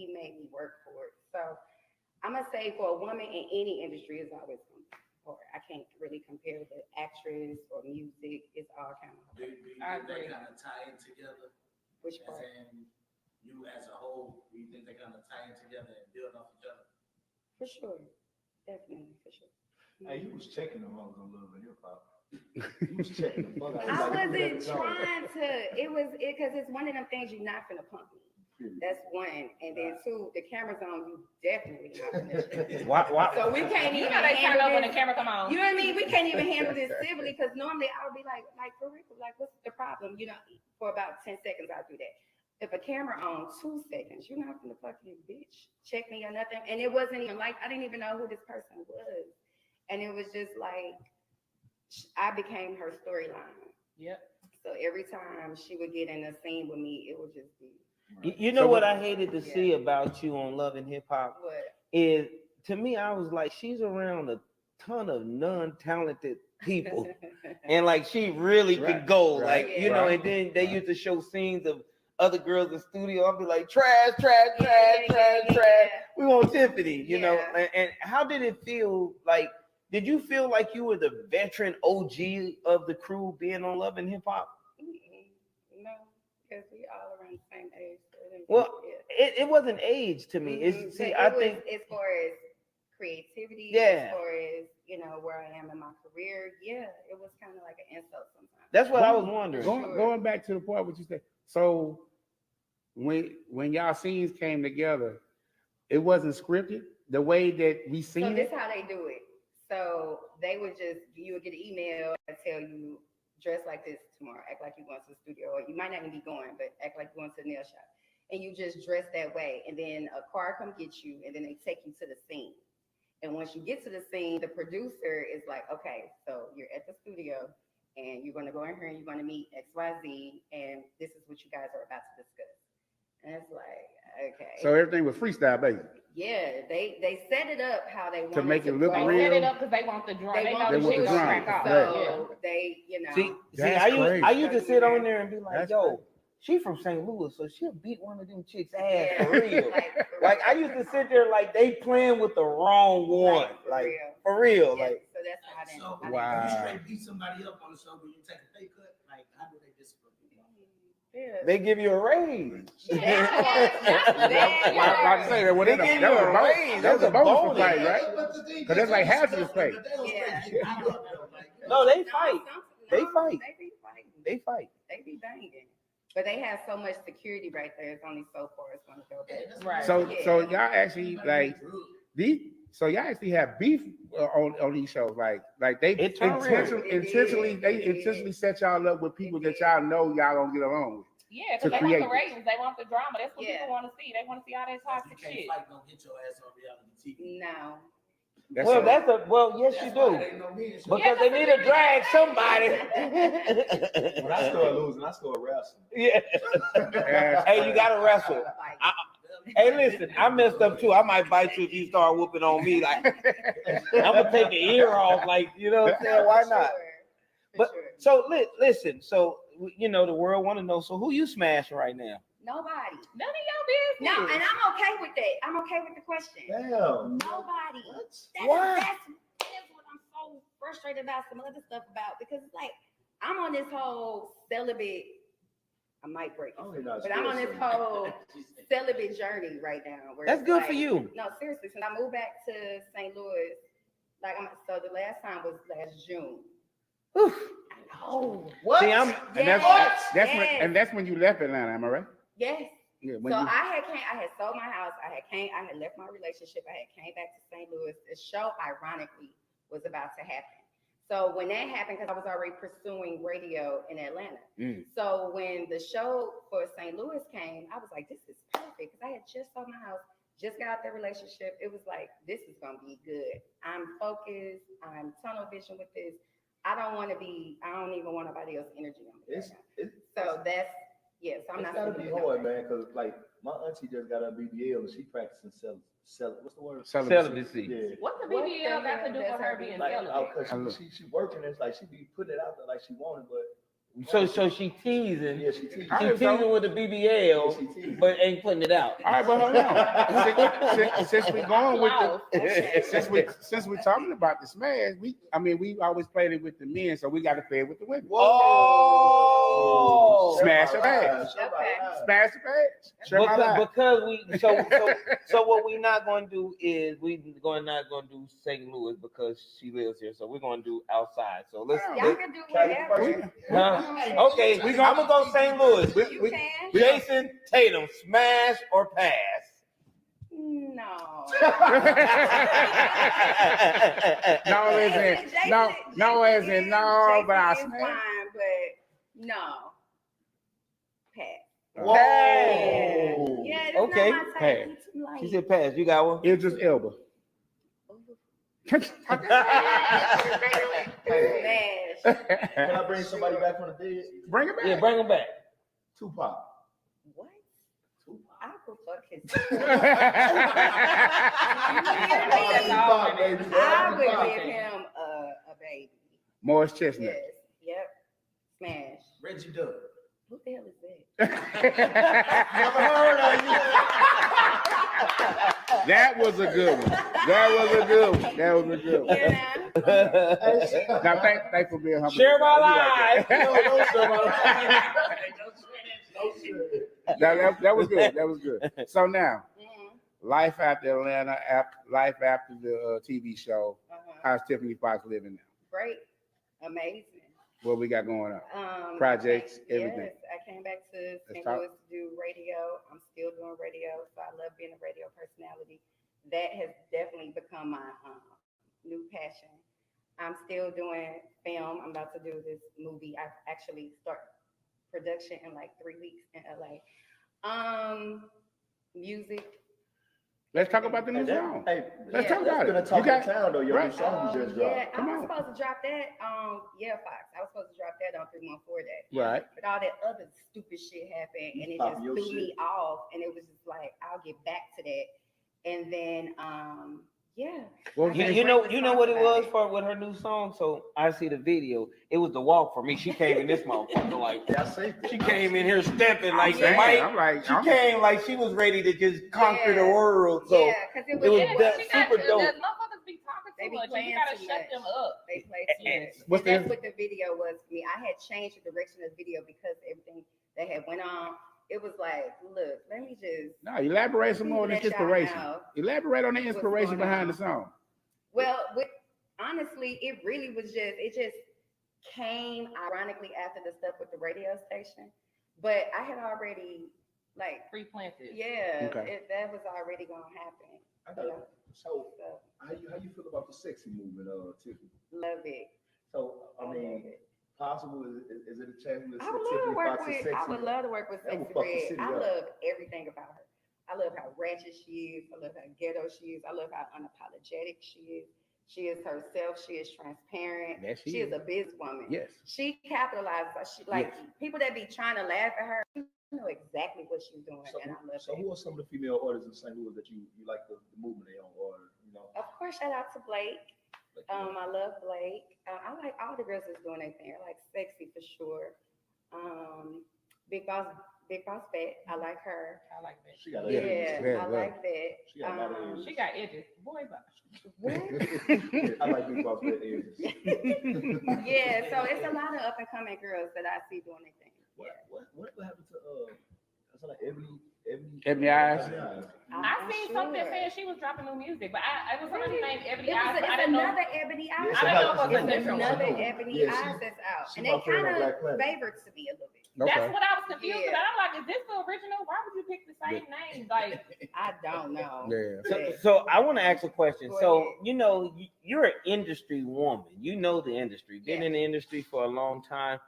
he made me work for it. So I'm gonna say for a woman in any industry, it's always gonna be hard. I can't really compare the actress or music. It's all kind of hard. They kind of tie in together. Which part? And you as a whole, do you think they kind of tie in together and build off each other? For sure, definitely, for sure. Hey, you was checking them hoes on Love and Hip Hop. You was checking them. I wasn't trying to. It was because it's one of them things you're not gonna pump me. That's one, and then two, the camera's on. You definitely not gonna. Why? So we can't even. They turn up when the camera come on. You know what I mean? We can't even handle this civilly because normally I would be like for real, like what's the problem? You know, for about 10 seconds I'll do that. If a camera on 2 seconds, you're not gonna fucking bitch check me or nothing. And it wasn't even like I didn't even know who this person was, and it was just like I became her storyline. Yep. So every time she would get in a scene with me, it would just be. You know what I hated to see about you on Love and Hip Hop What? is, to me, I was like, she's around a ton of non-talented people, and like she really could go, like you know. And then they used to show scenes of other girls in the studio. I'll be like, trash. We want Tiffany, you know. And how did it feel? Like, did you feel like you were the veteran OG of the crew being on Love and Hip Hop? No, because we all around the same age. So well, it wasn't age to me. It's I think as far as creativity, as far as you know where I am in my career, it was kind of like an insult sometimes. That's what I was wondering. Going back to the point what you said. So when y'all scenes came together, it wasn't scripted the way that we seen so it. This how they do it. So they would you would get an email and tell you dress like this tomorrow, act like you're going to the studio, or you might not even be going, but act like you're going to the nail shop, and you just dress that way, and then a car come get you, and then they take you to the scene. And once you get to the scene, the producer is like, okay, so you're at the studio, and you're going to go in here and you're going to meet XYZ, and this is what you guys are about to discuss. And it's like, okay. So everything was freestyle, basically. Yeah, they set it up how they want to make it look they real. They set it up because they want the drama. They know the shit gonna crack off. So they, you know. See, I used to sit on there and be like, yo, she from St. Louis, so she'll beat one of them chicks' ass for real. Like I used to sit there like they playing with the wrong one, like for real. Yeah, like so that's how So wow. You straight beat somebody up on the show, but you take a pay cut. Like how do they discipline you? Yeah. They give you a raise. About to say that. Well, They give you a raise. That was a bonus bonus. fight, right? Because that's like hazardous pay. No, they fight. They fight. They be fighting. They fight. They be banging. But they have so much security right there. It's only so far it's going to go. Right. So y'all actually like these. So y'all actually have beef on these shows, like they intentionally set y'all up with people that y'all know y'all don't get along with. Yeah, because they want the ratings, they want the drama. That's what people want to see. They want to see all that toxic shit. Fight, don't get your ass on reality TV. No. Yes you do. Because they need to drag somebody. When I start losing, I start wrestling. Yeah. Hey, you gotta wrestle. Hey, listen, I messed up too. I might bite you if you start whooping on me. Like I'm gonna take an ear off. Like you know what I'm saying? Why not? But so listen. So you know the world want to know. So who you smashing right now? Nobody. None of your business. No, and I'm okay with that. I'm okay with the question. Damn. Nobody. Why? That's what I'm so frustrated about some other stuff about, because it's like I'm on this whole celibate. I might break it, but I'm on this whole celibate journey right now. Where That's good like, for you. No, seriously. Since I moved back to St. Louis, so the last time was last June. Whew. Oh, what? See, yes. that's when you left Atlanta, am I right? Yes. Yeah. I had sold my house. I had left my relationship. I had came back to St. Louis. The show, ironically, was about to happen. So when that happened, because I was already pursuing radio in Atlanta. So when the show for St. Louis came, I was like, this is perfect, because I had just sold my house, just got out the relationship. It was like, this is gonna be good. I'm focused. I'm tunnel vision with this. I don't even want nobody else's energy on me. So that's. Yes, I'm not. It's gotta be hard, man, because like my auntie just got her BBL and she practicing what's the word? Celibacy. Yeah. What's the BBL got to do with her being celibate? Because she working, it's like she be putting it out there like she wanted, but So she teasing. Yeah, she teasing. All She right, teasing so- with the BBL, She teasing. but ain't putting it out. All right, but hold on. Since we going with Okay. since we're talking about the smash, we always played it with the men, so we got to play it with the women. Oh, Smash or pass. Smash or pass. Share my life. because we so what we not going to do is not going to do St. Louis because she lives here, so we're going to do outside. So let's. Y'all can do whatever. Okay, I'm gonna go St. Louis. You can. Jason Tatum, smash or pass? No. But I Jason is smash. fine, but no. Pass. Whoa. Yeah, it's Okay. not my type. Pass. He's too light. She said pass. You got one? It's just elbow. Smash. Can I bring somebody back from the dead? Bring it back. Yeah, bring them back. Tupac. What? I could fuck his. Tupac, baby. I would give him a baby. Morris Chestnut. Yes. Yep. Smash. Reggie Duck. Who the hell is that? Never heard of you. That was a good one. Yeah. Now, thanks for being humble. Share my You like life. that. That was good. So now, Mhm. life after Atlanta, life after the TV show. Uh-huh. How's TiffanyFoxx living now? Great. Amazing. What we got going on? Projects, everything. Yes, I came back to St. talk. Louis to do radio. I'm still doing radio, so I love being a radio personality. That has definitely become my new passion. I'm still doing film. I'm about to do this movie. I actually start production in like 3 weeks in LA. Music. Let's talk about the new song. Hey, Let's Yeah. talk about Gonna it. talk You got in town though. Your new right. song you just dropped. Yeah, Come I on. was supposed to drop that Fox. I was supposed to drop that on 314 Day. right. But all that other stupid shit happened, and it Popping just your threw shit. me off. And it was just like, I'll get back to that. And then, yeah. Well, I You, got you know, great you know what it response was about for with her new song. So I see the video. It was the walk for me. She came in this motherfucker like Yeah, I see. she came in here stepping like Yeah. Mike. I'm like, She came like she was ready to just conquer the Yeah. world. So Yeah, because it it was was, Yeah, that she super got, dope. the motherfuckers be talking They too be much. and playing You gotta too shut much. them up. they play too much. What's And that's the- what the video was for me. I had changed the direction of the video because everything that had went on. It was like, look, let me just. No, elaborate some more on this let y'all inspiration. know Elaborate on the what's inspiration going behind on. the song. Well, honestly, it really was it just came ironically after the stuff with the radio station. But I had already, like, Pre-planted. yeah, Okay. that was already going to happen. I You got know? it. So So, how you feel about the sexy movement, Tiffany? love it. So I love mean, it. possible is it a chance we'll see I would love to work TiffanyFoxx with. sexy? I would love to work with That would Sexy fuck the Red. city I up. love everything about her. I love how ratchet she is. I love how ghetto she is. I love how unapologetic she is. She is herself. She is transparent. Yes, she She is is. a businesswoman. Yes. She capitalizes. She like Yes. people that be trying to laugh at her. You know exactly what she's doing, and I love So it. who are some of the female artists in St. Louis that you like the movement they on, or you know? Of course, shout out to Blake. like, I love Blake. I like all the girls that's doing their thing. I like Sexy for sure. Big Boss Fat. I like her. I like that. she got a Yeah, Very I good. like that. She got a lot of edges. She got edges. Boy, but What? I like Big Boss Fat edges. Yeah, so it's a lot of up and coming girls that I see doing their thing. What happened to that's like Ebony Ebony Eyes? I seen something saying she was dropping new music, but I was somebody named Ebony It was Eyes. but I it's didn't know. another Ebony Eyes. Yeah, I didn't know it was It's a different one. another Ebony Yeah, Eyes that's out, she and they my friend on kind Black of Planet. favored to me a little bit. That's Okay. what I was confused Yeah. about. I'm like, is this the original? Why would you pick the same name? Like, I don't know. Yeah. So I want to ask a question. Go So ahead. you know you're an industry woman. You know the industry. Been Yeah. in the industry for a long time.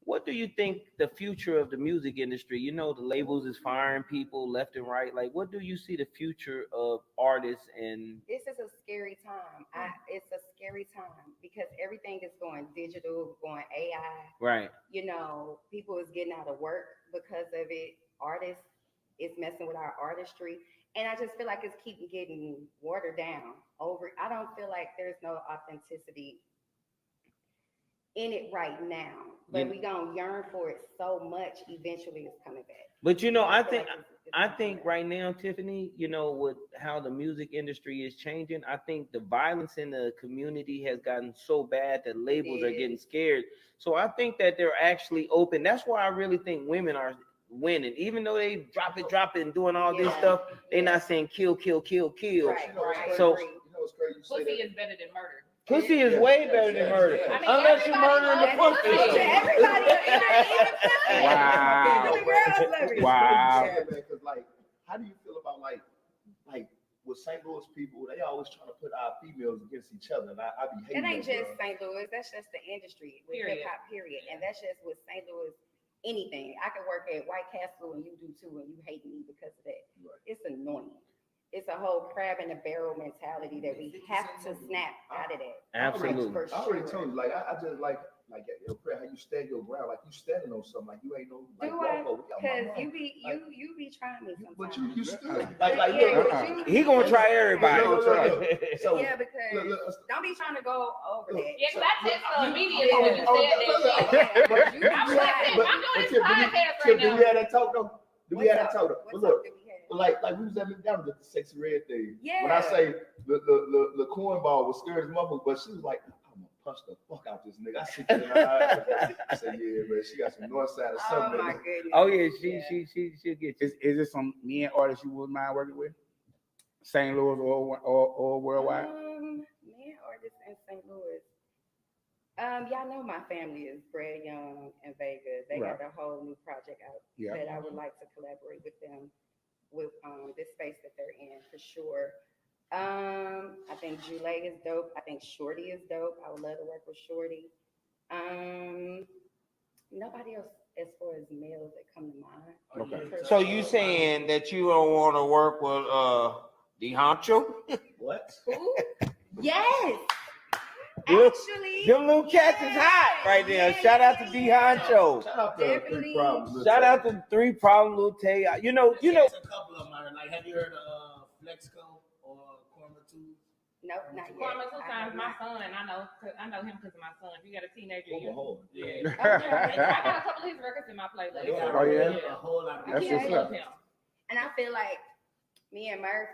What do you think the future of the music industry? You know the labels is firing people left and right. Like, what do you see the future of artists and This is a scary time. It's a scary time because everything is going digital, going AI. right? You know, people is getting out of work because of it. Artists is messing with our artistry. And I just feel like it's keep getting watered down over. I don't feel like there's no authenticity in it right now, but we gonna yearn for it so much. Eventually, it's coming back. But I feel think like it's I coming think back. right now, Tiffany, with how the music industry is changing, I think the violence in the community has gotten so bad that labels are getting scared. So I think that they're actually open. That's why I really think women are winning, even though they drop it, and doing all this stuff. They're not saying kill, kill, kill, kill. Right, right. So Agree. what's crazy? You say Pussy that. is better than murder. pussy is way better than murder, I mean, unless you're murdering the everybody pussy. loves pussy. Everybody, even pussy. Wow. Even the girls love it. Wow. Because like, how do you feel about like with St. Louis people? They always trying to put our females against each other, and I be hating It ain't that, just bro. St. Louis. That's just the industry with Period. hip hop. Period. And that's just with St. Louis. Anything. I can work at White Castle and you do too, and you hate me because of that. Right. It's annoying. It's a whole crab in a barrel mentality that we have to snap out of that. Absolutely. For I already sure. told you, like I just like yo, Craig, how you stand your ground, like you standing on something, like you ain't no like Do I? walkover. Yeah, Because my you mom. be Like, you be trying me sometimes. but you stood But like yeah, look, but you- He gonna try everybody. Look. So yeah, because look, don't be trying to go over that. Yeah, because I text her immediately Yeah. when you said that shit. but I was like, but- I'm doing but this Tip, podcast Tip, right do now. we have that talk though? Do we have that talk though? What But talk look, did we have? like we was at McDonald's at the Sexy Red thing. Yeah. When I say the cornball was scared as mother, but she was like, I'm gonna punch the fuck out this nigga. I see that in her eyes. I said, yeah, man, she got some north side or Oh something. my goodness. Oh yeah, she'll get you. Is it some men artists you wouldn't mind working with? St. Louis or worldwide? Man, artists in St. Louis. Y'all know my family is Brad Young and Vega. They Right. got a whole new project out Yeah. that I would like to collaborate with them with this space that they're in for sure. I think Jule is dope. I think Shorty is dope. I would love to work with Shorty. Nobody else as far as males that come to mind. Okay. For So sure. you saying that you don't want to work with the honcho? What? Who? Yes. Them- Actually, Them little cats is hot right there. Shout out to D Honcho. Shout out to Definitely. Three Problems. Shout out to Three Problem Lil Tay. You know. There's a couple of them. Like, have you heard of Flexco or Corma 2? nope, not yet. Corma two I times have my not. son. I know him because of my son. If you got a teenager, you. Yeah. I got a couple of his records in my playlist. Oh, yeah? A whole lot of That's I what's love up. him. And I feel like me and Murph,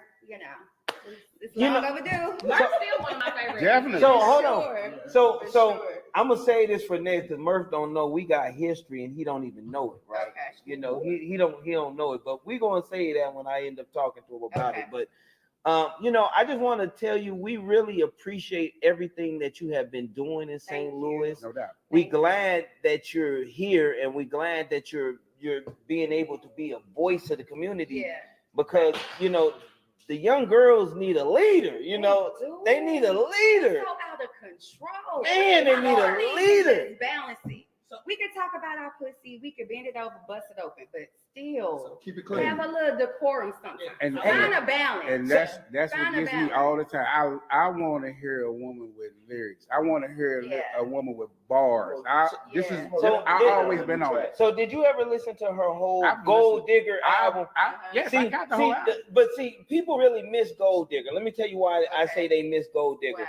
it's You long know- overdue. Murph's still one of my favorites. Definitely. So hold on. Sure. So For so sure. I'm gonna say this for Nate because Murph don't know we got history and he don't even know it, right? Okay. He don't know it, but we gonna say that when I end up talking to him about Okay. it. But I just want to tell you we really appreciate everything that you have been doing in St. Thank you. Louis. No doubt. We Thank you. glad that you're here and we glad that you're being able to be a voice of the community Yeah. because the young girls need a leader. They need a leader. It's so out of control. Man, they need a All leader. is balancing. We can talk about our pussy, we could bend it over, bust it open, but still Keep it clean. have a little decorum sometimes. And- Find a balance. And that's what Find a gets me balance. all the time. I want to hear a woman with lyrics. I want to hear Yeah. a woman with bars. Yeah. I always been on it. So did you ever listen to her whole I've Gold listened. Digger album? Yes, I got the whole album. But people really miss Gold Digger. Let me tell you why I Okay. say they miss Gold Digger. Why?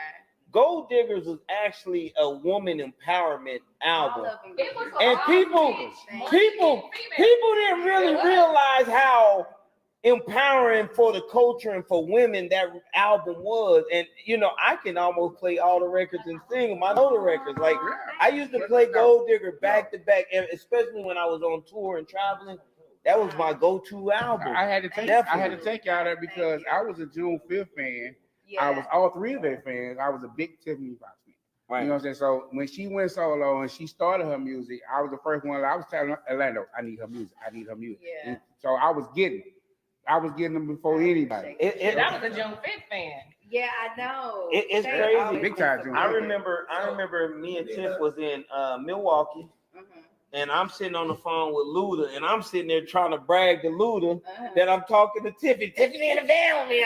Gold Diggers was actually a woman empowerment All album. of them. It was for And all people- men, people- female. People didn't really realize how empowering for the culture and for women that album was. And I can almost play all the records and sing them. I know the records. Like I used to play Gold Digger back to back, and especially when I was on tour and traveling. That was my go-to album. I had to take y'all there because I was a June 5th fan. Yeah. I was all three of their fans. I was a big Tiffany Foxx fan. Right. You know what I'm saying? So when she went solo and she started her music, I was the first one. I was telling Orlando, I need her music. I need her music. Yeah. And so I was getting them before anybody. That was a June 5th fan. Yeah, I know. It's They crazy. always Big time, support June. I it. remember me and Tiff was in Milwaukee, Mhm. and I'm sitting on the phone with Luda, and I'm sitting there trying to brag to Luda Uh-huh. that I'm talking to Tiffany. Tiffany in the van with me.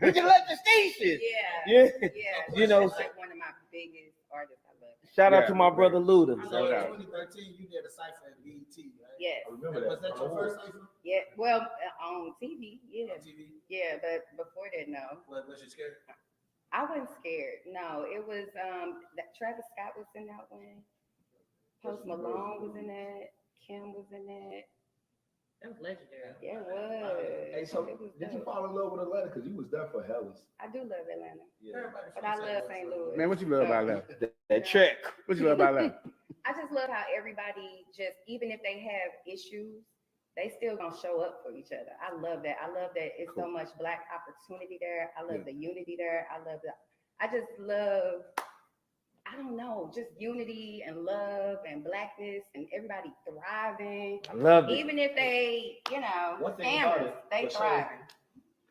We just left the station. Yeah. Yeah. Yeah. She's like one of my biggest artists. I love. Shout out Yeah. to my brother Luda. So No in doubt. 2013, you did a cipher at BET, right? Yes. I remember that. Was that your first cipher Yeah. Well, on TV. Yeah. on TV? Yeah, but before that, no. Was you scared? I wasn't scared. No, it was that Travis Scott was in that one. Post Malone was in that. Kim was in that. That was legendary. Yeah, it was. Hey, so It was did you dope. fall in love with Atlanta? Because you was there for Hellas. I do love Atlanta, Yeah. but I love St. Louis. Man, what you love about Atlanta? That check. What you love about Atlanta? I just love how everybody just, even if they have issues, they still gonna show up for each other. I love that. I love that it's so much Black opportunity there. I love the unity there. I just love, I don't know, just unity and love and Blackness and everybody thriving. I love it. Even if they, One thing about scammers, it, they for thriving.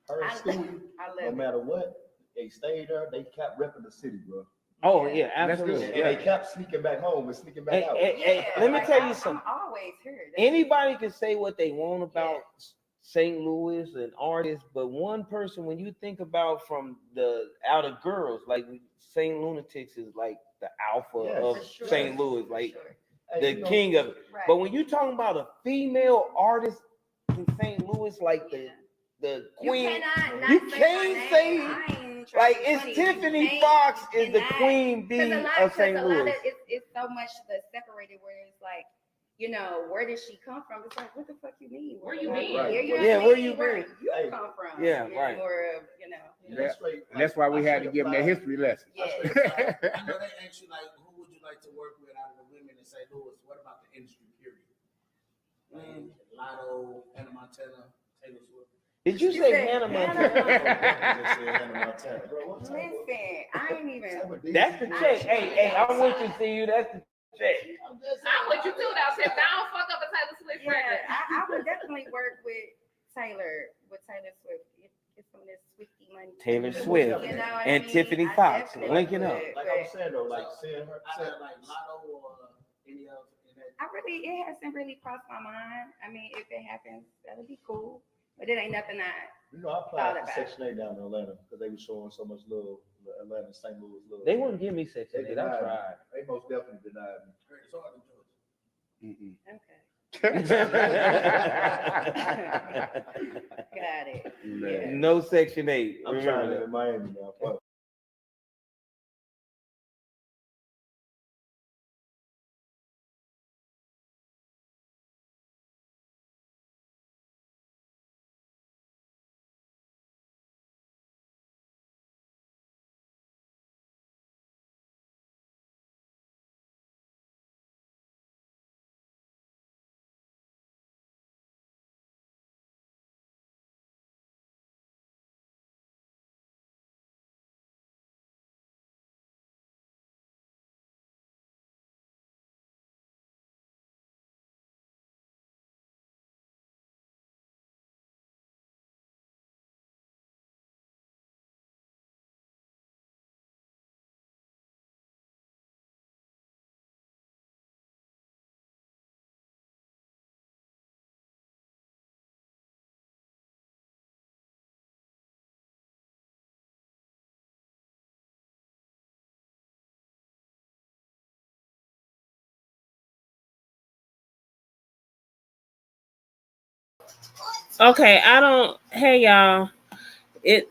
Her and Stewie, I love no it. matter what, they stayed there. They kept repping the city, bro. Oh yeah, That's good. absolutely. And they kept sneaking back home and sneaking back out. Hey, let me tell you something. I'm always here. Anybody can say what they want about St. Louis and artists, but one person, when you think about from the out of girls, like St. Lunatics is like the alpha of St. Louis, like the king of it. Right. But when you talking about a female artist in St. Louis, like the queen, you can't say like it's TiffanyFoxx is the queen bee of St. Louis. It's so much the separated where it's like, where did she come from? It's like, what the fuck you mean? Where you been? been? Where you come from? Yeah, right. More of, That's why we had to give them that history lesson. Yeah. I know they asked you like, who would you like to work with out of the women in St. Louis? What about the industry period? Like Lotto, Hannah Montana, Taylor Swift. Did you say Hannah Montana? Listen, I ain't even. That's the check. Hey, I want to see you. That's the check. I'm with you too now. Since I don't fuck up a Taylor Swift record. I would definitely work with Taylor Swift. Get some of this Swifty money. Taylor Swift and TiffanyFoxx linking up. Like I was saying though, like seeing her, like Lotto or any other. It hasn't really crossed my mind. I mean, if it happens, that'll be cool. But it ain't nothing I I applied for Section 8 down in Atlanta because they were showing so much love, Atlanta, St. Louis love. They wouldn't give me Section 8. I denied me. tried. They most definitely denied me. It's hard to judge. Okay. Got it. Yeah. No Section 8. I'm trying to live in Miami now. Fuck. Okay, hey y'all. It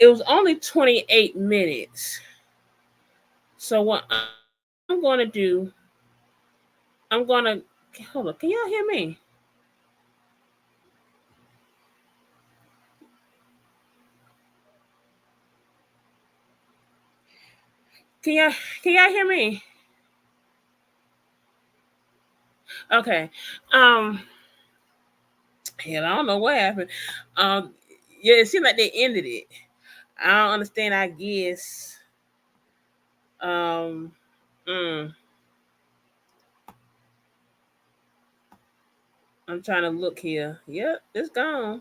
was only 28 minutes. So what I'm gonna do, hold on, can y'all hear me? Can y'all hear me? Okay. Hell, I don't know what happened. Yeah, it seemed like they ended it. I don't understand, I guess. I'm trying to look here. Yep, it's gone.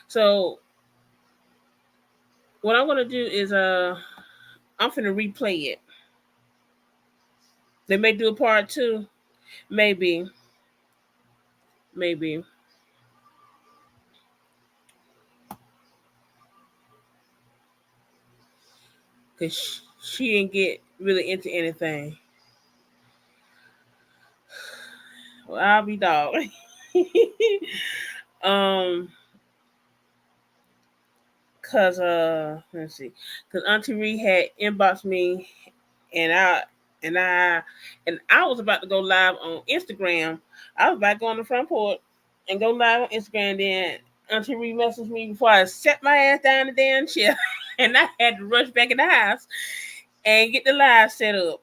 So what I'm gonna do is I'm finna replay it. They may do a part 2. Maybe. Cause she didn't get really into anything. Well, I'll be dog. Cause let's see, cause Auntie Ree had inboxed me and I was about to go live on Instagram. I was about to go on the front porch and go live on Instagram. Then Auntie Ree messaged me before I set my ass down the damn chair, and I had to rush back in the house and get the live set up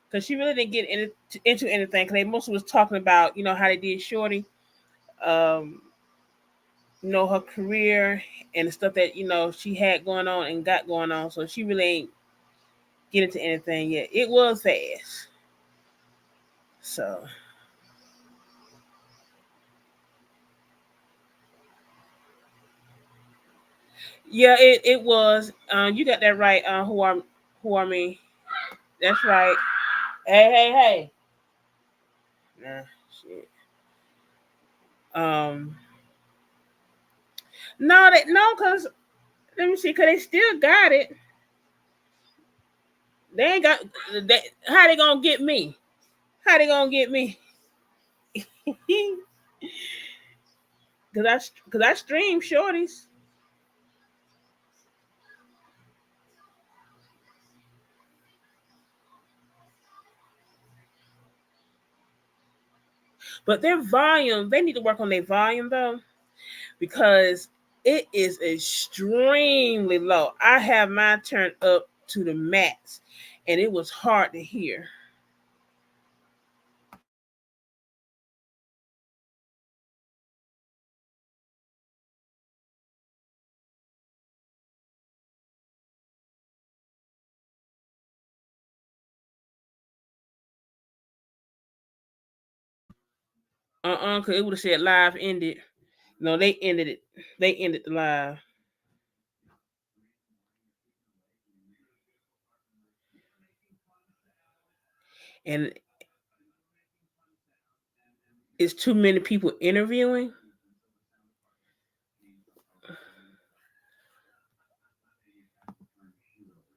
because she really didn't get into anything. Because they mostly was talking about how they did Shorty, um, her career and the stuff that she had going on and got going on. So she really ain't get into anything yet. It was fast. So yeah, it was. You got that right. Who are me? That's right. Hey. Nah, shit. Um, no, cause let me see, cause they still got it. They ain't got. How they gonna get me? How they gonna get me? Cause I stream shorties. But their volume, they need to work on their volume though, because it is extremely low. I have mine turned up to the max, and it was hard to hear. Cause it would have said live ended. No, they ended it. They ended the live. And it's too many people interviewing.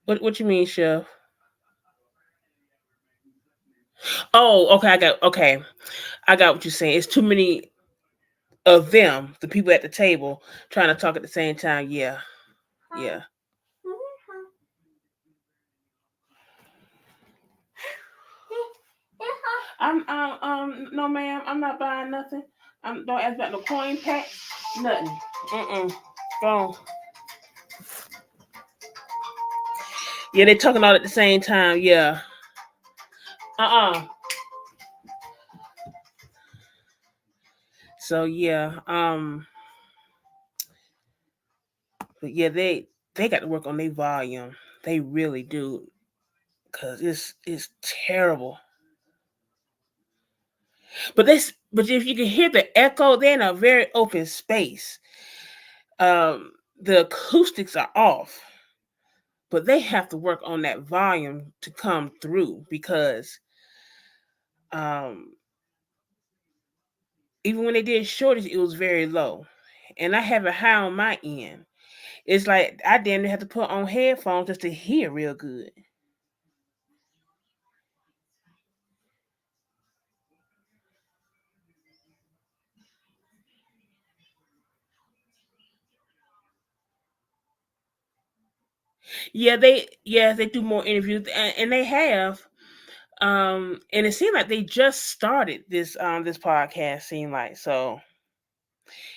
What you mean, Chef? Oh, okay, I got what you're saying. It's too many of them, the people at the table, trying to talk at the same time. Yeah, yeah. No, ma'am, I'm not buying nothing. Don't ask about no coin pack, nothing. Go on. Yeah, they talking all at the same time. Yeah. Uh. So yeah. But yeah, they got to work on their volume. They really do, cause it's terrible. But if you can hear the echo, they're in a very open space. The acoustics are off, but they have to work on that volume to come through because um even when they did shortage, it was very low. And I have it high on my end. It's like I damn near have to put on headphones just to hear real good. They do more interviews and they have. And it seemed like they just started this podcast, seemed like. So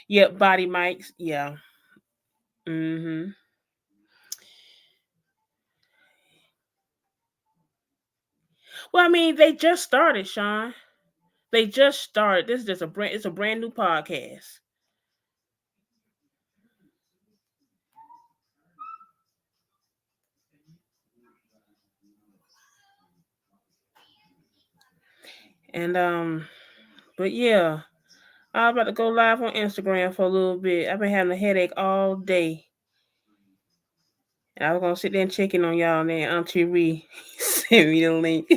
yeah, body mics, yeah. Mm-hmm. Well, I mean, they just started, Sean. They just started. This is just it's a brand new podcast. And but yeah, I'm about to go live on Instagram for a little bit. I've been having a headache all day. And I was gonna sit there and check in on y'all, and then Auntie Ree sent me the link.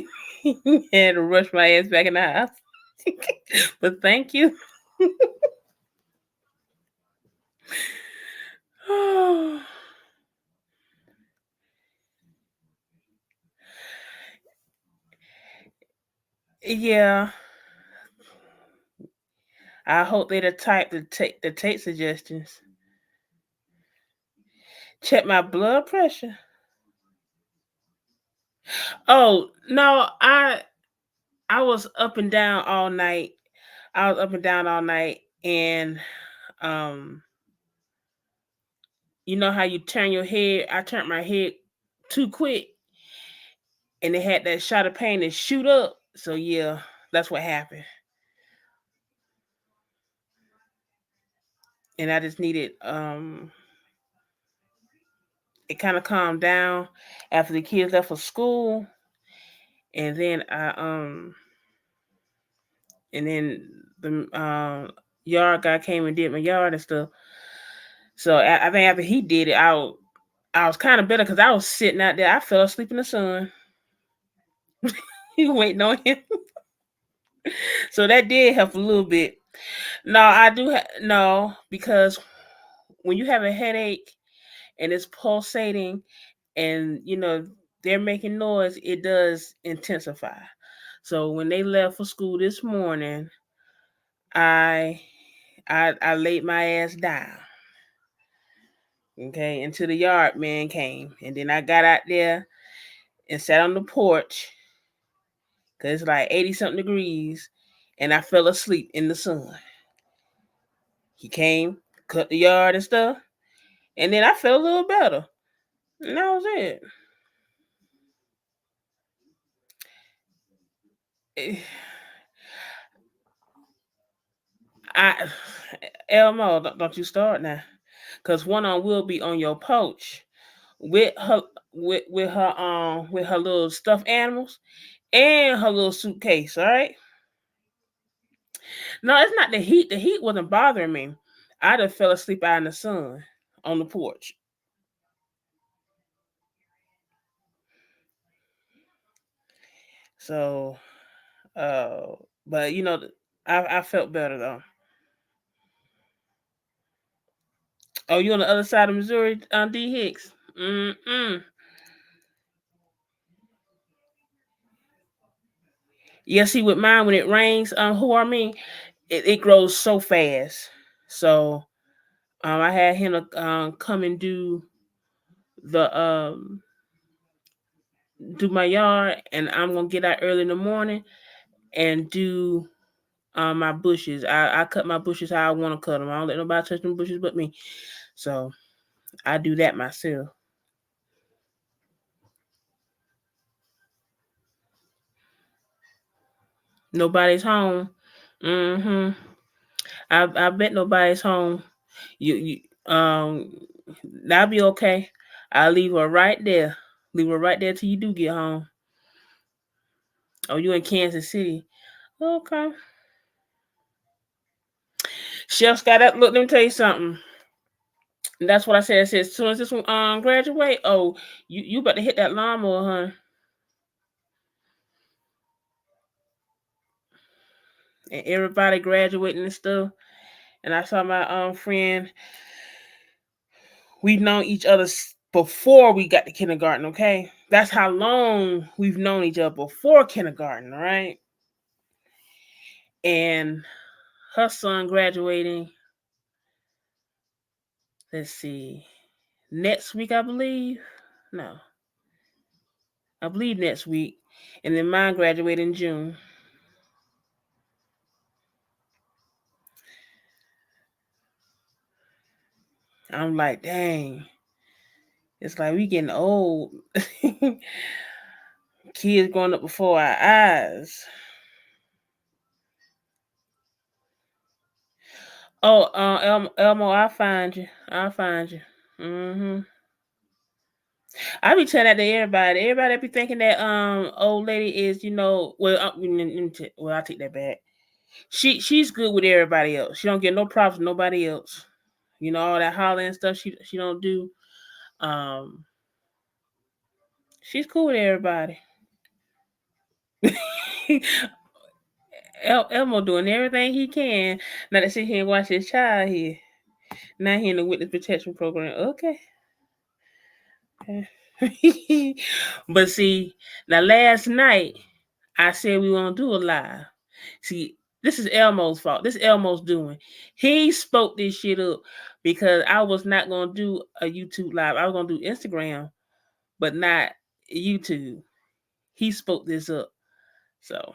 Had to rush my ass back in the house. But thank you. Yeah, I hope they the type to take suggestions. Check my blood pressure. Oh no, I was up and down all night. I was up and down all night, and um, you know how you turn your head? I turned my head too quick, and it had that shot of pain to shoot up. So yeah, that's what happened. And I just needed it kind of calmed down after the kids left for school, and then the yard guy came and did my yard and stuff. So I think after he did it, I was kind of better because I was sitting out there. I fell asleep in the sun. You waiting on him, so that did help a little bit. No, I do no, because when you have a headache and it's pulsating, and they're making noise, it does intensify. So when they left for school this morning, I I laid my ass down, okay, until the yard man came, and then I got out there and sat on the porch because it's like 80 something degrees, and I fell asleep in the sun. He came, cut the yard and stuff, and then I felt a little better, and that was it. Eh, I Elmo, don't you start now, cause one on will be on your porch with her with her little stuffed animals and her little suitcase. All right. No, it's not the heat. The heat wasn't bothering me. I just fell asleep out in the sun on the porch. So, uh, but I felt better though. Oh, you on the other side of Missouri, D Hicks? Mm. Yeah, see, with mine, when it rains, who I mean, it grows so fast. So, I had him to come and the do my yard, and I'm gonna get out early in the morning and do my bushes. I cut my bushes how I want to cut them. I don't let nobody touch them bushes but me. So I do that myself. Nobody's home. Mm-hmm. I bet nobody's home. You that'll be okay. I'll leave her right there. Leave her right there till you do get home. Oh, you in Kansas City? Okay. Chef Scott, look. Let me tell you something. That's what I said. I said as soon as this one graduate, oh, you better hit that lawnmower, huh? And everybody graduating and stuff. And I saw my friend. We've known each other before we got to kindergarten. Okay, that's how long we've known each other before kindergarten. All right, and her son graduating. Let's see, next week I believe. No, I believe next week, and then mine graduate in June. I'm like, dang, it's like we getting old. Kids growing up before our eyes. Oh, Elmo, I'll find you. I'll find you. Mm-hmm. I be telling that to everybody. Everybody be thinking that old lady is, well, I take that back. She's good with everybody else. She don't get no props from nobody else. All that hollering and stuff she don't do. Um, she's cool with everybody. Elmo doing everything he can not to sit here and watch his child here. Now he in the witness protection program. Okay. But see, now last night I said we want to do a live. See, this is Elmo's fault. This is Elmo's doing. He spoke this shit up because I was not gonna do a YouTube live. I was gonna do Instagram, but not YouTube. he spoke this up. So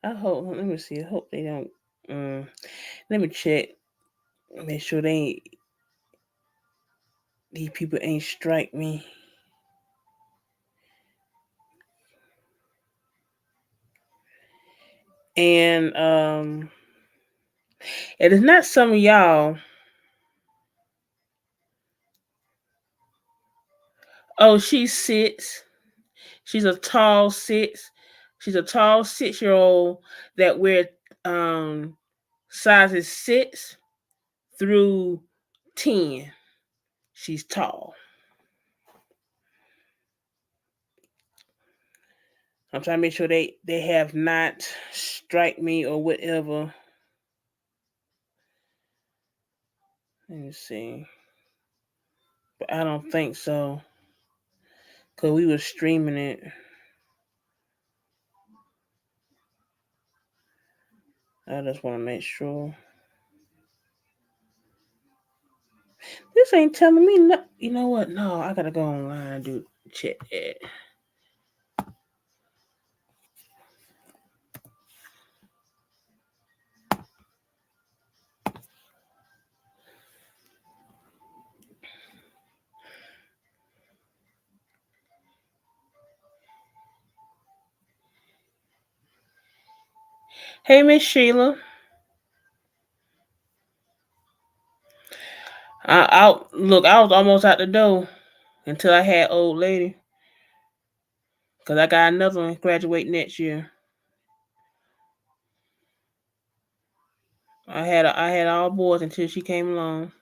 I hope. Let me see. I hope they don't. Let me check. Make sure they ain't. These people ain't strike me. And it is not some of y'all. Oh, she sits. She's a tall six. She's a tall 6-year-old that wears sizes 6 through 10. She's tall. I'm trying to make sure they have not strike me or whatever. Let me see. But I don't think so. Because we were streaming it. I just want to make sure. This ain't telling me no. You know what? No, I gotta go online and do check that. Hey, Miss Sheila. I look. I was almost out the door until I had old lady. Cause I got another one graduate next year. I had all boys until she came along.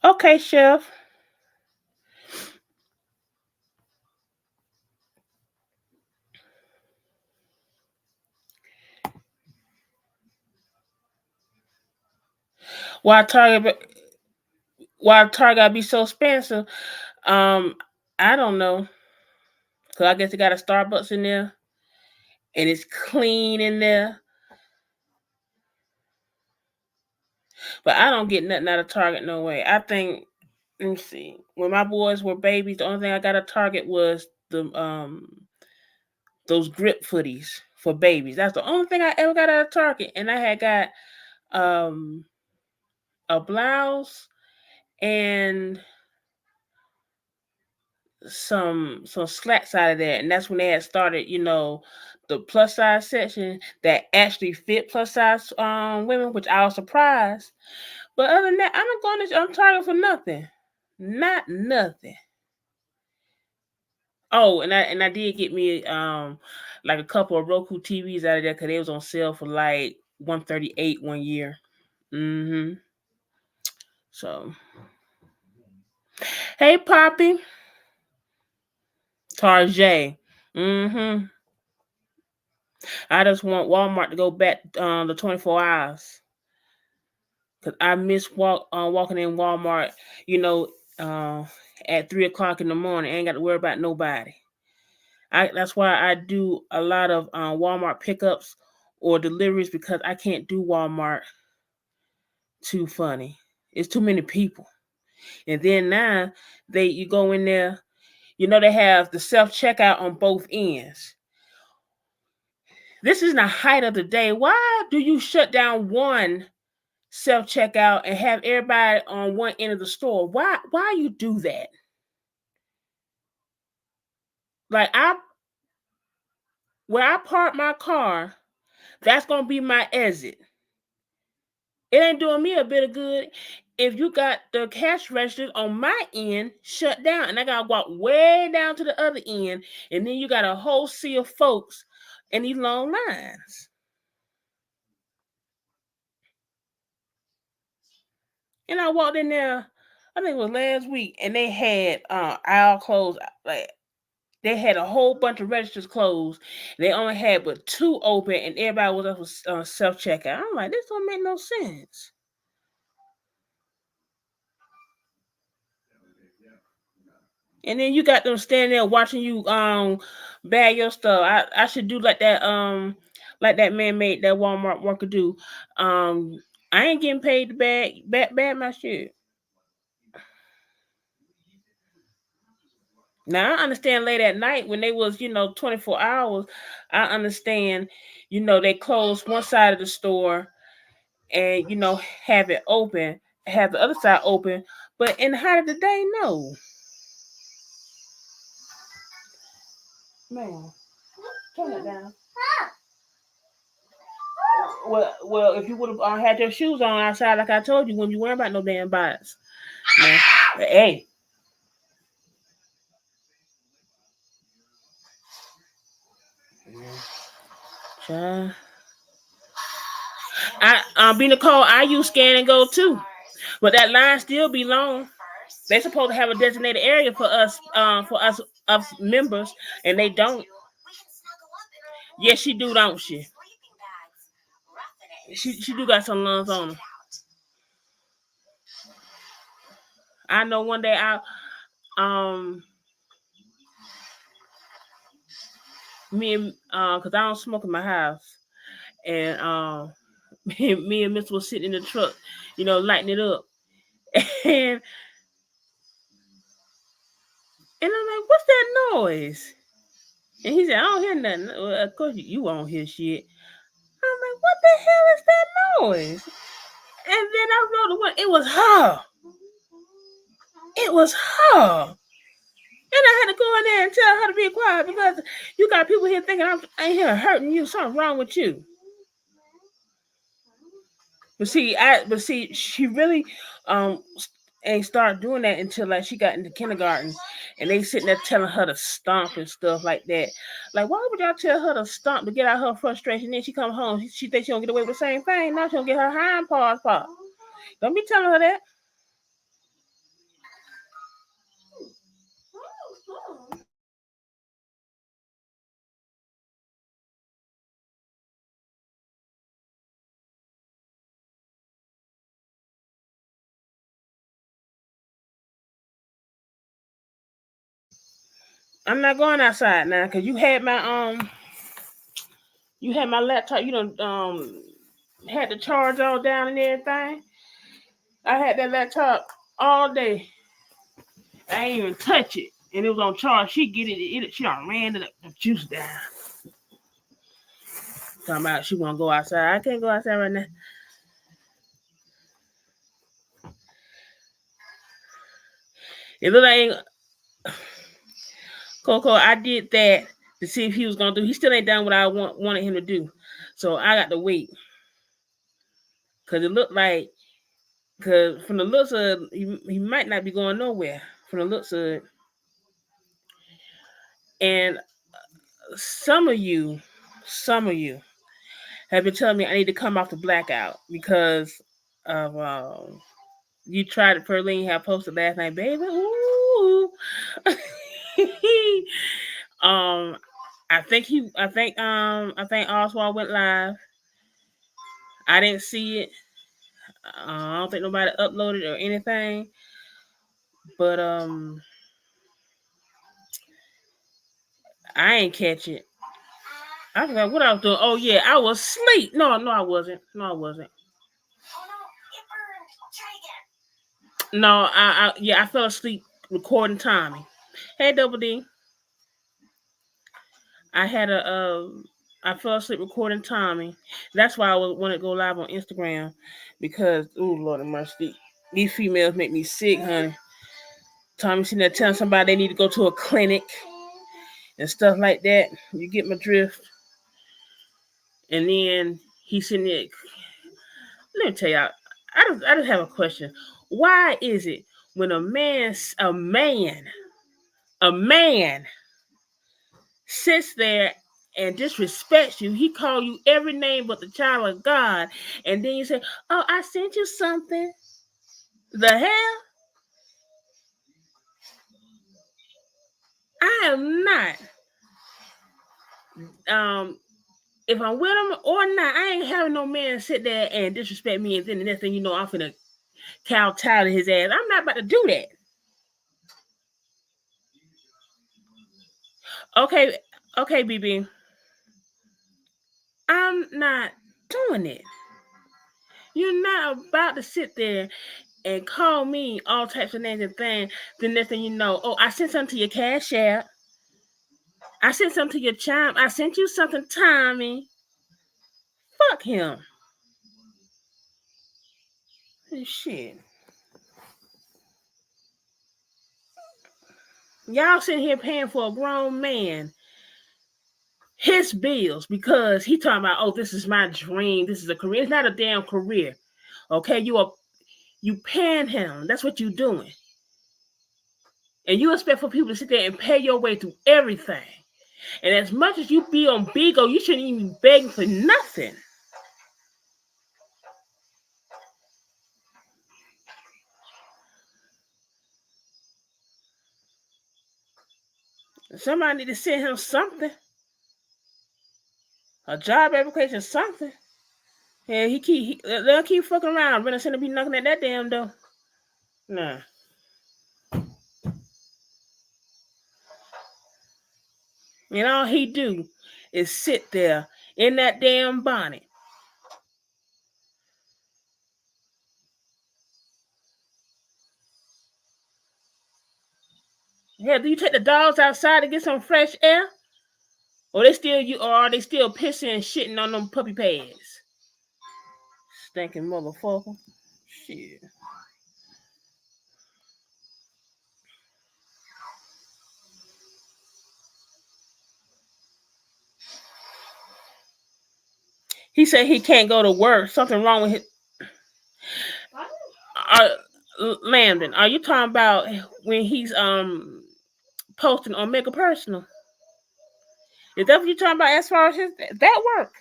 Okay, Chef. Why Target? Why Target gotta be so expensive? I don't know. Cause I guess they got a Starbucks in there, and it's clean in there. But I don't get nothing out of Target no way. I think. Let me see. When my boys were babies, the only thing I got at Target was the those grip footies for babies. That's the only thing I ever got out of Target, and I had got a blouse and some slacks out of that, and that's when they had started, the plus size section that actually fit plus size women, which I was surprised. But other than that, I'm not going to Target for nothing, not nothing. Oh, and I did get me like a couple of Roku TVs out of there because they was on sale for like $138 one year. So, hey, Poppy. Tarjay. I just want Walmart to go back the 24 hours. Cause I miss walking in Walmart, at 3 o'clock in the morning. I ain't got to worry about nobody. That's why I do a lot of Walmart pickups or deliveries because I can't do Walmart too funny. It's too many people. And then now you go in there, they have the self checkout on both ends. This is the height of the day. Why do you shut down one self checkout and have everybody on one end of the store? Why you do that? Like where I park my car, that's gonna be my exit. It ain't doing me a bit of good if you got the cash register on my end shut down and I gotta walk way down to the other end, and then you got a whole sea of folks in these long lines. And I walked in there, I think it was last week, and they had aisle closed. Like they had a whole bunch of registers closed. They only had but 2 open, and everybody was up with self checkout. I'm like, this don't make no sense. And then you got them standing there watching you bag your stuff. I should do like that man made that Walmart worker do. I ain't getting paid to bag my shit. Now I understand late at night when they was 24 hours. I understand they closed one side of the store and have it open, have the other side open. But in the height of the day, no. Man, turn it down. Well, if you would have had your shoes on outside, like I told you, when you weren't about no damn bots. Man, hey. Child. Be Nicole, I use Scan and Go too, but that line still be long. They supposed to have a designated area for us members, and they don't. Yes, she do, don't she? She do got some lungs on her. I know one day me and cause I don't smoke in my house, and me and Miss was sitting in the truck, lighting it up, and I'm like, "What's that noise?" And he said, "I don't hear nothing." Well, of course you won't hear shit. I'm like, "What the hell is that noise?" And then I rolled the window. It was her. It was her. And I had to go in there and tell her to be quiet because you got people here thinking I'm here hurting you. Something wrong with you. But see, she really ain't start doing that until like she got into kindergarten, and they sitting there telling her to stomp and stuff like that. Like, why would y'all tell her to stomp to get out her frustration? Then she come home, she thinks she don't get away with the same thing. Now she don't get her hind paws popped. Don't be telling her that. I'm not going outside now because you had my laptop. You don't had the charge all down and everything. I had that laptop all day. I ain't even touch it, and it was on charge. She get it. She done ran the juice down. Talking about she want to go outside. I can't go outside right now. It look like Coco. I did that to see if he was gonna do. He still ain't done what I wanted him to do, so I got to wait because it looked like because from the looks of he might not be going nowhere from the looks of it. And some of you have been telling me I need to come off the blackout because of you tried it. Perlene had posted last night, baby. Ooh. I think Oswald went live. I didn't see it. I don't think nobody uploaded or anything. But I ain't catch it. I forgot what I was doing. Oh yeah, I was asleep. No, I wasn't. No, I wasn't. No, I fell asleep recording Tommy. Hey, Double D. I fell asleep recording Tommy. That's why I wanted to go live on Instagram because, oh Lord of mercy, these females make me sick, honey. Tommy sitting there telling somebody they need to go to a clinic and stuff like that. You get my drift. And then he's sitting there. Let me tell y'all. I just have a question. Why is it when a man sits there and disrespects you, he call you every name but the child of God, and then you say, "Oh, I sent you something." The hell? I am not. If I'm with him or not, I ain't having no man sit there and disrespect me, and then the next thing you know, I'm finna kowtow to his ass. I'm not about to do that. Okay, BB. I'm not doing it. You're not about to sit there and call me all types of names and things. The next thing you know, oh, I sent something to your Cash App. I sent something to your Chime. I sent you something, Tommy. Fuck him. Shit. Y'all sitting here paying for a grown man his bills because he talking about, oh, this is my dream. This is a career. It's not a damn career. Okay, you paying him. That's what you doing. And you expect for people to sit there and pay your way through everything. And as much as you be on Bigo, you shouldn't even be begging for nothing. Somebody need to send him something. A job application, something. Yeah, they'll keep fucking around. Renner Center be knocking at that damn door. Nah. And all he do is sit there in that damn bonnet. Yeah, do you take the dogs outside to get some fresh air? Or are they still pissing and shitting on them puppy pads? Stinking motherfucker. Shit. He said he can't go to work. Something wrong with his. Landon, are you talking about when he's posting on Mega Personal? Is that what you're talking about as far as that work?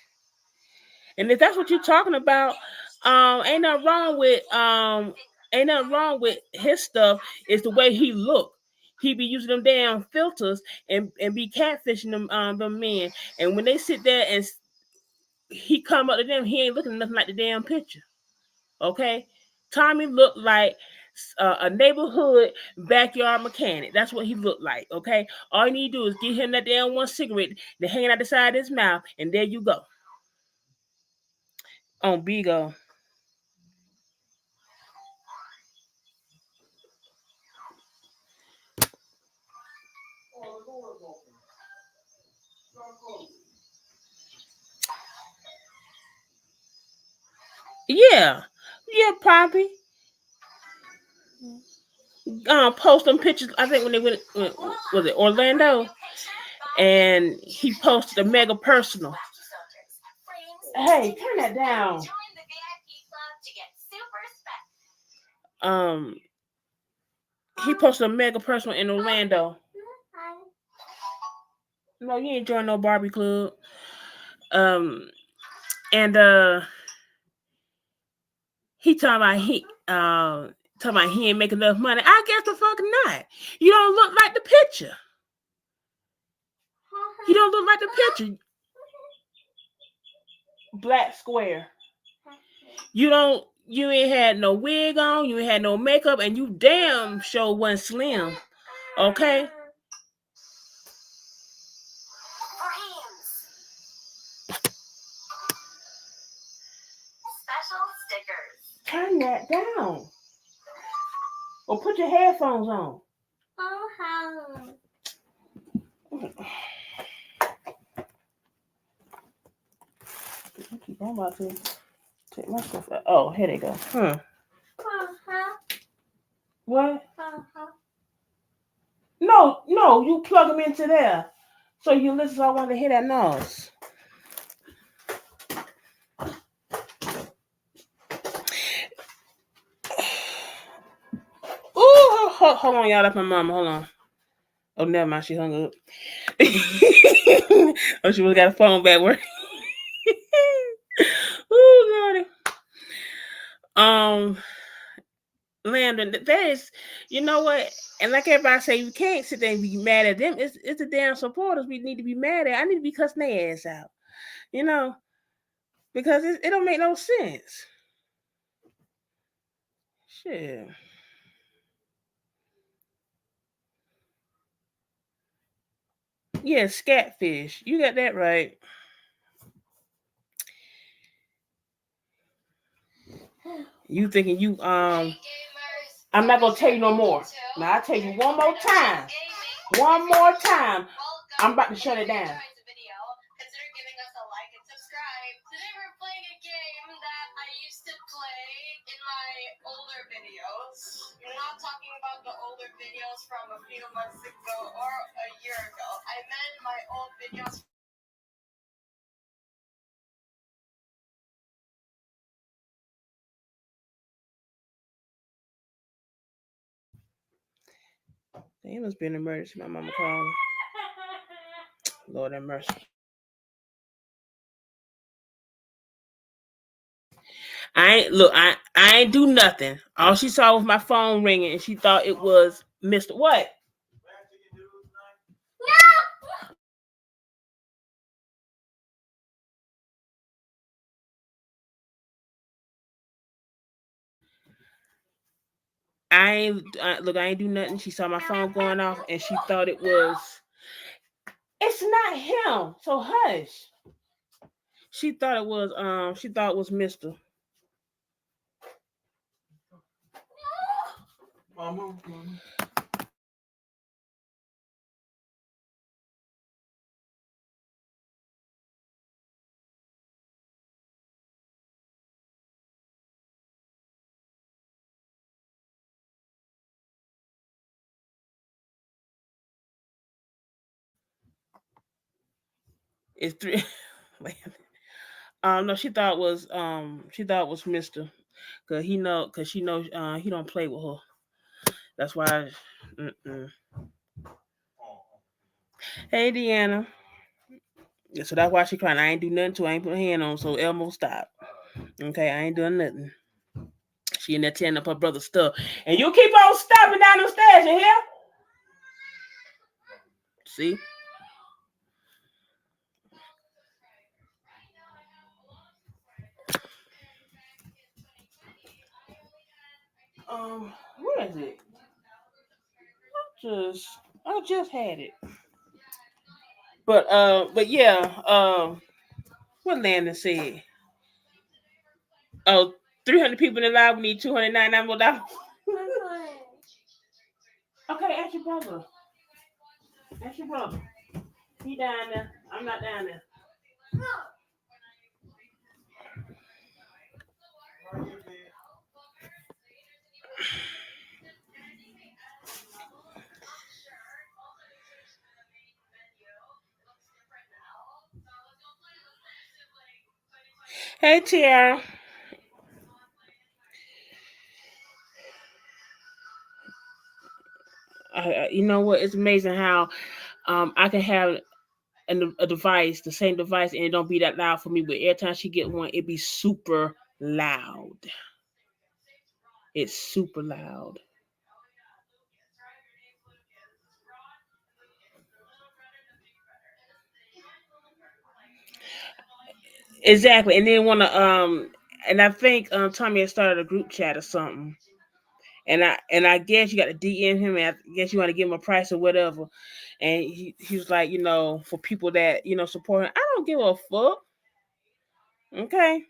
And if that's what you're talking about, ain't nothing wrong with his stuff. It's the way he look. He be using them damn filters and be catfishing them men. And when they sit there and he come up to them, he ain't looking nothing like the damn picture. Okay, Tommy looked like a neighborhood backyard mechanic. That's what he looked like. Okay, all you need to do is give him that damn one cigarette that hanging out the side of his mouth, and there you go. On Bigo. Yeah, Poppy. Post them pictures. I think when they went, was it Orlando? And he posted a Mega Personal. Hey, turn that down. He posted a Mega Personal in Orlando. No, you ain't join no Barbie club. And he talking about he ain't making enough money. I guess the fuck not. You don't look like the picture. You don't look like the picture. Black square. You ain't had no wig on, you ain't had no makeup, and you damn sure wasn't slim. Okay? Special stickers. Turn that down. Or put your headphones on. I'm about to take my stuff out. Oh, here they go. What? No, you plug them into there. So you listen, so I want to hear that noise. Ooh, hold on, y'all. That's my mama. Hold on. Oh, never mind. She hung up. Oh, she was got a phone back work. Ooh, Lordy. Landon, that is, you know what? And like everybody say, you can't sit there and be mad at them. It's the damn supporters we need to be mad at. I need to be cussing their ass out. You know? Because it don't make no sense. Shit. Yeah, Scatfish. You got that right. You thinking you I'm not gonna tell you no more. Now I tell you one more time. One more time. I'm about to shut it down. Consider giving us a like and subscribe. Today we're playing a game that I used to play in my older videos. I'm not talking about the older videos from a few months ago or a year ago. I meant my old videos. It must be an emergency. My mama called. Lord have mercy. I ain't do nothing. All she saw was my phone ringing, and she thought it was Mr. What? I ain't do nothing. She saw my phone going off, and she thought it was. It's not him. So hush. She thought it was. She thought it was Mr. Mama. It's three. No, she thought it was Mr. Cause she knows he don't play with her. That's why. Hey, Deanna. Yeah, so that's why she crying. I ain't do nothing to her. I ain't put her hand on. So Elmo, stop. Okay, I ain't doing nothing. She in there tearing up her brother's stuff, and you keep on stopping down the stairs. You hear? See? Where is it? I just had it. But yeah, what Landon said. Oh, 300 people in the live. We need 299 more dollars. Okay, ask your brother. Ask your brother. He down there. I'm not down there. Hey, Tiara. You know what? It's amazing how I can have a device, the same device, and it don't be that loud for me. But every time she get one, it be super loud. It's super loud. Exactly, and then and I think Tommy had started a group chat or something. And I guess you got to DM him, and I guess you want to give him a price or whatever. And he was like, for people that support him, I don't give a fuck. Okay,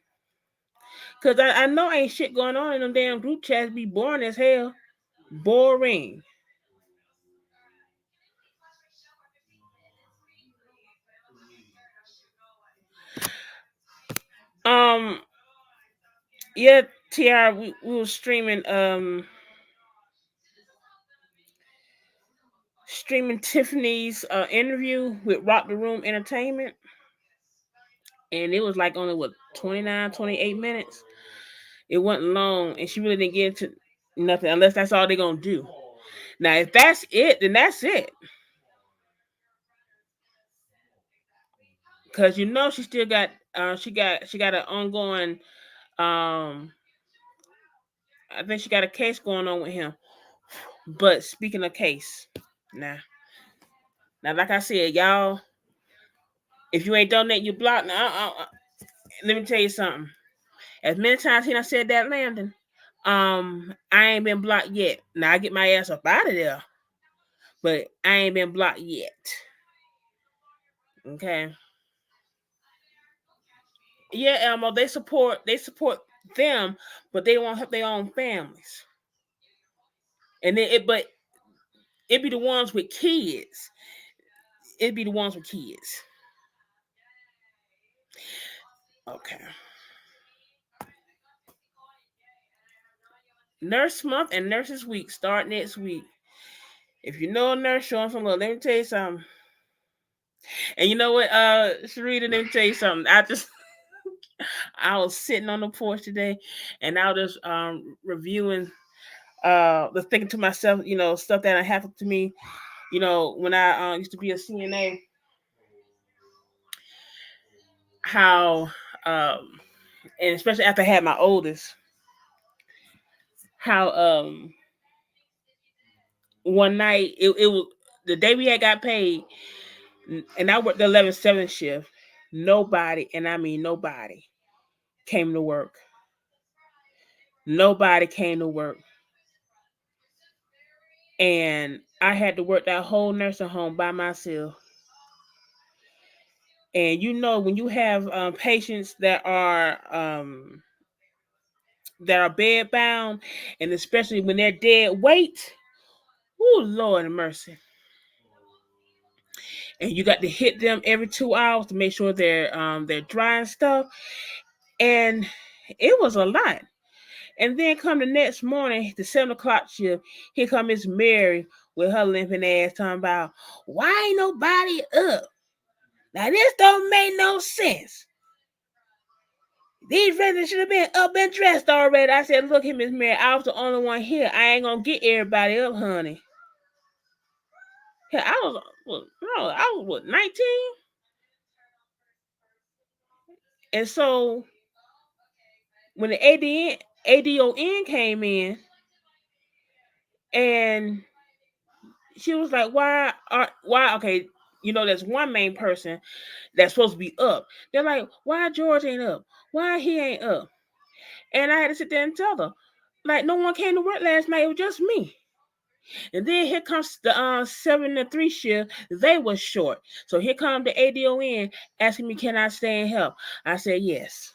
because I know ain't shit going on in them damn group chats. Be boring as hell. Boring. Um. Yeah, Tr. We were streaming Tiffany's interview with RockTheRoom Entertainment, and it was like only 29, 28 minutes. It wasn't long, and she really didn't get into nothing unless that's all they're gonna do. Now, if that's it, then that's it. Because she still got she got an ongoing I think she got a case going on with him. But speaking of case, now like I said, y'all, if you ain't donate, you block. Now, let me tell you something. As many times he done said that, Landon, I ain't been blocked yet. Now I get my ass up out of there, but I ain't been blocked yet. Okay. Yeah, Elmo, they support them, but they won't help their own families. And then but it be the ones with kids. It'd be the ones with kids. Okay. Nurse Month and Nurses Week start next week. If you know a nurse, show them some love. Let me tell you something. And you know what, Sharita, let me tell you something. I was sitting on the porch today, and I was just reviewing, just thinking to myself, stuff that happened to me, when I used to be a CNA, how, and especially after I had my oldest, how one night it was the day we had got paid, and I worked the 11/7 shift. Nobody, and I mean nobody, came to work. Nobody came to work. And I had to work that whole nursing home by myself. And when you have patients that are bed bound, and especially when they're dead weight, oh Lord have mercy. And you got to hit them every 2 hours to make sure they're dry and stuff. And it was a lot. And then come the next morning, the 7 o'clock shift, here come Miss Mary with her limping ass talking about, why ain't nobody up? Now this don't make no sense. These residents should have been up and dressed already. I said, look here, Miss Mary, I was the only one here. I ain't gonna get everybody up, honey. Hell, I was what, 19? And so when the ADON came in, and she was like, why, okay, there's one main person that's supposed to be up. They're like, why George ain't up? Why he ain't up? And I had to sit there and tell her, like, no one came to work last night. It was just me. And then here comes the 7 to 3 shift. They was short. So here comes the ADON asking me, can I stay and help? I said, yes.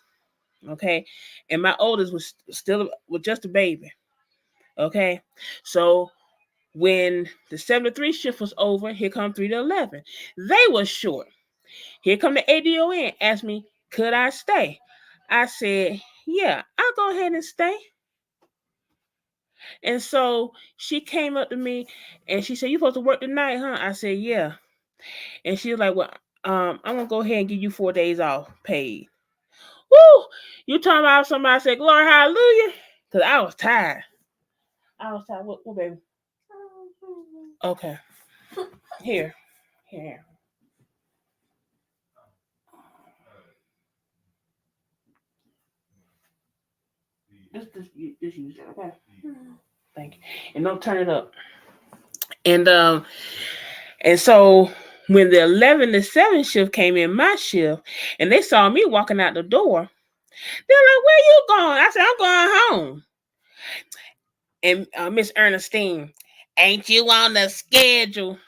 Okay. And my oldest was just a baby. Okay. So when the 7 to 3 shift was over, here come 3 to 11. They was short. Here come the ADON, asked me, could I stay? I said, yeah, I'll go ahead and stay. And so she came up to me and she said, you supposed to work tonight, huh? I said, yeah. And she was like, well, I'm gonna go ahead and give you 4 days off paid. Woo! You talking about somebody said, glory, hallelujah? Because I was tired. What baby? Okay. Here. Just use it, okay? Thank you. And don't turn it up. And so when the 11 to 7 shift came in, my shift, and they saw me walking out the door, they're like, where you going? I said, I'm going home. And Miss Ernestine, ain't you on the schedule?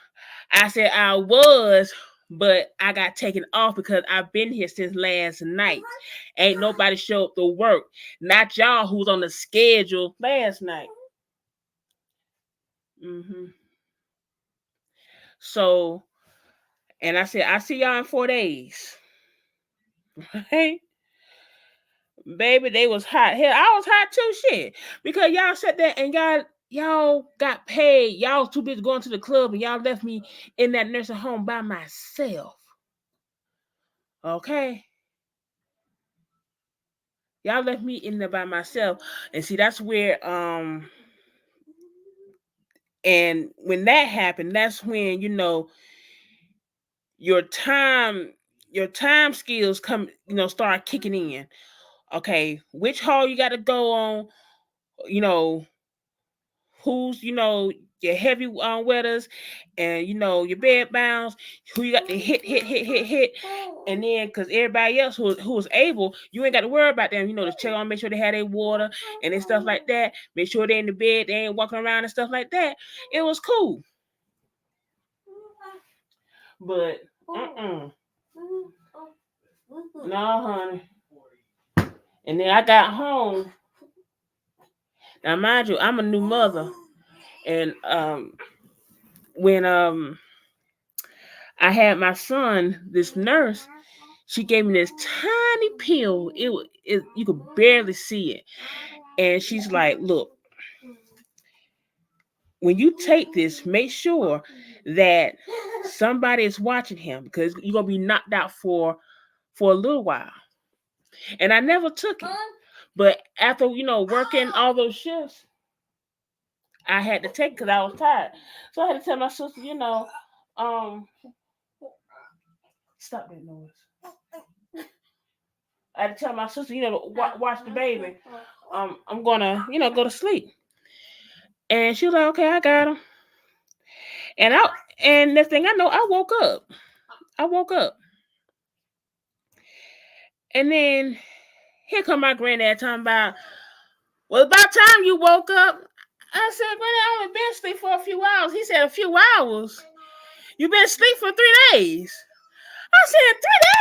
I said, I was, but I got taken off because I've been here since last night. Ain't nobody showed up to work. Not y'all who's on the schedule last night. Mm-hmm. So, and I said, I see y'all in 4 days. Right? Baby, they was hot. Hell, I was hot too, shit. Because y'all sat there and y'all got paid. Y'all was too busy going to the club, and y'all left me in that nursing home by myself. Okay? Y'all left me in there by myself. And see, that's where and when that happened, that's when, your time skills come, start kicking in. Okay, which hall you got to go on, who's, your heavy wetters, and your bed bounds, who you got to hit, and then because everybody else who was able, you ain't got to worry about them, to check on, make sure they had their water and then stuff like that, make sure they're in the bed, they ain't walking around and stuff like that. It was cool. But No, honey. And then I got home. Now, mind you, I'm a new mother, and when I had my son, this nurse, she gave me this tiny pill. It you could barely see it, and she's like, "Look, when you take this, make sure that somebody is watching him because you're gonna be knocked out for a little while." And I never took it, but after working all those shifts, I had to take it because I was tired. So I had to tell my sister, stop that noise. I had to tell my sister, watch the baby. I'm gonna, go to sleep. And she was like, okay, I got him. And next thing I know, I woke up. And then here come my granddad talking about, well, about time you woke up. I said, Granddad, I only been asleep for a few hours. He said, a few hours? You been asleep for 3 days? I said,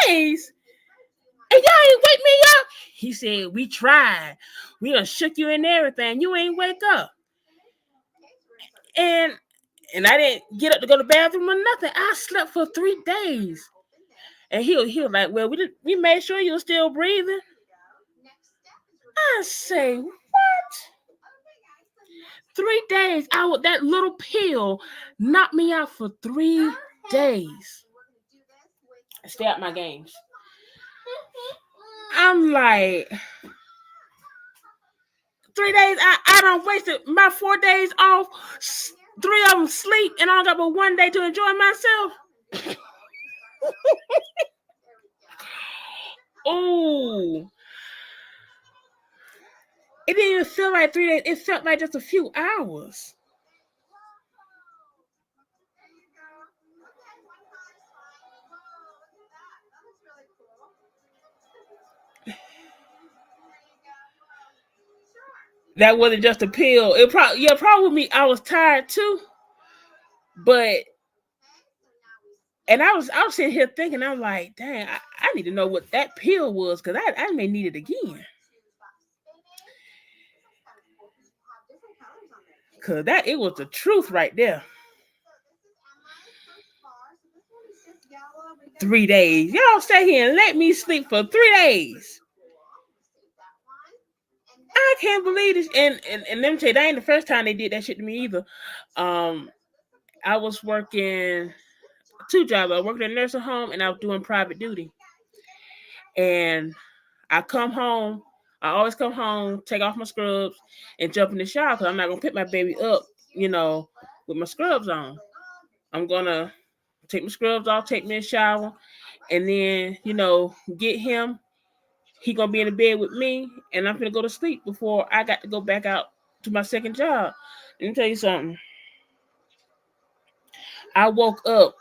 3 days? And y'all ain't wake me up? He said, we tried. We done shook you and everything. You ain't wake up. And I didn't get up to go to the bathroom or nothing. I slept for 3 days. And he was like, well, we made sure you were still breathing. I say, what? 3 days. That little pill knocked me out for 3 days. I stay out my games. I'm like, 3 days. I done wasted my 4 days off. 3 of them sleep, and I got but 1 day to enjoy myself. Oh, it didn't even feel like 3 days. It felt like just a few hours. That wasn't just a pill. It probably me. I was tired too, and I was sitting here thinking, I'm like, dang, I need to know what that pill was because I may need it again. Cause it was the truth right there. 3 days. Y'all stay here and let me sleep for 3 days. I can't believe this. And let me tell you, that ain't the first time they did that shit to me either. I was working 2 jobs. I worked in a nursing home and I was doing private duty. And I come home. I always come home, take off my scrubs, and jump in the shower because I'm not gonna pick my baby up, with my scrubs on. I'm gonna take my scrubs off, take me a shower, and then, get him. He gonna be in the bed with me, and I'm gonna go to sleep before I got to go back out to my second job. Let me tell you something. I woke up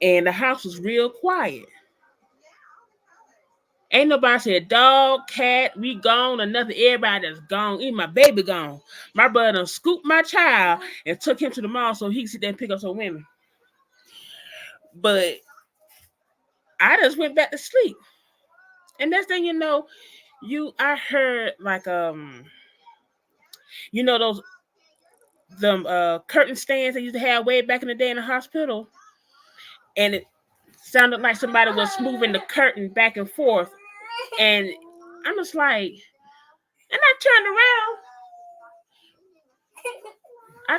and the house was real quiet. Ain't nobody said dog, cat, we gone, or nothing. Everybody that's gone. Even my baby gone. My brother done scooped my child and took him to the mall so he could sit there and pick up some women. But I just went back to sleep. And next thing you know, I heard like those curtain stands they used to have way back in the day in the hospital, and it sounded like somebody was moving the curtain back and forth, and I'm just like, and I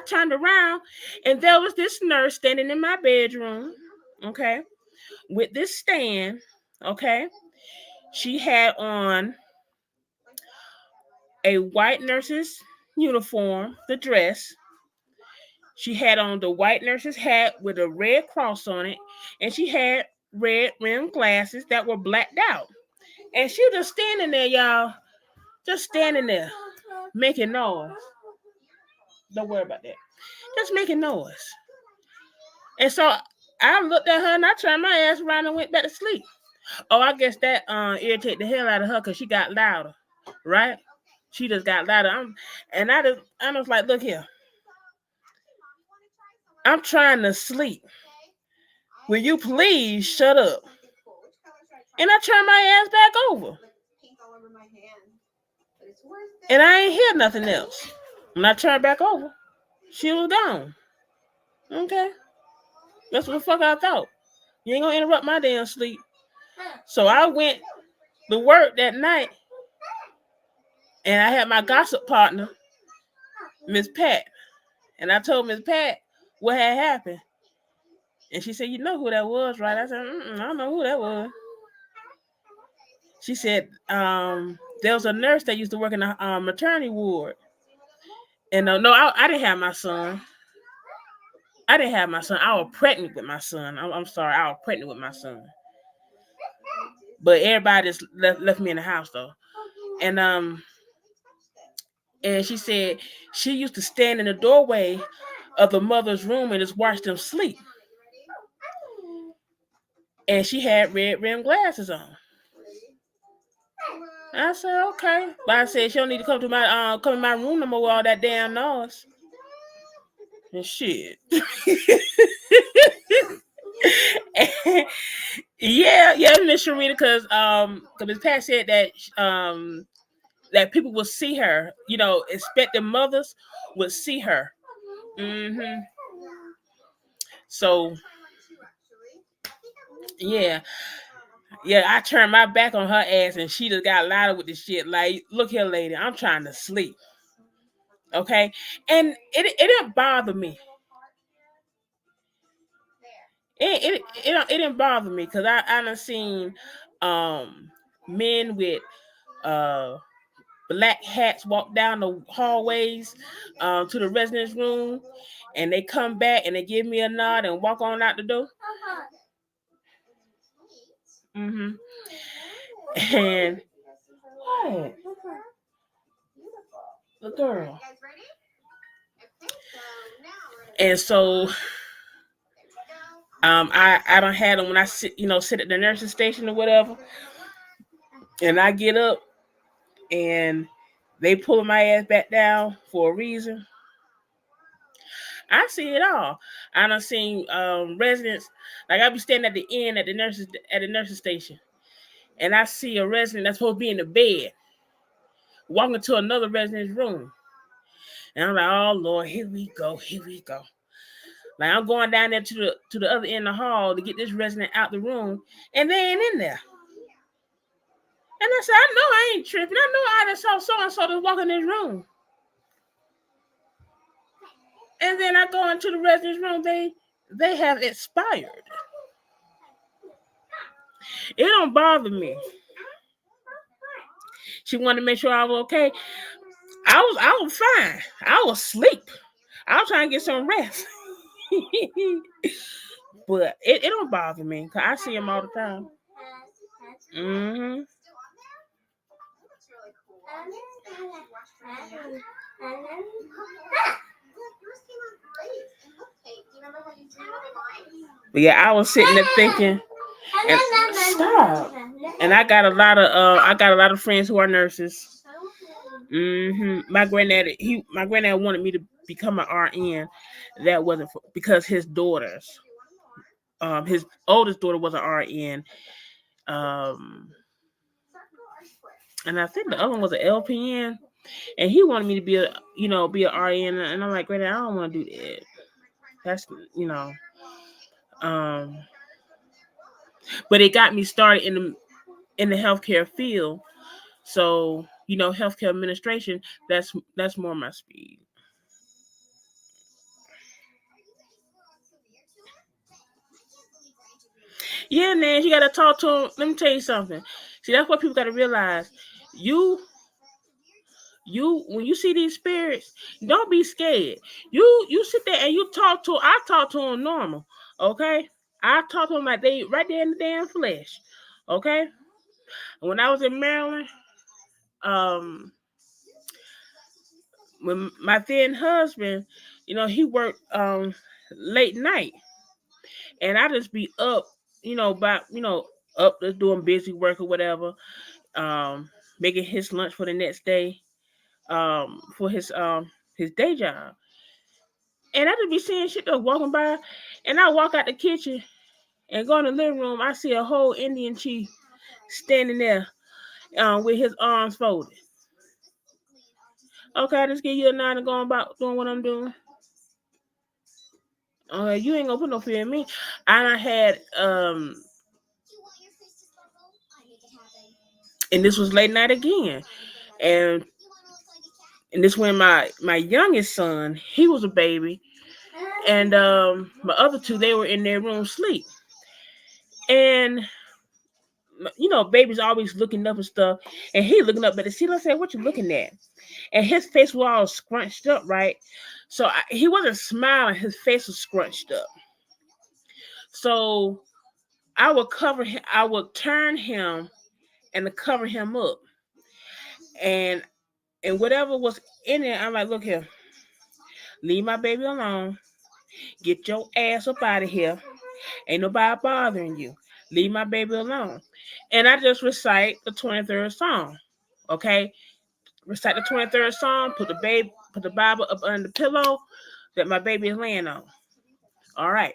turned around, and there was this nurse standing in my bedroom, okay, with this stand, okay. She had on a white nurse's uniform, the dress. She had on the white nurse's hat with a red cross on it, and she had red rimmed glasses that were blacked out. And she was just standing there, y'all, just standing there, making noise. Don't worry about that. Just making noise. And so I looked at her and I turned my ass around and went back to sleep. Oh, I guess that irritated the hell out of her because she got louder, right? She just got louder. I was like, look here. I'm trying to sleep. Will you please shut up? And I turned my ass back over. And I ain't hear nothing else. When I turned back over, she was gone. Okay. That's what the fuck I thought. You ain't gonna interrupt my damn sleep. So I went to work that night, and I had my gossip partner, Miss Pat. And I told Miss Pat what had happened. And she said, "You know who that was, right?" I said, I don't know who that was. She said, there was a nurse that used to work in the maternity ward. And no, I didn't have my son. I didn't have my son. I was pregnant with my son. I'm sorry. I was pregnant with my son. But everybody just left me in the house, though. And she said she used to stand in the doorway of the mother's room and just watch them sleep. And she had red rim glasses on. I said, okay. But I said, she don't need to come in my room no more with all that damn noise. And shit. yeah, Miss Sharita, because Miss Pat said that that people will see her, expecting mothers would see her. Mm-hmm. So yeah, I turned my back on her ass, and she just got louder with the shit. Like, look here, lady, I'm trying to sleep. Okay, and it didn't bother me. It didn't bother me because I done seen men with black hats walk down the hallways to the residence room, and they come back and they give me a nod and walk on out the door. Mm-hmm. And what? The girl. And so I don't have them when I sit at the nursing station or whatever, and I get up and they pull my ass back down for a reason. I see it all. I done seen residents, like I be standing at the end at the nursing station, and I see a resident that's supposed to be in the bed walking to another resident's room, and I'm like, oh Lord, here we go. Like, I'm going down there to the other end of the hall to get this resident out the room, and they ain't in there. And I said, I know I ain't tripping. I know I just saw so-and-so just walk in this room. And then I go into the resident's room, they have expired. It don't bother me. She wanted to make sure I was okay. I was fine. I was asleep. I was trying to get some rest. But it don't bother me because I see them all the time. Mm-hmm. But yeah, I was sitting there thinking, and stop. And I got a lot of friends who are nurses. Mm-hmm. My granddad wanted me to become an RN. That wasn't because his daughters, his oldest daughter was an RN, and I think the other one was an LPN, and he wanted me to be an RN, and I'm like, granddad, I don't want to do that. That's but it got me started in the healthcare field. So, healthcare administration, that's more my speed. Yeah, man, you gotta talk to them. Let me tell you something. See, that's what people gotta realize. You when you see these spirits, don't be scared. You sit there and you talk to. I talk to them normal, okay? I talk to them like they right there in the damn flesh, okay? When I was in Maryland, when my then husband, he worked late night, and I just be up, up just doing busy work or whatever, making his lunch for the next day, for his day job. And I just be seeing shit just walking by, and I walk out the kitchen and go in the living room. I see a whole Indian chief standing there with his arms folded. Okay, I just give you a nine and going about doing what I'm doing. You ain't gonna put no fear in me. I had and this was late night again, and this when my youngest son, he was a baby, and my other two, they were in their room sleep, and you know, baby's always looking up and stuff, and he looking up at the ceiling. I said, "What you looking at?" And his face was all scrunched up, right? So he wasn't smiling; his face was scrunched up. So I would cover him. I would turn him and to cover him up, and whatever was in there, I'm like, "Look here, leave my baby alone. Get your ass up out of here. Ain't nobody bothering you. Leave my baby alone." And I just recite the 23rd Psalm. Okay, recite the 23rd Psalm. Put the Bible up under the pillow that my baby is laying on. All right.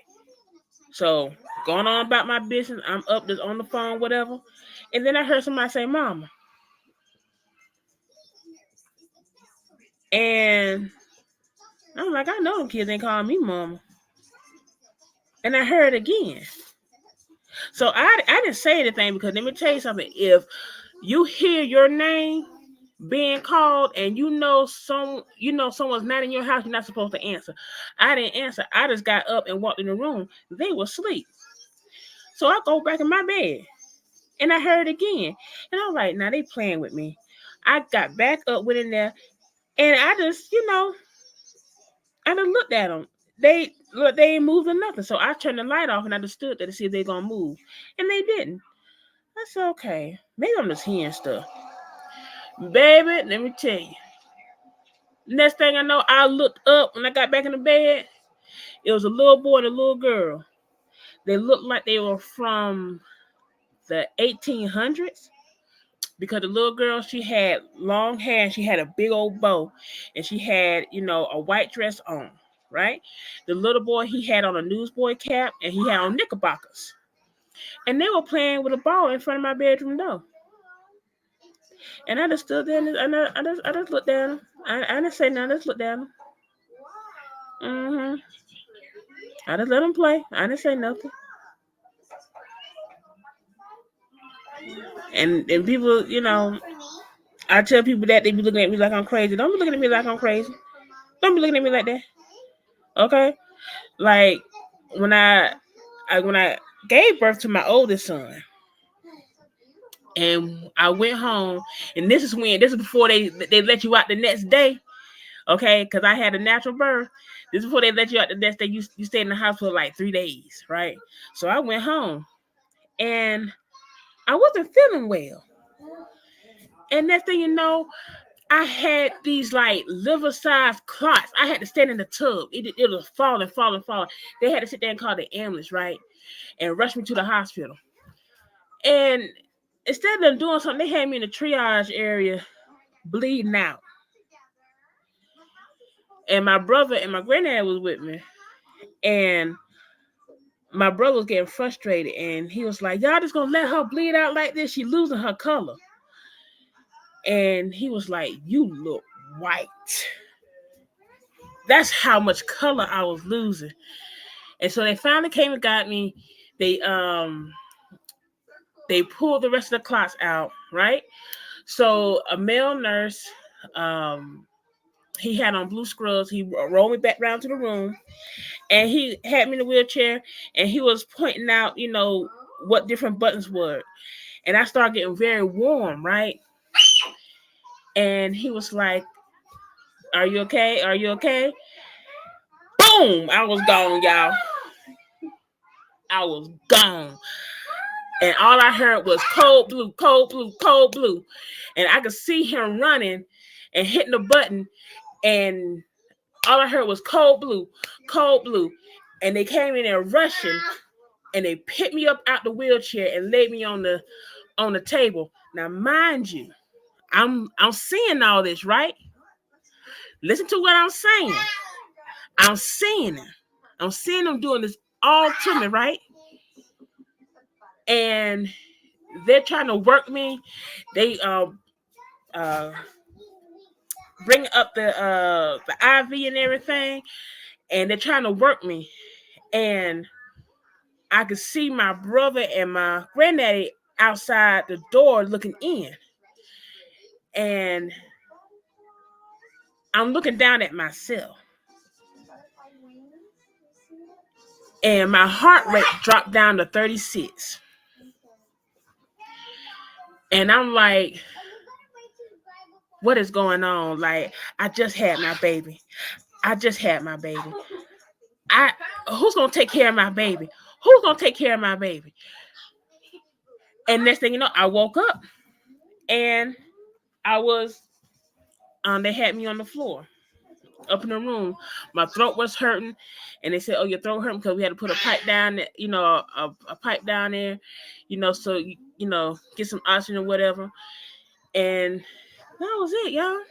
So going on about my business. I'm up just on the phone, whatever. And then I heard somebody say, "Mama." And I'm like, I know them kids ain't calling me mama. And I heard it again. So I didn't say anything because let me tell you something. If you hear your name being called and you know someone's not in your house, you're not supposed to answer. I didn't answer. I just got up and walked in the room. They were asleep. So I go back in my bed and I heard it again. And I was like, now they playing with me. I got back up, went in there, and I just, I just looked at them. They ain't moved or nothing. So I turned the light off and I just stood there to see if they're gonna move. And they didn't. I said, okay, maybe I'm just hearing stuff. Baby, let me tell you. Next thing I know, I looked up when I got back in the bed. It was a little boy and a little girl. They looked like they were from the 1800s because the little girl, she had long hair and she had a big old bow and she had, a white dress on, right? The little boy, he had on a newsboy cap and he had on knickerbockers. And they were playing with a ball in front of my bedroom door. And I just stood there and I just looked at him. I didn't say nothing. I just looked at him. I just let him play. I didn't say nothing. And people, I tell people that they be looking at me like I'm crazy. Don't be looking at me like I'm crazy. Don't be looking at me like that. Okay? Like when I gave birth to my oldest son, and I went home, and this is before they let you out the next day. Okay, because I had a natural birth. This is before they let you out the next day. You stayed in the house for like 3 days, right? So I went home, and I wasn't feeling well. And next thing you know, I had these like liver-sized clots. I had to stand in the tub. It was falling. They had to sit there and call the ambulance, right? And rush me to the hospital. And instead of them doing something, they had me in the triage area bleeding out. And my brother and my granddad was with me. And my brother was getting frustrated. And he was like, y'all just going to let her bleed out like this? She losing her color. And he was like, you look white. That's how much color I was losing. And so they finally came and got me. They pulled the rest of the clots out, right? So a male nurse, he had on blue scrubs. He rolled me back down to the room, and he had me in the wheelchair, and he was pointing out, what different buttons were. And I started getting very warm, right? And he was like, are you okay? Are you okay? Boom! I was gone, y'all. I was gone. And all I heard was cold blue, cold blue, cold blue. And I could see him running and hitting the button. And all I heard was cold blue, cold blue. And they came in there rushing. And they picked me up out the wheelchair and laid me on the table. Now, mind you, I'm seeing all this, right? Listen to what I'm saying. I'm seeing them. I'm seeing them doing this all to me, right? And they're trying to work me. They bring up the IV and everything, and they're trying to work me. And I could see my brother and my granddaddy outside the door looking in. And I'm looking down at myself. And my heart rate dropped down to 36. And I'm like, what is going on? Like, I just had my baby. I just had my baby. Who's gonna take care of my baby? Who's gonna take care of my baby? And next thing you know, I woke up and I was they had me on the floor up in the room. My throat was hurting, and they said, "Oh, your throat hurting because we had to put a pipe down, a pipe down there, so get some oxygen or whatever." And that was it, y'all.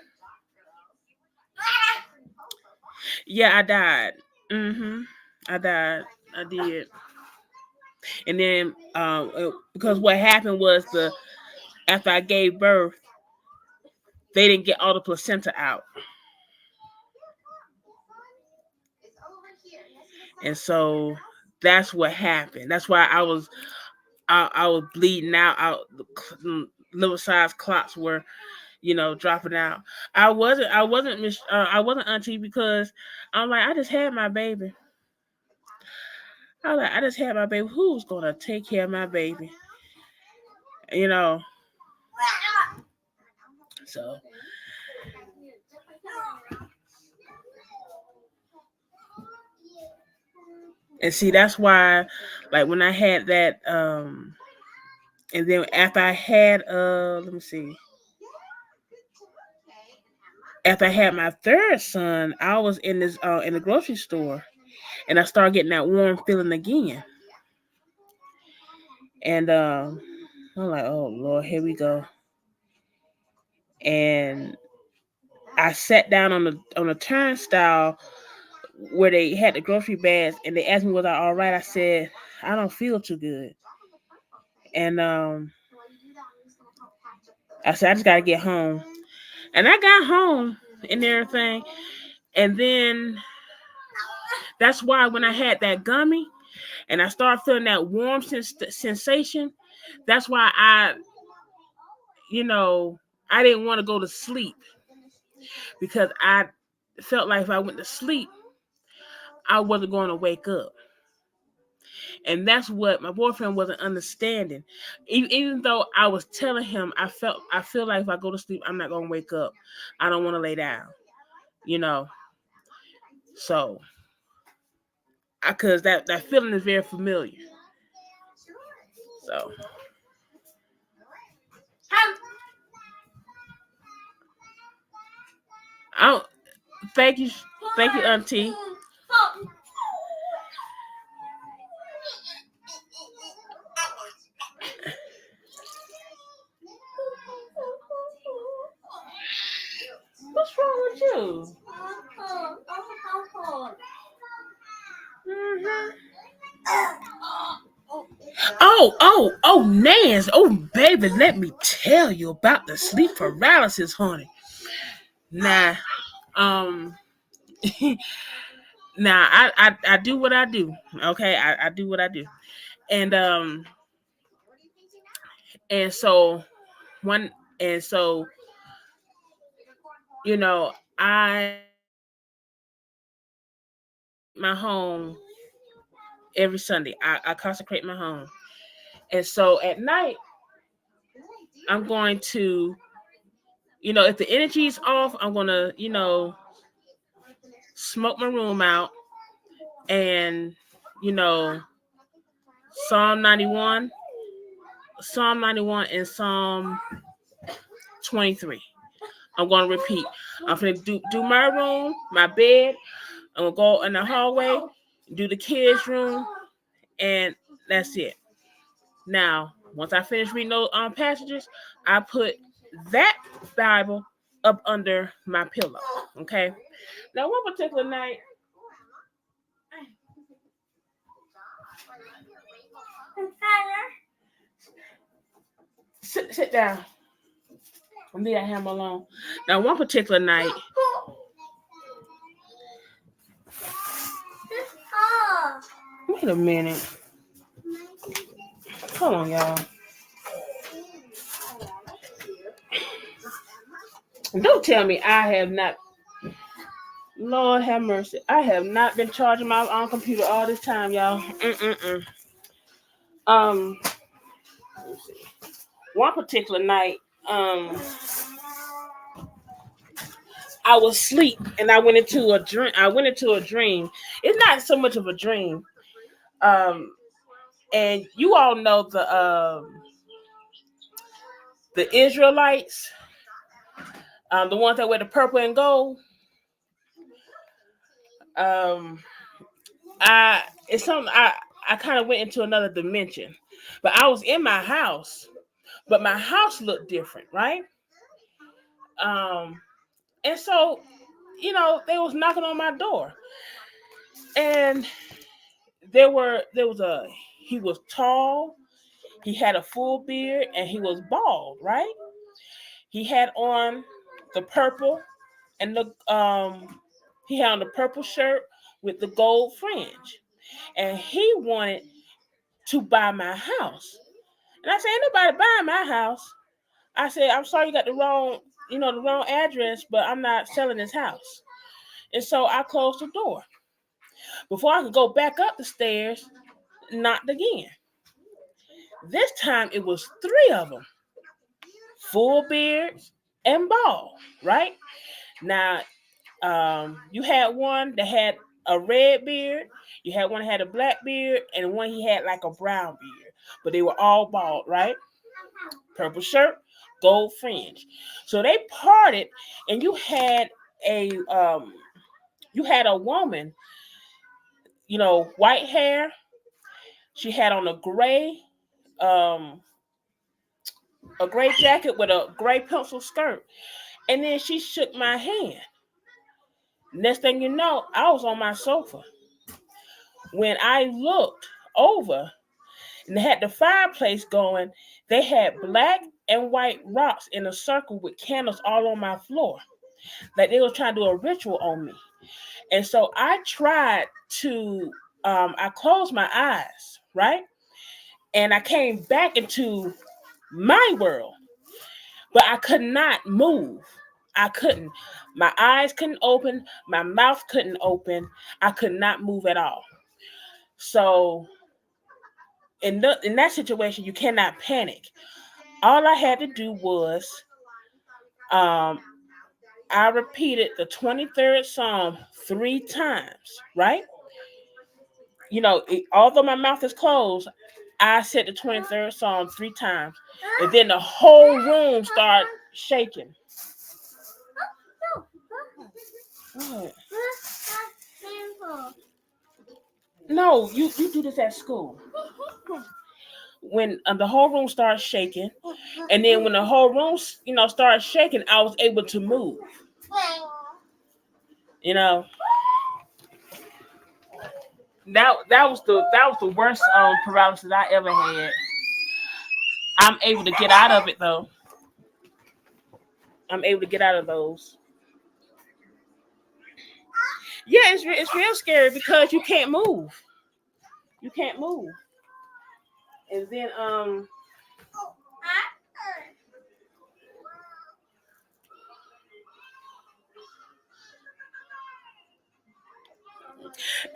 Yeah, I died. I died. I did. And then because what happened was after I gave birth, they didn't get all the placenta out. And so that's what happened. That's why I was bleeding out. The liver size clots were, dropping out. I wasn't auntie because I'm like, I just had my baby. I just had my baby. Who's gonna take care of my baby? So and see, that's why, like when I had that, and then after I had, let me see. After I had my third son, I was in the grocery store, and I started getting that warm feeling again. And I'm like, oh Lord, here we go. And I sat down on the turnstile where they had the grocery bags, and they asked me, was I all right? I said, I don't feel too good. And I said, I just gotta get home. And I got home and everything. And then that's why when I had that gummy and I started feeling that warm sensation, that's why I didn't want to go to sleep, because I felt like if I went to sleep, I wasn't going to wake up. And that's what my boyfriend wasn't understanding. Even though I was telling him, I feel like if I go to sleep, I'm not going to wake up. I don't want to lay down, So, because that feeling is very familiar. So, thank you, Auntie. What's wrong with you? Oh, Nance. Oh, baby, let me tell you about the sleep paralysis, honey. Nah, nah, I do what I do. Okay, I do what I do, and so I my home every Sunday. I consecrate my home, and so at night I'm going to, if the energy is off, I'm gonna, smoke my room out, and Psalm 91, and Psalm 23. I'm gonna repeat. I'm gonna do my room, my bed. I'm gonna go in the hallway, do the kids' room, and that's it. Now, once I finish reading those passages, I put that Bible up under my pillow. Okay. Now, one particular night, Sit down. Leave that hammer alone. Now, one particular night, wait a minute. Hold on, y'all. Don't tell me I have not. Lord have mercy. I have not been charging my own computer all this time, y'all. Let me see. One particular night, I was asleep and I went into a dream. It's not so much of a dream. And you all know the Israelites, the ones that wear the purple and gold. It's something I kind of went into another dimension, but I was in my house, but my house looked different, right? And so, they was knocking on my door, and he was tall, he had a full beard, and he was bald, right? He had on the purple and he had on the purple shirt with the gold fringe, and he wanted to buy my house. And I said, ain't nobody buying my house. I said, I'm sorry you got the wrong address, but I'm not selling this house. And so I closed the door. Before I could go back up the stairs, knocked again. This time it was 3 of them, full beards and bald, right? Now, you had one that had a red beard, you had one that had a black beard, and one he had like a brown beard, but they were all bald, right? Purple shirt, gold fringe. So they parted, and you had a woman, white hair. She had on a gray jacket with a gray pencil skirt, and then she shook my hand. Next thing you know, I was on my sofa. When I looked over and they had the fireplace going, they had black and white rocks in a circle with candles all on my floor. Like they were trying to do a ritual on me. And so I tried to, I closed my eyes, right? And I came back into my world, but I could not move. I couldn't. My eyes couldn't open. My mouth couldn't open. I could not move at all. So in that situation, you cannot panic. All I had to do was I repeated the 23rd Psalm 3 times, right? Although my mouth is closed, I said the 23rd Psalm 3 times. And then the whole room started shaking. What? No, you do this at school. When the whole room started shaking, and then when the whole room, started shaking, I was able to move. That was the worst paralysis I ever had. I'm able to get out of it though. I'm able to get out of those. Yeah, it's real scary because you can't move. You can't move. And then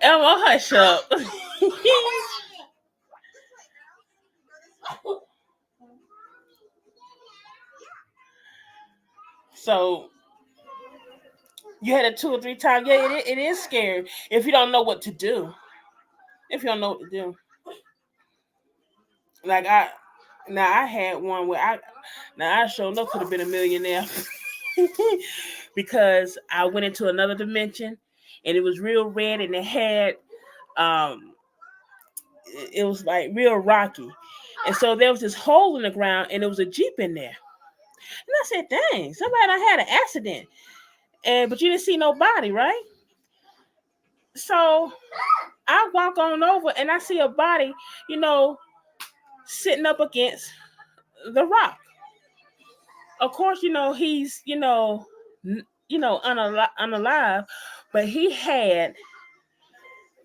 Elmo, hush up. So you had it 2 or 3 times. Yeah, it is scary if you don't know what to do. Like I had one where I sure enough could have been a millionaire because I went into another dimension and it was real red and it had it was like real rocky. And so there was this hole in the ground and there was a Jeep in there. And I said, dang, somebody done had an accident. But you didn't see nobody, right? So I walk on over and I see a body, sitting up against the rock, of course, he's unalive, but he had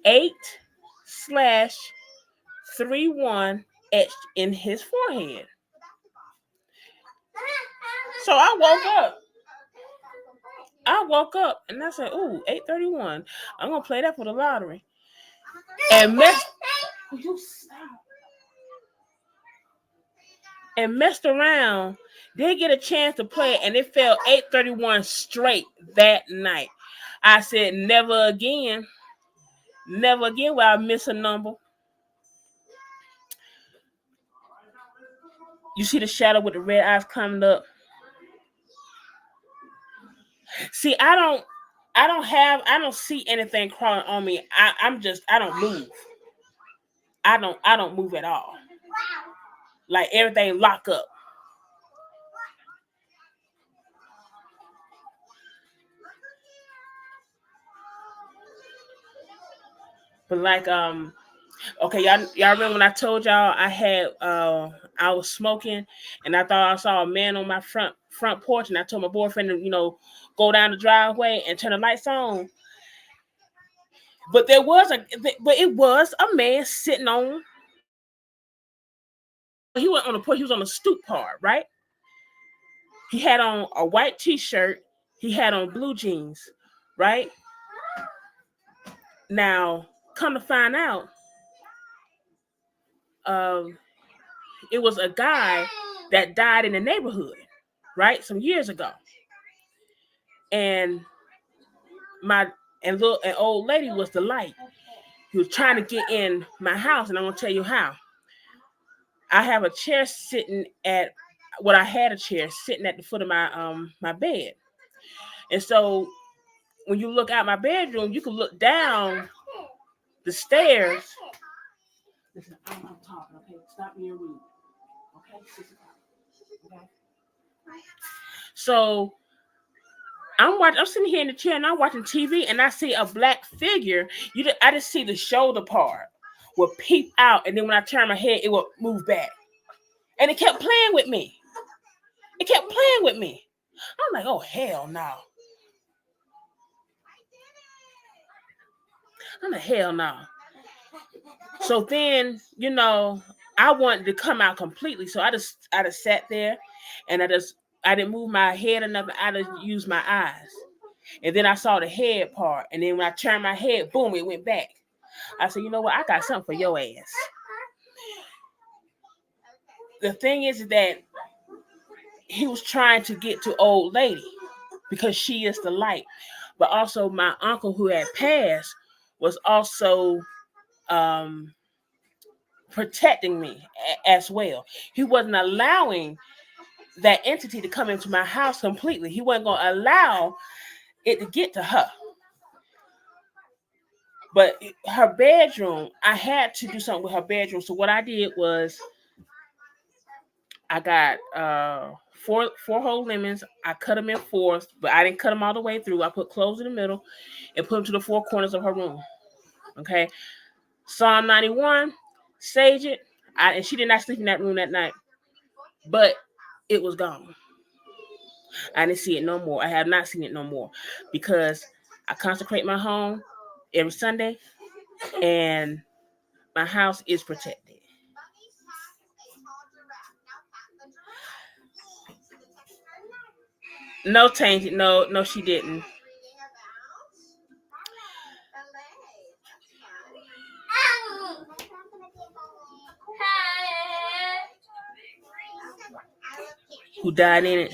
8/31 etched in his forehead. So I woke up and I said, "Ooh, 8/31. I'm gonna play that for the lottery." And messed around. Didn't get a chance to play, and it fell 8/31 straight that night. I said, "Never again. Never again will I miss a number." You see the shadow with the red eyes coming up. See, I don't see anything crawling on me. I don't move. I don't move at all. Like everything lock up. But like okay, y'all remember when I told y'all I was smoking and I thought I saw a man on my front porch, and I told my boyfriend to go down the driveway and turn the lights on. But it was a man sitting on. He was on the porch. He was on the stoop part, right? He had on a white T-shirt. He had on blue jeans, right? Now, come to find out, um, it was a guy that died in the neighborhood, right, some years ago. And an old lady was the light. He was trying to get in my house, and I'm gonna tell you how. I have a chair sitting at I had a chair sitting at the foot of my bed, and so when you look out my bedroom, you can look down the stairs. Listen, I'm talking. Okay, stop being rude. Okay. So I'm sitting here in the chair and I'm watching TV, and I see a black figure. I just see the shoulder part will peep out, and then when I turn my head, it will move back. And it kept playing with me. I'm like, oh hell no. I'm like, hell no. So then, I wanted to come out completely. So I just sat there, and I didn't move my head or nothing. I just used my eyes. And then I saw the head part. And then when I turned my head, boom, it went back. I said, you know what? I got something for your ass. The thing is that he was trying to get to old lady because she is the light. But also my uncle who had passed was also protecting me as well. He wasn't allowing that entity to come into my house completely. He wasn't going to allow it to get to her. But her bedroom, I had to do something with her bedroom. So what I did was I got four whole lemons. I cut them in fours, but I didn't cut them all the way through. I put cloves in the middle and put them to the four corners of her room. Okay. Psalm 91, sage it. And she did not sleep in that room that night. But it was gone. I didn't see it no more. I have not seen it no more because I consecrate my home every Sunday, and my house is protected. No tainted. No, she didn't. Who died in it?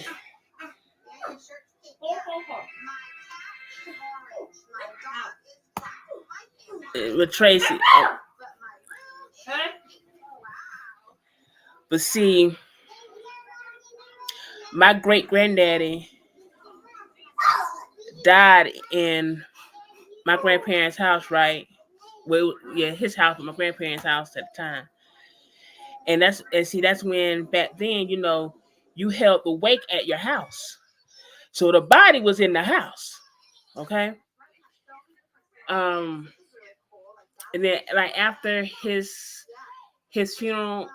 With Tracy. But see, my great granddaddy died in my grandparents' house, right? Well, yeah, his house, my grandparents' house at the time. And that's when back then, you held the wake at your house. So the body was in the house. Okay. And then like after his funeral,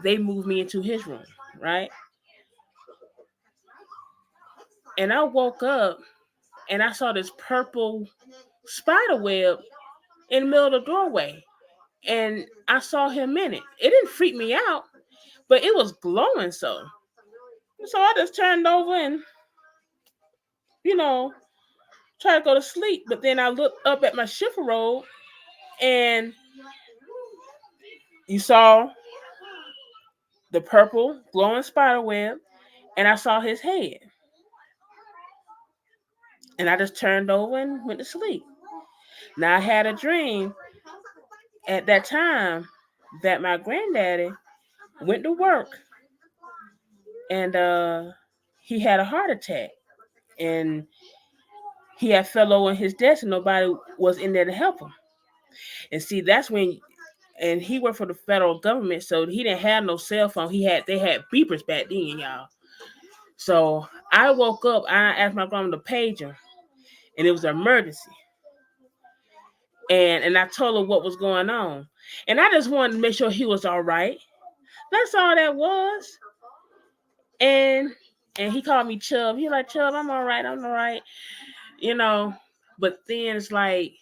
they moved me into his room, right? And I woke up and I saw this purple spider web in the middle of the doorway. And I saw him in it. It didn't freak me out, but it was glowing so. So I just turned over and, you know, tried to go to sleep. But then I looked up at my shiffer robe and you saw the purple glowing spider web and I saw his head. And I just turned over and went to sleep. Now I had a dream at that time that my granddaddy went to work and he had a heart attack and he had fell over on his desk and nobody was in there to help him. And see, that's when, and he worked for the federal government, so he didn't have no cell phone. They had beepers back then, y'all. So I woke up, I asked my grandma to page him, and it was an emergency. And I told her what was going on. And I just wanted to make sure he was all right. That's all that was. And he called me Chubb. He like, Chubb, I'm all right. You know. But then it's like,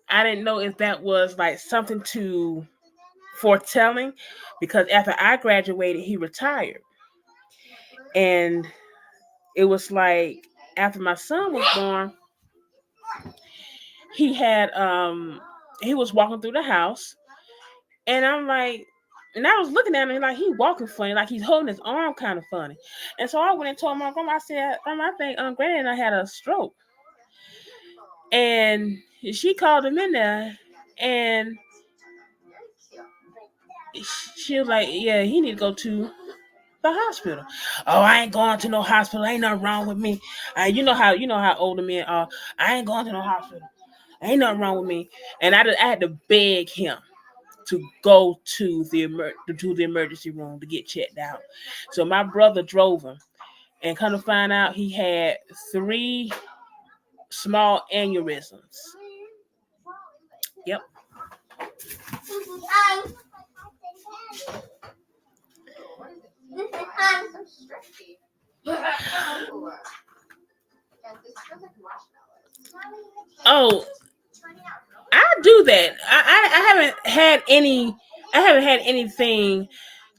I didn't know if that was like something to foretelling, because after I graduated, he retired. And it was like after my son was born, he had he was walking through the house and I'm like, and I was looking at him like he walking funny, like he's holding his arm kind of funny. And so I went and told my grandma, I said, Grandma, I think Granny and I had a stroke. And she called him in there and she was like, yeah, he need to go to the hospital. Oh, I ain't going to no hospital. Ain't nothing wrong with me. You know how older men are. I ain't going to no hospital. Ain't nothing wrong with me. And I had to beg him to go to the emergency room to get checked out. So my brother drove him, and come to find out, he had 3 small aneurysms. Yep. Oh, I do that. I haven't had any. I haven't had anything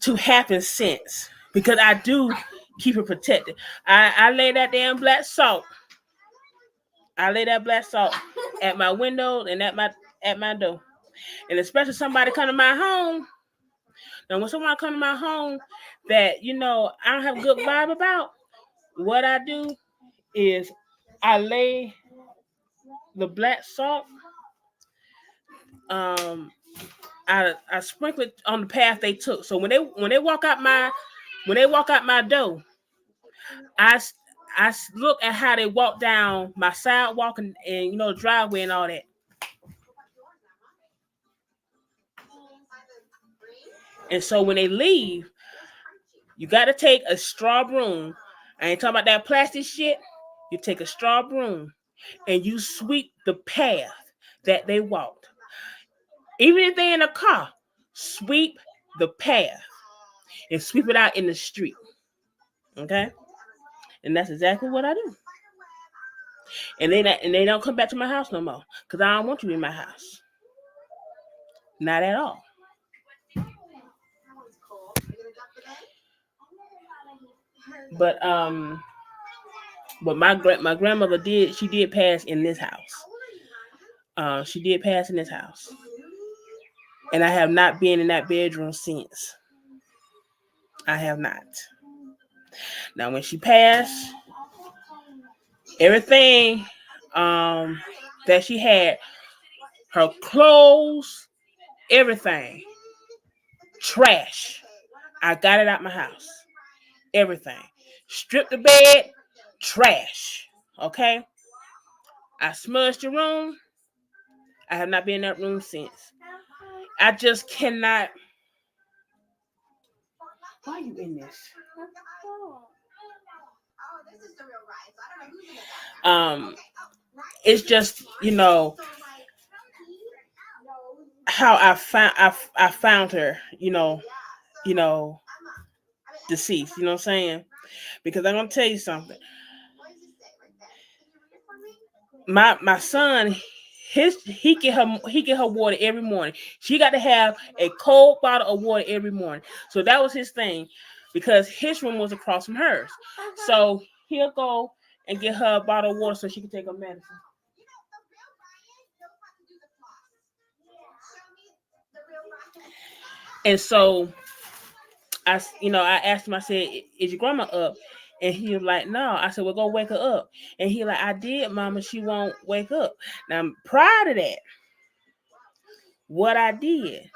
to happen since, because I do keep it protected. I lay that damn black salt. I lay that black salt at my window and at my door, and especially somebody come to my home. Now, when someone come to my home that I don't have a good vibe about, what I do is I lay the black salt. I sprinkle it on the path they took. So when they walk out my door, I look at how they walk down my sidewalk and the driveway and all that. And so when they leave, you got to take a straw broom. I ain't talking about that plastic shit. You take a straw broom and you sweep the path that they walked. Even if they're in a car, sweep the path and sweep it out in the street. Okay? And that's exactly what I do. And they don't come back to my house no more, because I don't want you in my house. Not at all. But my grandmother did pass in this house. She did pass in this house. And I have not been in that bedroom since. I have not. Now, when she passed, everything that she had, her clothes, everything, trash. I got it out my house. Everything. Stripped the bed, trash. Okay? I smudged the room. I have not been in that room since. I just cannot. Why are you in this? It's just how I found her. Deceased. You know what I'm saying? Because I'm gonna tell you something. my son, he get her water every morning. She got to have a cold bottle of water every morning. So that was his thing, because his room was across from hers. So he'll go and get her a bottle of water so she can take her medicine. And so I asked him, I said, is your grandma up? And he was like, no. I said, well, go wake her up. And he like, I did, Mama. She won't wake up. Now, prior to that, what I did,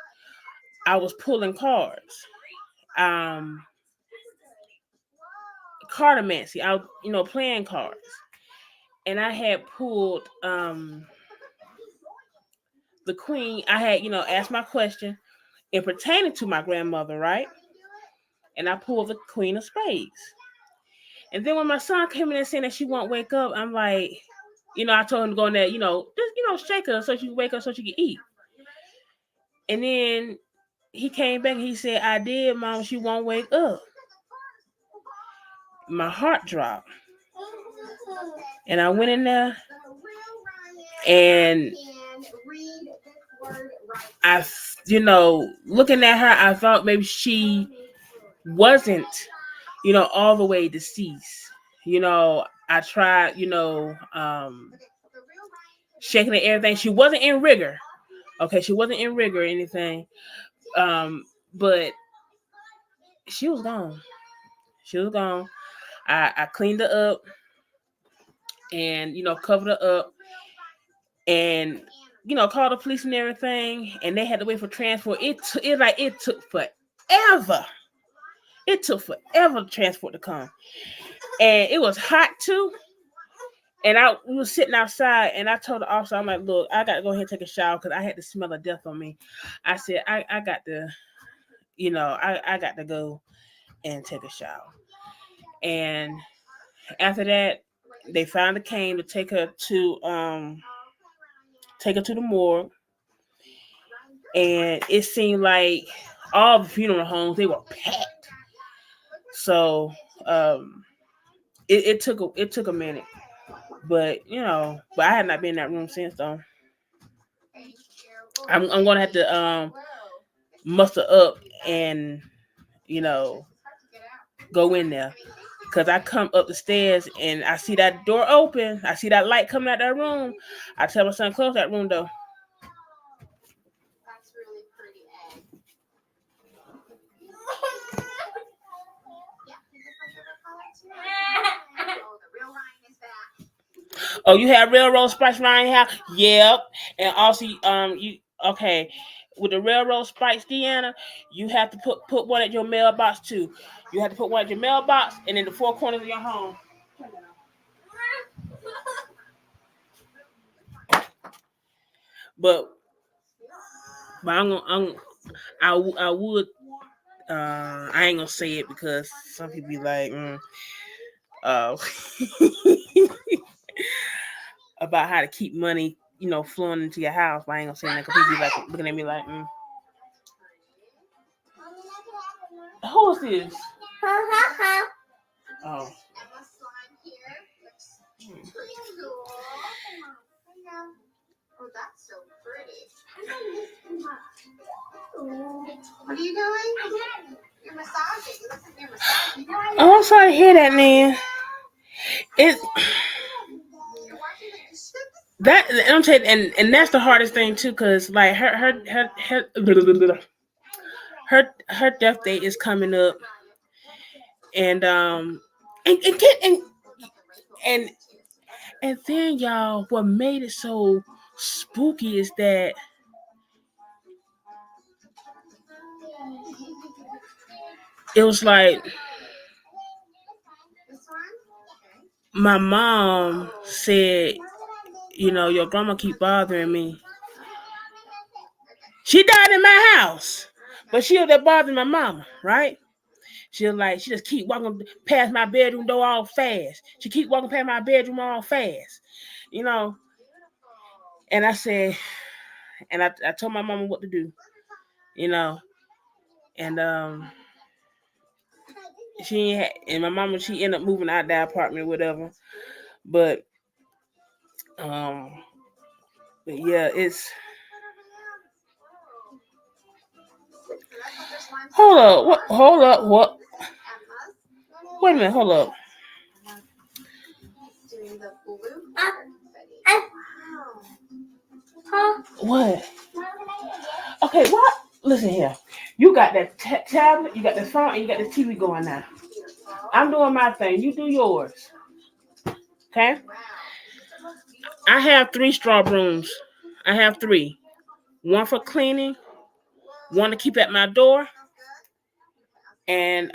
I was pulling cards. Cartomancy. I was, playing cards. And I had pulled the queen. I had, asked my question in pertaining to my grandmother, right? And I pulled the queen of spades. And then when my son came in and saying that she won't wake up, I'm like, I told him to go in there, just, shake her so she can wake up so she can eat. And then he came back and he said, I did, Mom, she won't wake up. My heart dropped. And I went in there and I, looking at her, I thought maybe she wasn't, all the way deceased. I tried, shaking and everything. She wasn't in rigor. Okay, she wasn't in rigor or anything. But she was gone. She was gone. I cleaned her up and, covered her up and, called the police and everything. And they had to wait for transport. It took forever. It took forever for transport to come. And it was hot too. And we was sitting outside, and I told the officer, I'm like, look, I got to go ahead and take a shower because I had the smell of death on me. I said, I got to, I got to go and take a shower. And after that, they finally came to take her to the morgue. And it seemed like all the funeral homes, they were packed. So it took a minute. But I had not been in that room since though. I'm gonna have to muster up and go in there, because I come up the stairs and I see that door open. I see that light coming out that room. I tell my son, close that room door. That's really pretty egg. Yeah, you just like the color too. Oh, the real Ryan is back. Oh, you have railroad spikes around your house? Yep. And also, with the railroad spikes, Deanna, you have to put one at your mailbox too. You have to put one at your mailbox and in the four corners of your home. But I would. I ain't gonna say it because some people be like, about how to keep money, flowing into your house. But I ain't gonna say that because people be like looking at me like, Who is this? Oh. Oh, that's so pretty. What are you doing? You're massaging. It looks like you're massaging. Oh, I'm sorry to hear that, man. I'm saying, and that's the hardest thing too, because like her death date is coming up, and then y'all, what made it so spooky is that it was like my mom said, your grandma keep bothering me. She died in my house, but she was there bothering my mama, right? She just keep walking past my bedroom door all fast. She keep walking past my bedroom all fast, And I said, and I told my mama what to do, and and my mama, she ended up moving out of that apartment, whatever. But But yeah, it's hold up. What hold up, what wait a minute, hold up. What? Okay, what? Listen here. You got that tablet, you got the phone, and you got the TV going now. I'm doing my thing. You do yours. Okay? I have 3 straw brooms. I have 3. One for cleaning, one to keep at my door, and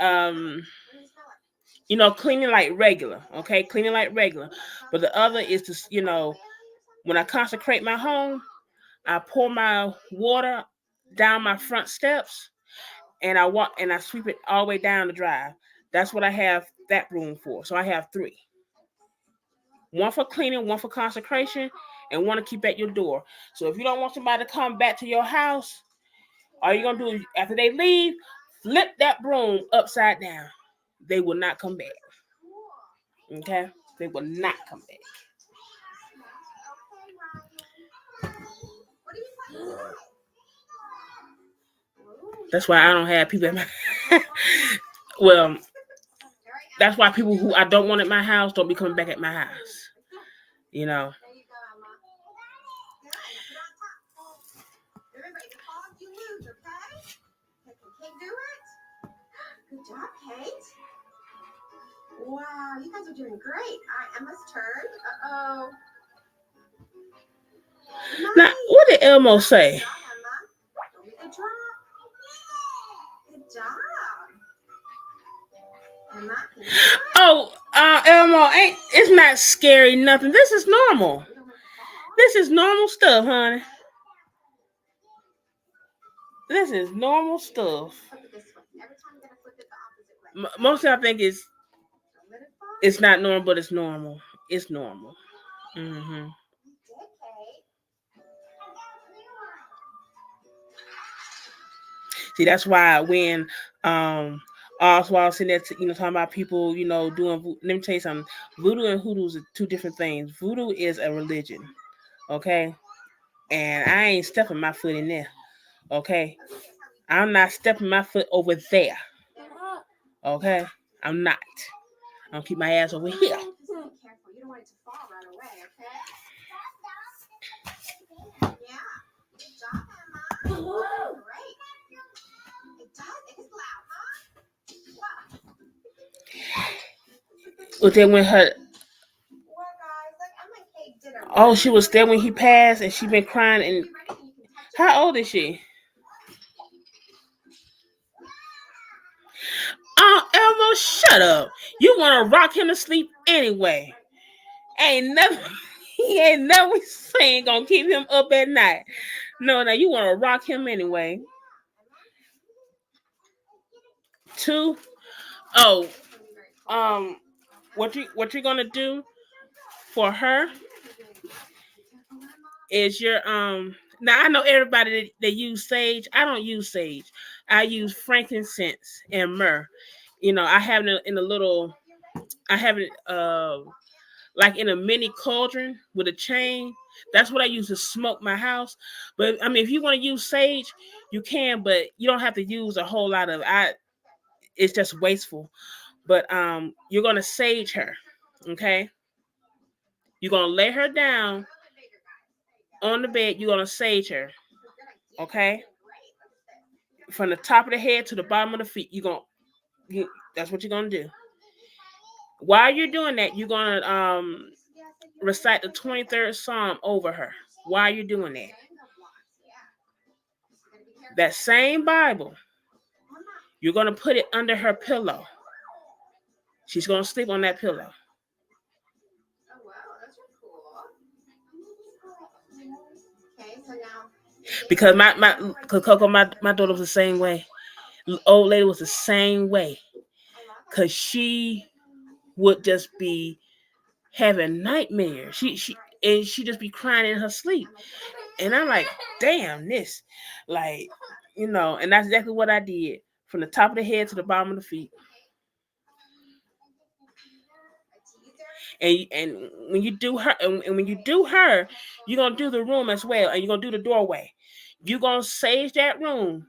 cleaning like regular. Okay, cleaning like regular. But the other is to, when I consecrate my home, I pour my water down my front steps, and I walk and I sweep it all the way down the drive. That's what I have that room for. So I have 3. One for cleaning, one for consecration, and one to keep at your door. So if you don't want somebody to come back to your house, all you're gonna do after they leave, flip that broom upside down. They will not come back. Okay? They will not come back. That's why I don't have people in my well, that's why people who I don't want at my house don't be coming back at my house. You know. Good job, Kate. Wow, you guys are doing great. All right, Emma's turn. Uh-oh. Now, what did Elmo say? Good job. Good job. Emma, can you do it? Oh, Elmo, it's not scary, nothing. This is normal. This is normal stuff, honey. This is normal stuff. Mostly, I think it's not normal, but it's normal. It's normal. Mm-hmm. See, that's why when Oswald sitting there, talking about people, doing. Let me tell you something. Voodoo and hoodoo are 2 different things. Voodoo is a religion, okay, and I ain't stepping my foot in there, okay. I'm not stepping my foot over there, okay. I'm not. I'm gonna keep my ass over here. Be careful. You don't want it to fall right away, okay? Yeah. Good job, Emma. Great. It does. It is loud, huh? But then when her, Well, guys, like Emma and Kate did a oh, she was there when he passed, and she been crying. And how old is she? Oh, Elmo, shut up. You want to rock him to sleep anyway. He ain't never saying gonna keep him up at night. No, you want to rock him anyway. 2. Oh, what you're gonna do for her is your Now I know everybody that use sage. I don't use sage. I use frankincense and myrrh. I have it in a little. I have it like in a mini cauldron with a chain. That's what I use to smoke my house. But I mean, if you want to use sage, you can, but you don't have to use a whole lot of. It's just wasteful. But you're gonna sage her, okay? You're gonna lay her down on the bed. You're gonna sage her, okay? From the top of the head to the bottom of the feet. That's what you're gonna do. While you're doing that, you're gonna recite the 23rd Psalm over her. While you're doing that, that same Bible, you're gonna put it under her pillow. She's gonna sleep on that pillow. Oh, wow, that's really cool. Okay, so now. Because my daughter was the same way. Old lady was the same way. Cause she would just be having nightmares. She just be crying in her sleep. And I'm like, damn, this, like, and that's exactly what I did from the top of the head to the bottom of the feet. And when you do her, and when you do her, you're gonna do the room as well, and you're gonna do the doorway. You're gonna sage that room,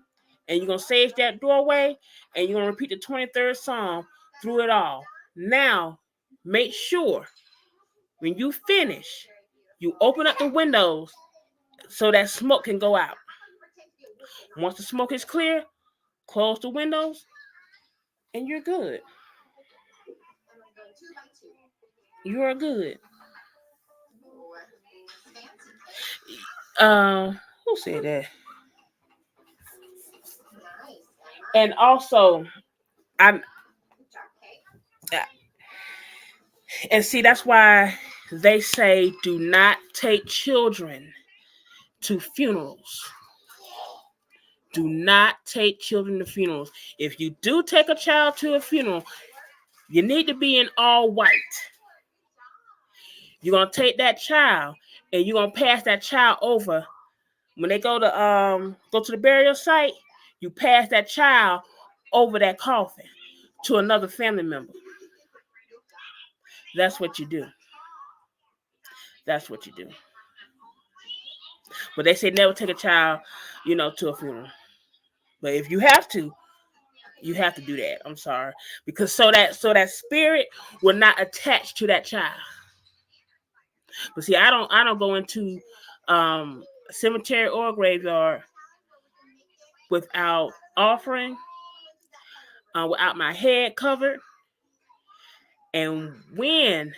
and you're gonna sage that doorway, and you're gonna repeat the 23rd Psalm through it all. Now, make sure when you finish, you open up the windows so that smoke can go out. Once the smoke is clear, close the windows, and you're good. You are good. Who said that? And also, I'm and see that's why they say do not take children to funerals. Do not take children to funerals. If you do take a child to a funeral, you need to be in all white. You're gonna take that child and you're gonna pass that child over. When they go to the burial site, you pass that child over that coffin to another family member. That's what you do. That's what you do. But they say never take a child, to a funeral. But if you have to do that. I'm sorry. Because so that spirit will not attach to that child. But see, I don't go into cemetery or graveyard without offering, without my head covered. And when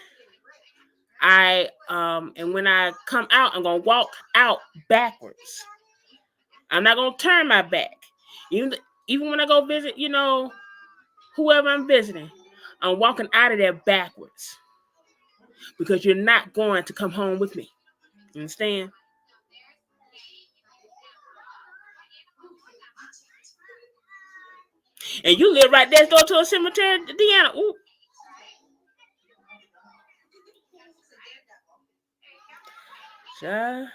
I come out, I'm gonna walk out backwards. I'm not gonna turn my back. Even when I go visit, whoever I'm visiting, I'm walking out of there backwards. Because you're not going to come home with me. You understand? And you live right next door to a cemetery, Deanna. Ooh. Yeah.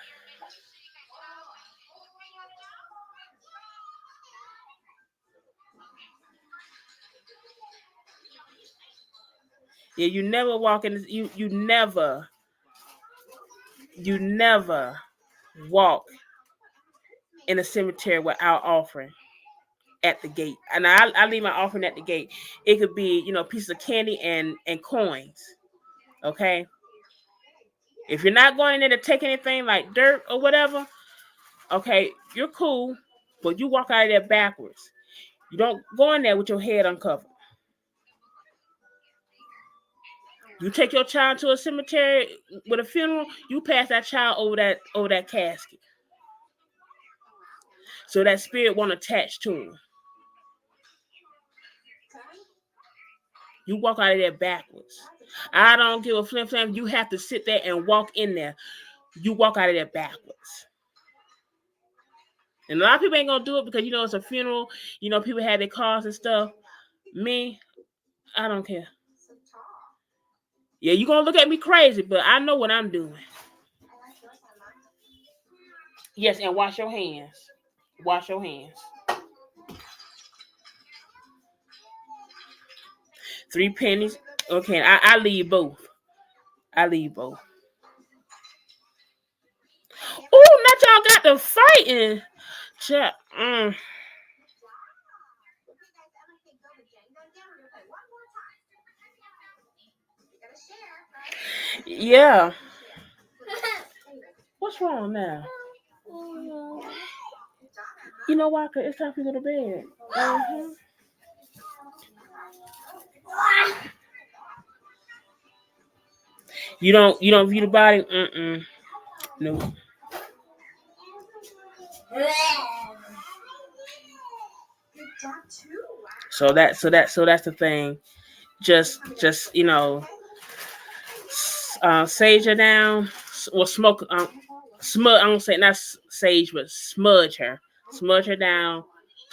Yeah, you never walk in. You never walk in a cemetery without offering at the gate. And I leave my offering at the gate. It could be, pieces of candy and coins. Okay. If you're not going in there to take anything like dirt or whatever, okay, you're cool, but you walk out of there backwards. You don't go in there with your head uncovered. You take your child to a cemetery with a funeral, you pass that child over that casket. So that spirit won't attach to him. You walk out of there backwards. I don't give a flim. You have to sit there and walk in there. You walk out of there backwards. And a lot of people ain't gonna do it because it's a funeral. People have their cars and stuff. Me, I don't care. Yeah, you gonna look at me crazy, but I know what I'm doing. Yes, and wash your hands. Wash your hands. 3 pennies. Okay, I leave both. I leave both. Oh, now y'all got the fighting. Yeah. What's wrong now? You know why? Cause it's time for you to go to bed. Mm-hmm. You don't view the body. No. So that's the thing. Just sage her down or smoke. Smudge. I don't say not sage, but smudge her. Smudge her down.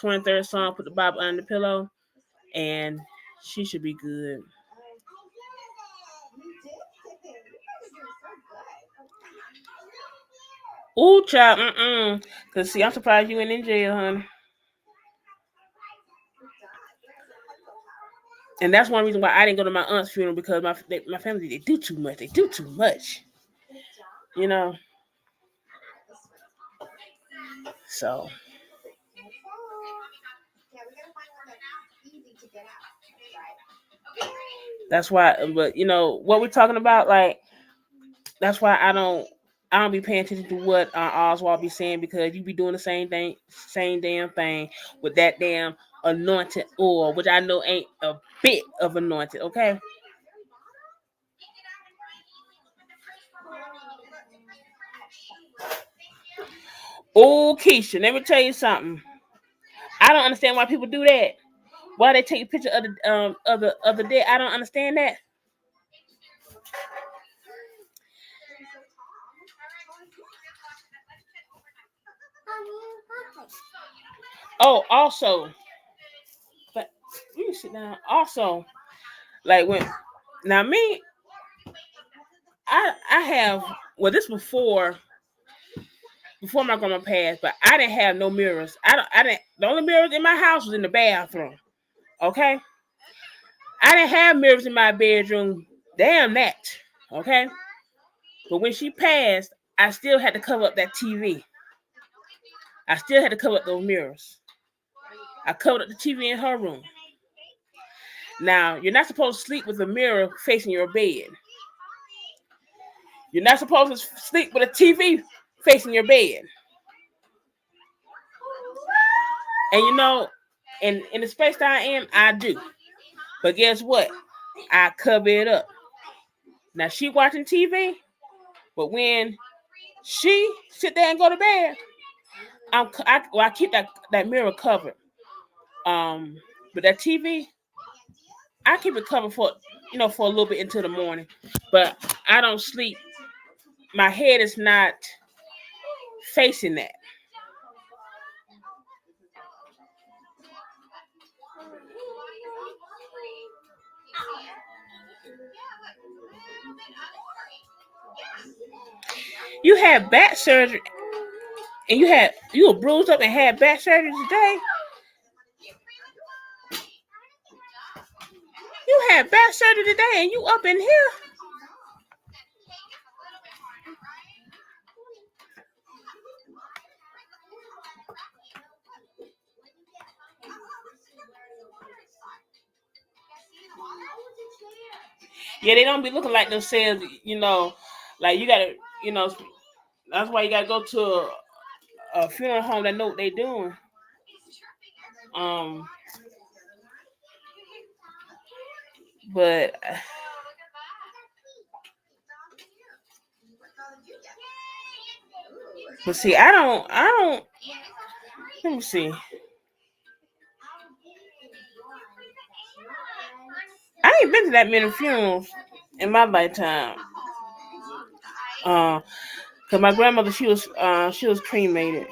23rd Psalm. Put the Bible under the pillow, and she should be good. Ooh, child. Cause see, I'm surprised you ain't in jail, honey. And that's one reason why I didn't go to my aunt's funeral, because my family, they do too much. They do too much. You know. So. That's why, but you know what we're talking about, like that's why I don't be paying attention to what Oswald be saying, because you be doing the same damn thing with that damn anointed oil, which I know ain't a bit of anointed. Okay. Oh, Keisha, let me tell you something. I don't understand why people do that. Why they take a picture of the dead? I don't understand that. Oh, also, but you sit down. Also, like when now me, I have, well, this before my grandma passed, but I didn't have no mirrors. I didn't. The only mirrors in my house was in the bathroom. Okay. I didn't have mirrors in my bedroom. Damn that. Okay. But when she passed, I still had to cover up that TV. I still had to cover up those mirrors. I covered up the TV in her room. Now, you're not supposed to sleep with a mirror facing your bed. You're not supposed to sleep with a TV facing your bed. And you know, in the space that I am, I do. But guess what? I cover it up. Now she watching TV, but when she sit there and go to bed, I keep that mirror covered. But that TV, I keep it covered for a little bit into the morning. But I don't sleep. My head is not facing that. You had back surgery, and you were bruised up and had back surgery today. You had back surgery today, and you up in here. Yeah, they don't be looking like themselves, like you gotta, that's why you gotta go to a funeral home that know what they doing. Um, but see, I don't. Let me see. I ain't been to that many funerals in my lifetime. Cause my grandmother, she was cremated,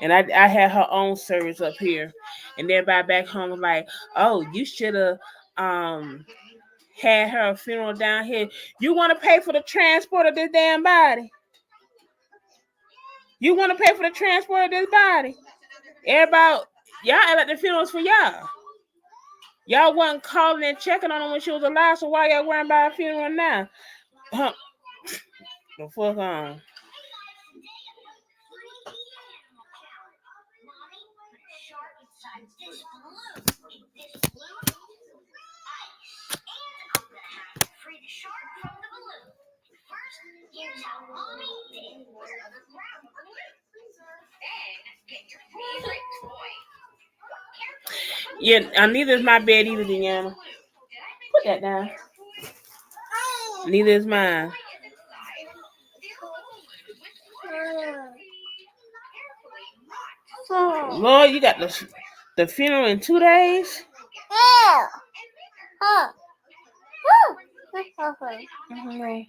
and I had her own service up here, and everybody back home was like, "Oh, you should have had her funeral down here. You want to pay for the transport of this damn body? You want to pay for the transport of this body? Everybody, y'all act like the funerals for y'all. Y'all wasn't calling and checking on her when she was alive, so why y'all worrying about a funeral now? Huh. The fuck on." Yeah, neither is my bed either, Deanna. Put that down. Neither is mine. Lord, you got the funeral in 2 days? Mm-hmm.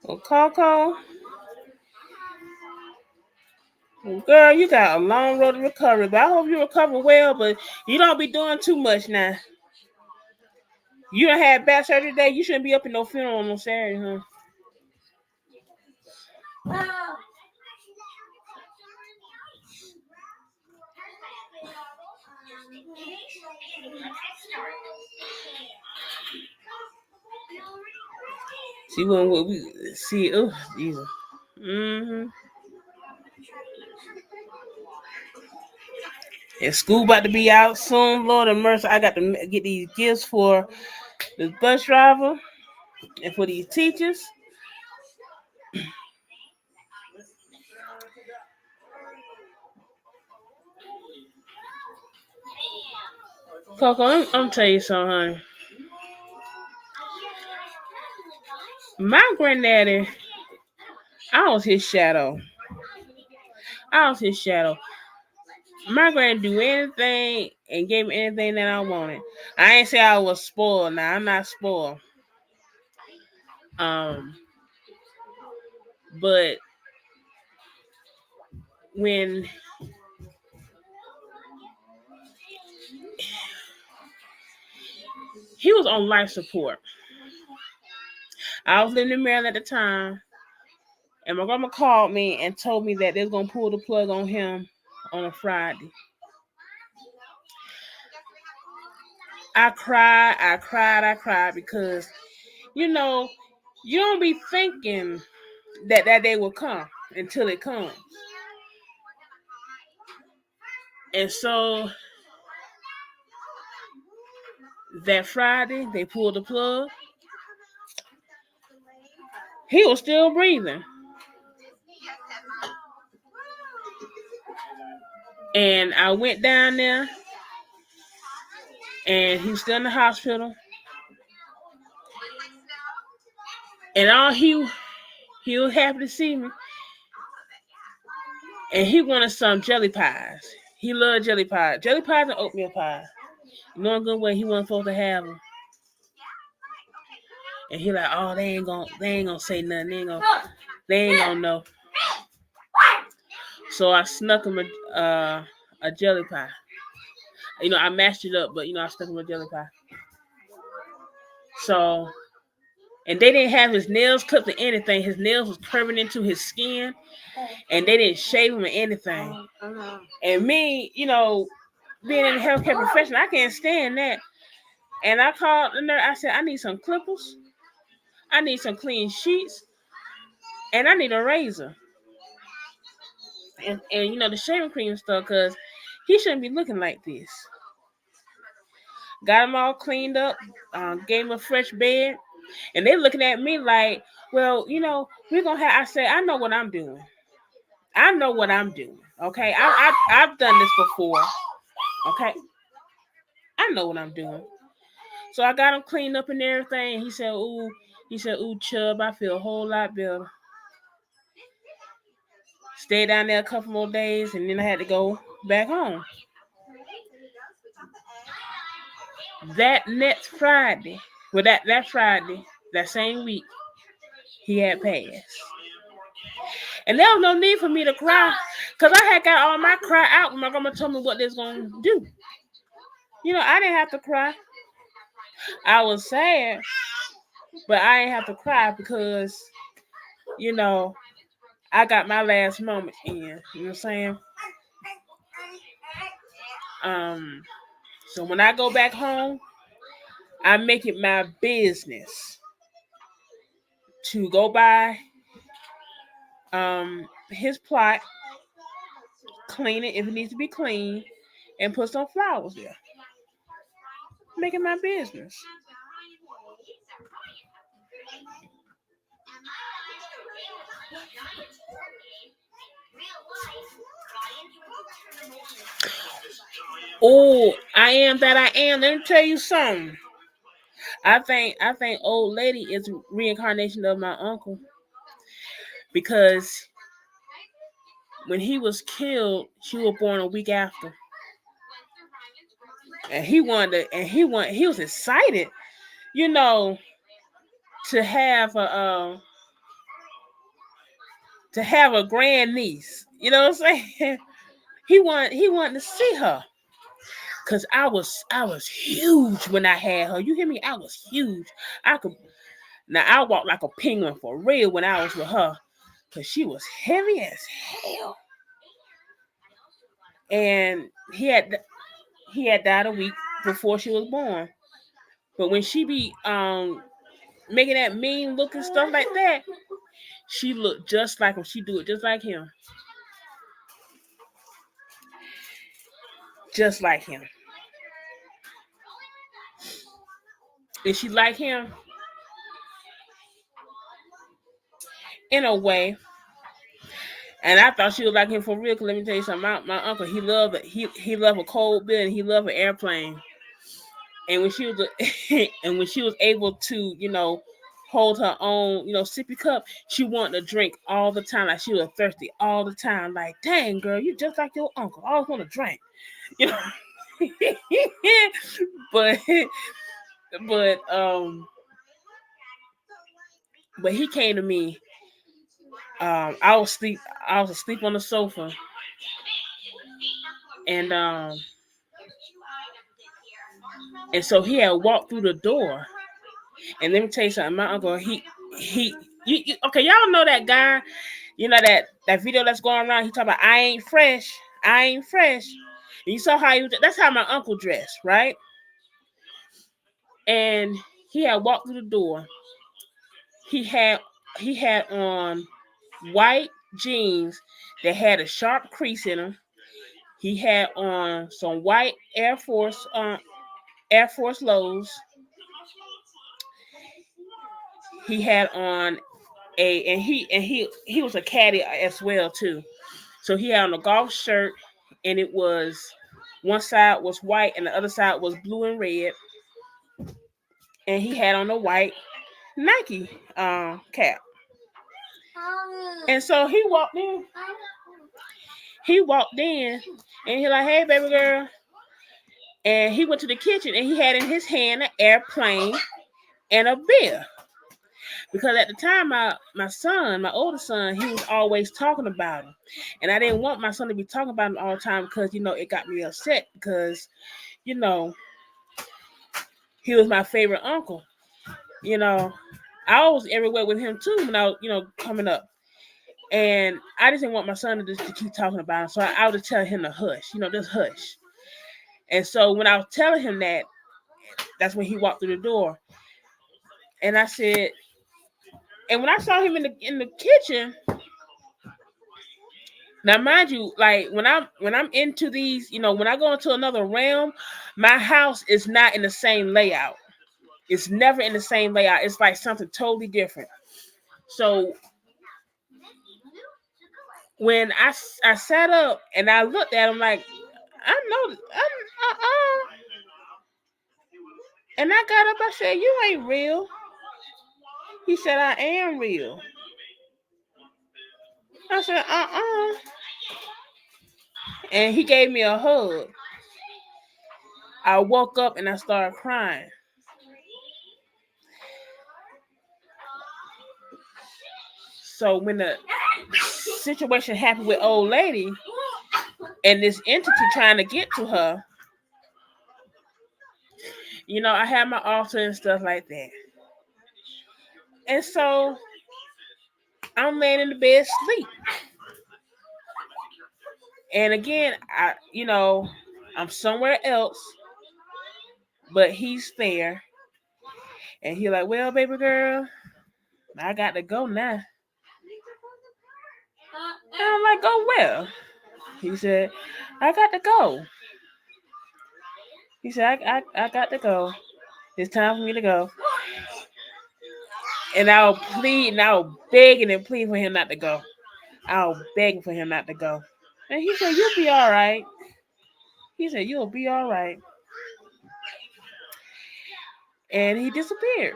Well, Coco, girl, you got a long road to recovery, but I hope you recover well, but you don't be doing too much now. You done had back surgery today. You shouldn't be up in no funeral on no Saturday, huh? See when we see. Oh, Jesus. And school about to be out soon. Lord of mercy, I got to get these gifts for the bus driver and for these teachers. Coco, I'm tell you something, honey. My granddaddy, I was his shadow. My granddad do anything and gave me anything that I wanted. I ain't say I was spoiled. Now I'm not spoiled. But when he was on life support, I was living in Maryland at the time, and my grandma called me and told me that they was gonna pull the plug on him on a Friday. I cried because you know you don't be thinking that day will come until it comes. And so that Friday they pulled the plug. He was still breathing. And I went down there and he was still in the hospital. And all he was happy to see me. And he wanted some jelly pies. He loved jelly pies. Jelly pies and oatmeal pies. Knowing good way he wasn't supposed to have them. And he like, oh, they ain't gonna say nothing. They ain't gonna know. So I snuck him a jelly pie. I mashed it up, but I stuck him a jelly pie. So, and they didn't have his nails clipped or anything. His nails was curving into his skin, and they didn't shave him or anything. And me, being in the healthcare profession, I can't stand that. And I called the nurse. I said, I need some clippers. I need some clean sheets. And I need a razor. And the shaving cream stuff, because he shouldn't be looking like this. Got him all cleaned up. Gave him a fresh bed. And they looking at me like, well, we're going to have... I said, I know what I'm doing. Okay? I've done this before. Okay? I know what I'm doing. So I got him cleaned up and everything. He said, ooh, Chubb, I feel a whole lot better. Stayed down there a couple more days, and then I had to go back home. That next Friday, that Friday, that same week, he had passed. And there was no need for me to cry, because I had got all my cry out when my grandma told me what they was going to do. I didn't have to cry. I was sad, but I didn't have to cry because, I got my last moment in. You know what I'm saying? So when I go back home, I make it my business to go by his plot, clean it if it needs to be clean, and put some flowers there. Make it my business. Oh, I am that I am. Let me tell you something. I think old lady is a reincarnation of my uncle, because when he was killed, she was born a week after, and he was excited, to have a grand niece. You know what I'm saying? He wanted to see her, Cause I was huge when I had her. You hear me? I was huge. I walked like a penguin for real when I was with her. Cause she was heavy as hell. And he had died a week before she was born. But when she be making that mean look and stuff like that, she looked just like him. She do it just like him. Just like him. Is she like him? In a way. And I thought she was like him for real. Cause let me tell you something. My uncle, he loved it. He loved a cold beer and he loved an airplane. And when she was and when she was able to, hold her own, sippy cup, she wanted to drink all the time. Like she was thirsty all the time. Like, dang girl, you just like your uncle. I always want to drink. but but he came to me. I was asleep on the sofa, and so he had walked through the door. And let me tell you something, my uncle, okay, y'all know that guy, that video that's going around. He talking about I ain't fresh. And you saw how that's how my uncle dressed, right? And he had walked through the door. He had on white jeans that had a sharp crease in them. He had on some white Air Force lows. He had on he was a caddy as well too. So he had on a golf shirt, and it was one side was white and the other side was blue and red. And he had on a white Nike cap. And so he walked in. And he like, hey baby girl. And he went to the kitchen and he had in his hand an airplane and a beer. Because at the time, my older son, he was always talking about him. And I didn't want my son to be talking about him all the time because, it got me upset because, he was my favorite uncle. I was everywhere with him too when I was, coming up. And I just didn't want my son to just keep talking about him. So I would tell him to hush, just hush. And so when I was telling him that, that's when he walked through the door. And I said, and when I saw him in the kitchen, now mind you, like when I'm into these, when I go into another realm, my house is not in the same layout. It's never in the same layout. It's like something totally different. So when I sat up and I looked at him like, I know, and I got up, I said, you ain't real. He said, I am real. I said, and he gave me a hug. I woke up and I started crying. So when the situation happened with old lady and this entity trying to get to her, I had my altar and stuff like that. And so I'm laying in the bed sleep. And again, I'm somewhere else, but he's there. And he like, well, baby girl, I got to go now. And I'm like, go where? He said, I got to go. He said, I got to go. It's time for me to go. And I was begging and pleading for him not to go. I was begging for him not to go. And he said, you'll be all right. He said, you'll be all right. And he disappeared.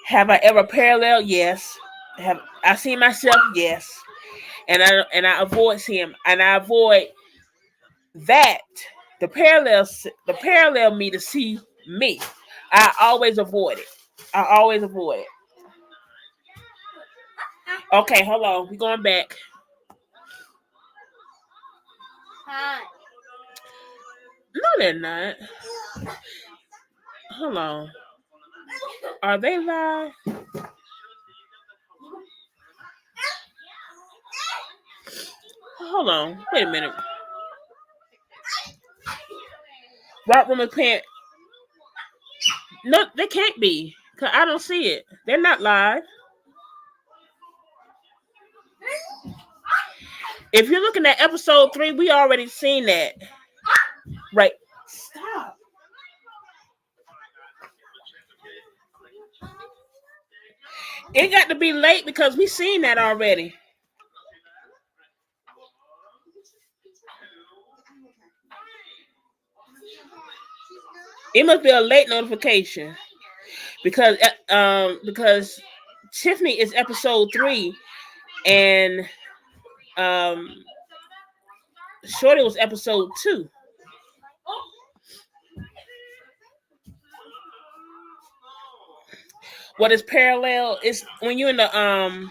Have I ever paralleled? Yes. Have I seen myself? Yes. And I avoid him, and I avoid that. The parallel me to see me. I always avoid it. Okay, hold on. We're going back. No, they're not. Hold on. Are they live? Hold on. Wait a minute. RockTheRoom is paying. No, they can't be. Cause I don't see it. They're not live. If you're looking at episode 3, we already seen that. Right. Stop. It got to be late because we seen that already. It must be a late notification because Tiffany is episode 3 and Shorty was episode 2. What is parallel is when you're in the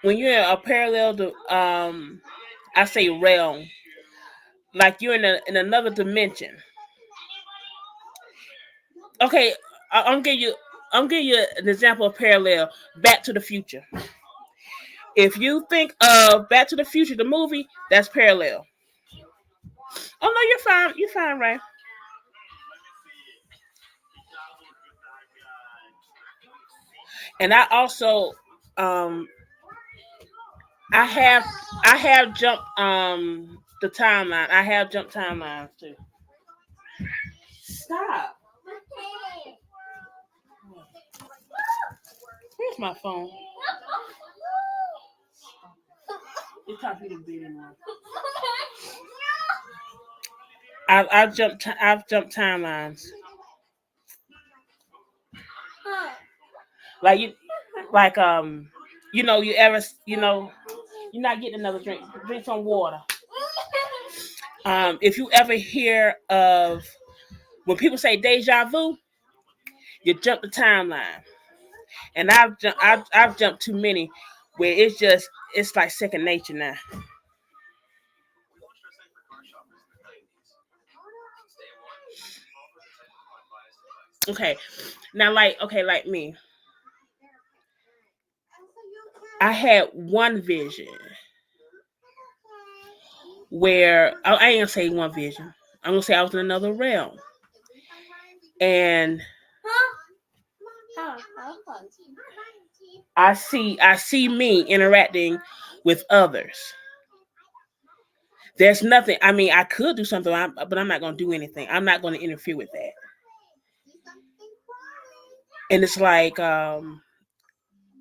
when you're in a parallel to I say realm, like you're in another dimension. Okay, I'm gonna give you an example of parallel. Back to the Future. If you think of Back to the Future, the movie, that's parallel. Oh no, you're fine. You're fine, right? And I also I have jumped the timeline. I have jumped timelines too. Stop. Where's my phone? It's time for you to be in one. I've jumped timelines. Like you you ever you're not getting another drink. Drink some water. If you ever hear of when people say deja vu, you jump the timeline. And I've jumped too many where it's like second nature now. Okay. Now like me. I had one vision where I ain't gonna say one vision. I'm gonna say I was in another realm. And I see me interacting with others. There's nothing. I mean, I could do something, but I'm not going to do anything. I'm not going to interfere with that. And it's like,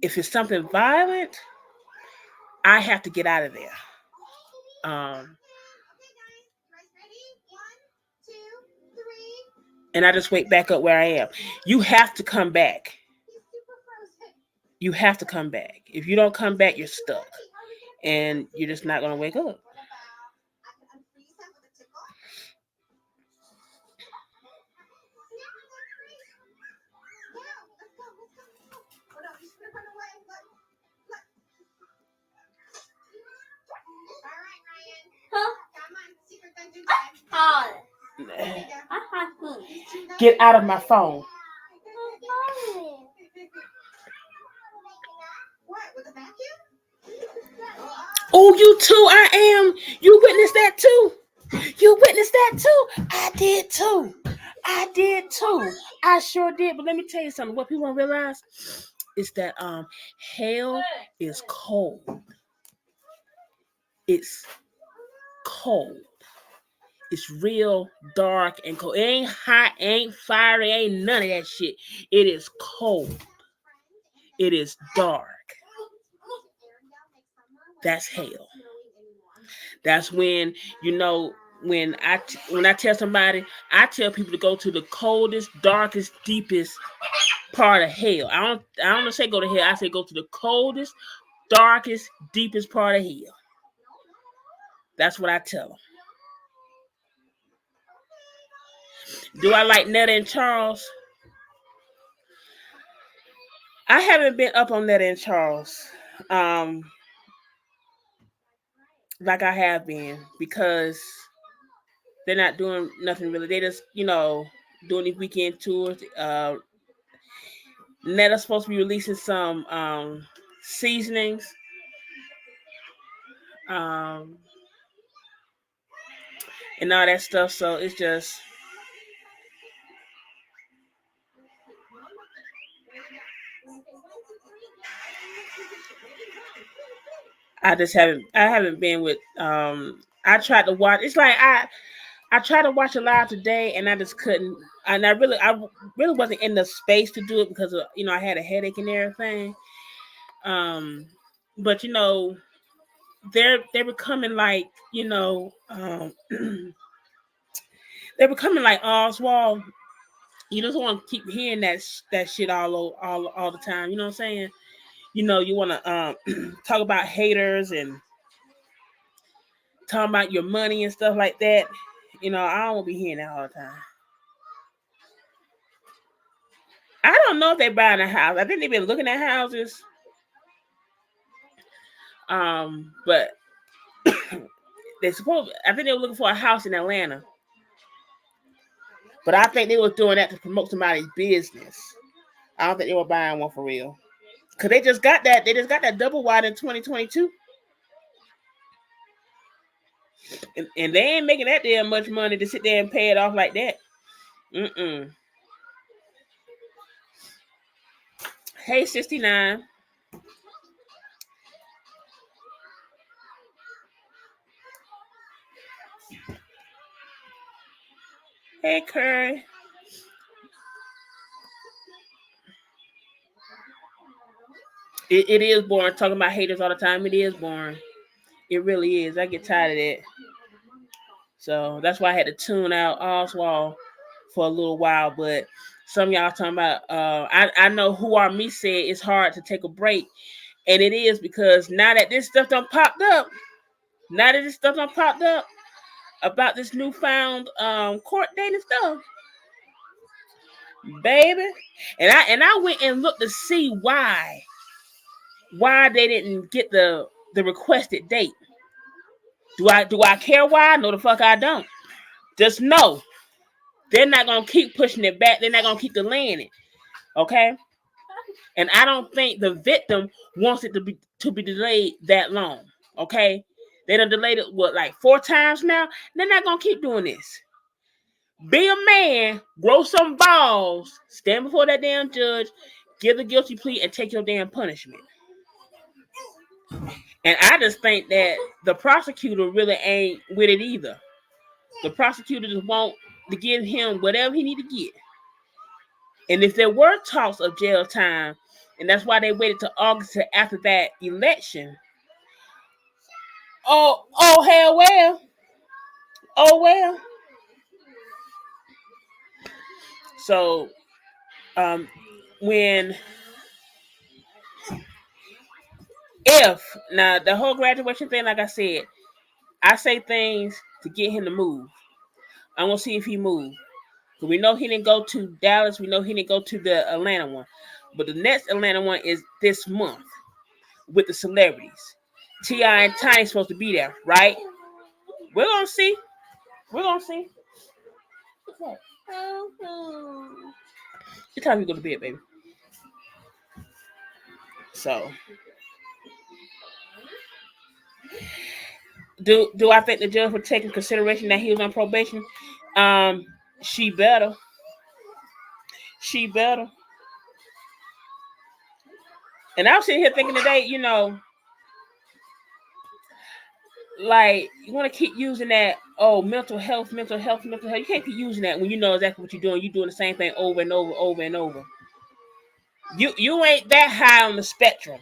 if it's something violent, I have to get out of there. And I just wake back up where I am. You have to come back. You have to come back. If you don't come back, you're stuck. And you're just not going to wake up. Get out of my phone. Oh, you too. I am. You witnessed that too. You witnessed that too. I did too. I did too. I sure did. But let me tell you something. What people don't realize is that hell is cold. It's cold. It's real dark and cold. It ain't hot, ain't fiery, ain't none of that shit. It is cold. It is dark. That's hell. That's when, when I tell somebody, I tell people to go to the coldest, darkest, deepest part of hell. I don't say go to hell. I say go to the coldest, darkest, deepest part of hell. That's what I tell them. Do I like Netta and Charles? I haven't been up on Netta and Charles. like I have been, because they're not doing nothing really. They just, doing these weekend tours. Netta's supposed to be releasing some seasonings. Um, and all that stuff. So it's just, I haven't been with I tried to watch. It's like I tried to watch it live today, and I just couldn't. And I really wasn't in the space to do it because of, I had a headache and everything. But they're becoming like, they're becoming like Oswald. You just want to keep hearing that shit all the time. You know what I'm saying? You want to talk about haters and talking about your money and stuff like that. I don't want to be hearing that all the time. I don't know if they're buying a house. I think they've been looking at houses. But I think they were looking for a house in Atlanta. But I think they were doing that to promote somebody's business. I don't think they were buying one for real. Cause they just got that double wide in 2022. And they ain't making that damn much money to sit there and pay it off like that. Hey, 69. Hey, Curry. It is boring talking about haters all the time. It is boring. It really is. I get tired of that. So that's why I had to tune out Oswald for a little while. But some of y'all talking about, I know Who Are Me said it's hard to take a break. And it is, because now that this stuff done popped up, about this newfound court date and stuff, baby. And I went and looked to see why they didn't get the requested date. Do I care why? No, the fuck I don't. Just know they're not gonna keep pushing it back. They're not gonna keep delaying it. Okay? And I don't think the victim wants it to be delayed that long. Okay? They done delayed it like 4 times now. They're not gonna keep doing this. Be a man, grow some balls, stand before that damn judge, give the guilty plea, and take your damn punishment. And I just think that the prosecutor really ain't with it either. The prosecutor just want to give him whatever he need to get. And if there were talks of jail time, and that's why they waited till August after that election. Oh hell well. Oh well. So if now the whole graduation thing, like I said, I say things to get him to move. I'm gonna see if he moves. We know he didn't go to Dallas. We know he didn't go to the Atlanta one. But the next Atlanta one is this month with the celebrities. T.I. and Tiny supposed to be there, right? We're gonna see. What time you go to bed, baby? So, do I think the judge would take in consideration that he was on probation? She better. And I was sitting here thinking today, like, you want to keep using that, mental health. You can't keep using that when you know exactly what you're doing. You're doing the same thing over and over. You ain't that high on the spectrum.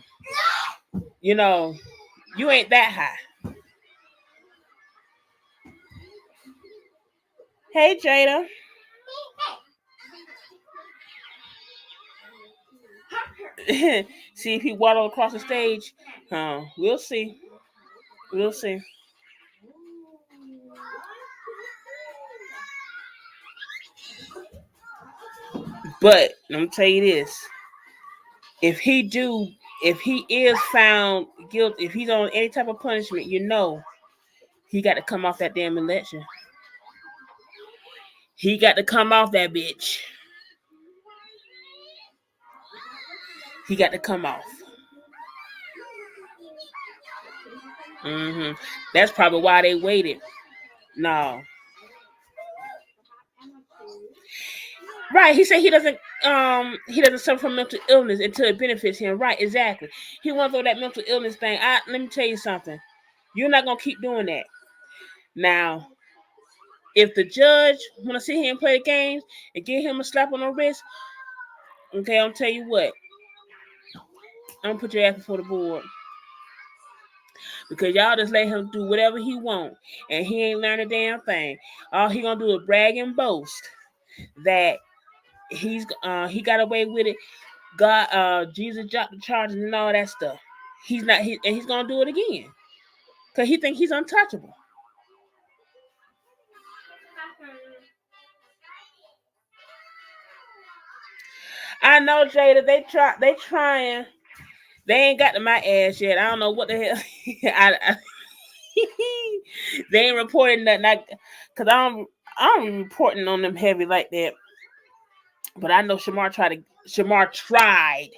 You ain't that high. Hey, Jada. See if he waddled across the stage. We'll see. But let me tell you this: if he is found guilty, if he's on any type of punishment, He got to come off that damn election. He got to come off that bitch. He got to come off. That's probably why they waited. No. Right, he said he doesn't suffer from mental illness until it benefits him. Right, exactly. He wants to throw that mental illness thing. Let me tell you something. You're not gonna keep doing that. Now, if the judge wanna sit here and play the games and give him a slap on the wrist, okay, I'll tell you what. I'm gonna put your ass before the board. Because y'all just let him do whatever he want, and he ain't learned a damn thing. All he gonna do is brag and boast that he got away with it. God, Jesus dropped the charges and all that stuff. He's gonna do it again because he thinks he's untouchable. I know, Jada. They trying. They ain't got to my ass yet. I don't know what the hell. They ain't reporting nothing. Cause I'm reporting on them heavy like that. But I know Shamar tried.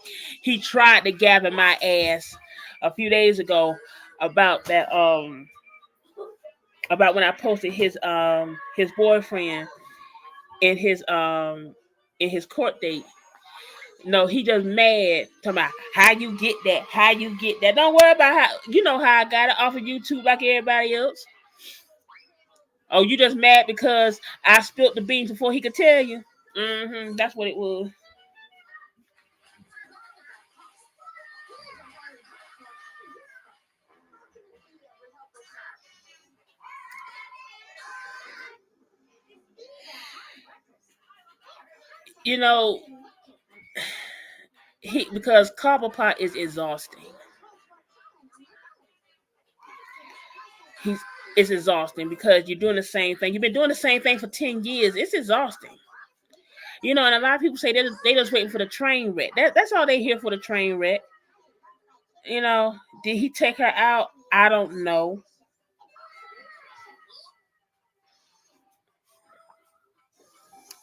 He tried to gather my ass a few days ago about that. About when I posted his boyfriend in his court date. No, he just mad talking about how you get that, how you get that. Don't worry about how you know how I got it off of YouTube like everybody else. Oh, you just mad because I spilled the beans before he could tell you. That's what it was. You know, because Cobblepot is exhausting. It's exhausting because you're doing the same thing. You've been doing the same thing for 10 years. It's exhausting. You know, and a lot of people say they just waiting for the train wreck. That's all they here for, the train wreck. You know, did he take her out? I don't know.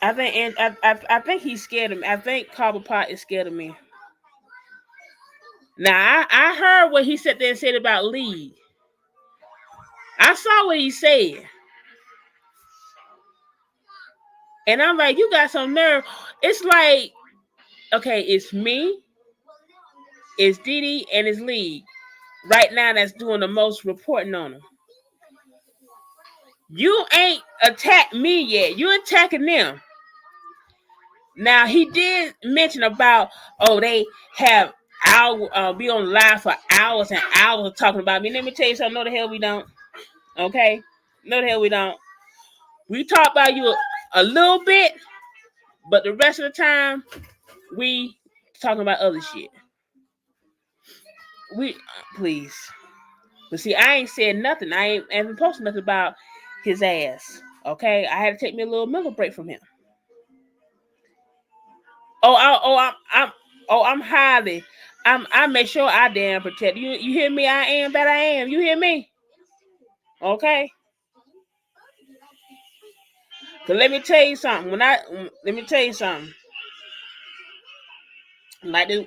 I think he's scared of me. I think Cobblepot is scared of me. Now I heard what he said there and said about Lee. I saw what he said. And I'm like, you got some nerve. It's like, okay, it's me, it's Didi, and it's Lee. Right now that's doing the most reporting on him. You ain't attacked me yet. You attacking them. Now he did mention about, they have be on live for hours and hours talking about me. Let me tell you something. No, the hell we don't. Okay? No, the hell we don't. We talk about you a little bit, but the rest of the time, we talking about other shit. Please. But see, I ain't said nothing. I ain't posted nothing about his ass. Okay? I had to take me a little mental break from him. I'm highly. I make sure I damn protect you. You hear me? I am that I am. You hear me? Okay. Cause let me tell you something. Let me tell you something. Like this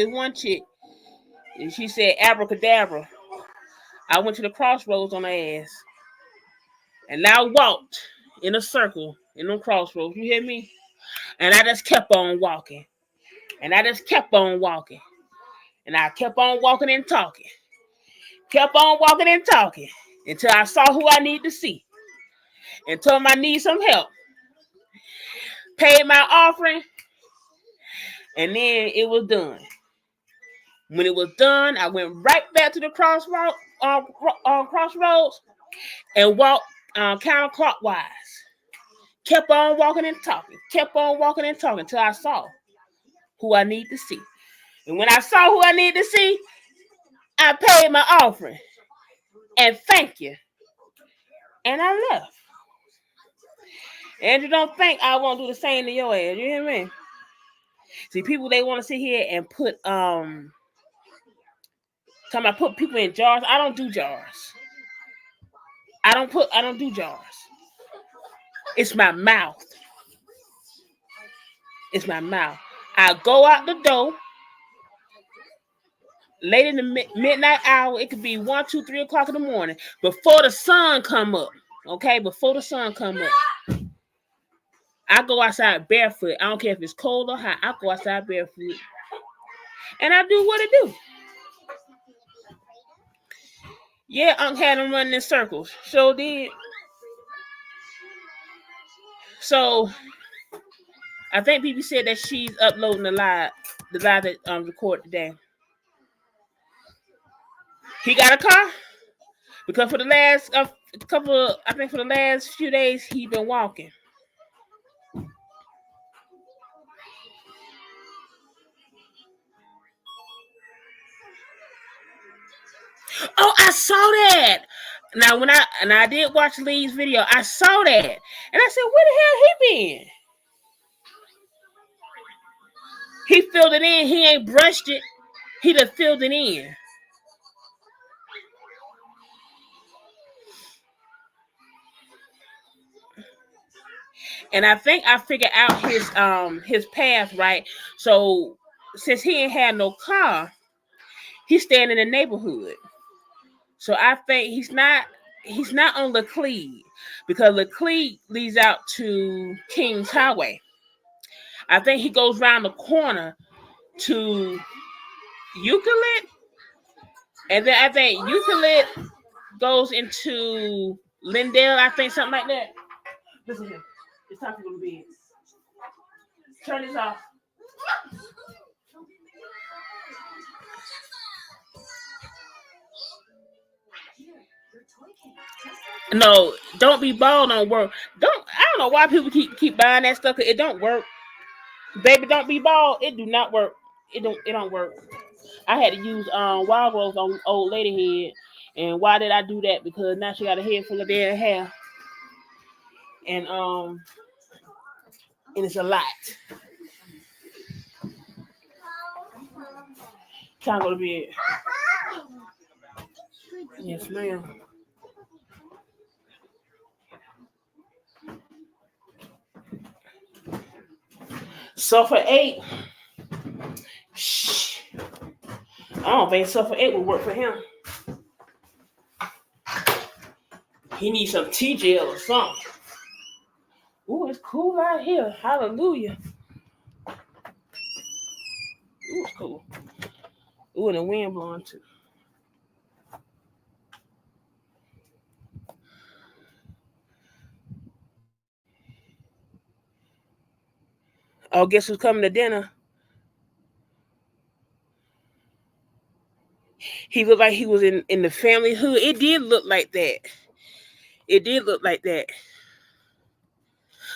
one chick, and she said abracadabra. I went to the crossroads on her ass, and I walked in a circle in them crossroads. You hear me? And I just kept on walking, and I just kept on walking, and I kept on walking and talking, kept on walking and talking until I saw who I need to see, and told him I need some help. Paid my offering, and then it was done. When it was done, I went right back to the crossroads and walked counterclockwise. Kept on walking and talking. Kept on walking and talking until I saw who I need to see. And when I saw who I need to see, I paid my offering. And thank you. And I left. And you don't think I won't do the same to your ass. You hear me? See, people, they want to sit here and put put people in jars. I don't do jars. I don't do jars. It's my mouth. It's my mouth. I go out the door late in the midnight hour. It could be 1, 2, 3 o'clock in the morning before the sun come up. Okay, before the sun come up, I go outside barefoot. I don't care if it's cold or hot. I go outside barefoot, and I do what I do. Yeah, Unc had them running in circles. So did. So I think people said that she's uploading the live that recorded today. He got a car because for the last for the last few days he been walking. Oh, I saw that. Now when I did watch Lee's video, I saw that, and I said, where the hell he been? He filled it in. He ain't brushed it. He just filled it in. And I think I figured out his path, right? So since he ain't had no car, he's staying in the neighborhood. So I think he's not on Laclede because Laclede leads out to Kings Highway. I think he goes around the corner to Euclid, and then I think Euclid goes into Lindale. I think something like that. Listen here, it's time to go to bed. Turn this off. No, don't be bald don't work. I don't know why people keep buying that stuff. It don't work. Baby, don't be bald. It do not work. It don't work. I had to use wild growth on old lady head. And why did I do that? Because now she got a head full of dead hair. And it's a lot. Time to go to bed. Yes, ma'am. Sulfur 8. Shh. I don't think Sulfur 8 would work for him. He needs some tea gel or something. Ooh, it's cool out here. Hallelujah. Ooh, it's cool. Ooh, and the wind blowing too. Oh, guess who's coming to dinner? He looked like he was in the family hood. It did look like that. It did look like that.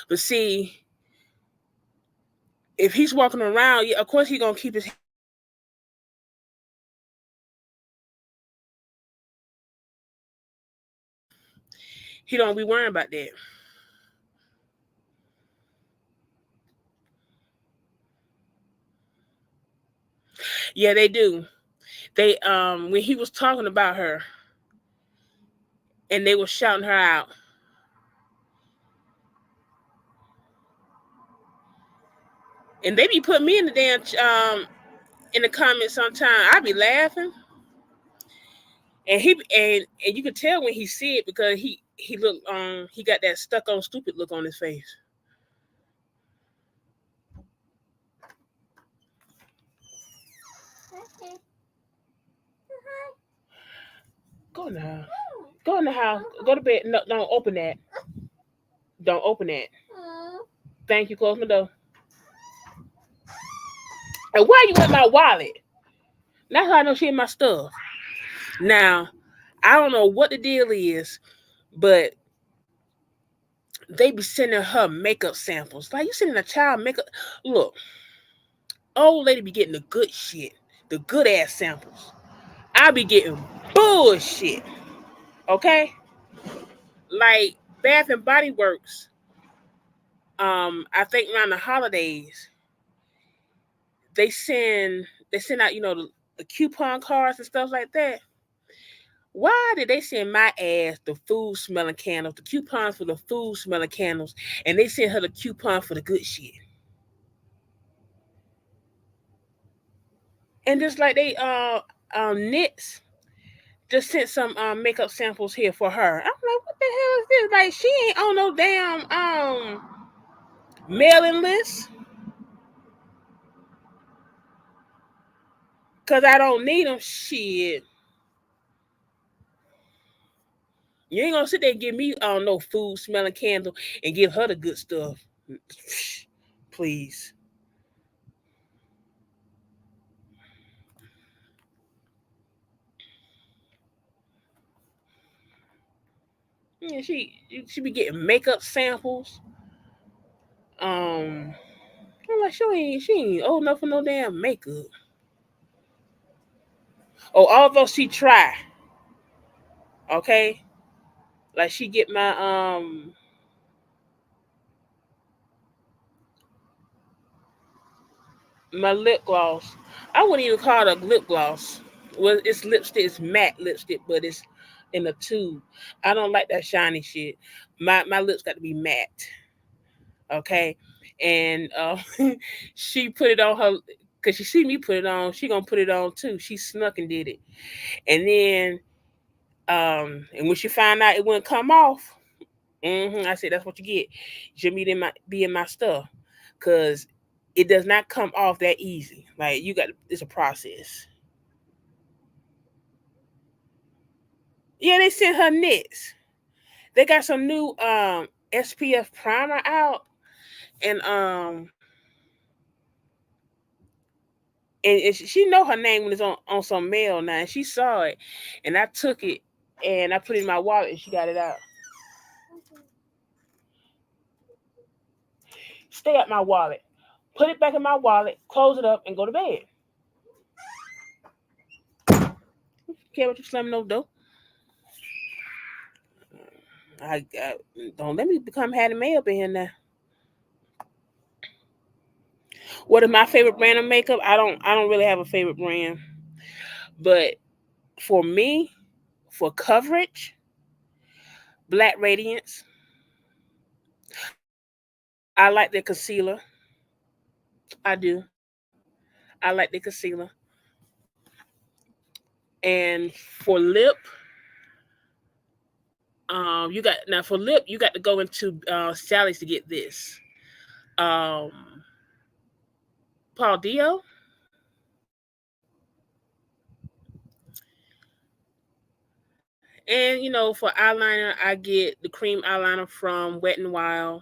But see, if he's walking around, yeah, of course he's gonna keep his. He don't be worrying about that. Yeah, they do. They when he was talking about her, and they were shouting her out. And they be putting me in the damn in the comments sometimes. I be laughing. And and you could tell when he see it because he look he got that stuck on stupid look on his face. Go in the house. Go in the house. Go to bed. No, don't open that. Don't open that. Thank you. Close my door. And why you in my wallet? That's how I know she in my stuff. Now, I don't know what the deal is, but they be sending her makeup samples. Like you sending a child makeup. Look, old lady be getting the good shit, the good ass samples. I be getting bullshit. Okay? Like Bath and Body Works. I think around the holidays, they send out, the coupon cards and stuff like that. Why did they send my ass the food smelling candles, the coupons for the food smelling candles, and they sent her the coupon for the good shit? And just like they knits just sent some makeup samples here for her. I'm like, what the hell is this? Like, she ain't on no damn mailing list. Cause I don't need them. Shit. You ain't gonna sit there and give me no food smelling candle and give her the good stuff. Please. Yeah, she be getting makeup samples. I'm like, she ain't old enough for no damn makeup. Oh, although she try, okay, like she get my lip gloss. I wouldn't even call it a lip gloss. Well, it's lipstick, it's matte lipstick, but it's in a tube. I don't like that shiny shit. My lips got to be matte, okay. And she put it on her because she see me put it on. She gonna put it on too. She snuck and did it, and then and when she found out it wouldn't come off, I said that's what you get. You should be in my stuff, cause it does not come off that easy. Like it's a process. Yeah, they sent her knits. They got some new SPF primer out, and she know her name when it's on some mail now, and she saw it, and I took it and I put it in my wallet, and she got it out. Stay at my wallet. Put it back in my wallet, close it up, and go to bed. Care what you slam no door. I don't let me become Hattie May up in here now. What is my favorite brand of makeup? I don't really have a favorite brand, but for me, for coverage, Black Radiance. I like their concealer. I do. I like the concealer. And for lip, you got now for lip, you got to go into Sally's to get this. Um, Paul Dio. And for eyeliner, I get the cream eyeliner from Wet and Wild.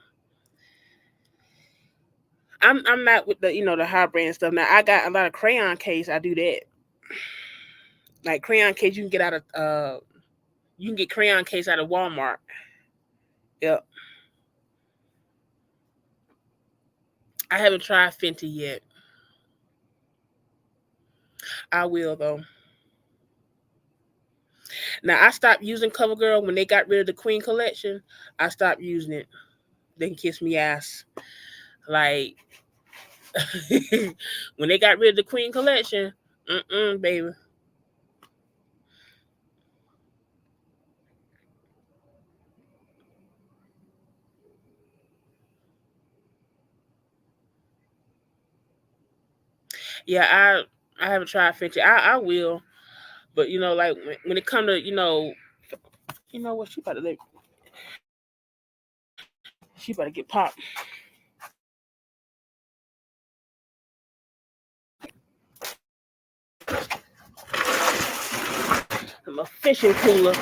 I'm not with the high brand stuff. Now I got a lot of crayon case. I do that. Like crayon case, you can get crayon case out of Walmart. Yep. I haven't tried Fenty yet. I will though. Now I stopped using CoverGirl when they got rid of the Queen collection. I stopped using it. They can kiss me ass. Like when they got rid of the Queen collection, baby. Yeah, I haven't tried Fenty. I will, but like when it come to what she better get popped. I'm a fishing cooler.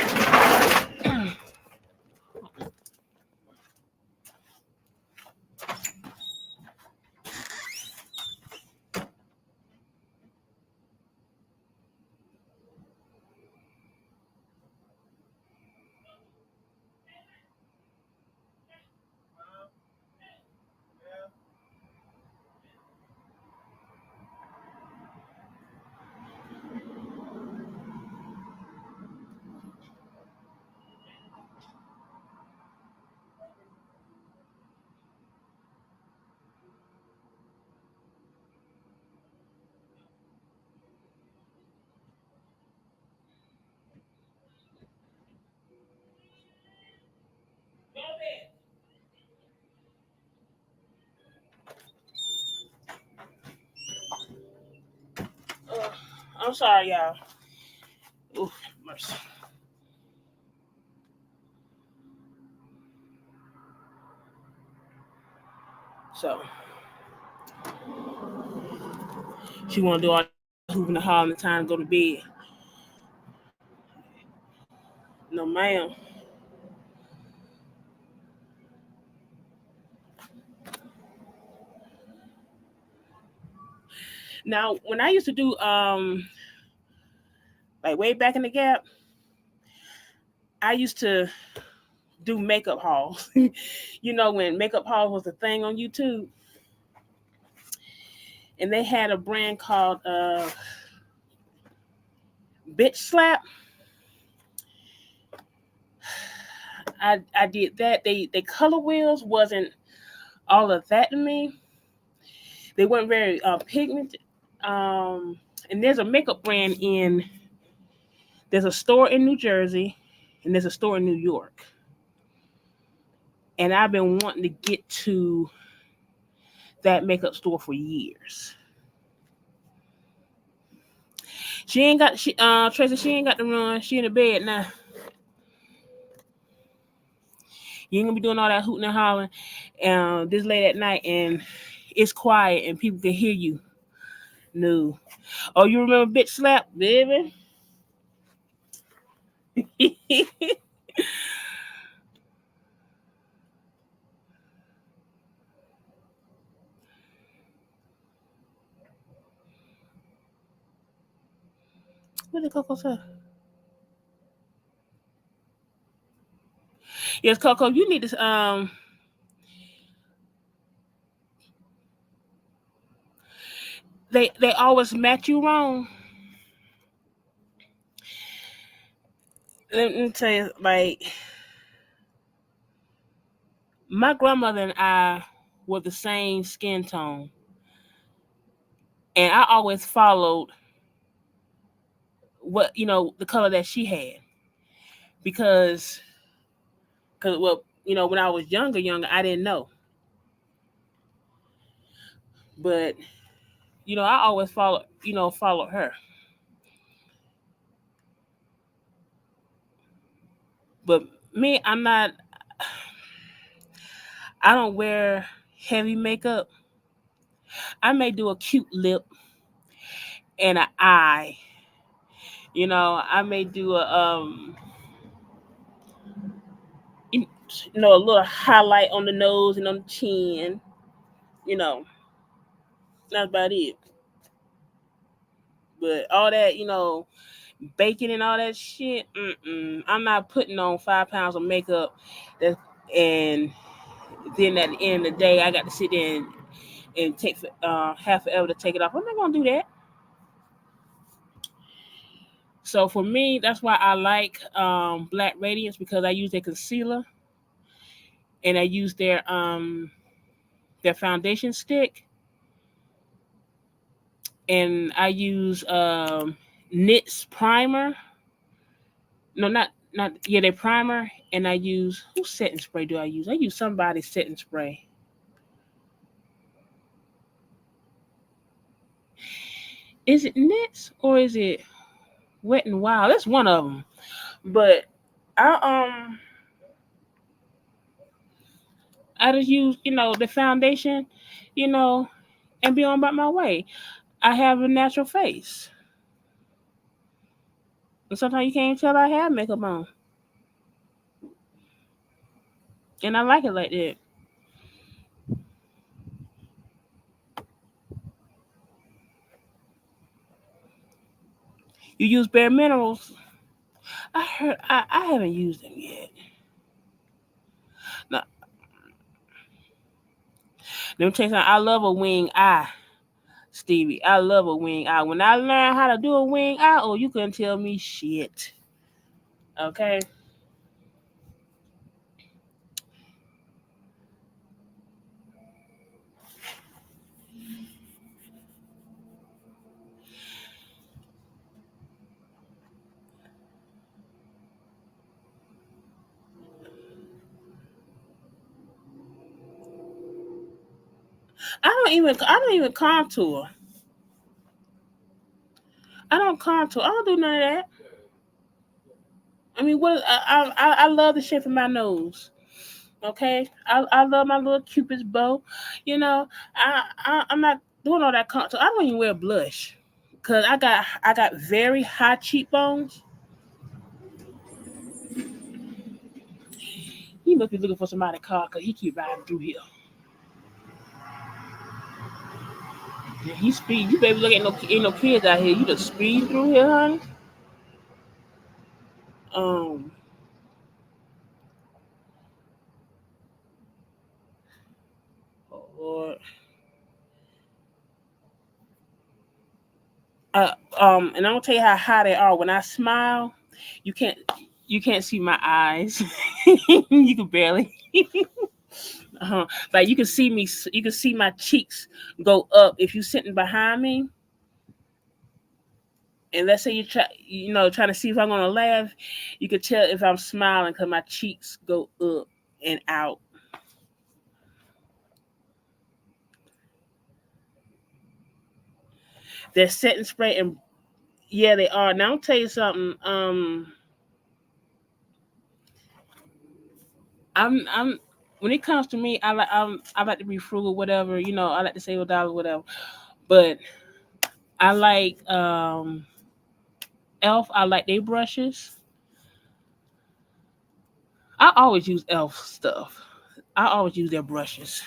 I'm sorry, y'all. Ooh, mercy. So she want to do all the hooping and hollering, time to go to bed. No, ma'am. Now, when I used to do like way back in the gap, I used to do makeup hauls. You know, when makeup hauls was a thing on YouTube, and they had a brand called Bitch Slap. I did that. They color wheels wasn't all of that to me. They weren't very pigmented. And there's a makeup brand in. There's a store in New Jersey, and there's a store in New York. And I've been wanting to get to that makeup store for years. She ain't got Tracy. She ain't got to run. She in the bed now. You ain't gonna be doing all that hooting and hollering this late at night, and it's quiet and people can hear you. No. Oh, you remember Bitch Slap, baby? What did Coco say? Yes, Coco, you need to they always match you wrong. Let me tell you, like my grandmother and I were the same skin tone, and I always followed what the color that she had because well when I was younger I didn't know, but I always followed her. But me, I'm not. I don't wear heavy makeup. I may do a cute lip and an eye. I may do a little highlight on the nose and on the chin. You know, that's about it. But all that, baking and all that shit, I'm not putting on 5 pounds of makeup. That and then at the end of the day, I got to sit there and take half an hour to take it off. I'm not gonna do that. So for me, that's why I like Black Radiance because I use their concealer and I use their foundation stick and I use NYX primer. No, not yeah, their primer. And I use whose setting spray do I use? I use somebody's setting spray. Is it NYX or is it Wet and Wild? That's one of them. But I I just use the foundation, you know, and be on about my way. I have a natural face, and sometimes you can't even tell I have makeup on, and I like it like that. You use Bare Minerals. I heard I haven't used them yet. Now, let me tell you something. I love a wing eye, Stevie. I love a wing eye. When I learned how to do a wing eye, oh, you couldn't tell me shit. Okay. I don't even contour. I don't contour. I don't do none of that. I mean, I love the shape of my nose. Okay, I love my little cupid's bow. You know, I'm not doing all that contour. I don't even wear blush because I got very high cheekbones. He must be looking for somebody to call because he keep riding through here. Yeah, he speed. You baby look ain't no kids out here. You just speed through here, honey. Um, oh Lord. And I'm gonna tell you how high they are. When I smile, you can't you can't see my eyes. You can barely. Like you can see me. You can see my cheeks go up if you sitting behind me. And let's say trying to see if I'm gonna laugh. You can tell if I'm smiling because my cheeks go up and out. They're setting spray and yeah, they are. Now I'll tell you something. I'm when it comes to me, I like to be frugal, whatever. I like to save a dollar, whatever. But I like Elf. I like their brushes. I always use Elf stuff. I always use their brushes.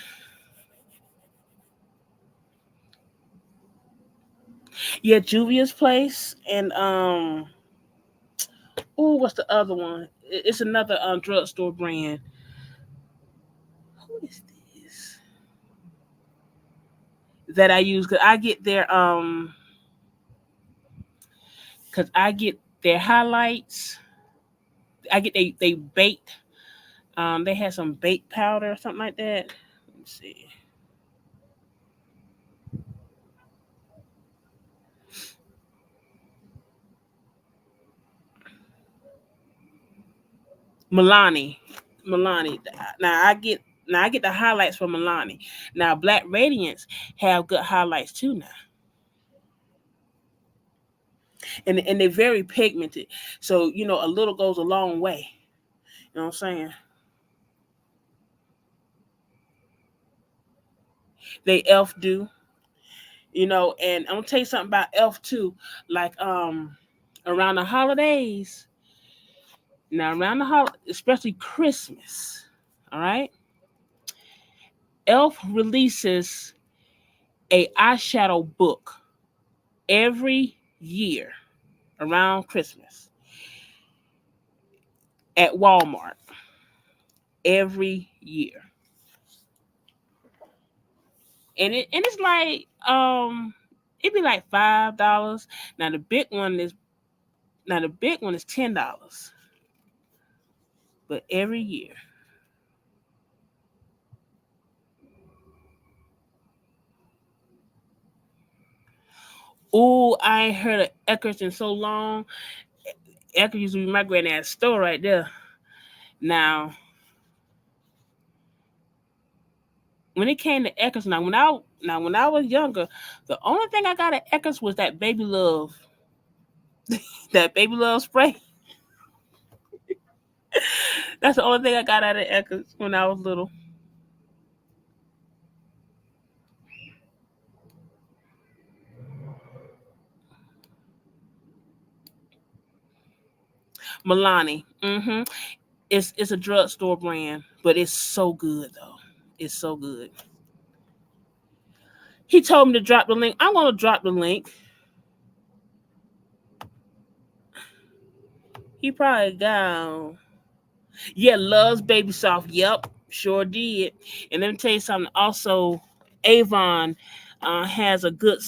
Yeah, Juvia's Place and oh, what's the other one? It's another drugstore brand. Who is this that I use? Cause I get their highlights. I get they baked. They had some baked powder or something like that. Let's see. Milani. Milani. Now I get now I get the highlights from Milani. Now Black Radiance have good highlights too now. And they're very pigmented. So, a little goes a long way. You know what I'm saying? They Elf do, and I'm gonna tell you something about Elf too. Like around the holidays, now around especially Christmas, all right? Elf releases a eyeshadow book every year around Christmas at Walmart every year. And it's like it'd be like $5. Now the big one is $10. But every year. Oh, I ain't heard of Eckers in so long. Eckers used to be my granddad's store right there. Now, when it came to Eckers, when I was younger, the only thing I got at Eckers was that baby love, that baby love spray. That's the only thing I got out of Eckers when I was little. Milani. It's a drugstore brand, but it's so good though. It's so good. He told me to drop the link. I'm gonna drop the link. He probably got. Yeah, loves Baby Soft. Yep, sure did. And let me tell you something. Also, Avon has a good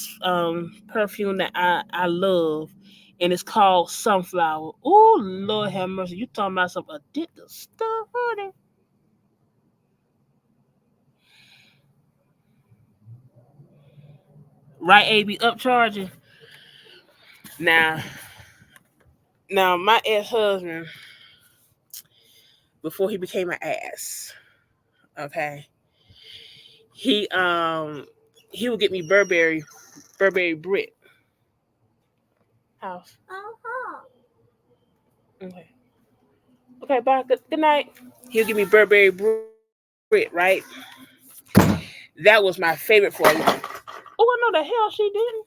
perfume that I love, and it's called Sunflower. Oh Lord have mercy, you talking about some addictive stuff, honey? Right, AB upcharging. Now, my ex husband before he became an ass, okay, he he would get me Burberry Brit. house. Okay. Okay, bye. Good night. He'll give me Burberry Brit, right? That was my favorite for a long. Oh, I know the hell she didn't.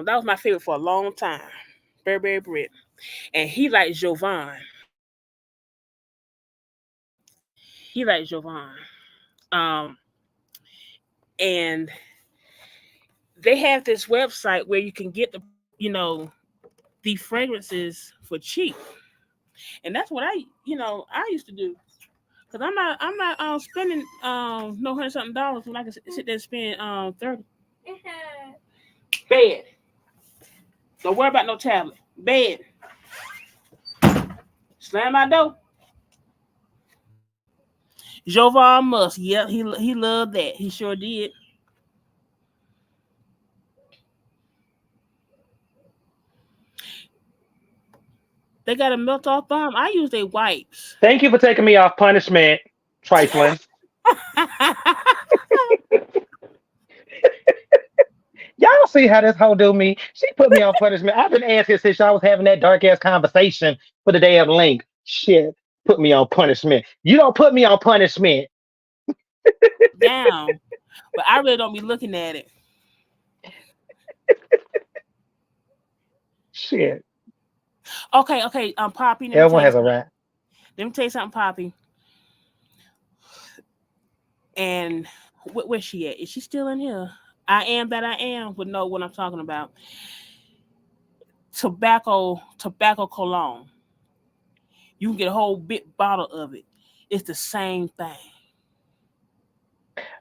That was my favorite for a long time. Burberry Brit. And he liked Jovan. He liked Jovan. Um, and they have this website where you can get the fragrances for cheap. And that's what I used to do. Cause I'm not spending no $100 when I can sit there and spend 30. Bed. Don't worry about no tablet. Bed. Slam my door. Jovan Musk. Yep, he loved that. He sure did. They got a melt off bomb. I use their wipes. Thank you for taking me off punishment, trifling. Y'all see how this hoe do me? She put me on punishment. I've been asking since y'all was having that dark ass conversation for the damn link. Shit, put me on punishment. You don't put me on punishment. Down. But I really don't be looking at it. Shit. Okay. Poppy, let me tell Everyone you has a something. right. Let me tell you something, Poppy. And where's she at? Is she still in here? I am that I am would know what I'm talking about. Tobacco cologne. You can get a whole big bottle of it. It's the same thing.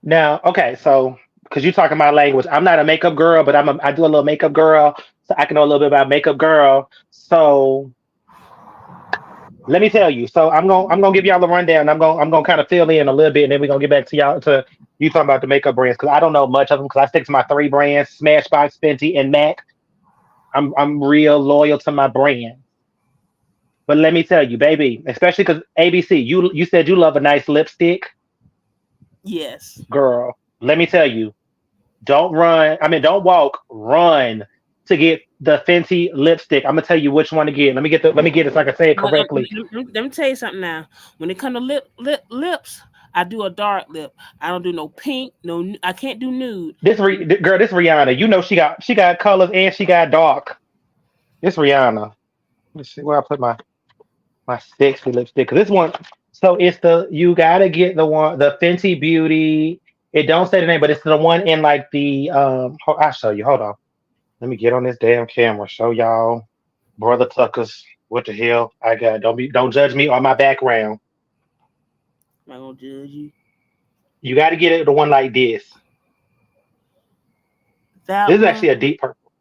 Now, okay, so because you talking my language, I'm not a makeup girl, but I do a little makeup girl, so I can know a little bit about makeup girl. So let me tell you. So I'm gonna give y'all a rundown. I'm gonna kind of fill in a little bit, and then we're gonna get back to y'all to you talking about the makeup brands because I don't know much of them because I stick to my three brands: Smashbox, Fenty, and Mac. I'm real loyal to my brand. But let me tell you, baby, especially because ABC, you said you love a nice lipstick, Yes. girl. Let me tell you, don't run. I mean, don't walk. Run to get the Fenty lipstick. I'm gonna tell you which one to get. Let me get it so I can say it Well, correctly. let me tell you something now. When it comes to lips, I do a dark lip. I don't do no pink. No, I can't do nude. Girl, this Rihanna. You know she got colors and she got dark. This Rihanna. Let's see where I put my sexy lipstick. Cause this one. So it's the you gotta get the Fenty Beauty. It don't say the name, but it's the one in like the I'll show you. Hold on. Let me get on this damn camera. Show y'all, brother Tuckers. What the hell I got? Don't judge me on my background. I'm not gonna judge you. You got to get it the one like this. That This is one. actually a deep purple.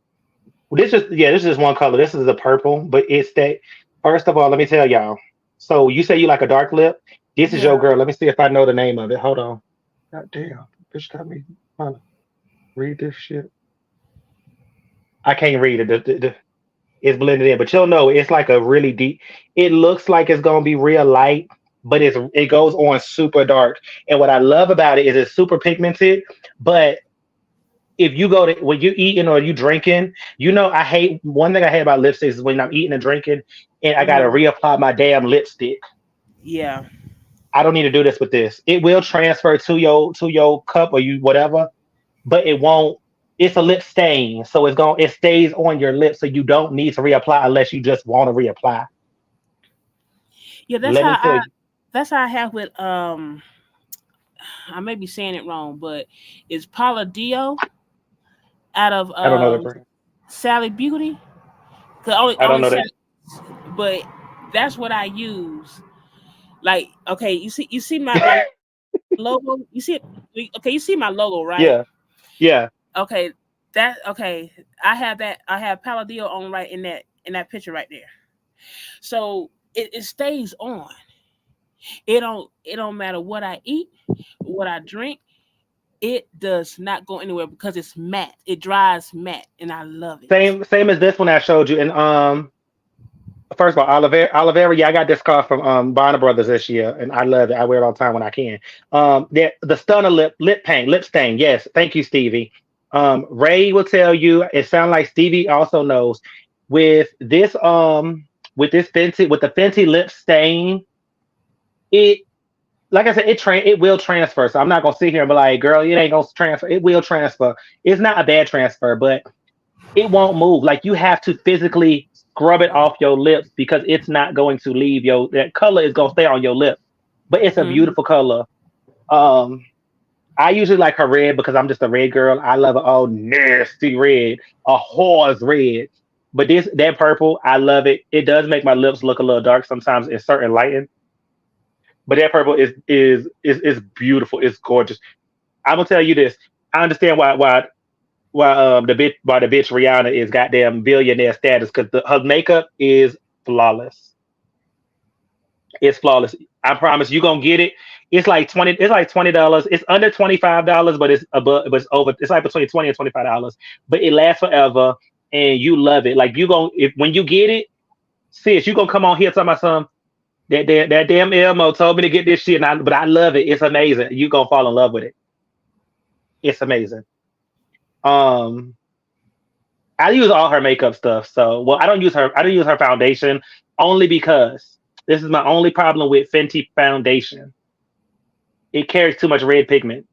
This is one color. This is a purple, but it's that. First of all, let me tell y'all. So you say you like a dark lip. This is your Yeah. girl. Let me see if I know the name of it. Hold on. God damn, bitch got me trying to read this shit. I can't read it. It's blended in, but you'll know it's like a really deep. It looks like it's gonna be real light, but it goes on super dark. And what I love about it is it's super pigmented. But if you go to when you eating or you drinking, I hate one thing I hate about lipsticks is when I'm eating and drinking and I gotta Hmm. reapply my damn lipstick. Yeah. I don't need to do this with this. It will transfer to your cup or you whatever, but it won't. It's a lip stain, so it stays on your lips, so you don't need to reapply unless you just want to reapply. Yeah. Let me tell you, That's how I have with I may be saying it wrong, but it's Paula Dio out of I don't know the brand. Sally Beauty. Cause only I don't only know that. Sally, but that's what I use. Like, okay, you see my logo. Okay, you see my logo, right? Yeah, yeah. Okay, okay. I have Palladio on right in that picture right there. So it stays on. It don't matter what I eat, what I drink. It does not go anywhere because it's matte. It dries matte, and I love it. Same as this one I showed you. And first of all, Olivera. Yeah, I got this car from Bonner Brothers this year, and I love it. I wear it all the time when I can. The Stunner lip paint, lip stain. Yes, thank you, Stevie. Ray will tell you. It sounds like Stevie also knows with this Fenty with the Fenty lip stain. It like I said, it will transfer. So I'm not gonna sit here and be like, girl, it ain't gonna transfer. It will transfer. It's not a bad transfer, but it won't move. Like you have to physically scrub it off your lips because it's not going to leave your that color is gonna stay on your lip. But it's a Mhm. beautiful color. Um, I usually like her red because I'm just a red girl. I love an old nasty red, a horse red. But this that purple, I love it. It does make my lips look a little dark sometimes in certain lighting. But that purple is beautiful. It's gorgeous. I'm gonna tell you this. I understand why the bitch Rihanna is goddamn billionaire status because her makeup is flawless. It's flawless. I promise you gonna get it. It's like 20. It's like $20. It's under $25, but it's above. But it's over. It's like between $20 and $25. But it lasts forever, and you love it. Like you gonna if when you get it, sis, you gonna come on here talking about some that damn Elmo told me to get this shit, but I love it. It's amazing. You gonna fall in love with it. It's amazing. Um, I use all her makeup stuff. So, well, I don't use her. I don't use her foundation only because this is my only problem with Fenty foundation. It carries too much red pigment.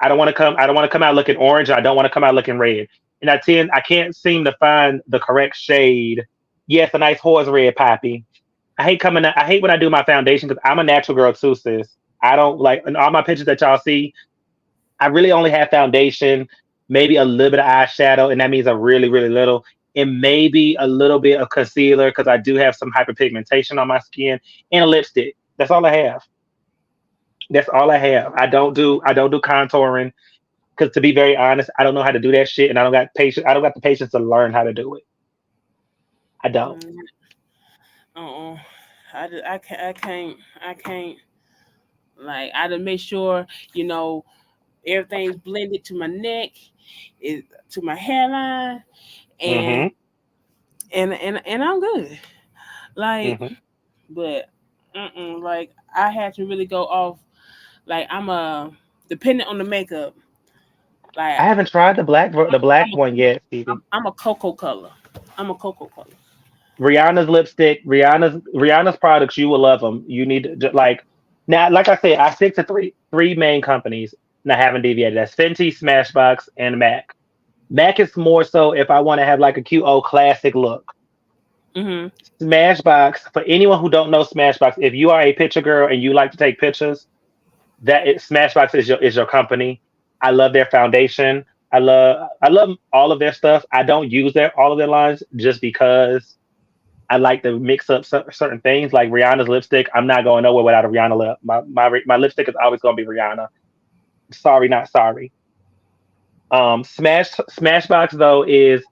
I don't want to come. I don't want to come out looking orange. I don't want to come out looking red. And I can't seem to find the correct shade. Yes, a nice horse red poppy. I hate coming. I hate when I do my foundation because I'm a natural girl too, sis. I don't like in all my pictures that y'all see. I really only have foundation, maybe a little bit of eyeshadow, and that means a really, really little, and maybe a little bit of concealer because I do have some hyperpigmentation on my skin, and a lipstick. That's all I have. That's all I have. I don't do contouring because to be very honest, I don't know how to do that shit, and I don't got patience. I don't got the patience to learn how to do it. I don't. Mm, uh-uh. I can't. Like I to make sure you know everything's blended to my neck, is to my hairline, and Mm-hmm. and I'm good. Like, Mm-hmm. but like I had to really go off. Like I'm a dependent on the makeup. Like I haven't tried the I'm black a, one yet, Stevie. I'm a cocoa color. I'm a cocoa color. Rihanna's lipstick, Rihanna's products, you will love them. You need to like now, like I said, I stick to three main companies, and I haven't deviated. That's Fenty, Smashbox, and Mac. Mac is more so if I want to have like a cute old classic look. Mhm. Smashbox, for anyone who don't know Smashbox, if you are a picture girl and you like to take pictures, Smashbox is your company. I love their foundation. I love all of their stuff. I don't use all of their lines just because I like to mix up certain things, like Rihanna's lipstick. I'm not going nowhere without a Rihanna lip. My lipstick is always going to be Rihanna. Sorry, not sorry. Smashbox though is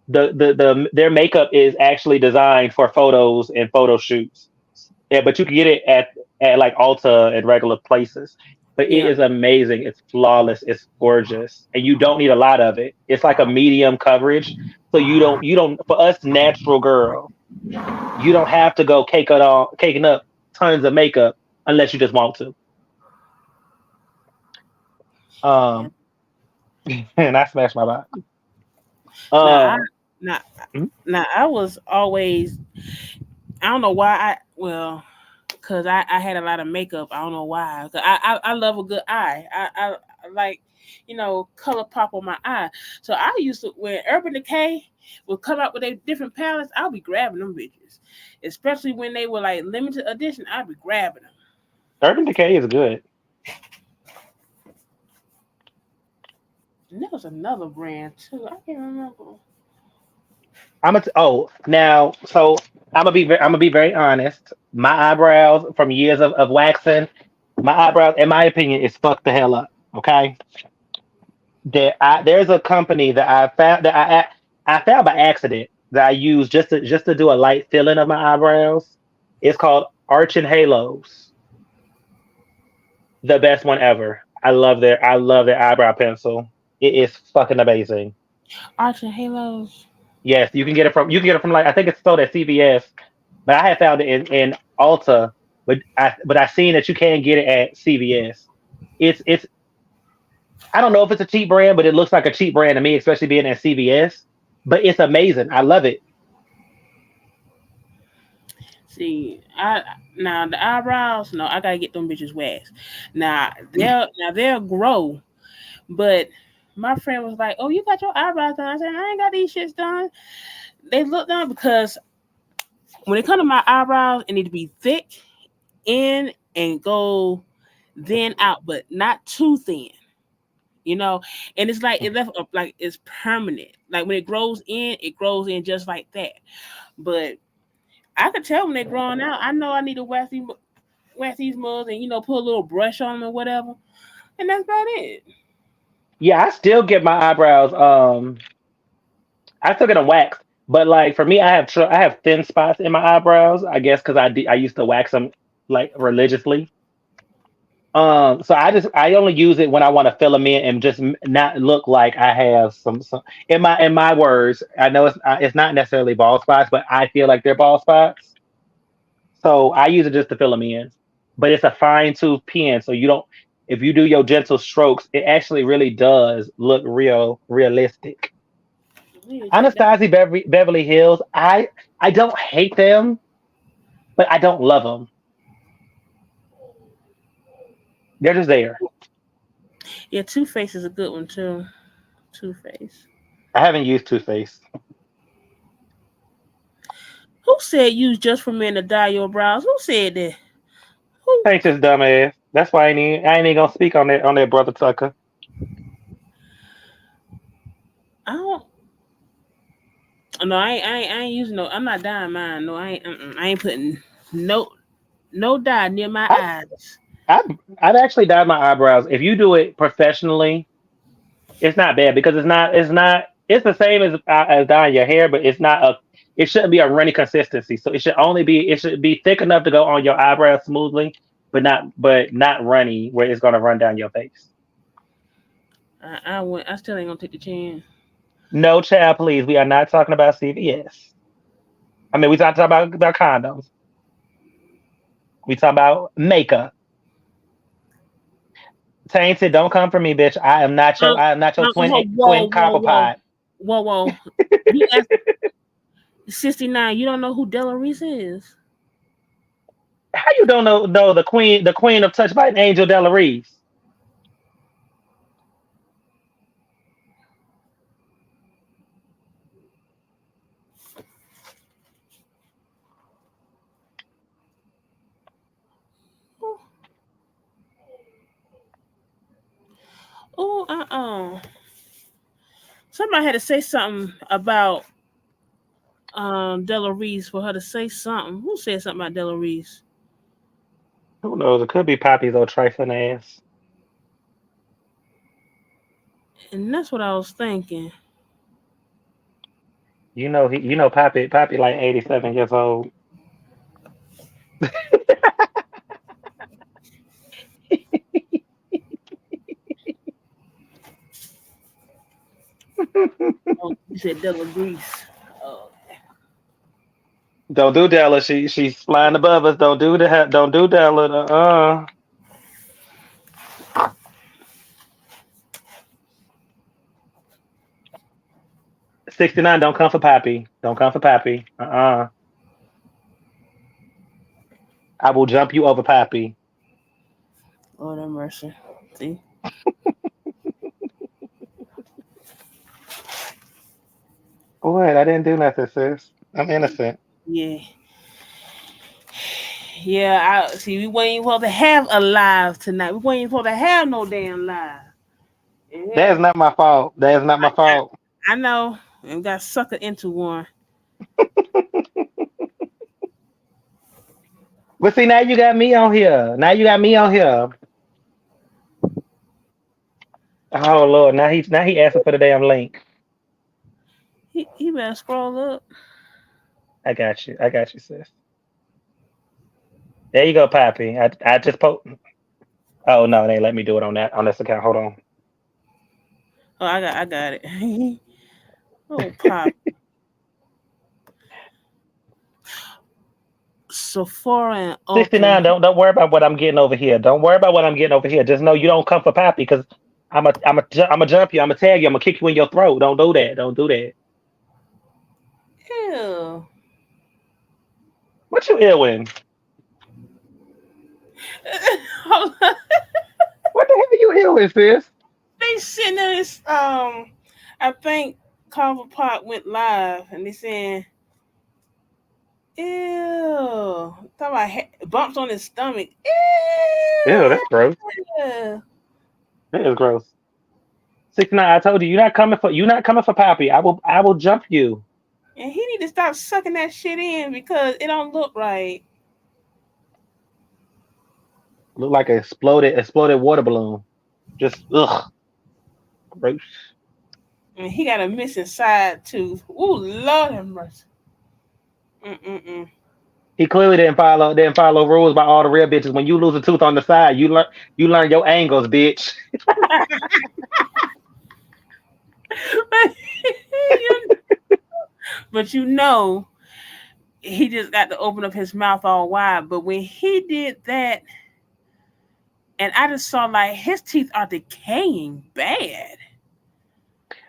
their makeup is actually designed for photos and photo shoots. Yeah, but you can get it at like Ulta and regular places. But it Yeah. is amazing. It's flawless. It's gorgeous, and you don't need a lot of it. It's like a medium coverage, so you don't. For us natural girls, you don't have to go caking up tons of makeup unless you just want to. Yeah. Um, and I smashed my body. Now I Um, now mm, now I was always I don't know why cause I had a lot of makeup. I don't know why. 'Cause I love a good eye. I like color pop on my eye. So I used to when Urban Decay would come out with their different palettes, I'll be grabbing them bitches. Especially when they were like limited edition, I'd be grabbing them. Urban Decay is good. And there was another brand too. I can't remember. Now, so I'm gonna be very honest. My eyebrows from years of waxing, my eyebrows, in my opinion, is fucked the hell up. Okay, there's a company that I found by accident that I use just to do a light filling of my eyebrows. It's called Arch and Halos, the best one ever. I love their eyebrow pencil. It is fucking amazing. Arch and Halos. Yes, you can get it from like I think it's sold at CVS, but I had found it in Ulta, but I seen that you can get it at CVS. It's I don't know if it's a cheap brand, but it looks like a cheap brand to me, especially being at CVS. But it's amazing. I love it. See, I now the eyebrows. No, I gotta get them bitches waxed. Now they'll grow, but my friend was like, "Oh, you got your eyebrows done?" I said, "I ain't got these shits done." They look done because when it comes to my eyebrows, it need to be thick in and go thin out, but not too thin. You know, and it's like it left up like it's permanent. Like when it grows in just like that. But I could tell when they're growing out. I know I need to wax these mugs and put a little brush on them or whatever, and that's about it. Yeah, I still get my eyebrows. I still get them waxed, but like for me, I have thin spots in my eyebrows. I guess because I used to wax them like religiously. So I only use it when I want to fill them in and just not look like I have some in my words. I know it's not necessarily bald spots, but I feel like they're bald spots. So I use it just to fill them in. But it's a fine tooth pen, so you don't. If you do your gentle strokes, it actually really does look realistic. We need to check that. Anastasia Beverly Hills. I don't hate them, but I don't love them. They're just there. Yeah, Two Face is a good one too. Two Face. I haven't used Too Faced. Who said use just for men to dye your brows? Who said that? Who? Ain't this dumbass. That's why I ain't even gonna speak on that brother Tucker. I don't. No, I ain't using no. I'm not dyeing mine. No, I ain't. I ain't putting no dye near my I eyes. I've actually dyed my eyebrows. If you do it professionally, it's not bad because it's the same as dyeing your hair, but it shouldn't be a runny consistency. So it should be thick enough to go on your eyebrows smoothly, but not runny where it's gonna run down your face. I still ain't gonna take the chance. No, child, please. We are not talking about CVS. I mean, we talking about condoms. We talking about makeup. Tainted, don't come for me, bitch. I am not your twin copper pot. Whoa. You asked 69. You don't know who Della Reese is? How you don't know the queen of touch by an Angel Della Reese? Oh, Somebody had to say something about Della Reese for her to say something. Who said something about Della Reese? Who knows? It could be Poppy's old trifling ass. And that's what I was thinking. Poppy like 87 years old. Oh, you said Della Reese. Oh, Don't do Della. She's flying above us. Don't do that. Don't do Della. 69. Don't come for Poppy. Don't come for Poppy. I will jump you over Poppy. Lord have mercy. See? What? I didn't do nothing, sis. I'm innocent. Yeah. Yeah, I see. We weren't supposed to have a live tonight. We weren't supposed to have no damn live. That is Yeah, not my fault. That is not my fault. I know. And got suckered into one. But see, now you got me on here. Now you got me on here. Oh Lord, now he asking for the damn link. He better scroll up. I got you. I got you, sis. There you go, Poppy. I just Oh no, they ain't let me do it on this account. Hold on. Oh, I got it. Oh, pop. Sephora and 69. Ulta. Don't worry about what I'm getting over here. Don't worry about what I'm getting over here. Just know you don't come for Poppy because I'm a jump you. I'm gonna tag you. I'm gonna kick you in your throat. Don't do that. Don't do that. Ew. What you doing? What the hell you doing, sis? They sitting there. This I think Carver Park went live, and they saying, "Ew." Talking about bumps on his stomach. Ew, that's gross. Ew. That is gross. 69. I told you, you're not coming for Pappy. I will jump you. And he need to stop sucking that shit in because it don't look right. Look like an exploded water balloon. Just ugh, gross. And he got a missing side tooth. Ooh, Lord have mercy. Mm-mm-mm. He clearly didn't follow rules by all the real bitches. When you lose a tooth on the side, you learn your angles, bitch. But you know, he just got to open up his mouth all wide. But when he did that, and I just saw like his teeth are decaying bad.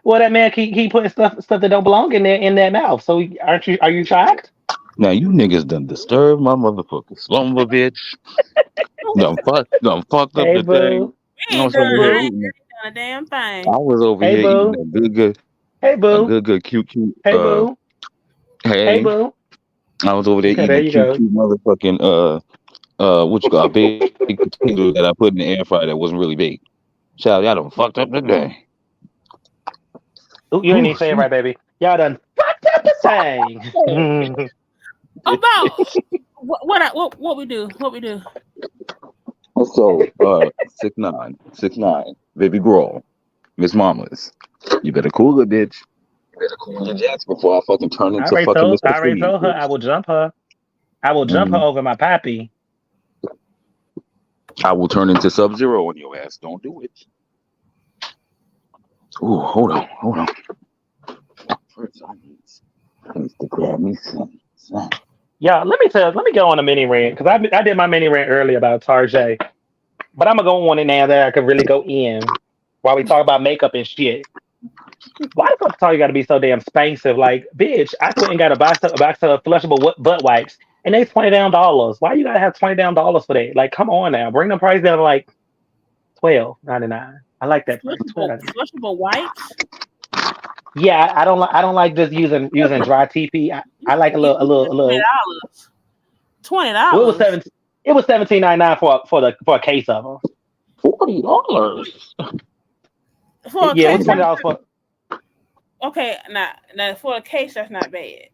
Well, that man keep putting stuff that don't belong in that mouth. So are you shocked? Now you niggas done disturbed my motherfucking slumber, bitch. Done fucked up Hey the thing. boo. We I ain't was done, over Hey here I ain't boo. eating. done a damn thing. I was over Hey here eating boo. Hey a boo. good, cute. Hey boo. Hey Hey, boo. I was over there Okay, eating there a you go. cute motherfucking what you got, a baked potato that I put in the air fryer that wasn't really baked. Child, y'all done fucked up the day. Ooh, you ain't Whew, even saying shit. right, baby. Y'all done fucked up the thing. About what we do? What we do? So, 6'9", baby girl, Miss Mamas, you better cool it, bitch. You better cool your jets before I fucking turn into fucking I Mr. already Freeze, told her I bitch. will jump her. I will jump her Mhm. over my pappy. I will turn into Sub-Zero on your ass. Don't do it. Ooh, hold on. First, I need to grab me some. Yeah, let me go on a mini rant because I did my mini rant earlier about Tarjay, but I'm gonna go on it now that I could really go in while we talk about makeup and shit. Why the fuck Tar you got to be so damn expensive? Like, bitch, I went and got a box of flushable butt wipes, and they $20 down. Why you gotta have $20 for that? Like, come on now, bring the price down to like $12.99. I like that price, Flushable wipes. Yeah, I don't like just using dry TP. I like a little. $20. Twenty Well, it was dollars 17. It was 17.99 for a case of them. $40. for a Yeah, it was case. $20 for. Okay, now for a case, that's not bad.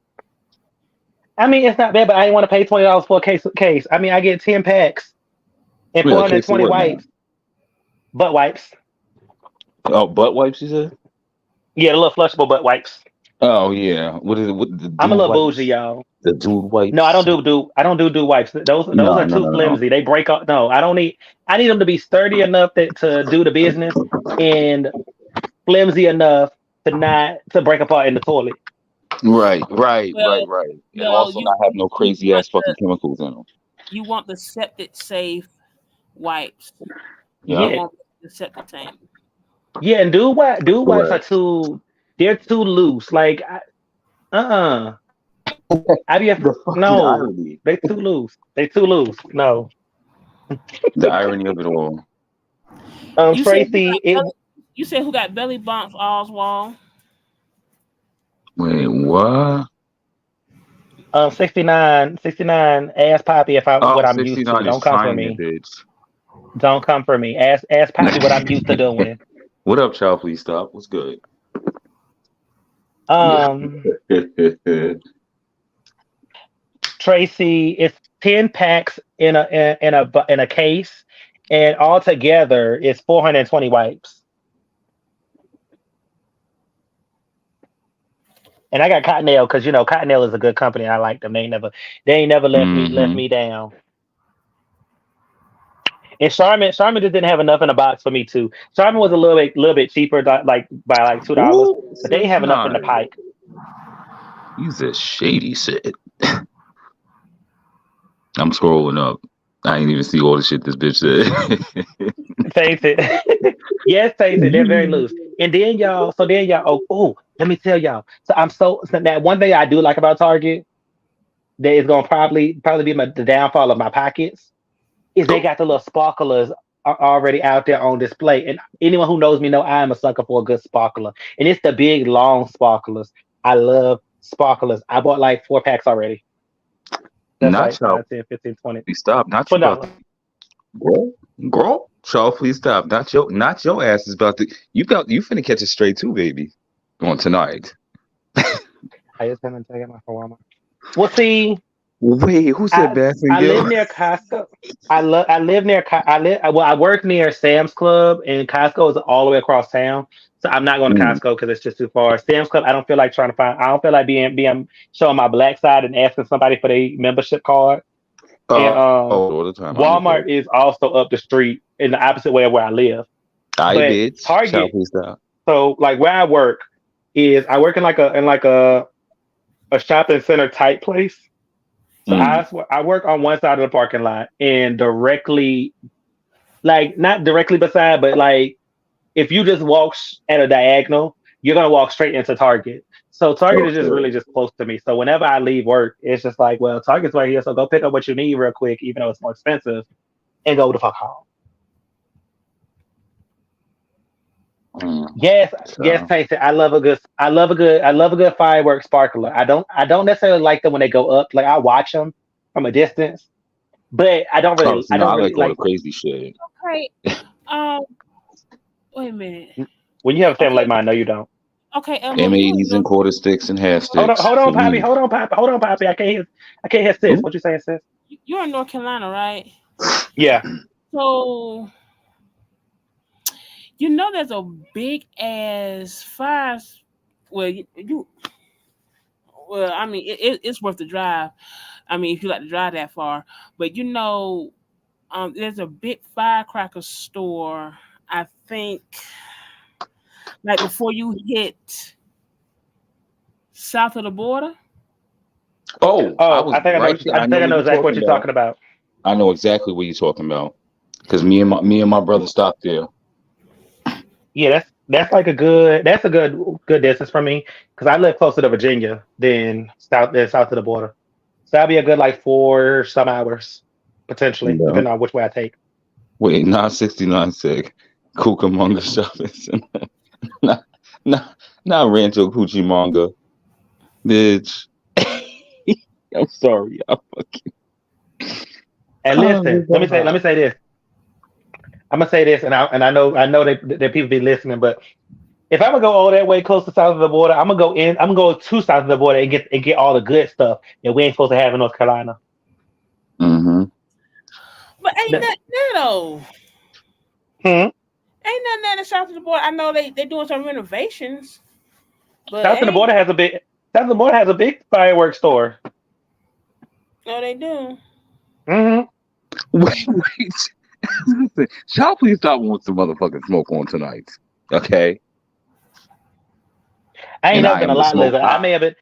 I mean, it's not bad, but I didn't want to pay $20 for a case. I mean, I get 10 packs and Yeah, a case of 420 what now? wipes, butt wipes. Oh, butt wipes, you said? Yeah, the little flushable butt wipes. Oh yeah. What is it? What the I'm a dude little bougie, wipes? y'all. The dude No, I don't wipes? do wipes. Those No, are no, too no, no. flimsy. They break up. No, I don't need. I need them to be sturdy enough to do the business and flimsy enough to break apart in the toilet. Well, And well, also not have no you crazy want ass fucking chemicals in them. the septic safe wipes. You Yeah, Yeah, want the septic tank. yeah, and dude wipes are correct. too. They're too loose. Like, uh-uh. The fucking No, irony. they too loose. They too loose. No. The irony of it all. You said who Tracy, got belly, you said who got belly bumps, Oswald? Wait, what? 69 ask Poppy if I what Oh, I'm used to. 69 is Don't come for trying it, me. bitch. Don't come for me. Ask Poppy what I'm used to doing. What up, child? Please stop. What's good? Um, Tracy, it's 10 packs in a case, and altogether it's 420 wipes. And I got Cottonelle because Cottonelle is a good company. I like them. They ain't never left Mm-hmm. me down. And Charmin just didn't have enough in the box for me too. Charmin was a little bit cheaper, like by like $2, Ooh, but they didn't have enough in the 69. pike. He's a shady shit. I'm scrolling up. I ain't even see all the shit this bitch said. Face it. Yes, Stacey, they're very loose. And then y'all, let me tell y'all. So that one thing I do like about Target that is gonna probably be the downfall of my pockets is they Oh, got the little sparklers already out there on display. And anyone who knows me know I am a sucker for a good sparkler. And it's the big long sparklers. I love sparklers. I bought like 4 packs already. That's not like y'all. 5, 10, 15, 20, Please stop. Not you about $20. to grow. Grow. Y'all, please stop. Not your ass is about to. You finna catch it straight too, baby. On tonight. I just haven't taken my Walmart. Well, see, Wait, who said I Bass and I Gill? live near Costco. I live near I work near Sam's Club, and Costco is all the way across town. So I'm not going to Mm. Costco because it's just too far. Sam's Club, I don't feel like trying to find. I don't feel like being showing my black side and asking somebody for their membership card. And All the time. I'm okay. Walmart is also up the street in the opposite way of where I live. I But bitch. Child, Target, please stop. so like where I work is I work in a shopping center type place. So Mm. I work on one side of the parking lot and directly, like not directly beside, but like if you just walk at a diagonal, you're gonna walk straight into Target. So Target is just Okay. really just close to me. So whenever I leave work, it's just like, well, Target's right here, so go pick up what you need real quick, even though it's more expensive, and go the fuck home. Mm. Yes, So, Tasty. I love a good fireworks sparkler. I don't necessarily like them when they go up. Like I watch them from a distance, but oh, so I no, don't I really like all the like crazy shit. Okay. Um. Wait a minute. when you have a family like Okay. mine. No, you don't. Okay. You in M80s and North? quarter sticks and half sticks Hold for on, Poppy. me. Hold on, Poppy. I can't hear sis. Ooh. What you saying, sis? You're in North Carolina, right? Yeah. So you know there's a big ass fire. Well, well, I mean, it's worth the drive. I mean, if you like to drive that far, but there's a big firecracker store. I think like before you hit south of the border. Oh, I Oh, was right there. I I know think I what know you're exactly what talking you're about. talking about. I know exactly what you're talking about. Because me and my brother stopped there. Yeah, that's like a good distance from me because I live closer to Virginia than south of the border. So that'll be a good like 4 some hours potentially, Yeah. depending on which way I take. Wait, 969 said Cucamonga shopping center. not, not, not Rancho Cucamonga, bitch. I'm sorry. And listen, let me say this. I'm gonna say this, and I know that people be listening, but if I'm gonna go all that way close to south of the border, I'm gonna go to south of the border and get all the good stuff that we ain't supposed to have in North Carolina. Mm-hmm. But ain't The- nothing there though. hmm? Ain't nothing there to south of the border. I know they doing some renovations, but South of the ain't border has a big South of the border has a big fireworks store. no they do. Hmm. Wait. Listen, y'all please stop wanting some motherfucking smoke on tonight. Okay? I ain't And never I been a am the lot smoke. lizard. I may have been.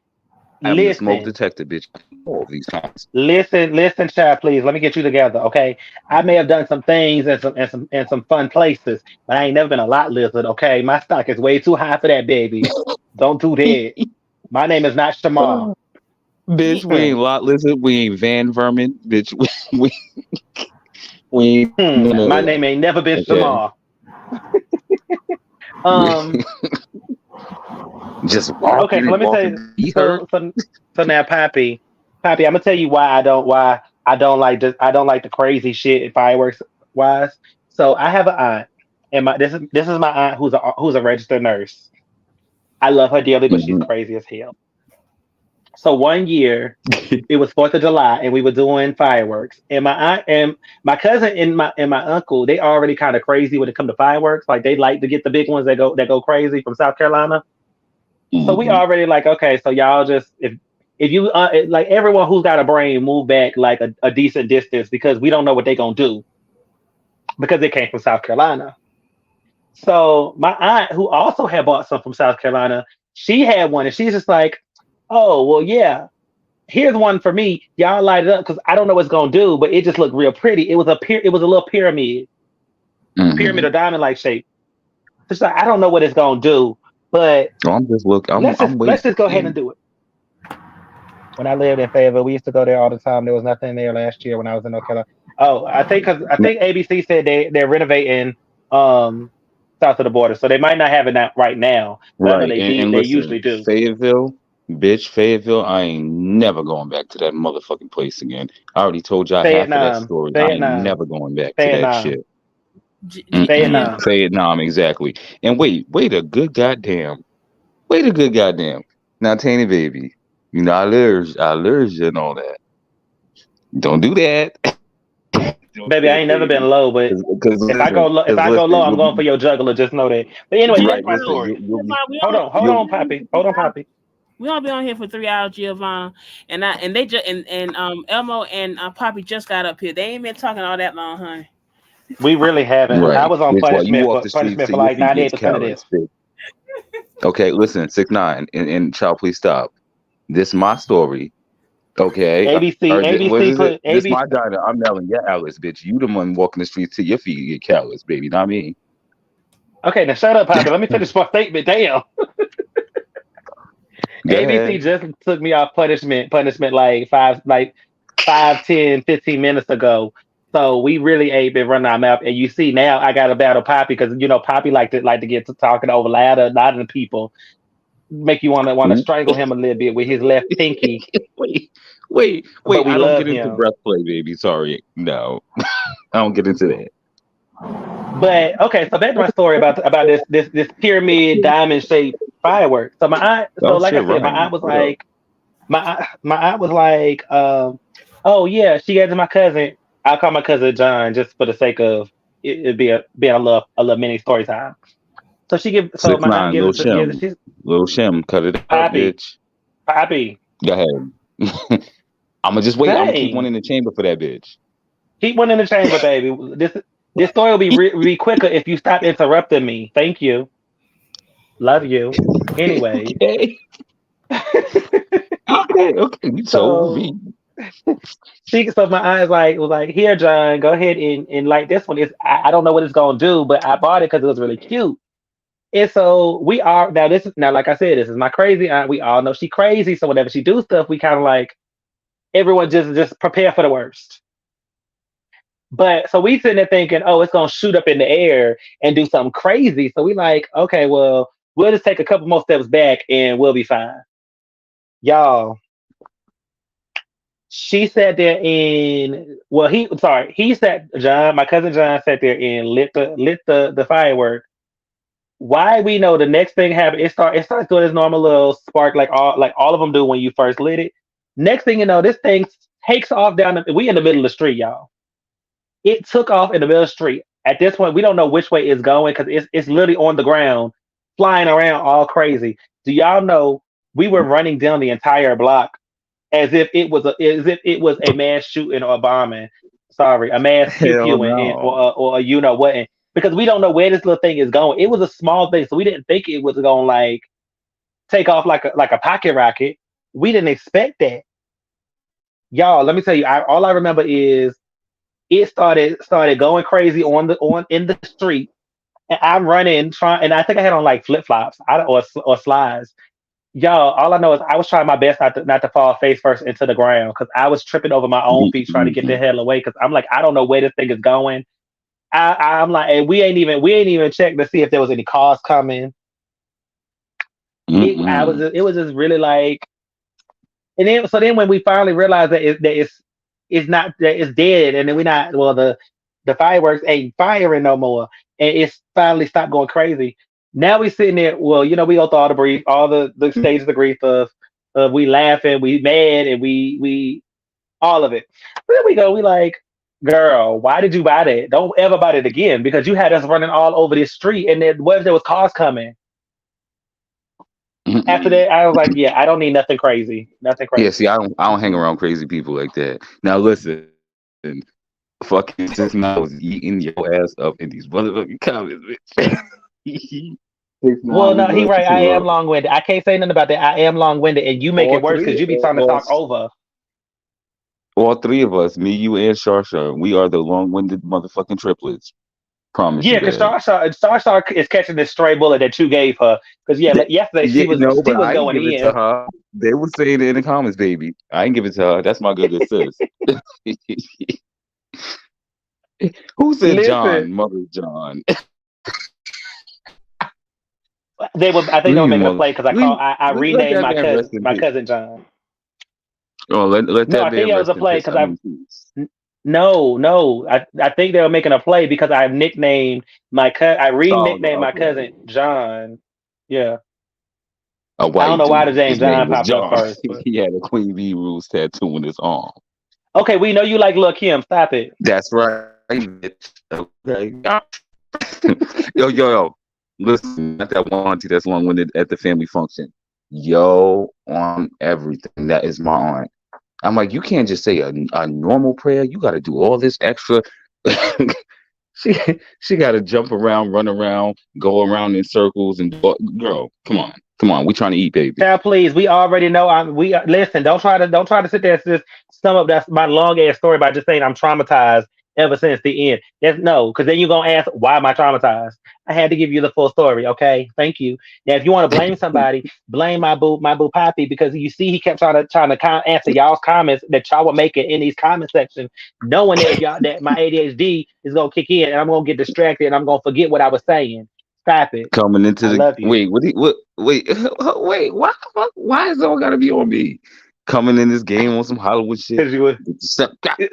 I am the smoke Listen, detector, bitch. All these times. listen, child. Please let me get you together, okay? I may have done some things and some fun places, but I ain't never been a lot lizard. Okay, my stock is way too high for that, baby. Don't do that. My name is not Shamar. Yeah, Bitch, we Hmm. ain't lot lizard. We ain't Van Vermin. Bitch, we ain't none of My that. name ain't never been Okay? Shamar. We Um. just Okay, walking so and let me walking. say. Be hurt. So now, Pappy, I'm gonna tell you why I don't like the crazy shit fireworks wise. So I have an aunt, and this is my aunt who's a registered nurse. I love her dearly, but she's Mhm. crazy as hell. So one year it was 4th of July, and we were doing fireworks, and my aunt and my cousin and my uncle they already kind of crazy when it come to fireworks. Like they like to get the big ones that go crazy from South Carolina. So we Mhm. already like, okay, so y'all just if you like everyone who's got a brain move back like a decent distance because we don't know what they gonna do because they came from South Carolina. So my aunt, who also had bought some from South Carolina, she had one and she's just like, oh well, yeah, here's one for me. Y'all light it up because I don't know what it's gonna do, but it just looked real pretty. It was a little pyramid Mhm. or diamond like shape. So she's like, I don't know what it's gonna do, but So I'm just looking. I'm let's waiting. just go ahead and do it. When I lived in Fayetteville, we used to go there all the time. There was nothing there last year when I was in North Carolina. Oh, I think ABC said they're renovating um south of the border, so they might not have it now, right now, but I know Right. And they usually listen, do. Fayetteville, bitch, Fayetteville, I ain't never going back to that motherfucking place again. I already told y'all half of that Vietnam, story. I ain't Vietnam, never going back to that Vietnam, shit. Mm-mm. Vietnam. Vietnam, exactly. And wait a good goddamn. Now, Tanny baby, you know I lure you and all that. Don't do that. Don't Baby, do I it, ain't never been baby. low, but if I go low, I'm You'll going for be your juggler. Just know that. But anyway, back right. to my Listen, story. Hold you'll on, Poppy, hold on, Poppy. We all be on here for 3 hours, Giovanna, and they just and Elmo and Poppy just got up here. They ain't been talking all that long, honey. We really haven't. I right. was on Bitch, while you walk the streets punishment for till your like feet gets 98% of this. callous, bitch. Okay, listen, 6ix9ine, and child, please stop. This my story. Okay, what is it? Put This ABC. my diner. I'm yelling, yeah, Alice, bitch. You the one walking the streets till your feet get callous, baby, not me. Okay, now shut up, Poppy. Let me finish my statement. Damn. Go ABC ahead. just took me off punishment like 5, 10, 15 minutes ago. So we really ain't been running our mouth. And you see now I got to battle Poppy because you know Poppy like to get to talking over louder than people, make you wanna Ooh. strangle him a little bit with his left pinky. Wait, But wait. we I don't love get into him. breath play, baby. Sorry, no, I don't get into that. But okay, so back to my story about this pyramid diamond shaped fireworks. So Oh like shit, I said, my right. aunt was What up? like, my aunt was like, oh yeah, she gave it to my cousin. I'll call my cousin John just for the sake of it being a little mini story time. So Six my aunt nine, gives it she's little Shim, cut it up, Poppy, bitch. Poppy. Go ahead. I'm gonna just wait. I'm gonna keep one Dang. in the chamber for that bitch. Keep one in the chamber, baby. This story will be quicker if you stop interrupting me. Thank you. Love you. Anyway. Okay, okay. You told So me. so my eyes was like, here, John, go ahead and like this one is I don't know what it's gonna do, but I bought it because it was really cute. And so we are now this is now like I said, this is my crazy aunt. We all know she crazy. So whenever she do stuff, we kind of like everyone just prepare for the worst. But so we sitting there thinking, oh, it's gonna shoot up in the air and do something crazy. So we like, okay, well, we'll just take a couple more steps back and we'll be fine. Y'all, she sat there and well, he sat John, my cousin John sat there and lit the firework. Why we know the next thing happened, it starts doing its normal little spark like all of them do when you first lit it. Next thing you know, this thing takes off we in the middle of the street, y'all. It took off in the middle of the street. At this point, we don't know which way it's going because it's literally on the ground, flying around all crazy. Do y'all know we were running down the entire block as if it was a mass shooting or bombing. Sorry, a mass pew Hell pewing no. or you know what? Because we don't know where this little thing is going. It was a small thing, so we didn't think it was going to like take off like a pocket rocket. We didn't expect that, y'all. Let me tell you, all I remember is it started going crazy on in the street, and I'm running trying, and I think I had on like flip flops or slides. Y'all, all I know is I was trying my best not to fall face first into the ground because I was tripping over my own feet trying to get the Mm-mm. hell away because I'm like I don't know where this thing is going. I'm like, and we ain't even checked to see if there was any cars coming. Mm-mm. It was just really like, and then when we finally realized it's not that it's dead, and then we not well the fireworks ain't firing no more, and it's finally stopped going crazy. Now we sitting there. Well, you know, we go through all the stages of grief of we laughing, we mad, and we all of it. But then we go, we like, girl, why did you buy that? Don't ever buy it again because you had us running all over this street, and then what if there was cars coming? After Mm-mm. that, I was like, yeah, I don't need nothing crazy, nothing Yeah, crazy. see, I don't hang around crazy people like that. Now listen, fucking 6ix9ine was eating your ass up in these motherfucking comments, bitch. 6ix9ine, Well, we no, he love you right. I too, am bro. long winded. I can't say nothing about that. I am long winded, and you make All it worse three because you be trying of to talk us, over. all three of us, me, you, and Shar Shar, we are the long-winded motherfucking triplets. Promise Yeah, you because that. Star is catching this stray bullet that you gave her. Because yeah, Th- yesterday Yeah, no, she but was I ain't going give it to in. her. They were saying it in the comments, baby. I ain't give it to her. That's my good sis. Who said Listen, John? Mother John. they were. I think they were Leave making a mother. play because I Let renamed that man rest in my peace. cousin John. Oh, let No, that I think man it was a rest in play peace. because I mean, peace. no. I think they were making a play because I nicknamed I Oh, re-nicknamed my cousin okay. John. Yeah, A I don't white know why the dude. name His name John was popped up John. first, but He had a Queen Bee Rules tattoo on his arm. okay, we know you like Lil Kim. Stop it. That's right, bitch. Okay. Yo. Listen, not that one auntie that's long-winded at the family function. Yo, on everything. That is my aunt. I'm like, you can't just say a normal prayer. You got to do all this extra. she she got to jump around, run around, go around in circles, and girl, come on. We trying to eat, baby. Child, please. We already know. Listen. Don't try to sit there and just sum up that's my long ass story by just saying I'm traumatized ever since the end. That's no, because then you're gonna ask why am I traumatized? I had to give you the full story. Okay, thank you. Now, if you want to blame somebody, blame my boo Poppy because you see he kept trying to answer y'all's comments that y'all were making in these comment sections, knowing that that my ADHD is gonna kick in and I'm gonna get distracted and I'm gonna forget what I was saying. Stop it. Coming into I the love you. wait, wait, why is it all gotta be on me? Coming in this game on some Hollywood shit. Because you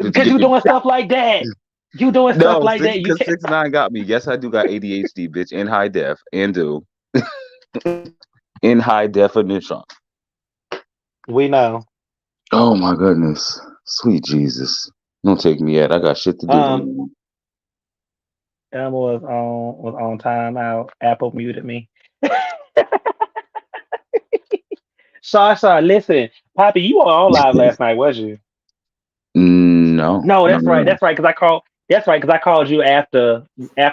because you doing stuff like that. You doing stuff No, like that. You because can't. 6ix9ine got me. Yes, I do got ADHD, bitch, in high def, and do in high definition. We know. Oh my goodness, sweet Jesus, don't take me yet. I got shit to Um, do. Emma was on time out. Apple muted me. Sasha, listen, Poppy, you were on live last night, was you? No, No, no, that's no, right. no. That's right. Because I called. That's right. Because I called you after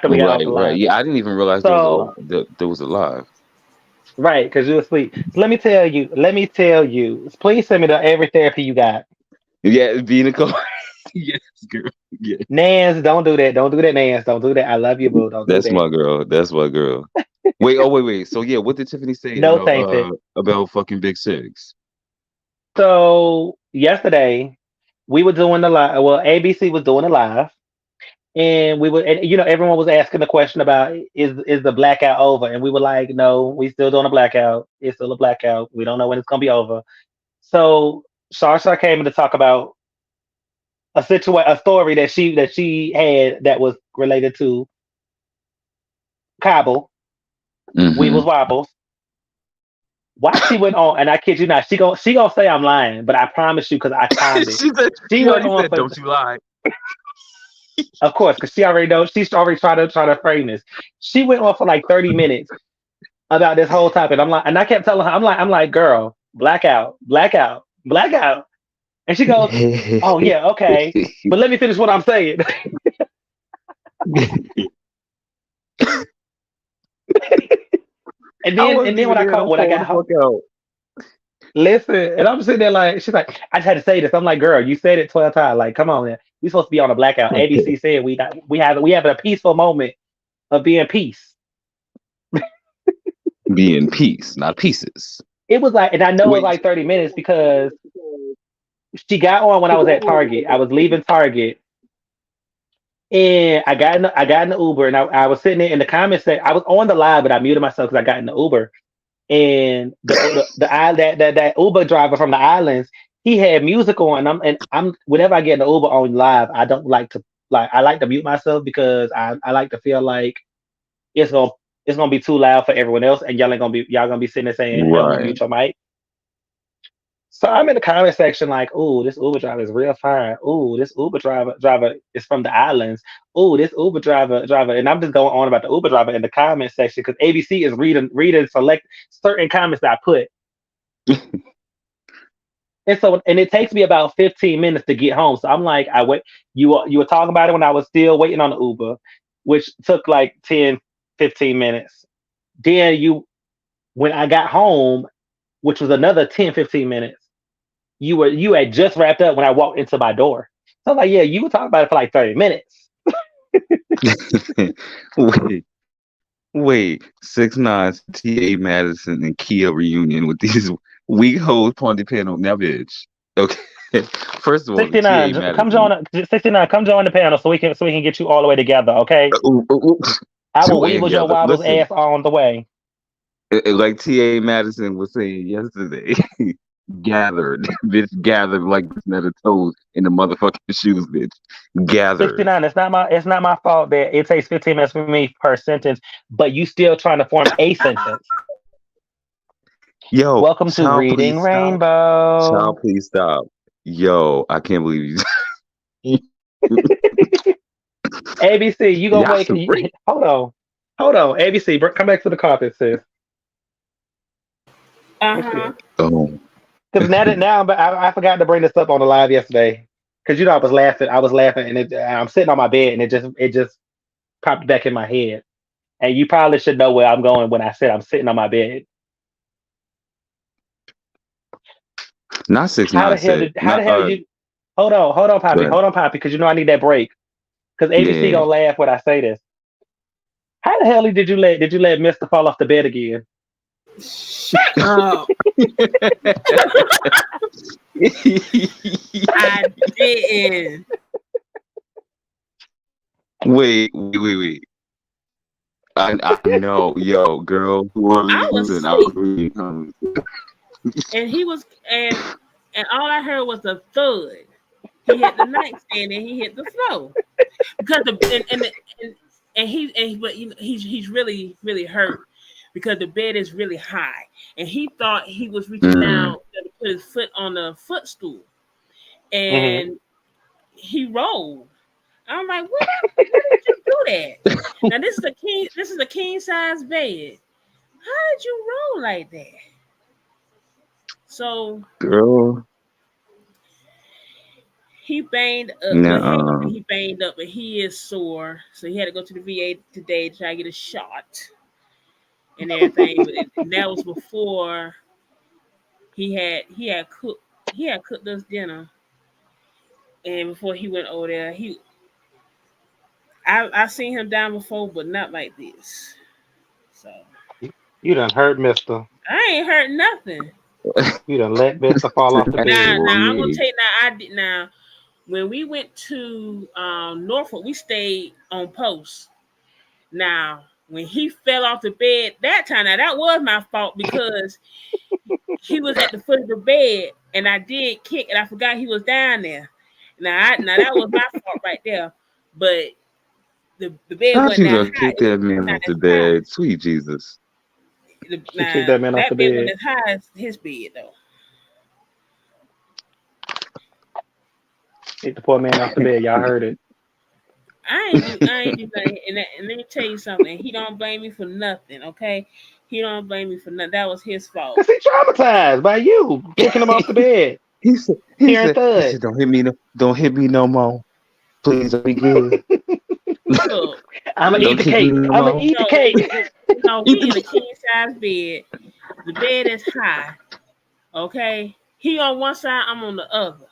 we got off Right, the right. live. Yeah, I didn't even realize there was a So live. There was a live. right, because you were asleep. So let me tell you. Let me tell you. Please send me the every therapy you got. Yeah, being a co. Yes, girl. Yeah, Nans, don't do that. Don't do that, Nans. Don't do that. I love you, boo. Don't do that's that. my girl. That's my girl. Wait, oh wait. So yeah, what did Tiffany say No, thank you. about fucking Big Six? So yesterday we were doing the live. Well, ABC was doing a live, and we were, and, everyone was asking the question about is the blackout over, and we were like, no, we still doing a blackout. It's still a blackout. We don't know when it's gonna be over. So Shar came in to talk about a story that she had that was related to Kabul. We Mm-hmm. was wobbles. Why she went on, and I kid you not, she gonna say I'm lying, but I promise you because I timed it. She said She she went already on said, for, "Don't you lie." of course, because she already knows. She's already trying to frame this. She went on for like 30 minutes about this whole topic. I'm like, and I kept telling her, I'm like, girl, blackout, blackout, blackout, and she goes, oh yeah, okay, but let me finish what I'm saying. I And wasn't then even when there. Don't I call got the home, fuck out. listen, and I'm sitting there like, she's like, I just had to say this. I'm like, girl, you said it 12 times. Like, come on, man. We supposed to be on a blackout. ABC said we have a peaceful moment of being peace. Be in peace, not pieces. It was like, and I know it was Wait. like 30 minutes because she got on when I was at Target. I was leaving Target, and I got in the Uber, and I was sitting there in the comments section. I was on the live, but I muted myself because I got in the Uber. And that Uber driver from the islands, he had music on. I'm whenever I get in the Uber on live, I don't like to I like to mute myself because I like to feel like it's gonna it's gonna be too loud for everyone else, and y'all gonna be sitting there saying, "Help, Right. mute your mic." So I'm in the comment section like, "Ooh, this Uber driver is real fine. Ooh, this Uber driver is from the islands. Ooh, this Uber driver," and I'm just going on about the Uber driver in the comment section because ABC is reading select certain comments that I put, and it takes me about 15 minutes to get home. So I'm like, I wait. You were talking about it when I was still waiting on the Uber, which took like 10, 15 minutes. Then when I got home, which was another 10, 15 minutes. You had just wrapped up when I walked into my door. So I was like, yeah, you were talking about it for like 30 minutes. Wait. 6ix9ine, T.A. Madison, and Kia reunion with these weak hoes party panel. Now, bitch. Okay. First of all, the T.A. 69, come Madison. join. 69, come join the panel so we can get you all the way together. Okay. Ooh, ooh, ooh. I will Two and weeble your together. wobbles Listen, ass on the way. like T.A. Madison was saying yesterday, gathered, bitch, gathered like this net of toes in the motherfucking shoes, bitch. Gathered. 69. It's not my fault that it takes 15 minutes for me per sentence, but you still trying to form a sentence. Yo, Welcome to child, Reading please stop. Rainbow. Child, please stop. Yo, I can't believe you. ABC, you gonna Y'all wait? some freak. Hold on. ABC, come back to the carpet, sis. Uh-huh. Oh, Because now, but I forgot to bring this up on the live yesterday. Because I was laughing. And I'm sitting on my bed, and it just popped back in my head. And you probably should know where I'm going when I said I'm sitting on my bed. not How the 6ix9ine hell said. did? How the Not hell you? Hold on, go Poppy. ahead. Hold on, Poppy. Because I need that break. Because ABC Yeah. gonna laugh when I say this. How the hell did you let Mister fall off the bed again? Shut up. I didn't. Wait. I know, yo, girl, who are I you was losing? I was asleep, reading comments. and he was, and all I heard was a thud. He hit the nightstand and he hit the floor because but he's really hurt because the bed is really high, and he thought he was reaching Mm. down to put his foot on the footstool, Mm-hmm. and he rolled. I'm like, where did you do that? Now this is a king size bed. How did you roll like that? So Girl, he banged up. Well, no. he banged up, but he is sore. So he had to go to the VA today to try to get a shot and everything. And that was before he had cooked us dinner, and before he went over there, I seen him down before, but not like this. So You done hurt Mister. I ain't heard nothing. You done let Mister fall off the Now, bed. now I'm gonna Wait. take now. I did now. When we went to Norfolk, we stayed on post. Now, when he fell off the bed that time, now that was my fault because he was at the foot of the bed, and I did kick, and I forgot he was down there. Now that was my fault right there. But the bed Not wasn't you that gonna high. kick It was that man not off the as high. bed. Sweet Jesus. She kicked that man off the That bed wasn't bed. as high as his bed though. Kicked the poor man off the bed. Y'all heard it. I ain't do nothing. And let me tell you something. He don't blame me for nothing. Okay, he don't blame me for nothing. That was his fault. Cause he traumatized by you kicking him off the bed. he said, Hearing thud. don't hit me no more. Please, I'll be good. Look, I'ma eat Don't the we kick me cake. no I'ma more. eat the no cake. no Eat we in a the king size bed. The bed is high. Okay, he on one side. I'm on the other.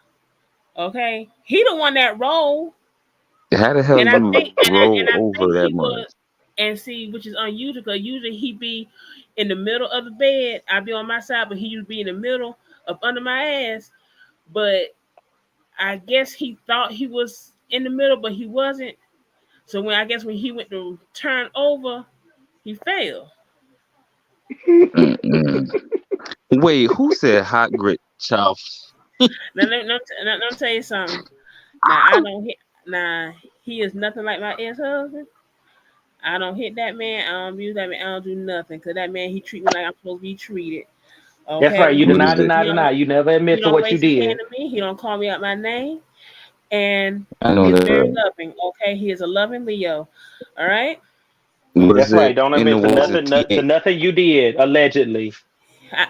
Okay, he the one that rolled, How the hell and I you think roll I think over that he much? was. And see, which is unusual because usually he be in the middle of the bed. I be on my side, but he used to be in the middle up under my ass. But I guess he thought he was in the middle, but he wasn't. So when he went to turn over, he fell. Mm-mm. Wait, who said hot grit, child? Let me tell you something. Now I don't hit. Now he is nothing like my ex-husband. I don't hit that man. I don't abuse that man. I don't do nothing because that man he treat me like I'm supposed to be treated. That's Okay, right. You What deny, is it? deny, deny. You never he admit to don't what you raise his hand did. to me. He don't call me out my name, and I he know is that's very right. loving. Okay, he is a loving Leo. All right. What is That's right. it Don't in the admit to words of nothing, to TA? nothing you did allegedly. I,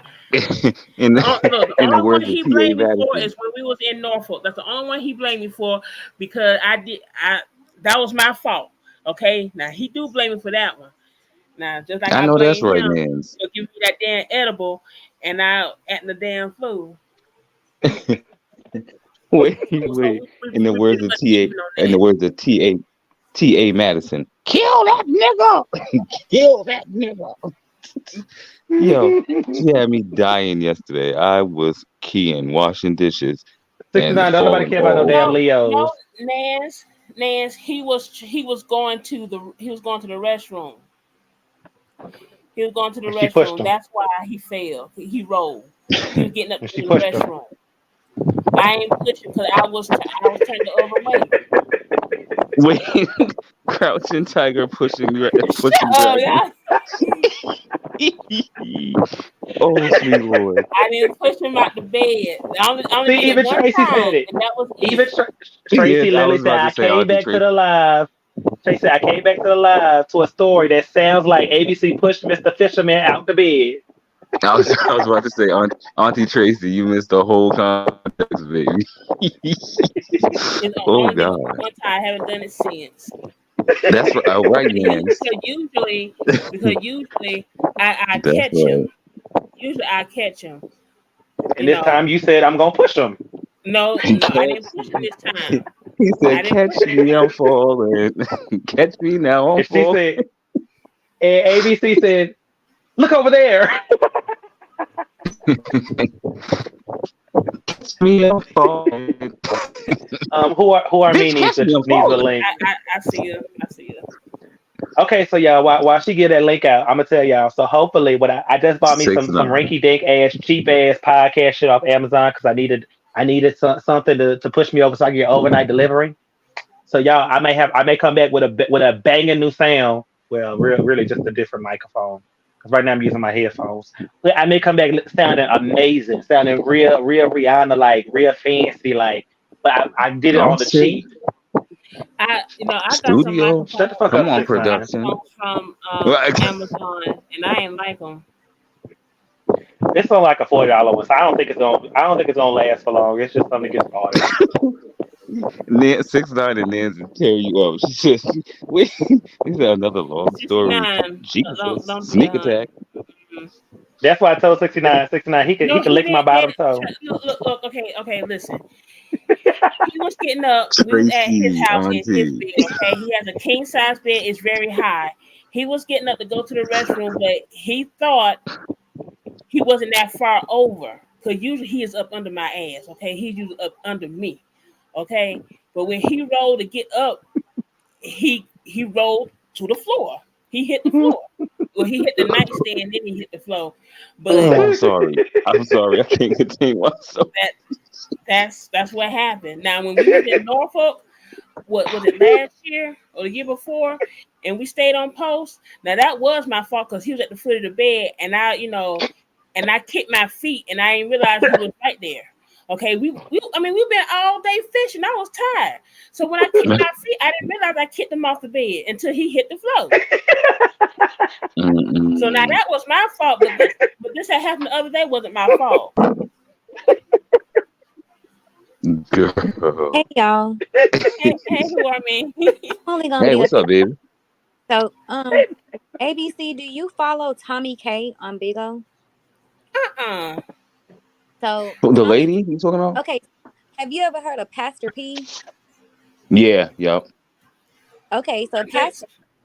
in Look, the in the only one words of he TA blamed me for Madison? is when we was in Norfolk. That's the only one he blamed me for because I that was my fault. Okay, now he do blame me for that one. Now just like I I know that's blame right, him Nance. for giving me that damn edible, and I acting the damn fool. Wait, So wait. we In the we words pretty of much TA, even on in the that. words of T.A. Madison, kill that nigga, kill that nigga. Yo, she had me dying yesterday. I was keying, washing dishes, and the 69. Don't nobody falling care about no balls. damn No, Leos. Nance, he was going to the restroom. He was going to the And she pushed restroom. him. That's why he fell. He rolled. He was getting up And to she go to the pushed him. restroom. I ain't pushing because I was turned the other way. Wait, Crouching Tiger pushing Shut up, dragon. y'all. Oh, sweet Lord. I didn't push him out the bed. I only See, did it even one Tracy said time, it. and that was Even it. Tracy Yes, I literally was said, about to I say came Auntie back to Tracy. the live. Tracy said, I came back to the live to a story that sounds like ABC pushed Mr. Fisherman out the bed. I was about to say Auntie Tracy. You missed the whole context, baby. It's Oh only did it God, one time. I haven't done it since. that's right, Nance. Because usually I That's catch him. right. Usually I catch him. And You this know. time you said, I'm going to push him. No, I didn't push him this time. He I said, didn't push "Catch him this me, I'm time. falling. Catch me now, I'm And she falling. said, and ABC said, look over there. Catch me, I'm falling. Who are me Bitch, catch me, I'm needs a falling." link. I see you. I see you. Okay, so y'all, while she get that link out, I'm gonna tell y'all. So hopefully, what I just bought me some 6ix9ine. rinky dink ass cheap ass podcast shit off Amazon because I needed something to push me over so I can get overnight delivery. So y'all, I may come back with a banging new sound. Well, really just a different microphone because right now I'm using my headphones. But I may come back sounding amazing, sounding real Rihanna like, real fancy like. But I did it Oh on the shit. cheap. I got some Studio. Shut the microphones fuck Come up, on, 6ix9ine. production. from Right. Amazon, and I ain't like them. It's on like a $40 one, so I don't think it's gonna last for long. It's just something to get started. 6ix9ine and Nancy tear you up. She says, "Wait, is that another long story?" 69. Jesus, Don't do sneak that, honey. attack. Mm. That's why I told 69, he No, could he lick my bottom didn't. toe. Look. Okay. Listen. He was getting up. We was at his Tracy, house in his auntie. bed. Okay, he has a king size bed. It's very high. He was getting up to go to the restroom, but he thought he wasn't that far over. Cause usually he is up under my ass. Okay, he's usually up under me. Okay, but when he rolled to get up, he rolled to the floor. He hit the floor. Well, he hit the nightstand, then he hit the floor. But Oh, I'm sorry. I'm sorry. I can't contain myself. that's what happened. Now, when we was in Norfolk, what was it, last year or the year before, and we stayed on post. Now that was my fault because he was at the foot of the bed, and I kicked my feet, and I didn't realize he was right there. Okay, we've been all day fishing. I was tired, so when I kicked my feet, I didn't realize I kicked him off the bed until he hit the floor. So now that was my fault, but this that happened the other day wasn't my fault. Girl. Hey y'all, Hey, who I mean? only gonna Hey, be a what's up, baby? so ABC. Do you follow Tommy K on Big O? uh-uh. So The Tommy, lady you talking about? okay. Have you ever heard of Pastor P? Yeah, yep. Okay, so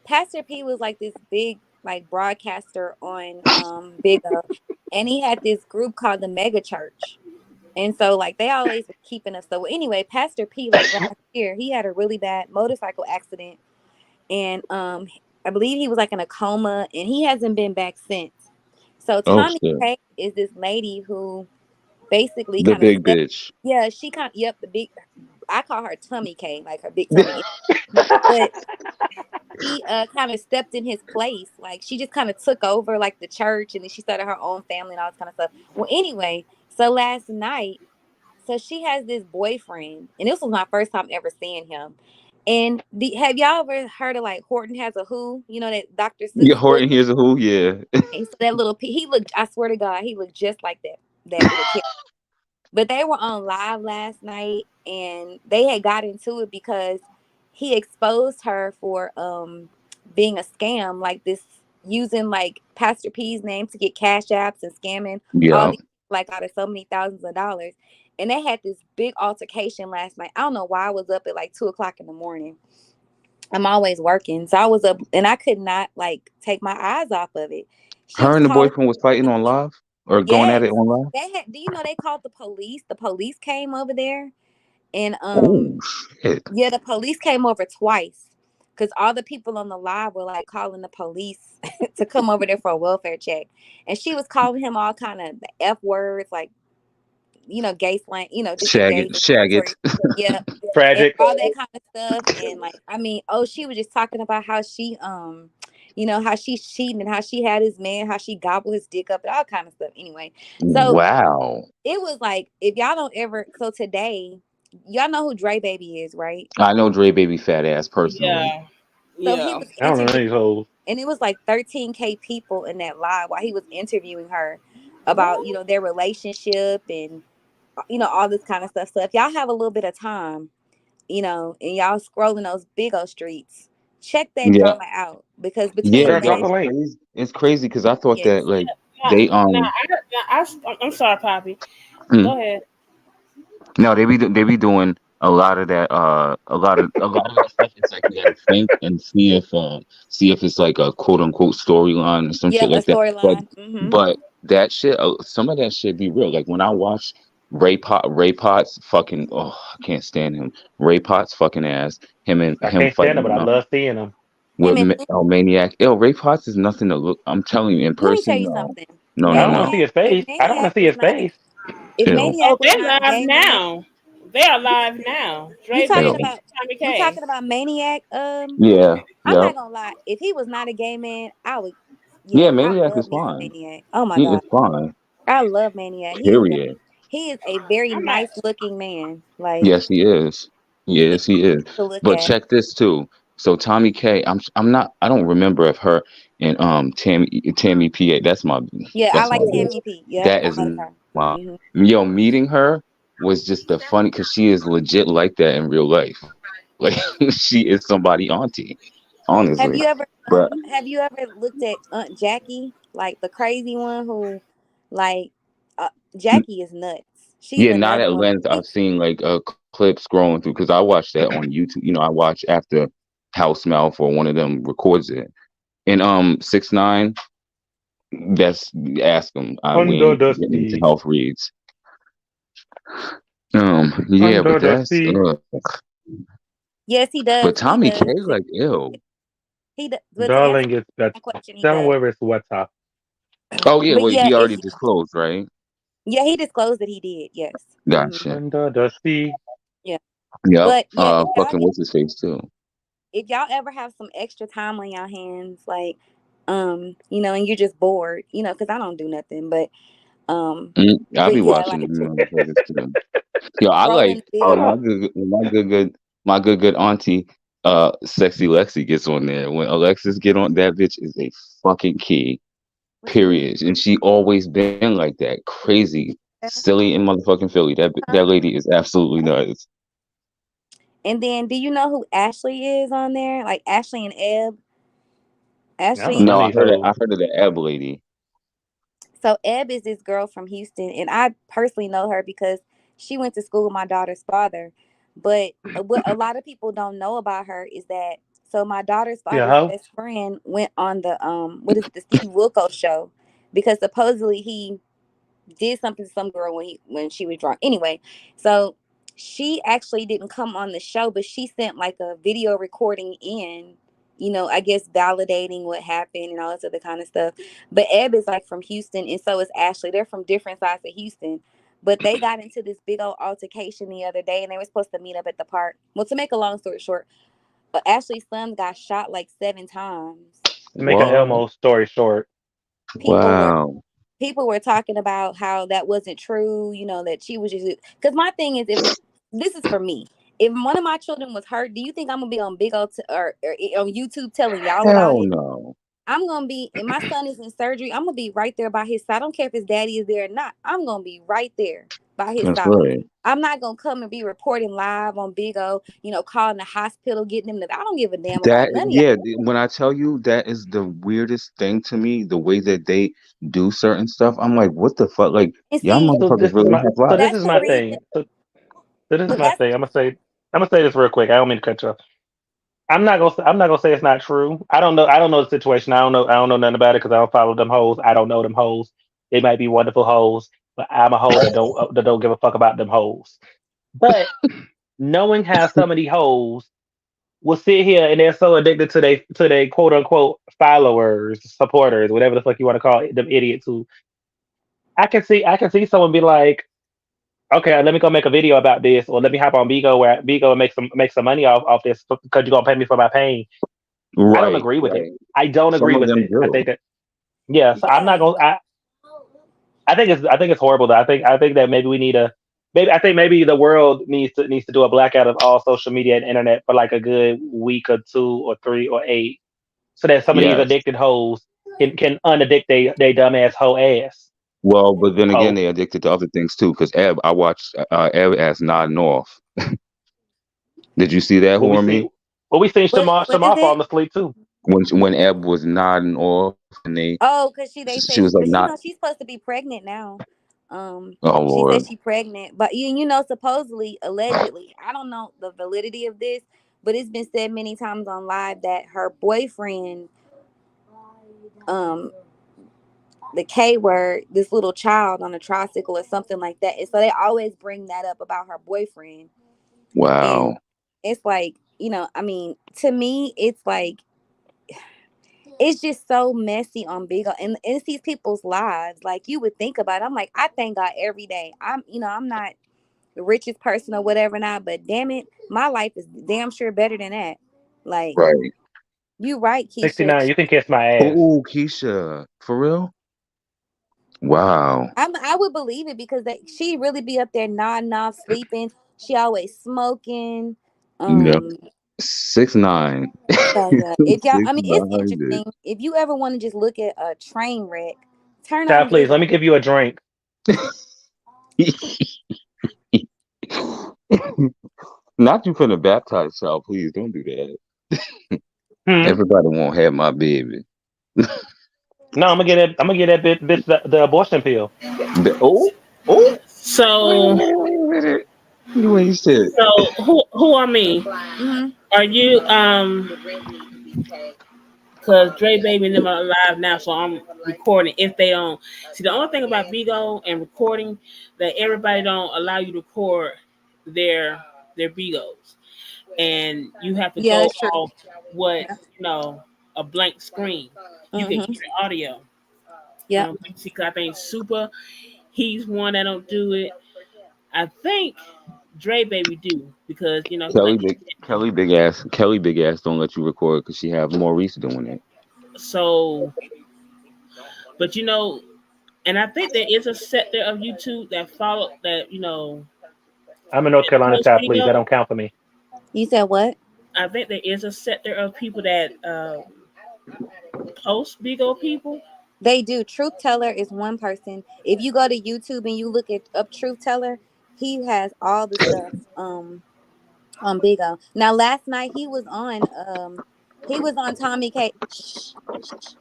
Pastor P was like this big like broadcaster on Big O, and he had this group called the Mega Church. And so like they always were keeping us. So anyway, Pastor P like last year he had a really bad motorcycle accident, and I believe he was like in a coma, and he hasn't been back since. So Oh Tommy shit. K is this lady who basically The kind of big stepped. bitch. Yeah, she kind. Yep, the big. I call her Tummy K, like her big tummy. But she kind of stepped in his place. Like she just kind of took over like the church, and then she started her own family and all this kind of stuff. Well, anyway, so last night, so she has this boyfriend, and this was my first time ever seeing him. And have y'all ever heard of like Horton Has a Who? You know that Dr. Yeah, Seuss book. Horton here's a who, yeah. And so that little he looked. I swear to God, he looked just like that little kid. But they were on live last night, and they had got into it because he exposed her for being a scam, like this, using like Pastor P's name to get cash apps and scamming all Yeah. these like out of so many thousands of dollars. And they had this big altercation last night. I don't know why I was up at like 2 o'clock in the morning. I'm always working. So I was up and I could not like take my eyes off of it. She Her was and the calling. boyfriend was fighting on live or going at Yes. it on live. They had, do you know they called the police? The police came over there and Oh shit! yeah, the police came over twice. Cause all the people on the live were like calling the police to come over there for a welfare check. And she was calling him all kind of the F words, like, gay slang, just the Shag gay it, shag it. derogatory. Yeah. And Tragic. all that kind of stuff. And like, I mean, oh, she was just talking about how she how she's cheating and how she had his man, how she gobbled his dick up and all kind of stuff. Anyway. So Wow. it was like, if y'all don't ever, so today, y'all know who Dre Baby is, right? I know Dre Baby fat ass personally. Yeah. So he Yeah. was I don't know interviewing, these hoes. and it was like 13K people in that live while he was interviewing her about, their relationship and, all this kind of stuff. So if y'all have a little bit of time, and y'all scrolling those big old streets, check that Yeah, drama out because yeah, between Girl, yeah. drop that, the It's link. crazy. It's crazy because I thought that yes, like Now, they I'm sorry, Poppy. hmm. Go ahead. No, they be doing a lot of that stuff. It's like you gotta think and see if it's like a quote unquote storyline or some yeah, shit a like that. But storyline. but that shit, some of that shit be real. Like when I watch Ray Potts fucking, oh, I can't stand him. Ray Potts fucking ass. I Him can't stand them, fighting but I love seeing them. with Him and Maniac. Yo, Ray Potts is nothing to look. I'm telling you, in let me tell person, you no, something. no, I no, don't want to no. see his If face. I don't want Maniac to see was his not face. if Ew, Maniac Oh, was they're not a live gay man, now. They are live now. you Dre talking Baby ew. about and Tommy you K. talking about Maniac. Yeah, I'm yep. not gonna lie. If he was not a gay man, I would. Yeah, Yeah, I Maniac love is me some fine. Maniac. Oh my He god, is fine. I love Maniac. Period. He is a very I'm not. nice looking man. Like Yes, he is. he's Yes, he is. to look But at. check this too. So Tommy K, I'm not. I don't remember if her and Tammy PA. Yeah, I That's my like bitch. Tammy P. Yep, That I is like her. my Hmm. yo. Meeting her was just the funny because she is legit like that in real life. Like she is somebody auntie, Have honestly. you ever But looked at Aunt Jackie, like the crazy one who, like, Jackie is nuts. She's yeah, not another at one. length. I've seen like clips scrolling through because I watch that on YouTube. I watch after House Mouth or one of them records it. And 6ix9ine, that's ask him. We Under ain't the getting into sea. health reads. Yeah, Under but the that's sea. Yes, he but does. He Tommy K does. like ew. He does. But to answer Darling, it's better. my question, he Tell him does. where it's wetter. Oh yeah, But well yeah, he if already disclosed, right? yeah, he disclosed that he did. Yes. Gotcha. Under the sea. Yeah. Yep. But yeah, if y'all Fucking what's his face too. ever have some extra time on your hands, like, and you're just bored, because I don't do nothing, um, I'll but be yeah, watching like the motherfuckers too. Yo, I scrolling like big. when my good auntie, Sexy Lexi gets on there. When Alexis get on, that bitch is a fucking key. What you mean? Period. And she always been like that, crazy, silly, in motherfucking Philly. That lady is absolutely nuts. And then, do you know who Ashley is on there? Like Ashley and Eb. I don't know Ashley. No, I these heard it. hoes. I heard of the Eb lady. So Eb is this girl from Houston, and I personally know her because she went to school with my daughter's father. But what a lot of people don't know about her is that my daughter's Yeah, father's hoe. best friend went on the what is it, the Steve Wilkos show because supposedly he did something to some girl when she was drunk. Anyway, so she actually didn't come on the show, but she sent like a video recording in, I guess validating what happened and all this other kind of stuff. But Eb is like from Houston, and so is Ashley. They're from different sides of Houston. But they got into this big old altercation the other day, and they were supposed to meet up at the park. Well, to make a long story short, Ashley's son got shot like 7 times. To make an What? Elmo story short. People were Wow. talking about how that wasn't true, that she was just because my thing is, if this is for me, if one of my children was hurt, do you think I'm gonna be on big old or on YouTube telling y'all about Hell it? no. I'm gonna be, and my son is in surgery, I'm gonna be right there by his side. I don't care if his daddy is there or not, I'm gonna be right there by his That's side. right. I'm not gonna come and be reporting live on Big O, calling the hospital, getting them. I don't give a damn about That none of y'all. yeah. When I tell you that is the weirdest thing to me, the way that they do certain stuff, I'm like, what the fuck? Like And y'all see, So motherfuckers this is really my have so this lives. that's is the my reason. thing. So this is But my that's thing. I'm gonna say this real quick. I don't mean to cut you off. I'm not gonna say it's not true. I don't know. I don't know the situation. I don't know nothing about it because I don't follow them hoes. I don't know them hoes. They might be wonderful hoes, but I'm a hoe that don't give a fuck about them hoes. But knowing how some of these hoes will sit here and they're so addicted to they quote unquote followers, supporters, whatever the fuck you want to call it, them idiots who I can see someone be like, okay, let me go make a video about this, or let me hop on Bigo where Bigo and make some money off this because you're gonna pay me for my pain. I don't Right, agree with it. right. I don't Some agree of with them it. I think do. that yeah. So I'm not gonna. I think it's horrible. Though. I think that maybe we need a maybe I think maybe the world needs to do a blackout of all social media and internet for like a good week or 2 or 3 or 8, so that some of these Yes. addicted hoes can unaddict they dumbass hoe ass Well, but then again, hoe. they addicted to other things too. Because I watched Eb as nodding off. Did you see that, What we Hormy? see, what we seen What is Shamar it? falling asleep too. When Eb was nodding off, and Oh, cause they she said, was like cause not. she's supposed to be pregnant now. Oh She said Lord. she pregnant, but supposedly, allegedly, I don't know the validity of this, but it's been said many times on live that her boyfriend, um, the K word, this little child on a tricycle or something like that, and so they always bring that up about her boyfriend, and Wow. it's like, I mean, to me, it's like it's just so messy on Big O, and it's these people's lives. Like you would think about it. I'm like, I thank God every day. I'm not the richest person or whatever not, but damn it, my life is damn sure better than that. Like Right. you right, Keisha. 69. You can kiss my ass. Oh, Keisha, for real? Wow. I would believe it because she really be up there nodding off, sleeping. She always smoking. Yep. Um, 6'9". so yeah, if y'all, I mean, it's 6'9". interesting. If you ever want to just look at a train wreck, turn Child, on please Big let me O. give you a drink. Not you finna baptize child, please don't do that. Hmm. Everybody won't have my baby. No, I'm gonna get it. I'm gonna get that bitch the abortion pill. Oh, oh, So, wait a minute. You ain't shit. who I mean? Mm-hmm. Are you Cause Dre Baby and them are alive now, so I'm recording. If they don't see, the only thing about Bigo and recording that everybody don't allow you to record their Bigos, and you have to Yeah, go that's true. off what Yeah. a blank screen. You can Mm-hmm. hear the audio. Yep. Basically, I think Super, he's one that don't do it. I think Dre Baby do because he like Kelly big ass don't let you record because she have Maurice doing it. so. But and I think there is a sector of YouTube that follow that I'm in North that Carolina, post child. Please, that video. don't count for me. You said what? I think there is a sector of people that post Bigo people. They do. Truth Teller is one person. If you go to YouTube and you look at up Truth Teller, he has all the stuff on Big O. Now last night he was on Tommy K. Shh, shh.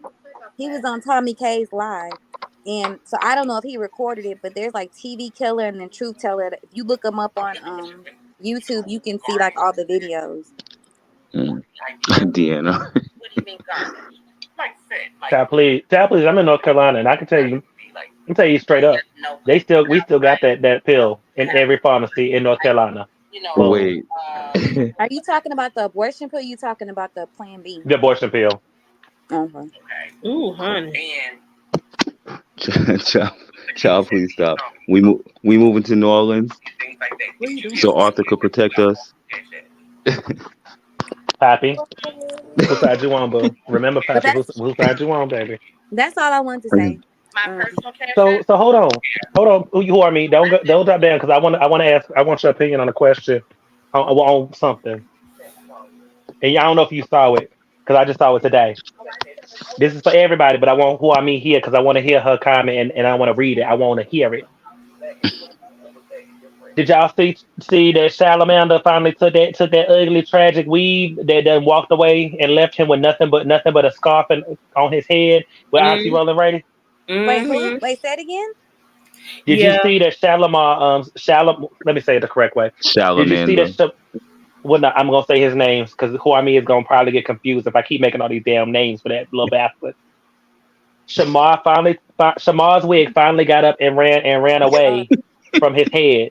He was on Tommy K's live. And so I don't know if he recorded it, but there's like TV Killer and then Truth Teller. If you look them up on YouTube, you can see like all the videos. Mm. Deanna. Child, please. I'm in North Carolina, and I can tell you straight up. We still got that pill in every pharmacy in North Carolina. Boom. Wait. Are you talking about the abortion pill? Or you talking about the Plan B? The abortion pill. Okay. Ooh, honey. child, child, please stop. We moving to New Orleans What are you doing? so Arthur could protect us. Pappy, whose side you on, boo? Remember, But Pappy, whose side you on, baby? that's all I wanted to say. Um, So hold on. Who are me? Don't drop down because I want to ask. I want your opinion on a question on something. And I don't know if you saw it because I just saw it today. This is for everybody, but I want who I mean here because I want to hear her comment and I want to read it. I want to hear it. Did y'all see that Salamander finally took that ugly tragic weave that then walked away and left him with nothing but a scarf on his head with Oxy Mm, Rolling Ready? wait, who? mm-hmm. Wait, say it again. Did you Yeah. see that Shalimar Let me say it the correct way. Did you see Salamander. that Well, no, I'm gonna say his names because who I mean is gonna probably get confused if I keep making all these damn names for that little bastard. Shamar's wig finally got up and ran Uh, away from his head,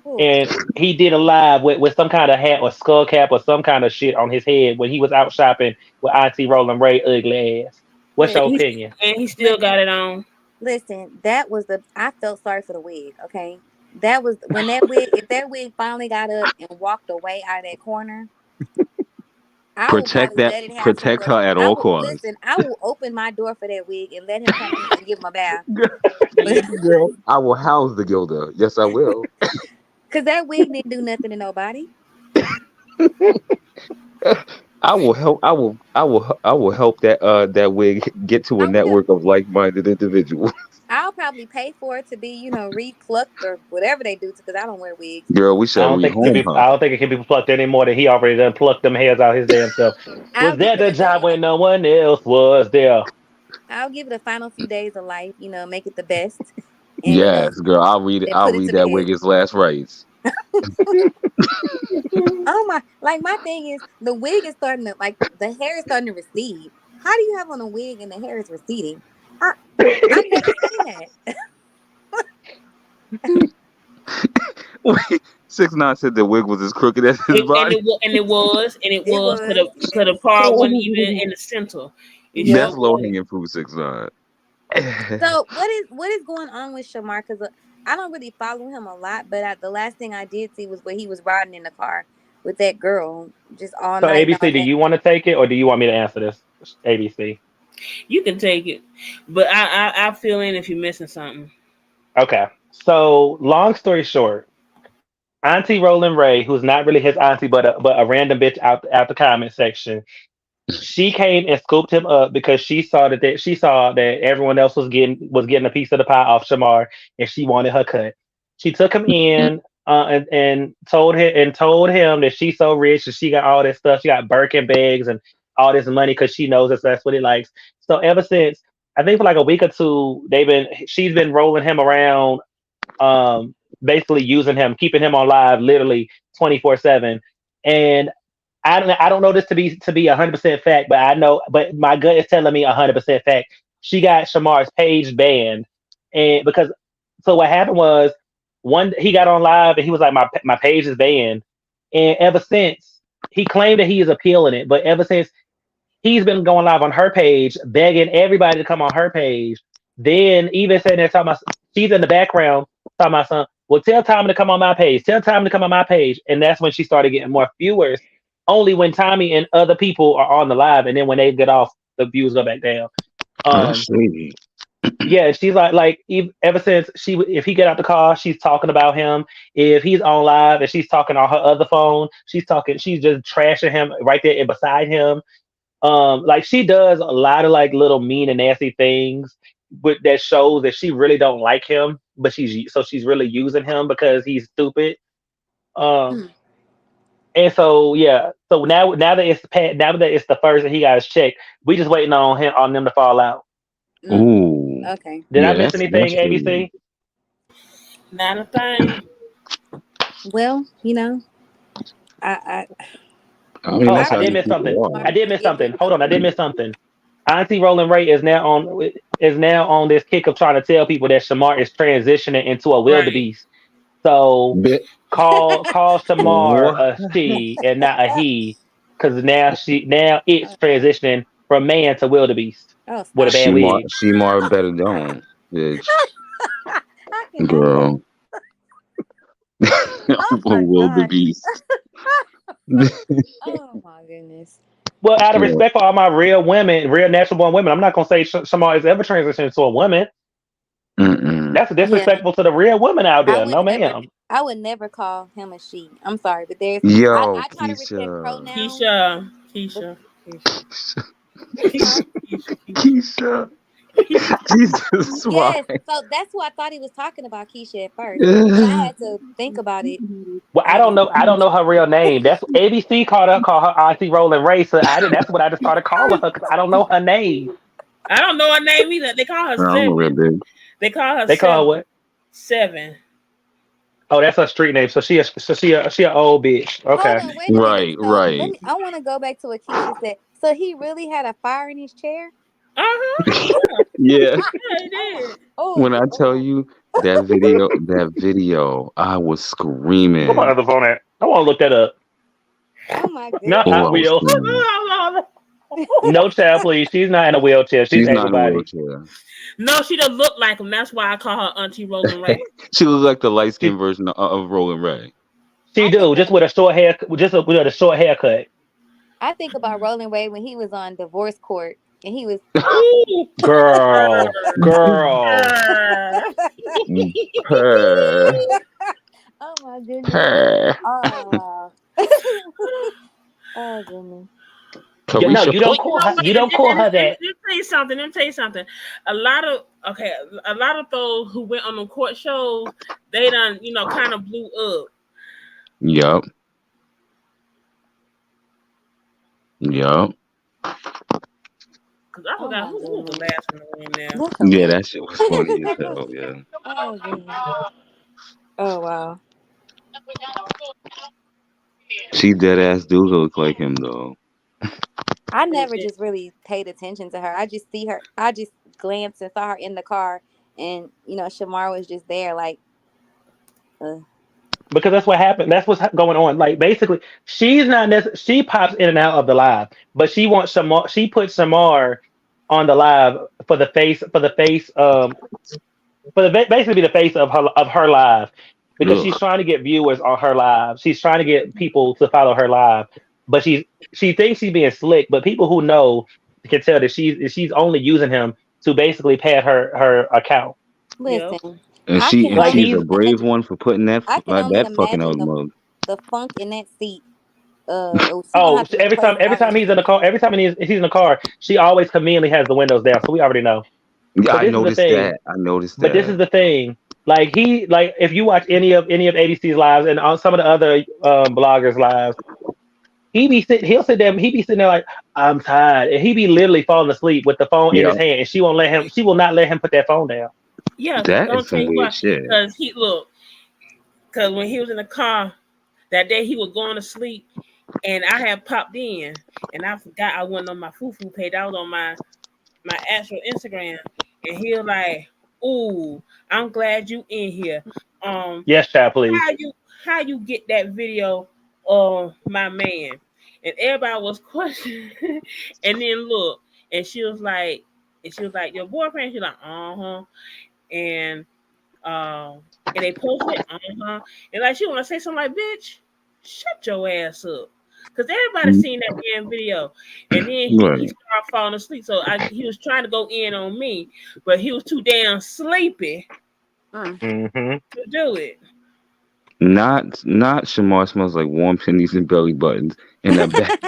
who? and he did a live with some kind of hat or skull cap or some kind of shit on his head when he was out shopping with Auntie Rolling Ray ugly ass. What's your Listen, opinion? And he still listen, got it on. listen. That was the. I felt sorry for the wig. Okay, that was when that wig. If that wig finally got up and walked away out of that corner, I will Protect probably that. let it have some Protect blood. her at I all will costs. listen. I will open my door for that wig and let him come in and give him a bath. But Girl, I will house the Gilda. Yes, I will. because that wig didn't do nothing to nobody. I will help. I will help that wig get to a I will. network of like-minded individuals. I'll probably pay for it to be, replucked or whatever they do to because I don't wear wigs. Girl, we shall rehome her. I don't think it can be plucked anymore than he already done plucked them hairs out his damn self. I'll Was give that it the a job when no one else was there? I'll give it a final few days of life, make it the best. And Yes, girl. then I'll put it read to that bed. wig its last rites. Oh my, like my thing is the wig is starting to like the hair is starting to recede. How do you have on a wig and the hair is receding? I I never seen that. 6ix9ine said the wig was as crooked as his And body. it It was, was, cause the yes. part wasn't even in the center. It Yep. That's sure low was. hanging fruit, 6ix9ine. So what is going on with Shamar? Because I don't really follow him a lot, but the last thing I did see was where he was riding in the car with that girl just all So night and all ABC, do day. you want to take it or do you want me to answer this? ABC. You can take it, but I feel in if you're missing something. Okay. So long story short, Auntie Roland Ray, who's not really his auntie, but a random bitch out the comment section, she came and scooped him up because she saw that everyone else was getting a piece of the pie off Shamar, and she wanted her cut. She took him in and told him that she's so rich and she got all this stuff. She got Birkin bags and all this money because she knows that's what he likes. So ever since I think for like a week or two, she's been rolling him around, um, basically using him, keeping him on live, literally 24/7. And I don't know this to be 100% fact, but I know, but my gut is telling me 100% fact. She got Shamar's page banned, and because so what happened was one he got on live and he was like my page is banned, and ever since he claimed that he is appealing it, but ever since he's been going live on her page, begging everybody to come on her page. Then even saying that talking about she's in the background talking about something. Well, tell Tommy to come on my page. Tell Tommy to come on my page, and that's when she started getting more viewers. Only when Tommy and other people are on the live, and then when they get off, the views go back down. That's Um, shady. yeah, she's ever since if he get out the car, she's talking about him. If he's on live and she's talking on her other phone, she's just trashing him right there and beside him. Like she does a lot of like little mean and nasty things, but that shows that she really don't like him, but she's really using him because he's stupid. Um, Mm, and so yeah, so now that it's the first that he got his check, we just waiting on them to fall out. mm, Ooh. okay. Did I Yeah, miss that's anything, shady. ABC? Not a thing. Well, I I mean, Oh, that's I I how did really you miss keep it something. want I warm. him did to miss get something. his Hold on, I did money. miss something. Auntie Roland Ray is now on this kick of trying to tell people that Shamar is transitioning into a Right. wildebeest. So Bit call Shamar what? a she and not a he, because now it's transitioning from man to wildebeest Oh, with a stop bad it. wig. She more better don't, bitch. I cannot. Girl. Oh my god. Wildebeest. Oh my goodness. Well, out of Girl. respect for all my real women, real natural born women, I'm not gonna say Shamar is ever transitioning into a woman. Mm-mm. That's Yeah. disrespectful to the real women out I there. would No, never ma'am. I would never call him a she. I'm sorry, but Yo, I try to respect Keisha. pronouns, Keisha. but Keisha. Keisha. huh? Keisha. Keisha. Keisha. Jesus, why? Yes. So that's who I thought he was talking about, Keisha, at first. But I had to think about it. Well, I don't Um know. I don't know her real name. That's ABC called her Auntie Rolling Ray. So that's what I just started calling her because I don't know her name. I don't know her name either. They call her I don't know Seven. that big. They call her They call her Seven. what? Seven. Oh, that's her street name. So she a old bitch. Hold Okay. on, wait a minute. Right, So let right. me. I want to go back to what Keisha said. So he really had a fire in his chair. Uh-huh. Yeah. Yeah, he did. When I Oh, tell you that video, I was Where my screaming. other phone at? I want to look that up. oh my No, Oh, I I was goodness. will. screaming. No child, please. She's not in a wheelchair. She's She's able not in a bodied. wheelchair. No, she don't look like him. That's why I call her Auntie Rolling Ray. She looks like the light She skinned version of Roland Ray. she I think do just with a short hair, with a short haircut. I think about Rolling Ray when he was on divorce court and he was. Ooh. Girl, girl. Purr, oh my goodness. purr. Oh. oh goodness. Yeah, no, Carisha, you don't please. call You know her. what? You don't call her Let that. me tell you something. Let me tell you something. A lot of those who went on the court shows, they done kind of blew up. Yup. Yup. Cause I Oh forgot my who was the goodness. last one to win there. That's Yeah, hilarious. that shit was funny as hell. Yeah. oh goodness. Oh wow. She dead ass do look like him though. I never just really paid attention to her. I just see her. I just glanced and saw her in the car, and Shamar was just there, like, Because that's what happened. That's what's going on. Like basically, she's not she pops in and out of the live, but she wants Shamar. She puts Shamar on the live basically be the face of her live because she's Ugh. trying to get viewers on her live. She's trying to get people to follow her live, but she thinks she's being slick. But people who know can tell that she's only using him to basically pad her account. Yep. listen. And I she can and Like only she's he's a brave imagine. one for putting I can only that fucking imagine out mug. the funk in that seat. She gonna oh have to every replace time all he's in the car, every time he's in the car, she always conveniently has the windows down. So we already know. Yeah, But I this is the noticed thing. that. I noticed But this is that. the thing. Like if you watch any of ADC's lives and on some of the other bloggers lives, he'll sit there, he be sitting there like, I'm tired. And he be literally falling asleep with the phone in Yeah, his hand and she will not let him put that phone down. Yeah. that Don't is tell some you weird why. shit. Cause when he was in the car that day, he was going to sleep, and I had popped in, and I forgot I wasn't on my foo page. I was on my actual Instagram, and he was like, "Ooh, I'm glad you in here. Um, Yes, child, please. how you get that video of my man?" And everybody was questioning, and then look, and she was like, "Your boyfriend?" She's like, "Uh huh," and um, and they posted it, and like she want to say something like, "Bitch, shut your ass up." Cause everybody Mm, seen that damn video, and then he right. started falling asleep. So he was trying to go in on me, but he was too damn sleepy that. Hmm. to do it. Not Shamar smells like warm pennies and belly buttons, and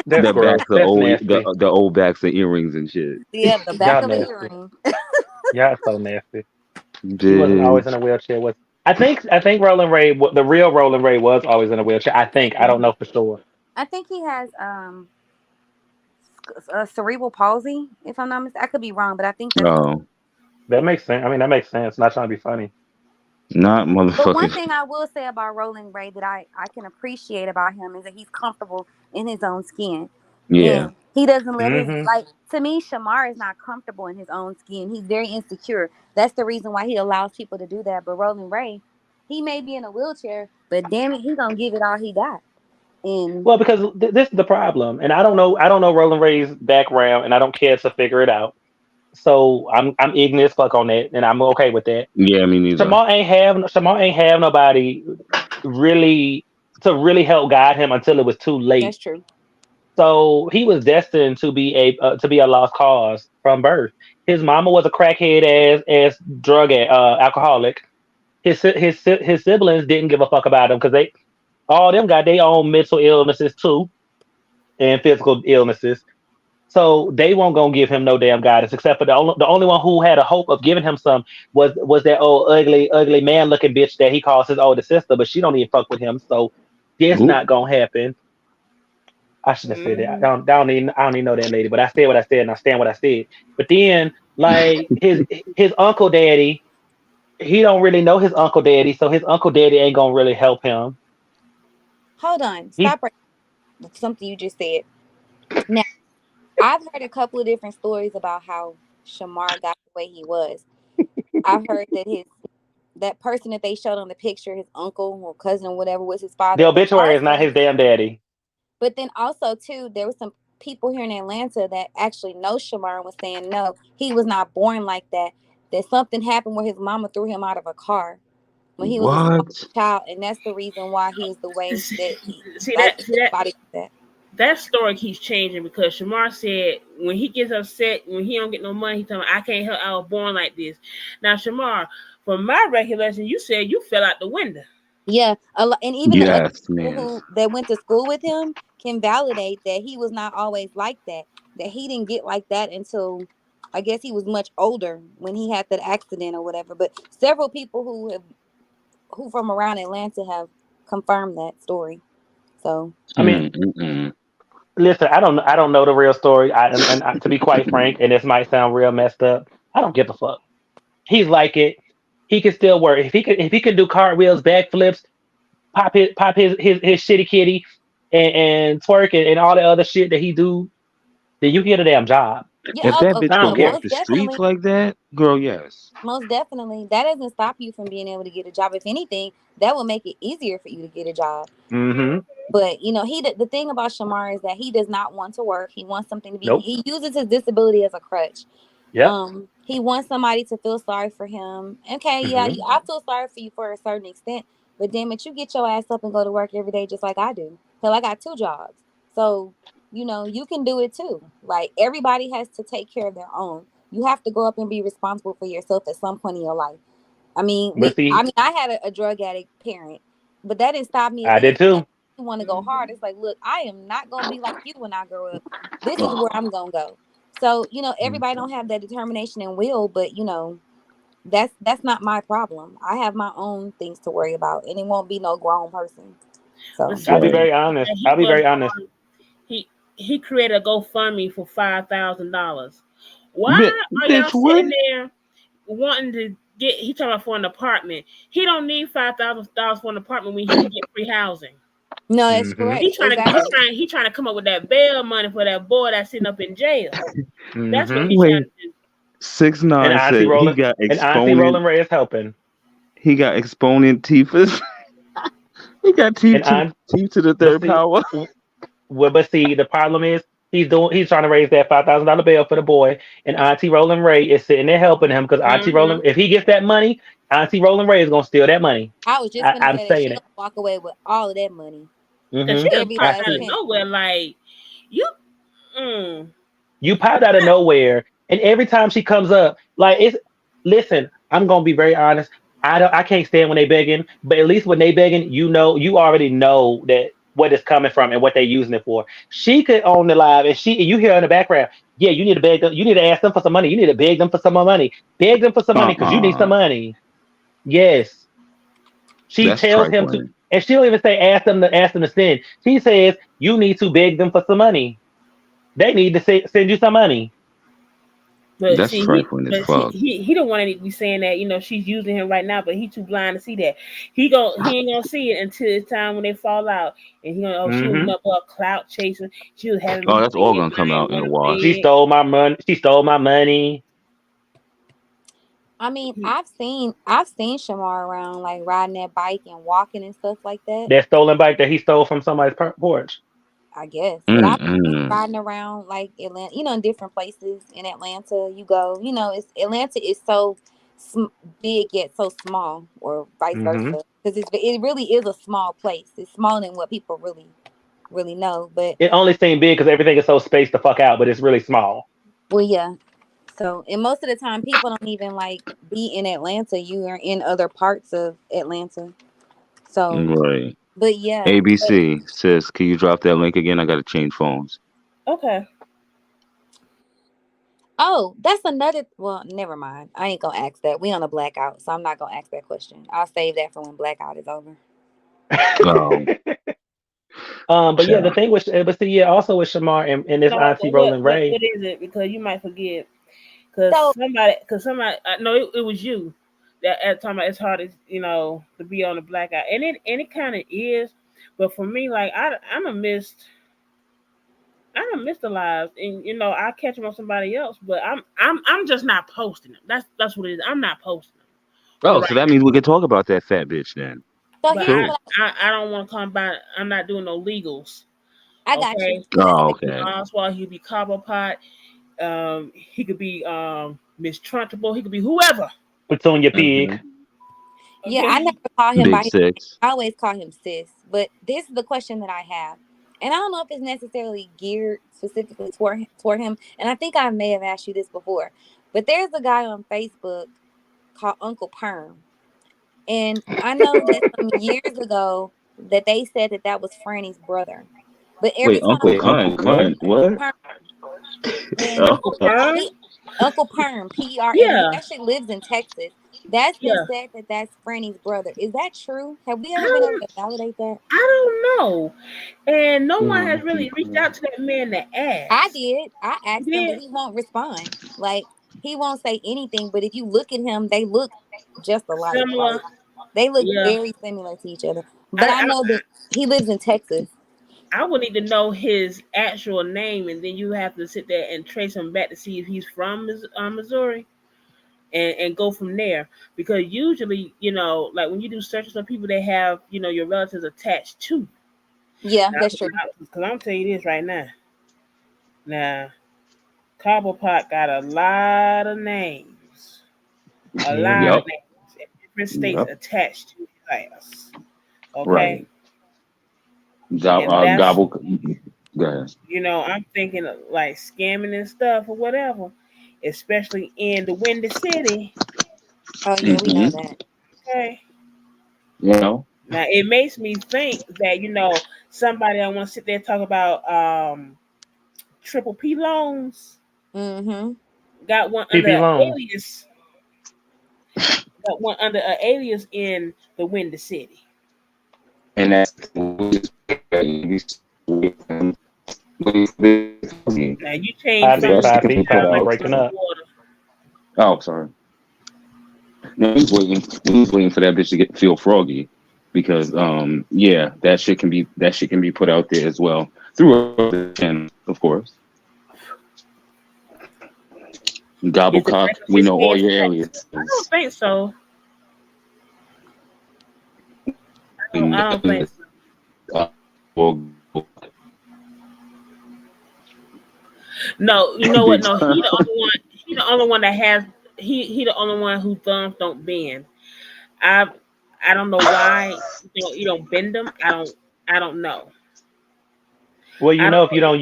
That's the gross. backs of That's old nasty. the old backs of earrings and shit. Yeah, the back Y'all of an nasty. earring. Y'all so nasty. He wasn't always in Bitch. a wheelchair. I think Roland Ray, the real Roland Ray, was always in a wheelchair. I don't know for sure. I think he has cerebral palsy. If I'm not mistaken, I could be wrong, but I think that's. No, That makes sense. I mean, that makes sense. Not trying to be funny. not But one motherfucking. thing I will say about Roland Ray that I can appreciate about him is that he's comfortable in his own skin. Yeah. And he doesn't let his, Hmm. like, to me, Shamar is not comfortable in his own skin. He's very insecure. That's the reason why he allows people to do that. But Roland Ray, he may be in a wheelchair, but damn it, he gonna give it all he got. And Well, because this is the problem, and I don't know Roland Ray's background, and I don't care to figure it out. So I'm ignorant as fuck on that, and I'm okay with that. Yeah, me neither. Shamar ain't have nobody really to really help guide him until it was too late. that's true. So he was destined to be a lost cause from birth. His mama was a crackhead as alcoholic. His siblings didn't give a fuck about him because they all them got their own mental illnesses too and physical illnesses. So they won't gonna give him no damn guidance except for the only one who had a hope of giving him some was that old ugly man looking bitch that he calls his older sister, but she don't even fuck with him. So this Oop. not gonna happen. I shouldn't have said that. Hmm. I don't even know that lady, but I said what I said and I stand what I said. But then like his uncle daddy, he don't really know his uncle daddy, so his uncle daddy ain't gonna really help him. Hold on, He stop right. Something you just said. Now, I've heard a couple of different stories about how Shamar got the way he was. I've heard that that person that they showed on the picture, his uncle or cousin or whatever, was his the father. But obituary is not also, his damn daddy. too, there was some people here in Atlanta that actually know Shamar and was saying no, he was not born like that. That something happened where his mama threw him out of a car when he was a small What? child, and that's the reason why he's the way that he See like that? See that? body like that. That story keeps changing because Shamar said when he gets upset, when he don't get no money, he telling me, I can't help, I was born like this. Now, Shamar, from my recollection, you said you fell out the window. Yeah, and even the other Yes, people man. who that went to school with him can validate that he was not always like that. That he didn't get like that until I guess he was much older when he had that accident or whatever. But several people who from around Atlanta have confirmed that story. So I mean, Mm-mm. listen, I don't know the real story. To be quite frank, and this might sound real messed up, I don't give a fuck. He's like it. He can still work. If he can do cartwheels, backflips, pop his shitty kitty, and twerk and all the other shit that he do, then you can get a damn job. yeah, If that I bitch don't can walk care. most the definitely. streets like that, girl, yes. Most definitely. That doesn't stop you from being able to get a job. If anything, that will make it easier for you to get a job. Mm-hmm. But the thing about Shamar is that he does not want to work. He wants something to be. Nope. He uses his disability as a crutch. Yep. He wants somebody to feel sorry for him. Okay, yeah, Mm-hmm. I feel sorry for you for a certain extent. But damn it, you get your ass up and go to work every day just like I do. Hell, I got 2 jobs, so you can do it too. Like everybody has to take care of their own. You have to grow up and be responsible for yourself at some point in your life. But see, I had a drug addict parent, but that didn't stop me at I the end did of the day. too. You want to go hard. It's like, look, I am not gonna be like you when I grow up. This is where I'm gonna go. So, everybody don't have that determination and will, but that's not my problem. I have my own things to worry about, and it won't be no grown person. But So see, I'll be the Right. very thing honest. that he I'll be was very honest. he he created a GoFundMe for $5,000. Why are Bitch, y'all what? sitting there wanting to get? He talking about for an apartment. He don't need $5,000 for an apartment when he can get free housing. no, that's Mm-hmm. correct. Exactly. He trying to come up with that bail money for that boy that's sitting up in jail. That's what Mm-hmm. he's trying Wait, to do. six And nine Auntie said Rolling and Auntie Rolling Ray is helping. he got exponent Tifa's. He got And Aunt, teeth to the but third see, power. but see, the problem is he's trying to raise that $5,000 bail for the boy, and Auntie Rolling Ray is sitting there helping him because Auntie Mm-hmm. Rolling, if he gets that money, Auntie Rolling Ray is gonna steal that money. I was just gonna I'm say that saying she'll it. walk away with all of that money, Cause she Mm-hmm. just every I popped last out see of it. penny. nowhere like you. Mm. You popped out of nowhere, and every time she comes up, like it's. Listen, I'm gonna be very honest. I can't stand when they begging, but at least when they begging, you already know that what it's coming from and what they're using it for. She could own the live, and you hear in the background, yeah, you need to beg them, you need to ask them for some money, you need to beg them for some more money, beg them for some money because you need some Uh-uh. money. Yes, she That's tells him to, trifling. and she don't even say ask them to send. She says you need to beg them for some money. They need to send you some money. But That's see, trifling as fuck. he don't want to be saying that. She's using him right now, but he too blind to see that. He ain't gonna see it until it's time when they fall out, and she was Hmm. up a clout chasing. She was having Oh, me that's all bed, gonna but I come ain't out in want the to She wash. bed. stole my money. She stole my money. I've seen Shamar around like riding that bike and walking and stuff like that. That stolen bike that he stole from somebody's porch. I guess, but I've seen him Mm-mm. riding around like Atlanta, in different places in Atlanta. You go, it's Atlanta is so big yet so small, or vice Hmm. versa, because it really is a small place. It's smaller than what people really know. But It only seemed big because everything is so spaced the fuck out, but it's really small. well, yeah. So, and most of the time, people don't even like be in Atlanta. You are in other parts of Atlanta. So, Right. but yeah. But ABC says, can you drop that link again? I gotta change phones. Okay. oh, that's another. Well, never mind. I ain't gonna ask that. We on a blackout, so I'm not gonna ask that question. I'll save that for when blackout is over. Oh, But yeah, the child. thing with but see, yeah, also with Shamar and this No, Auntie Rolling what Ray. is it? Because you might forget. So, Because somebody, no, it was you. that at the time it's hard to to be on the blackout, and it kind of is, but for me, like I'm a missed. I don't miss the lives, and I catch them on somebody else, but I'm just not posting them. That's what it is. I'm not posting them for Oh, right so that now. means we could talk about that fat bitch then. So But here's Cool. what I don't want to come by. I'm not doing no legals. I got you. Okay, Oh, he could be okay. Oswald. He could be Cobblepot. He could be Miss Trunchbull. He could be whoever. Petunia Pig. Hmm. Yeah, I Okay. never call him by Big his name. six. I always call him sis. But this is the question that I have. And I don't know if it's necessarily geared specifically toward him. And I think I may have asked you this before. But there's a guy on Facebook called Uncle Perm. And I know that some years ago that they said that was Franny's brother. But every Wait, time Uncle Uncle what? What? Perm, and Oh, Uncle Perm. he Uncle Perm, Perm, he Yeah, actually lives in Texas. That's been yeah. said that that's Franny's brother. Is that true? Have we I ever been able don't to validate that? I don't know, and no one has Uncle really reached out to that man to I ask. did. I You asked him, but did? he won't respond. Like he won't say anything. But if you look at him, they look just alike. Similar. Like they look Yeah. very similar to each other. But I I, know that he lives in Texas. I would need to know his actual name, and then you have to sit there and trace him back to see if he's from Missouri, and go from there. Because usually, like when you do searches on people, they have your relatives attached to. Yeah, Now, that's true. because I'm tell you this right now. Now, Cobblepot got a lot of names, a lot of yep, names in different states yep. attached to his ass. Okay, Right. and that's Gobble. Go ahead. I'm thinking of like scamming and stuff or whatever, especially in the Windy City. Oh yeah, we know Hmm. that. Okay, You know. now it makes me think that somebody I want to sit there and talk about triple P loans Mm-hmm. got one under PP an Long. alias, in the Windy City. And that's Now you changed Poppy, from that shit can Poppy, be put sound Poppy like out. breaking some up. water. Oh, sorry. No, we was waiting for that bitch to feel froggy because yeah, that shit can be put out there as well through the channel, of course. Is it Gobblecock, we breaking know all his your head? I don't aliases. think so. I don't think so. Well, No, you know what? big No, he the only one. He the only one that has. He the only one whose thumbs don't bend. I I don't know why you don't bend them. I don't know. Well, I don't if you know.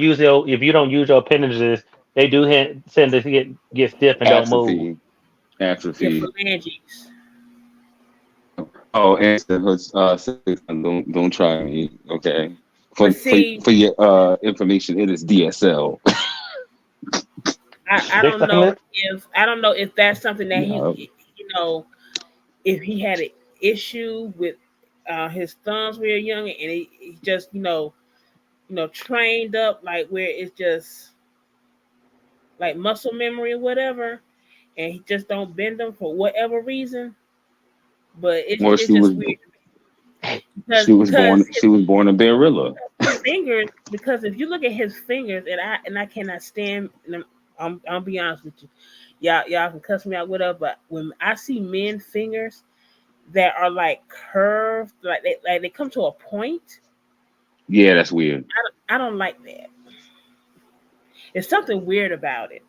don't use your appendages, they do tend to get stiff and don't move. atrophy, Your atrophy. phalanges. Oh, and don't try me, okay? But see, For your information, it is DSL. I Dick don't sucking know lips. if that's something that Yeah. if he had an issue with his thumbs when he was young, and he just trained up like where it's just like muscle memory or whatever, and he just don't bend them for whatever reason. But Or it's just weird because she was born a Barilla. his fingers, because if you look at his fingers, and I cannot stand, and I'll be honest with you, y'all can cuss me out whatever, but when I see men fingers that are like curved, like they come to a point, Yeah, that's weird. I don't like that. It's something weird about it.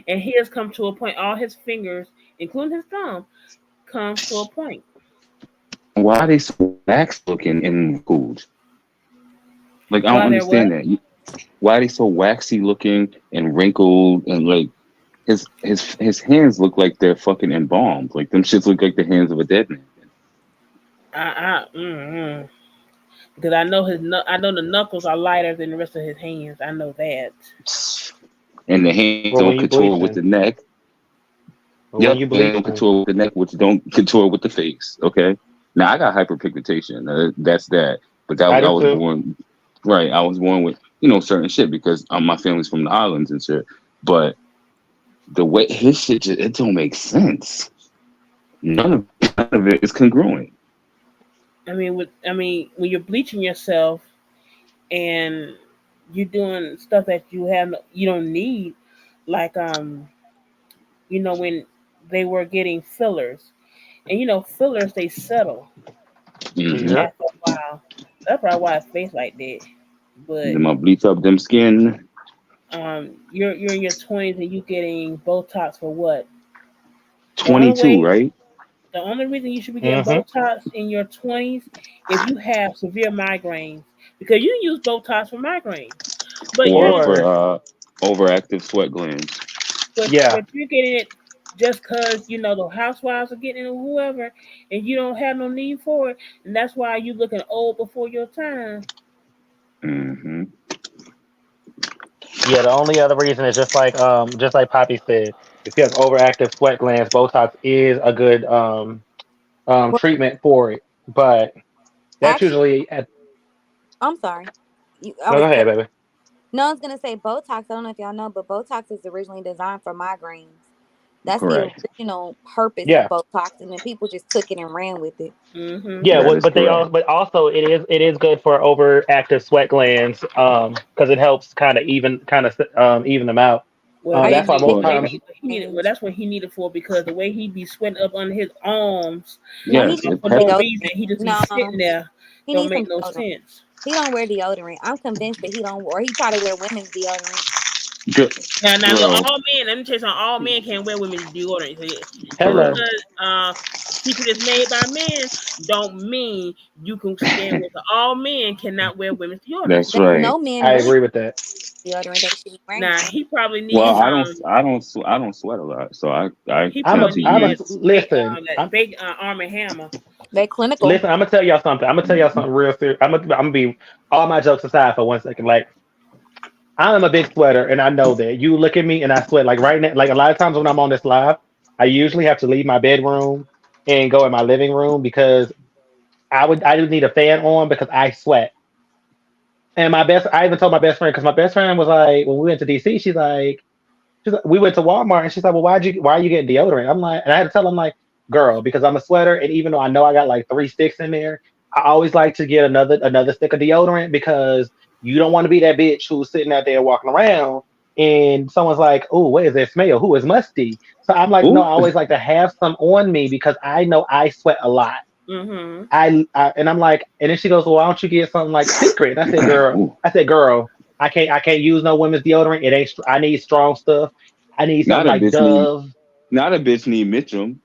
And he has come to a point. All his fingers, including his thumb, comes to a point. Why are they so wax looking and wrinkled? Like I don't While they're what? understand that. Why are they so waxy looking and wrinkled and like his hands look like they're fucking embalmed. Like them shits look like the hands of a dead man. Because I know the knuckles are lighter than the rest of his hands. I know that. And the hands Or when don't you contour with the bleaching. neck. Or when you Yep, they don't bleaching. contour with the neck, which don't contour with the face. Okay. Now I got hyperpigmentation. That's that. But I I do was too. born right. I was born with certain shit because my family's from the islands and shit. But the way his shit just, it don't make sense. None of it is congruent. I mean, when you're bleaching yourself and you're doing stuff that you don't need, like when they were getting fillers, and fillers they settle Mm-hmm. Yep. after a while. That's probably why his face like that. But Them bleach up them skin. you're in your 20s and you getting Botox for what? The only 22, way, right? the only reason you should be getting Mm-hmm. Botox in your 20s if you have severe migraines, because you use Botox for migraines, but Or you're for Or overactive sweat glands. yeah. but you're getting it just because the housewives are getting it or whoever, and you don't have no need for it, and that's why you looking old before your time. Mm-hmm. Yeah, the only other reason is just like Poppy said, if you have overactive sweat glands, Botox is a good Well, treatment for it. But that's actually, usually at I'm sorry. I no, was go ahead, cut. baby. No, I was gonna say Botox. I don't know if y'all know, but Botox is originally designed for migraines. That's the Correct. original purpose of Yeah. Botox, and then people just took it and ran with it. Mm-hmm. Yeah, That is but correct. but also it is good for overactive sweat glands because it helps even them out. Well, Are you That's why most Well, times he needed. Well, change? that's what he needed for, because the way he be sweating up under his arms No, he yes, needs it for some no pepper. reason, deodorant. he just be No, sitting there. he Don't needs some make no deodorant. sense. He don't wear deodorant. I'm convinced that he don't, or he try to wear women's deodorant. Girl, Now, look, girl, all men. Let me tell you something. All men can't wear women's deodorant. So, just correct. hello. because secret is made by men, don't mean you can stand with it. All men cannot wear women's deodorant. That's There's right. no men I really agree with that. deodorant. They should be wearing Now it. he probably Well, needs I don't sweat a lot, so I he tend probably to needs use. that fake Arm& and Hammer. They clinical. Listen. I'm gonna tell y'all something. I'm gonna tell y'all something real serious. I'm gonna be all my jokes aside for 1 second. Like I'm a big sweater, and I know that. You look at me, and I sweat. Like right now, like a lot of times when I'm on this live, I usually have to leave my bedroom and go in my living room because I would need a fan on because I sweat. And I even told my best friend because my best friend was like, when we went to DC, we went to Walmart and she's like, well, why are you getting deodorant? I'm like, and I had to tell him like, girl, because I'm a sweater, and even though I know I got like 3 sticks in there, I always like to get another stick of deodorant because you don't want to be that bitch who's sitting out there walking around and someone's like, oh, what is that smell? Who is musty? So I'm like, no, Ooh, I always like to have some on me because I know I sweat a lot. Mm-hmm. And I'm like, and then she goes, well, why don't you get something like Secret? And ooh. I said, girl, I can't use no women's deodorant. It ain't. I need strong stuff. I need something Not a like bitch need. Dove. Not a bitch need Mitchum.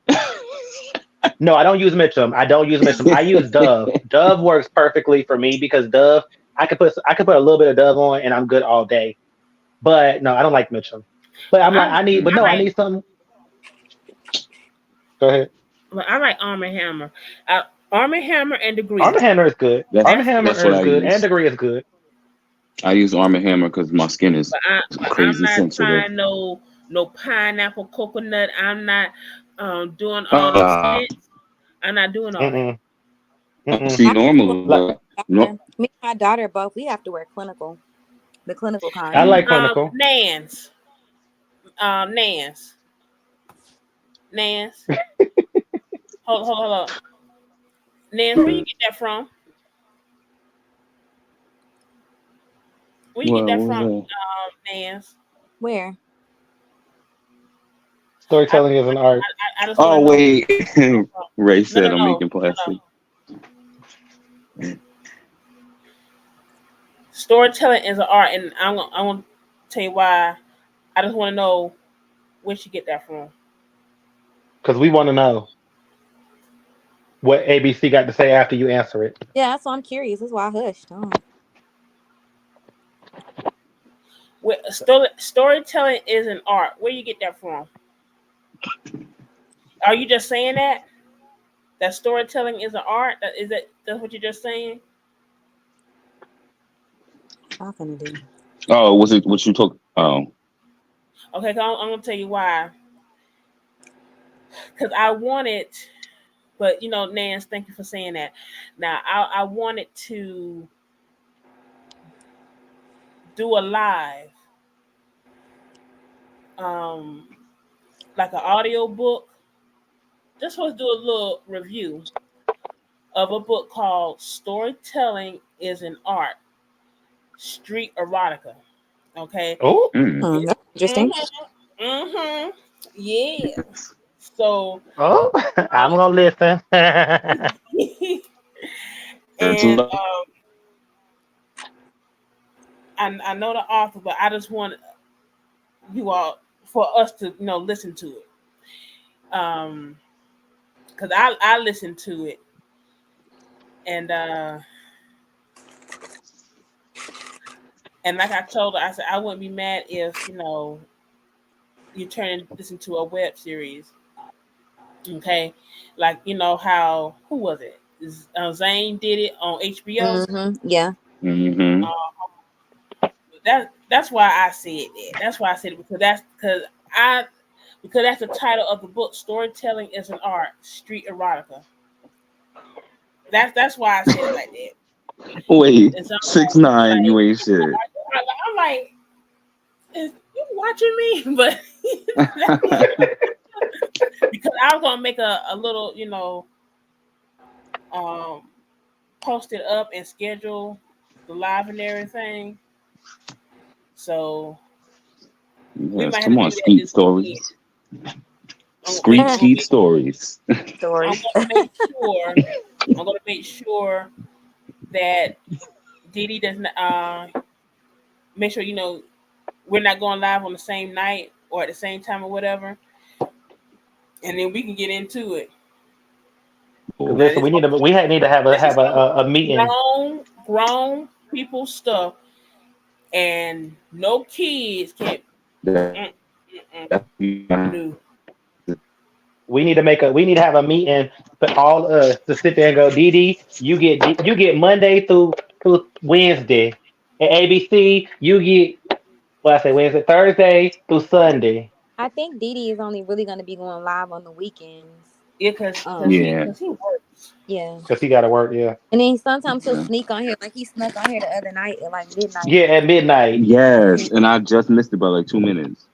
No, I don't use Mitchum. I don't use Mitchum. I use Dove. Dove works perfectly for me because Dove, I could put a little bit of Dove on and I'm good all day. But no, I don't like Mitchum. But Well, I'm like, but I no, I like need something. Go ahead. I like Arm& and Hammer. Arm& and Hammer and Arm& Degree. Hammer is good. Arm& That's Hammer good. That's what is I good, and use. Degree is good. I use Arm& and Hammer because my skin is But I'm crazy not sensitive. trying no pineapple coconut. I'm not doing all them Uh, scents. I'm not doing all that. Mm-mm. Mm-mm. see, I Like, normally, no, me and my daughter both. We have to wear clinical, the clinical I kind. like clinical. Nans. Nans. Nans. Hold up. Nans, where you get that from? Where you get well, that what from, was Nans? Where? I, Storytelling is an art. I just want oh, to know wait. where it's from. Ray No, said no, I'm no, making no, no. plastic. Storytelling is an art, and I'm gonna tell you why. I just want to know where you get that from. Because we want to know what ABC got to say after you answer it. Yeah, that's why I'm curious. That's why I hushed. Oh. Storytelling is an art. Where you get that from? Are you just saying that? That storytelling is an art? That's what you're just saying? What I'm finna do. Oh, was it what you took? Oh, Okay, I'm gonna tell you why. Because I wanted, but Nance, thank you for saying that. Now I wanted to do a live, um, like an audio book. Just supposed to do a little review of a book called "Storytelling is an Art: Street Erotica." Okay. Oh, Mm. That's interesting. Mm-hmm. Yeah. So, oh, I'm um, gonna listen. There's and love. I know the author, but I just want you all for us to listen to it. Because I listened to it, and like I told her, I said I wouldn't be mad if you turn this into a web series. Okay, like how who was it? Zane did it on HBO. Yeah. Mm-hmm. That's why I said that. That's why I said it because that's the title of the book. Storytelling is an art. Street erotica. That's why I said it like that. Wait, And so I'm 6ix9ine, like, you ain't shit. I'm like, is you watching me? But because I was gonna make a little, um, post it up and schedule the live and everything. So we Yes, might have come to on, do that Skeet this weekend. Stories. Skeet Stories. I'm gonna make sure. I'm gonna make sure that Didi does not. Make sure we're not going live on the same night or at the same time or whatever, and then we can get into it. Now Listen, we need to have this is a meeting. grown people stuff, and no kids can. Mm, mm, no. We need to have a meeting for all of us to sit there and go, Dee, you get Monday through Wednesday. And ABC, you get I say Wednesday, Thursday through Sunday. I think Didi is only really going to be going live on the weekends. Yeah, because Yeah. he works. Yeah. Because he gotta work, yeah. And then sometimes he'll sneak on here. Like he snuck on here the other night at like midnight. Yeah, at midnight. Yes, and I just missed it by like 2 minutes.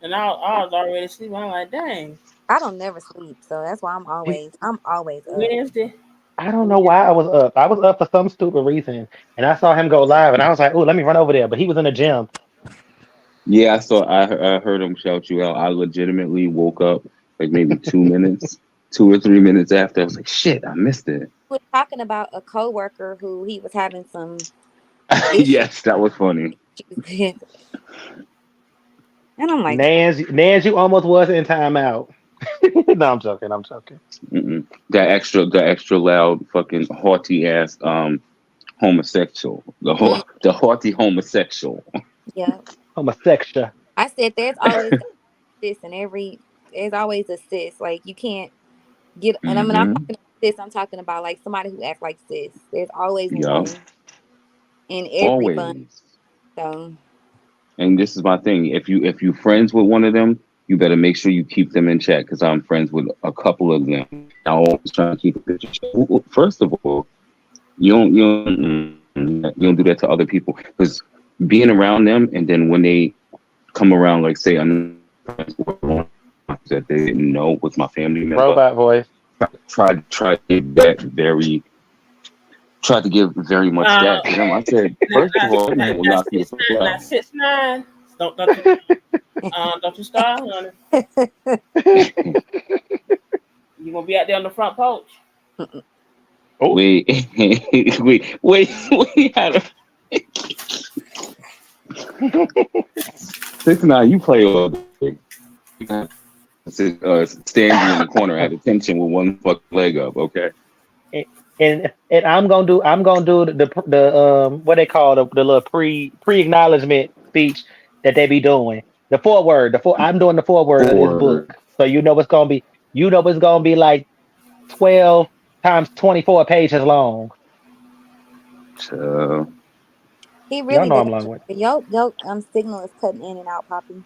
And I was already asleep. I'm like, dang. I don't never sleep, so that's why I'm always up. Wednesday. I don't know why I was up. I was up for some stupid reason. And I saw him go live and I was like, oh, let me run over there. But he was in the gym. Yeah, I heard him shout you out. I legitimately woke up like maybe 2 minutes, 2 or 3 minutes after. I was like, shit, I missed it. He was talking about a coworker who he was having some issues. Yes, that was funny. And I'm like, Nans, you almost was in timeout. No, I'm joking. Mm-mm. The extra loud, fucking haughty ass homosexual. The haughty homosexual. yeah. Homosexual. I said there's always sis in every. There's always a sis. Like you can't get. And I mean, I'm Mm-hmm. talking about sis. I'm talking about like somebody who acts like sis. There's always Yeah, one in every bunch. always. So And this is my thing. If you friends with one of them, you better make sure you keep them in check because I'm friends with a couple of them. I always try to keep a picture. First of all, you don't do that to other people because being around them and then when they come around, like say I'm friends with one that they didn't know was my family member. Robot voice. Tried to give that very. Tried to give very much that to them. I said, first of all, I'm gonna knock you the fuck out. 6ix9ine. Don't you start, honey. You're gonna be out there on the front porch. Oh. Wait. How to 6ix9ine, you play all day. Stand in the corner at attention with one fucking leg up, okay? And I'm gonna do the what they call the little pre acknowledgement speech that they be doing. The foreword. I'm doing the foreword of this book. So it's gonna be like 12 times 24 pages long. So he Y'all really know does. I'm long with. Yo, signal is cutting in and out, Poppy.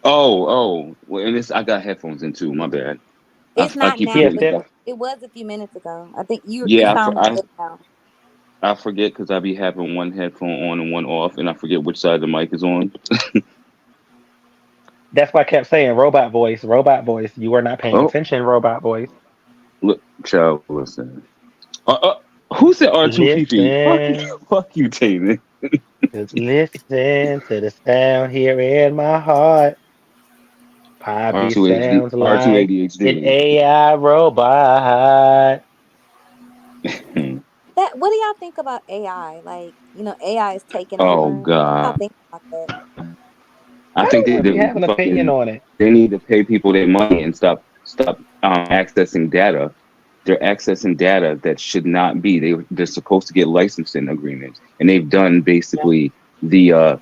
well, and this I got headphones in too. My bad. It's I not keep now, forgetting. but it was a few minutes ago. I think you Yeah, sound good now. I forget because I be having one headphone on and one off, and I forget which side the mic is on. That's why I kept saying robot voice, robot voice. You were not paying Oh, attention, robot voice. look, child, listen. Who said R2 Fifi? Fuck you, Listen, fuck you, Taylor. just listen to the sound here in my heart. Poppy R2 HD, sounds R2 like an ADHD. AI robot. That what do y'all think about AI? Like, AI is taking Oh over. What do y'all God. think about that? I I think don't they really need have to an opinion fucking on it. they need to pay people their money and stop accessing data. They're accessing data that should not be. They're supposed to get licensing agreements, and they've done basically the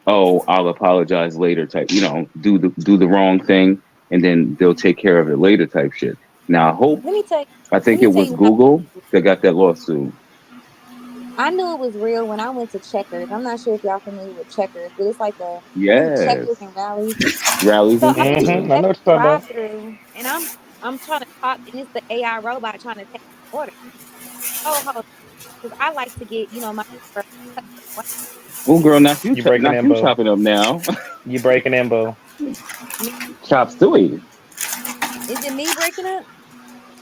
oh, I'll apologize later type. Do the wrong thing, and then they'll take care of it later type shit. Now Let me tell you. I Let think me it tell was you when Google that got that lawsuit. I knew it was real when I went to Checkers. I'm not sure if y'all familiar with Checkers, but it's like a is it Checkers Yes, and Rallies? rallies So and I'm in the I yeah. know Checkers what you're talking about. drive-through, and I'm trying to talk, and it's the AI robot trying to take my order. Oh, hold on, because I like to get my order cut the right Oh, girl, You breaking not in, you boo. chopping up now. You breaking in, boo. me. Chop suey. Is it me breaking up?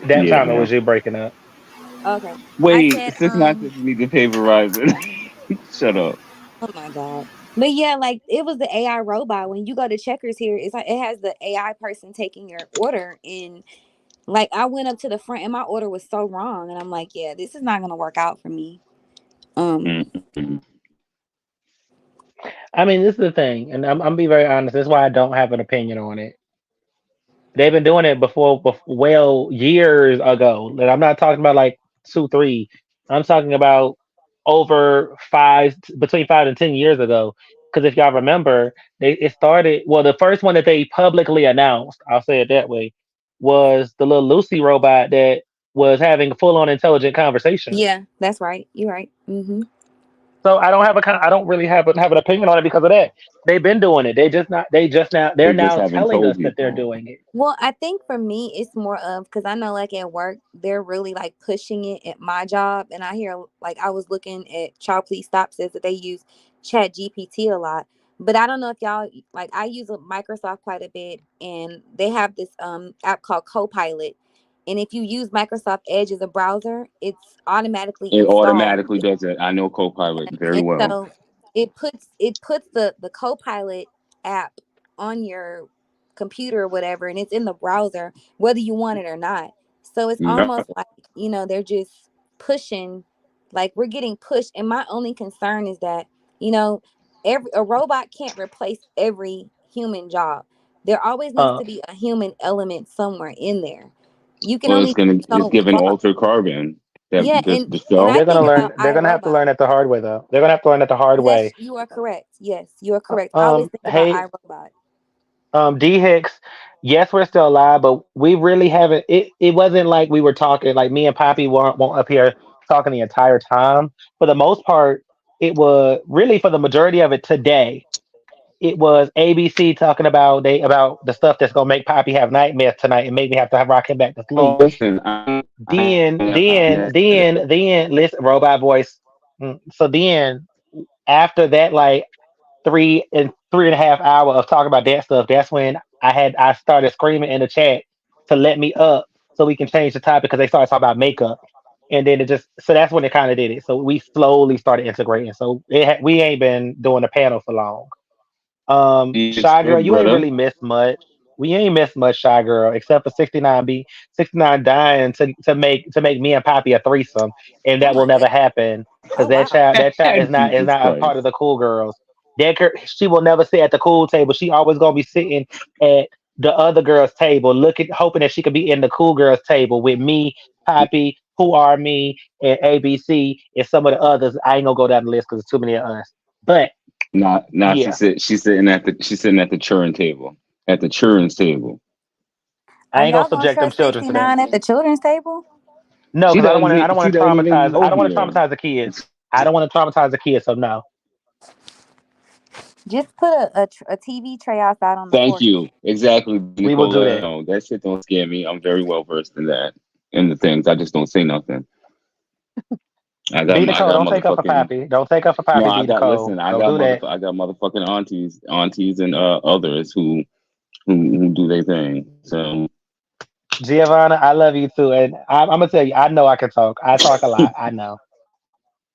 That time it Yeah. was you breaking up. Okay, I Wait, said sis not just need to pay Verizon. Shut up. oh my god. But yeah, like it was the AI robot. When you go to Checkers here, it's like it has the AI person taking your order, and like I went up to the front and my order was so wrong, and I'm like, yeah, this is not gonna work out for me. Um, Mm-mm. I mean, this is the thing, and I'm be very honest. This is why I don't have an opinion on it. They've been doing it well, years ago. And I'm not talking about like two, three. I'm talking about over between 5 and 10 years ago. Because if y'all remember, it started. Well, the first one that they publicly announced, I'll say it that way, was the little Lucy robot that was having full on intelligent conversations. yeah, that's right. You're right. So I don't really have an opinion on it because of that. They've been doing it. They're They just now haven't telling told us that they're people. doing it. Well, I think for me, it's more of because I know, like at work, they're really like pushing it at my job, and I hear like I was looking at Child Please Stop says that they use Chat GPT a lot, but I don't know if y'all like I use Microsoft quite a bit, and they have this app called Copilot, and if you use Microsoft Edge as a browser, it's automatically It installed. automatically does it. I know Copilot very And well. so it puts the Copilot app on your computer or whatever, and it's in the browser whether you want it or not. So it's Yep. almost like they're just pushing, like we're getting pushed. And my only concern is that you know every a robot can't replace every human job. There always needs Uh, to be a human element somewhere in there. You can Well, only do it's so given far. Altered Carbon that Yeah, the and I show. they're gonna think learn. about They're gonna have to iRobot. learn it the hard way, though. They're gonna have to learn it the hard way. You are correct. Yes, you are correct. I always think about Hey, iRobot. D Hicks. Yes, we're still alive, but we really haven't. It wasn't like we were talking. Like me and Poppy weren't up here talking the entire time. For the most part, it was really for the majority of it today. It was ABC talking about the stuff that's gonna make Poppy have nightmares tonight and make me have to have rock him back to Oh, sleep. listen, I Then, listen, robot voice. So then, after that, like 3.5 hour of talking about that stuff, that's when I started screaming in the chat to let me up so we can change the topic because they started talking about makeup. And then that's when it kind of did it. So we slowly started integrating. So we ain't been doing the panel for long. it's Shy girl, good, you ain't brother. really missed much. We ain't missed much, Shy girl, except for 69 dying to make me and Poppy a threesome, and Oh that will my god. never happen because Oh wow. that child is Jesus not a part Christ. of the cool girls. She will never sit at the cool table. She always gonna be sitting at the other girls' table, looking, hoping that she could be in the cool girls' table with me, Poppy, Who Are Me, and ABC, and some of the others. I ain't gonna go down the list because there's too many of us. But Not yeah, she's sitting at the churn table. At the children's table. I Are ain't gonna y'all gonna subject them trust children to that. 69 at the children's table? No, because I don't She want to doesn't even traumatize. I know don't want to here. traumatize the kids. I don't want to traumatize the kids. So no, Just put a TV tray outside on the Thank porch. you. Exactly, we will do Nicola. that. No, that shit don't scare me. I'm very well versed in that. In the things. I just don't say nothing. I B got Nicole, don't take up for motherfucking Pappy. Don't take up for no. Pappy, I B got Nicole. listen. Don't do that. I got motherfucking aunties, and others who do their thing. So Giovanna, I love you too. And I'm gonna tell you, I know I can talk. I talk a lot. I know.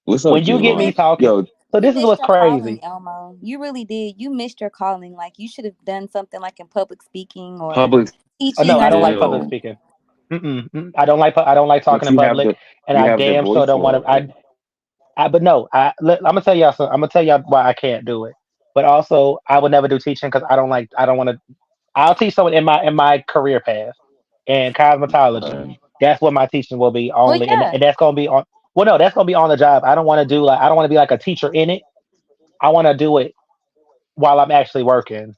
what's up, When you You get me Giovanna? missed talking, Yo, so you this is missed what's your calling, crazy. Elmo. You really did. You missed your calling. Like you should have done something like in public speaking or public Oh no, teaching I or don't like public still, something. speaking. I don't like. I don't like talking but in public, and you I have the damn sure voice don't want for to. it. But no, I'm gonna tell y'all. I'm gonna tell y'all why I can't do it. But also, I would never do teaching because I don't like. I don't want to. I'll teach someone in my career path in cosmetology. That's what my teaching will be Well, only, yeah, and that's gonna be on. Well, no, that's gonna be on the job. I don't want to do like. I don't want to be like a teacher in it. I want to do it while I'm actually working.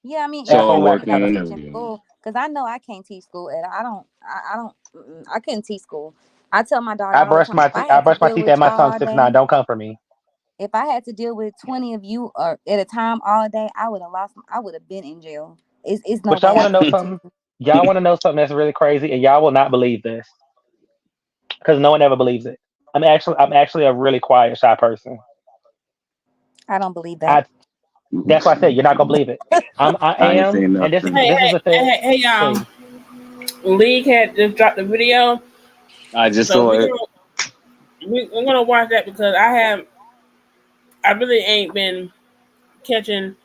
yeah. I mean, That's it So ain't only nothing working wrong kind with of. and teaching everything. school because I know I can't teach school, and I don't, I couldn't teach school. I tell my daughter all the time, if I I had to brush my deal teeth with at my y'all son all 6'9". day, Don't come for me. if I had to deal with 20 of you or at a time all day, I would have lost. I would have been in jail. It's no But y'all way I want to know couldn't something? teach. Y'all want to know something that's really crazy, and y'all will not believe this because no one ever believes it. I'm actually a really quiet, shy person. I don't believe that. I That's why I said you're not gonna believe it. I I ain't am, saying and nothing. Hey, this is the thing. hey, y'all. Hey, League had just dropped the video, I just so saw it. we're gonna watch that because I really ain't been catching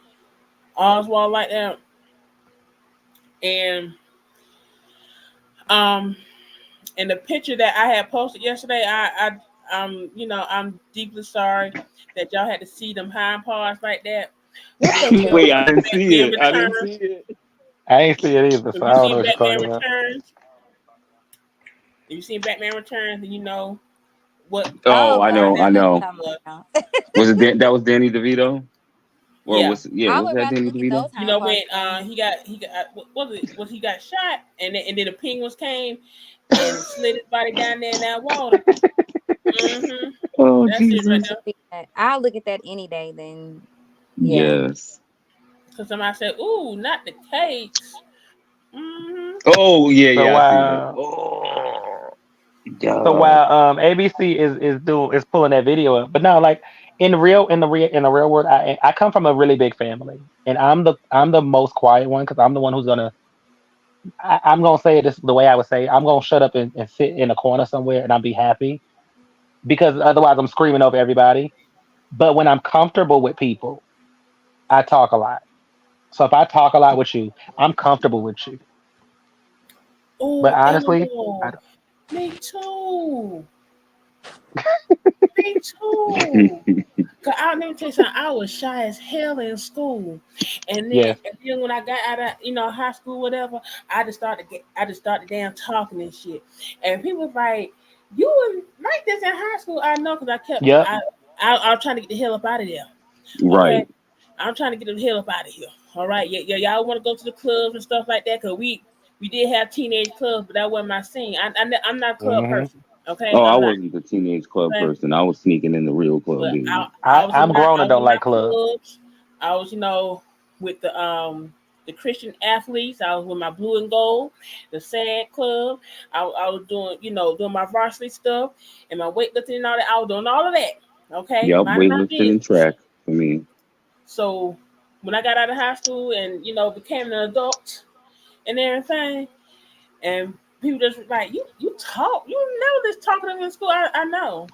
Oswald like that, and um, and the picture that I had posted yesterday, I'm deeply sorry that y'all had to see them hind paws like that. But then we Wait, also I seen didn't see Batman it. I didn't see Returns. it. I ain't see it either, If so I you don't know seen what you're Batman talking about. Returns, if you seen Batman Returns, then you know what Oh, Oh I God, know, I I know what that you're know. talking was. about. Was it that was Danny DeVito? Or Yeah. I was would that rather Danny look at DeVito? those You hind know parts when again. he got what was it? Was he got shot and then the penguins came and slid his body down there in that water. Mm-hmm. Oh That's it right Jesus. there. I'll look at that any day. Then, yeah. Yes. Because somebody said, "Ooh, not the cakes." Mm-hmm. Oh yeah, So yeah, I seen it. while Oh, so yo. while ABC is pulling that video up, but no, like in the real world, I come from a really big family, and I'm the most quiet one because I'm the one who's gonna I'm gonna say it this the way I would say it. I'm gonna shut up and sit in a corner somewhere and I'll be happy because otherwise I'm screaming over everybody. But when I'm comfortable with people, I talk a lot. So if I talk a lot with you, I'm comfortable with you. But Oh, honestly, I LOL. don't. Me too. Me too. Cause I'll never tell you something. I was shy as hell in school, Yes. and then when I got out of high school, whatever, I just started damn talking and shit. And people was like, "You was like this in high school." I know, cause Yep. I was trying to get the hell up out of there. Okay, Right. I'm trying to get the hell up out of here. All right, yeah, y'all want to go to the clubs and stuff like that, cause we did have teenage clubs, but that wasn't my scene. I'm not a club Hmm. person. Okay, Oh, I I'm not. wasn't the teenage club Okay. person. I was sneaking in the real club But days. I'm grown I and was don't in my like clubs. clubs. I was, with the Christian athletes. I was with my blue and gold, the sand club. I was doing, doing my varsity stuff and my weightlifting and all that. I was doing all of that. Okay, Yep, minding my weightlifting and business. track for me. So when I got out of high school and became an adult and everything, and people just like you talk, you never just talking to me in school. I know.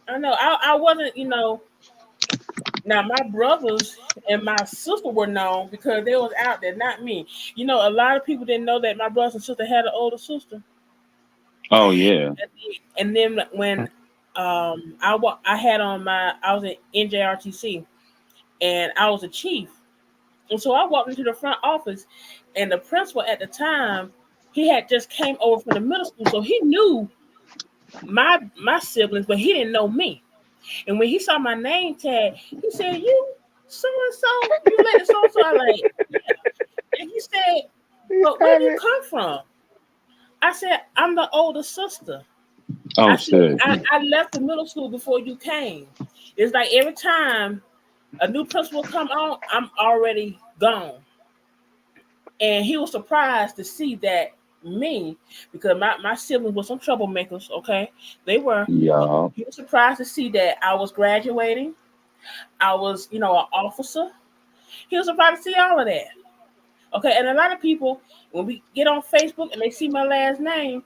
I know. I wasn't, now my brothers and my sister were known because they was out there, not me. A lot of people didn't know that my brothers and sister had an older sister. Oh yeah. And then when I was in NJRTC and I was a chief, and so I walked into the front office, and the principal at the time he had just came over from the middle school, so he knew my siblings, but he didn't know me. And when he saw my name tag, he said, "You so and so, you let so and so." I like, yeah. And he said, Please "But where stop do you it. come from?" I said, "I'm the older sister." Oh I said, shit. I left the middle school before you came. It's like every time a new principal come on, I'm already gone. And he was surprised to see that me because my siblings were some troublemakers. Okay, they were. Yeah. He was surprised to see that I was graduating. I was, an officer. He was surprised to see all of that. Okay, and a lot of people, when we get on Facebook and they see my last name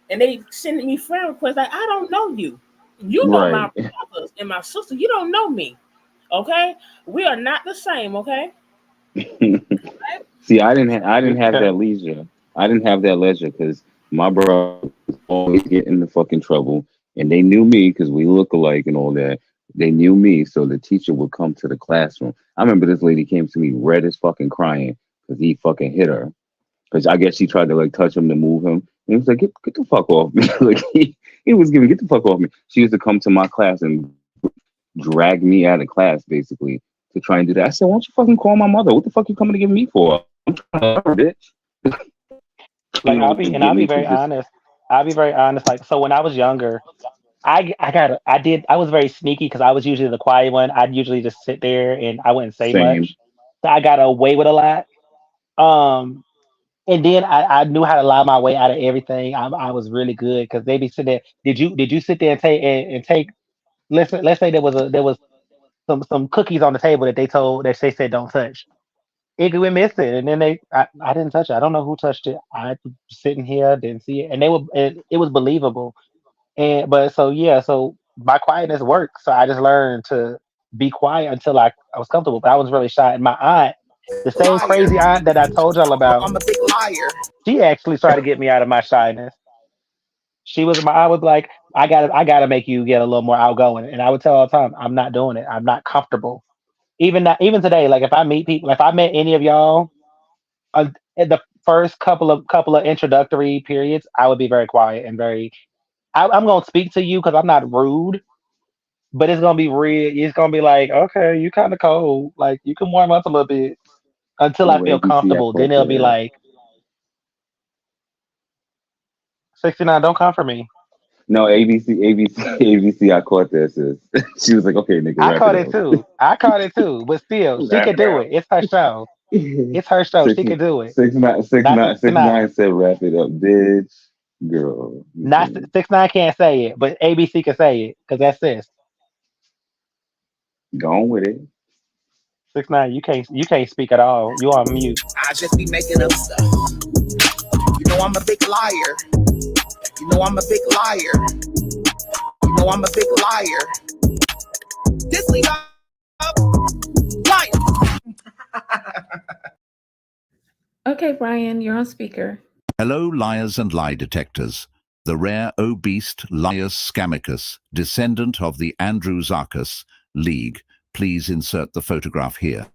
and they send me friend requests, like, I don't know you. You know my Right. brothers and my sister. You don't know me. Okay? We are not the same, okay? See, I didn't have that leisure. I didn't have that leisure because my brother was always getting into fucking trouble, and they knew me because we look alike and all that. They knew me, so the teacher would come to the classroom. I remember this lady came to me red as fucking crying because he fucking hit her. Because I guess she tried to like touch him to move him, and he was like, "Get the fuck off me!" Like he was giving, "Get the fuck off me." She used to come to my class and drag me out of class basically to try and do that. I said, "Why don't you fucking call my mother? What the fuck you coming to get me for?" I'm trying to learn, bitch. Like You know, I'll get be me to very just honest. I'll be very honest. Like so, when I was younger, I was very sneaky because I was usually the quiet one. I'd usually just sit there and I wouldn't say same. much. So I got away with a lot. Um, and then I knew how to lie my way out of everything. I was really good because they be sitting there. Did you sit there and take? Let's say there was some cookies on the table that they said don't touch. It went missing, and then I didn't touch it. I don't know who touched it. I was sitting here, didn't see it, and it was believable. And but so yeah, so my quietness worked. So I just learned to be quiet until I was comfortable. But I was really shy. And my aunt, the same Liar. crazy aunt that I told y'all about, I'm a big liar. she actually tried to get me out of my shyness. I was like, I gotta make you get a little more outgoing. And I would tell her all the time, I'm not doing it. I'm not comfortable. Even today, like if I meet people, if I met any of y'all, in the first couple of introductory periods, I would be very quiet and very. I'm gonna speak to you because I'm not rude, but it's gonna be real. It's gonna be like, okay, you kind of cold. Like you can warm up a little bit until I Oh, feel ABC, I comfortable. Then caught it'll be that. like 69. Don't come for me. No, ABC, I caught that, sis. She was like, "Okay, nigga, I wrap it caught it up." too. I caught it too. But still, she Wrap could it do up. it. It's her show. It's her show. Six She could do it. six nine six Not nine six 69. nine said, "Wrap it up, bitch, girl." Not 69 can't say it, but ABC can say it because that's sis. Go on with it. 69, you can't speak at all. You on mute. I just be making up stuff. You know I'm a big liar. You know I'm a big liar. You know I'm a big liar. This week up, liar. Okay, Brian, you're on speaker. Hello, liars and lie detectors. The rare obese Lias scamicus, descendant of the Andrewsarchus League. Please insert the photograph here.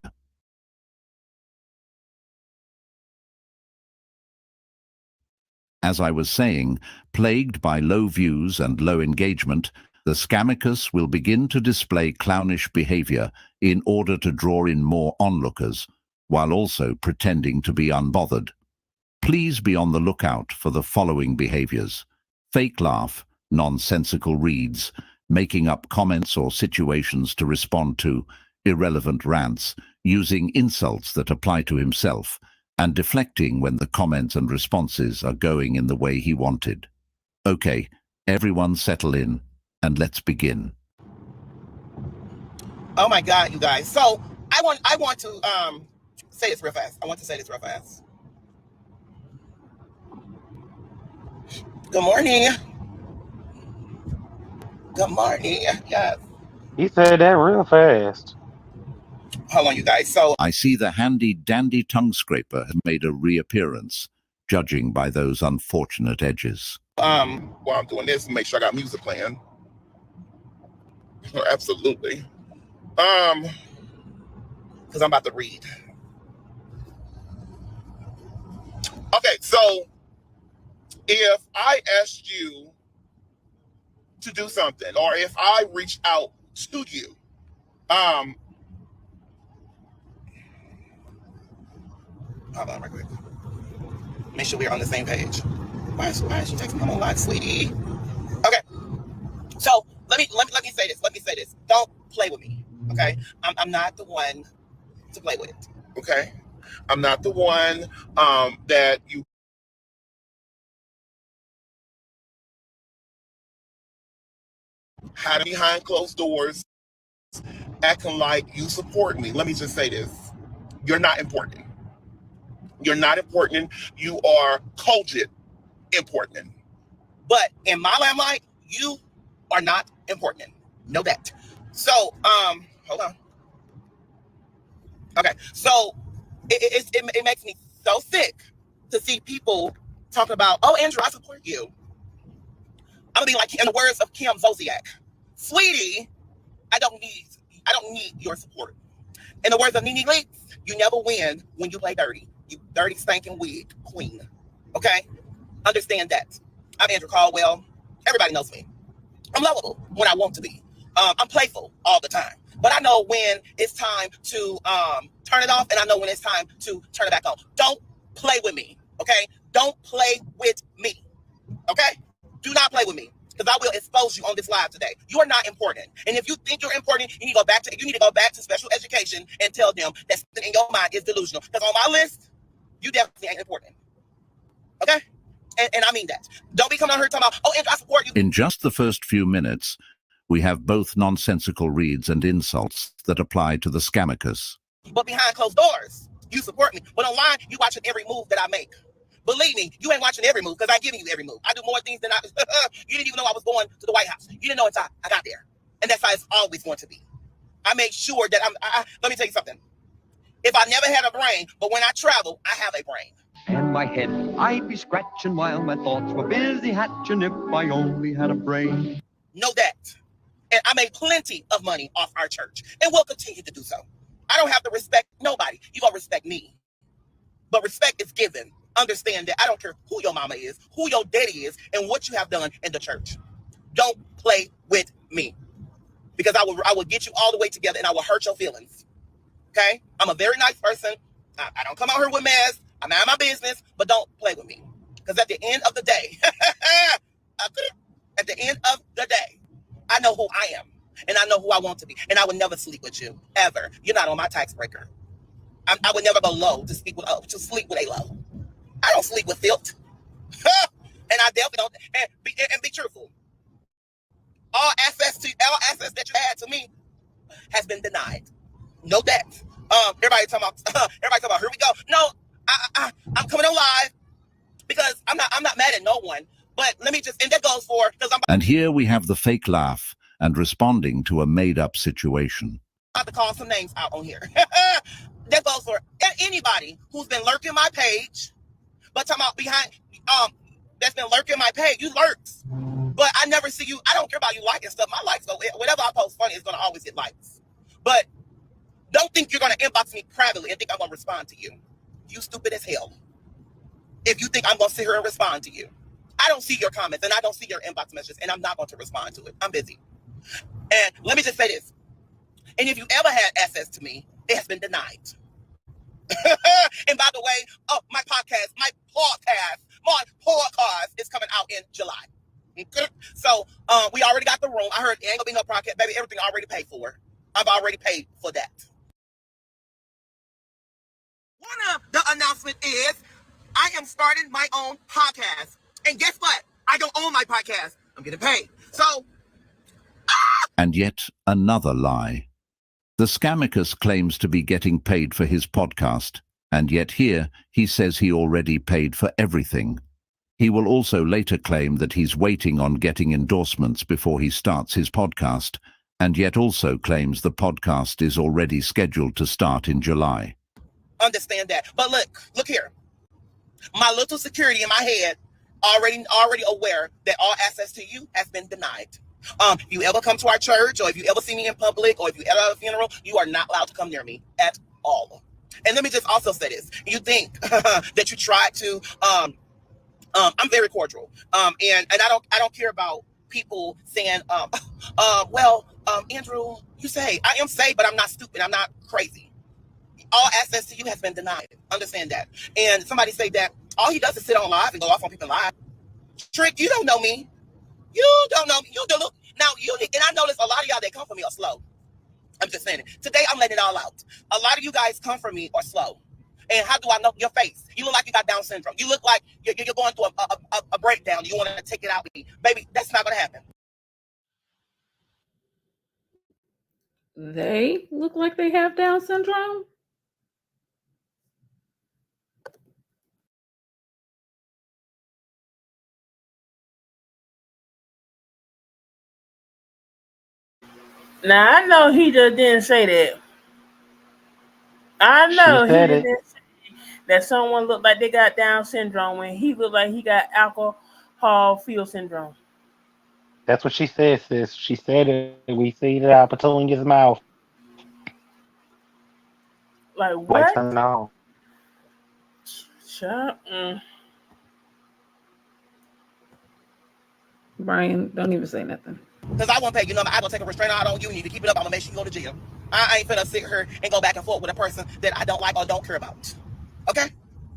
As I was saying, plagued by low views and low engagement, the scamicus will begin to display clownish behavior in order to draw in more onlookers, while also pretending to be unbothered. Please be on the lookout for the following behaviors: fake laugh, nonsensical reads, making up comments or situations to respond to, irrelevant rants, using insults that apply to himself, and deflecting when the comments and responses are going in the way he wanted. Okay, everyone settle in, and let's begin. Oh my God, you guys. So I want to say this real fast. I want to say this real fast. Good morning. Good morning. Yes. He said that real fast. Hold on, you guys. So I see the handy-dandy tongue scraper has made a reappearance, judging by those unfortunate edges. while I'm doing this, make sure I got music playing. Absolutely. Because I'm about to read. Okay, so if I asked you to do something, or if I reached out to you, hold on, right quick. Make sure we're on the same page. Why is she texting me a lot, sweetie? Okay, so let me say this. Let me say this. Don't play with me. Okay, I'm not the one to play with. Okay, I'm not the one that you hiding behind closed doors, acting like you support me. Let me just say this. You're not important. You're not important. You are cogent important. But in my limelight, you are not important. Know that. So, hold on. Okay. So it makes me so sick to see people talk about, oh, Andrew, I support you. I'm gonna be like, in the words of Kim Zolciak, sweetie, I don't need your support. In the words of Nene Leakes, you never win when you play dirty. You dirty, stinking wig queen. Okay? Understand that. I'm Andrew Caldwell. Everybody knows me. I'm lovable when I want to be. I'm playful all the time. But I know when it's time to turn it off, and I know when it's time to turn it back on. Don't play with me. Okay? Don't play with me. Okay? Do not play with me, because I will expose you on this live today. You are not important. And if you think you're important, you need to go back to special education and tell them that something in your mind is delusional. Because on my list, you definitely ain't important. Okay? And I mean that. Don't be coming on here talking about, oh, Andrew, I support you. In just the first few minutes, we have both nonsensical reads and insults that apply to the Scammicus. But behind closed doors, you support me. But online, you watching every move that I make. Believe me, you ain't watching every move, because I'm giving you every move. I do more things than you didn't even know I was going to the White House. You didn't know until I got there. And that's how it's always going to be. I make sure that let me tell you something. If I never had a brain, but when I travel, I have a brain. And my head, I'd be scratching while my thoughts were busy hatching if I only had a brain. Know that. And I made plenty of money off our church, and will continue to do so. I don't have to respect nobody. You're going to respect me. But respect is given. Understand that I don't care who your mama is, who your daddy is, and what you have done in the church. Don't play with me, because I will get you all the way together, and I will hurt your feelings. Okay? I'm a very nice person. I don't come out here with mess. I mind my business, but don't play with me. Because at the end of the day, I know who I am, and I know who I want to be, and I would never sleep with you, ever. You're not on my tax breaker. I would never go low to sleep with a low. I don't sleep with filth. And I definitely don't. And be truthful. All access that you had to me has been denied. Know that. Everybody talking about, here we go. No, I'm coming on live because I'm not mad at no one. But let me just, and that goes for, And here we have the fake laugh and responding to a made-up situation. I'm about to call some names out on here. That goes for anybody who's been lurking my page, but talking about behind, that's been lurking my page. You lurks, but I never see you. I don't care about you liking stuff. My likes go, whatever I post funny is going to always get likes. But don't think you're going to inbox me privately and think I'm going to respond to you. You stupid as hell. If you think I'm going to sit here and respond to you. I don't see your comments, and I don't see your inbox messages, and I'm not going to respond to it. I'm busy. And let me just say this. And if you ever had access to me, it has been denied. And by the way, my podcast is coming out in July. Okay? So we already got the room. I heard it ain't gonna be no podcast, baby. Everything already paid for. I've already paid for that. One of the announcement is I am starting my own podcast. And guess what? I don't own my podcast. I'm getting paid. So And yet another lie. The Scammicus claims to be getting paid for his podcast, and yet here he says he already paid for everything. He will also later claim that he's waiting on getting endorsements before he starts his podcast, and yet also claims the podcast is already scheduled to start in July. Understand that. But look here. My little security in my head already aware that all access to you has been denied. If you ever come to our church, or if you ever see me in public, or if you ever have a funeral, you are not allowed to come near me at all. And let me just also say this. You think that you tried to, I'm very cordial. And I don't care about people saying, Andrew, you say, I am saved, but I'm not stupid. I'm not crazy. All access to you has been denied. Understand that. And somebody say that all he does is sit on live and go off on people live. Trick, you don't know me. You don't know me. You do look. Now, and I notice a lot of y'all that come for me are slow. I'm just saying it. Today, I'm letting it all out. A lot of you guys come for me are slow. And how do I know your face? You look like you got Down syndrome. You look like you're going through a breakdown. You want to take it out with me. Baby, that's not going to happen. What one of the announcement is I am starting my own podcast. And guess what? I don't own my podcast. I'm getting paid. So They look like they have Down syndrome? Now I know he just didn't say that. I She know he said just it. didn't say that someone looked like they got Down syndrome when he looked like he got alcohol field syndrome. That's what she said, sis. She said it. We seen it out between his mouth. Like Like what? turning on. Shut. Brian, don't even say nothing. Because I won't pay you no, I gonna take a restrainer out on you. You need to keep it up. I'm gonna make sure you go to jail. I ain't finna sit here and go back and forth with a person that I don't like or don't care about. Okay?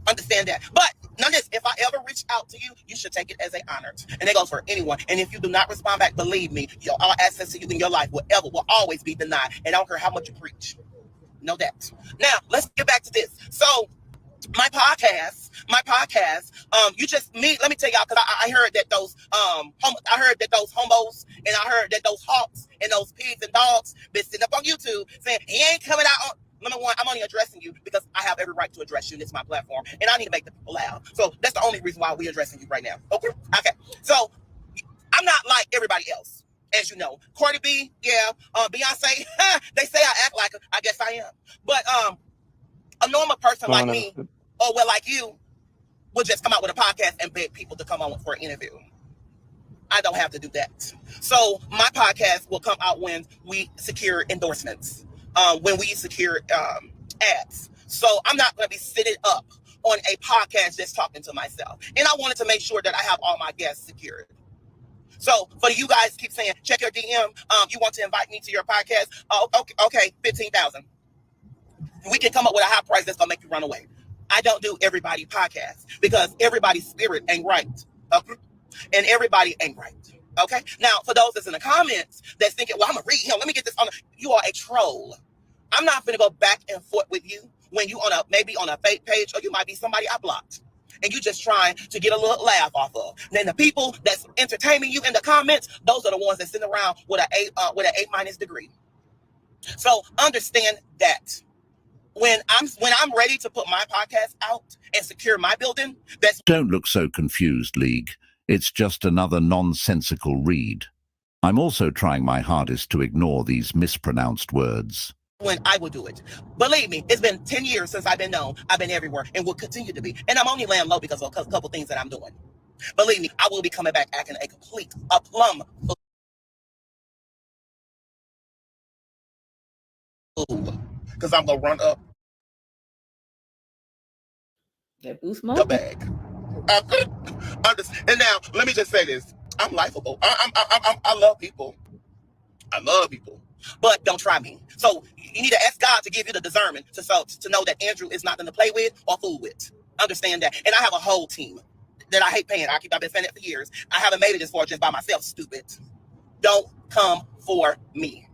Understand that. But none of this, if I ever reach out to you, you should take it as an honor. And that goes for anyone. And if you do not respond back, believe me, all access to you in your life will always be denied. And I don't care how much you preach. Know that. Now, let's get back to this. So, my podcast, you just let me tell y'all, because I heard that those homos, and I heard that those hawks and those pigs and dogs been sitting up on YouTube saying he ain't coming out on. Number one, I'm only addressing you because I have every right to address you. This is my platform, and I need to make the people laugh. So that's the only reason why we're addressing you right now. Okay. So I'm not like everybody else, as you know. Cardi B, yeah, Beyonce. They say I act like her. I guess I am, but a normal person like me, or well, like you, would just come out with a podcast and beg people to come on for an interview. I don't have to do that. So my podcast will come out when we secure endorsements, when we secure ads. So I'm not going to be sitting up on a podcast just talking to myself. And I wanted to make sure that I have all my guests secured. So for you guys keep saying, check your DM, you want to invite me to your podcast? Oh, okay, 15,000. We can come up with a high price that's going to make you run away. I don't do everybody podcast because everybody's spirit ain't right. And everybody ain't right. Okay. Now, for those that's in the comments that's thinking, well, I'm going to read him. Let me get this on. You are a troll. I'm not going to go back and forth with you when you maybe on a fake page, or you might be somebody I blocked. And you just trying to get a little laugh off of. Then the people that's entertaining you in the comments, those are the ones that sit around with an A- degree. So understand that. When I'm ready to put my podcast out and secure my building, Don't look so confused, League. It's just another nonsensical read. I'm also trying my hardest to ignore these mispronounced words. When I will do it. Believe me, it's been 10 years since I've been known. I've been everywhere and will continue to be. And I'm only laying low because of a couple things that I'm doing. Believe me, I will be coming back acting a plum fool. Because I'm going to run up the bag. And now, let me just say this. I'm likeable. I love people. I love people. But don't try me. So you need to ask God to give you the discernment to know that Andrew is nothing to play with or fool with. Understand that. And I have a whole team that I hate paying. I've been saying it for years. I haven't made it this far just by myself, stupid. Don't come for me.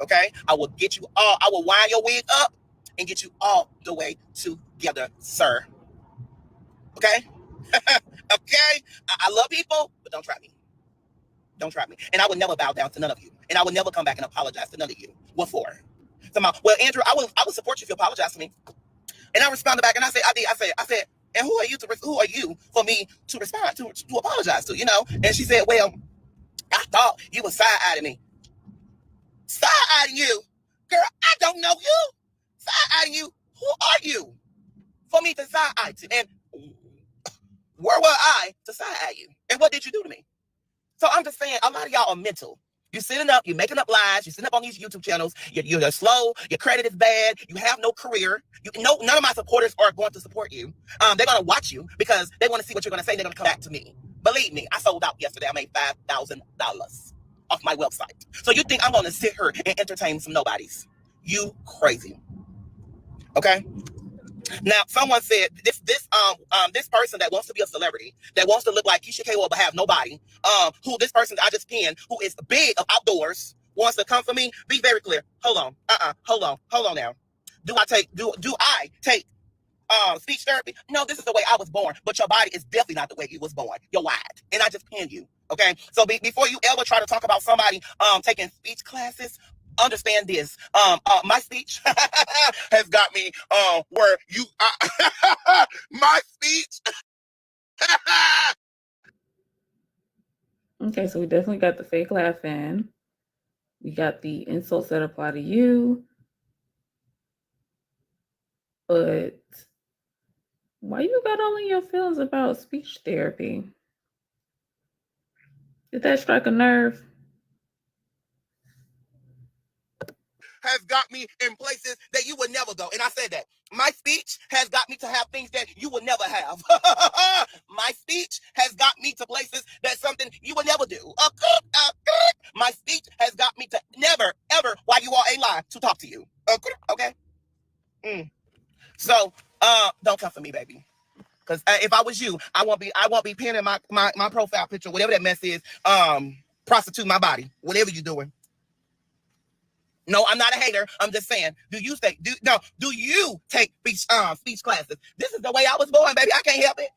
Okay? I will get you all. I will wind your wig up and get you all the way together, sir. Okay? Okay? I love people, but don't try me. Don't try me. And I would never bow down to none of you. And I would never come back and apologize to none of you. What for? Well, Andrew, I would support you if you apologize to me. And I responded back and I said, I said, and who are you for me to respond to apologize to, you know? And she said, well, I thought you were side-eyeing me. Side-eyeing you? Girl, I don't know you. Side-eyeing you? Who are you? For me to side-eye to? And where were I to side-eye you? And what did you do to me? So I'm just saying, a lot of y'all are mental. You're sitting up, you're making up lies, you're sitting up on these YouTube channels, you're slow, your credit is bad, you have no career. None of my supporters are going to support you. They're going to watch you because they want to see what you're going to say. They're going to come back to me. Believe me, I sold out yesterday. I made $5,000 off my website. So you think I'm going to sit here and entertain some nobodies? You crazy. Okay? Now, someone said this person that wants to be a celebrity, that wants to look like Keisha K. but have nobody, who this person I just pinned, who is big of outdoors, wants to come for me. Be very clear. Hold on now. Do I take speech therapy? No, this is the way I was born, but your body is definitely not the way you was born. You're wide, and I just pinned you. Okay, so before you ever try to talk about somebody taking speech classes, understand this. My speech has got me where you my speech. Okay, so we definitely got the fake laugh in. We got the insults that apply to you. But why you got all in your feelings about speech therapy? Did that strike a nerve? Has got me in places that you would never go. And I said that. My speech has got me to have things that you would never have. My speech has got me to places that's something you would never do. My speech has got me to never, ever, while you are alive, to talk to you. Okay? So, don't come for me, baby. Because if I was you, I won't be pinning my profile picture, whatever that mess is, prostitute my body, whatever you're doing. No, I'm not a hater. I'm just saying, do you take speech classes? This is the way I was born, baby. I can't help it.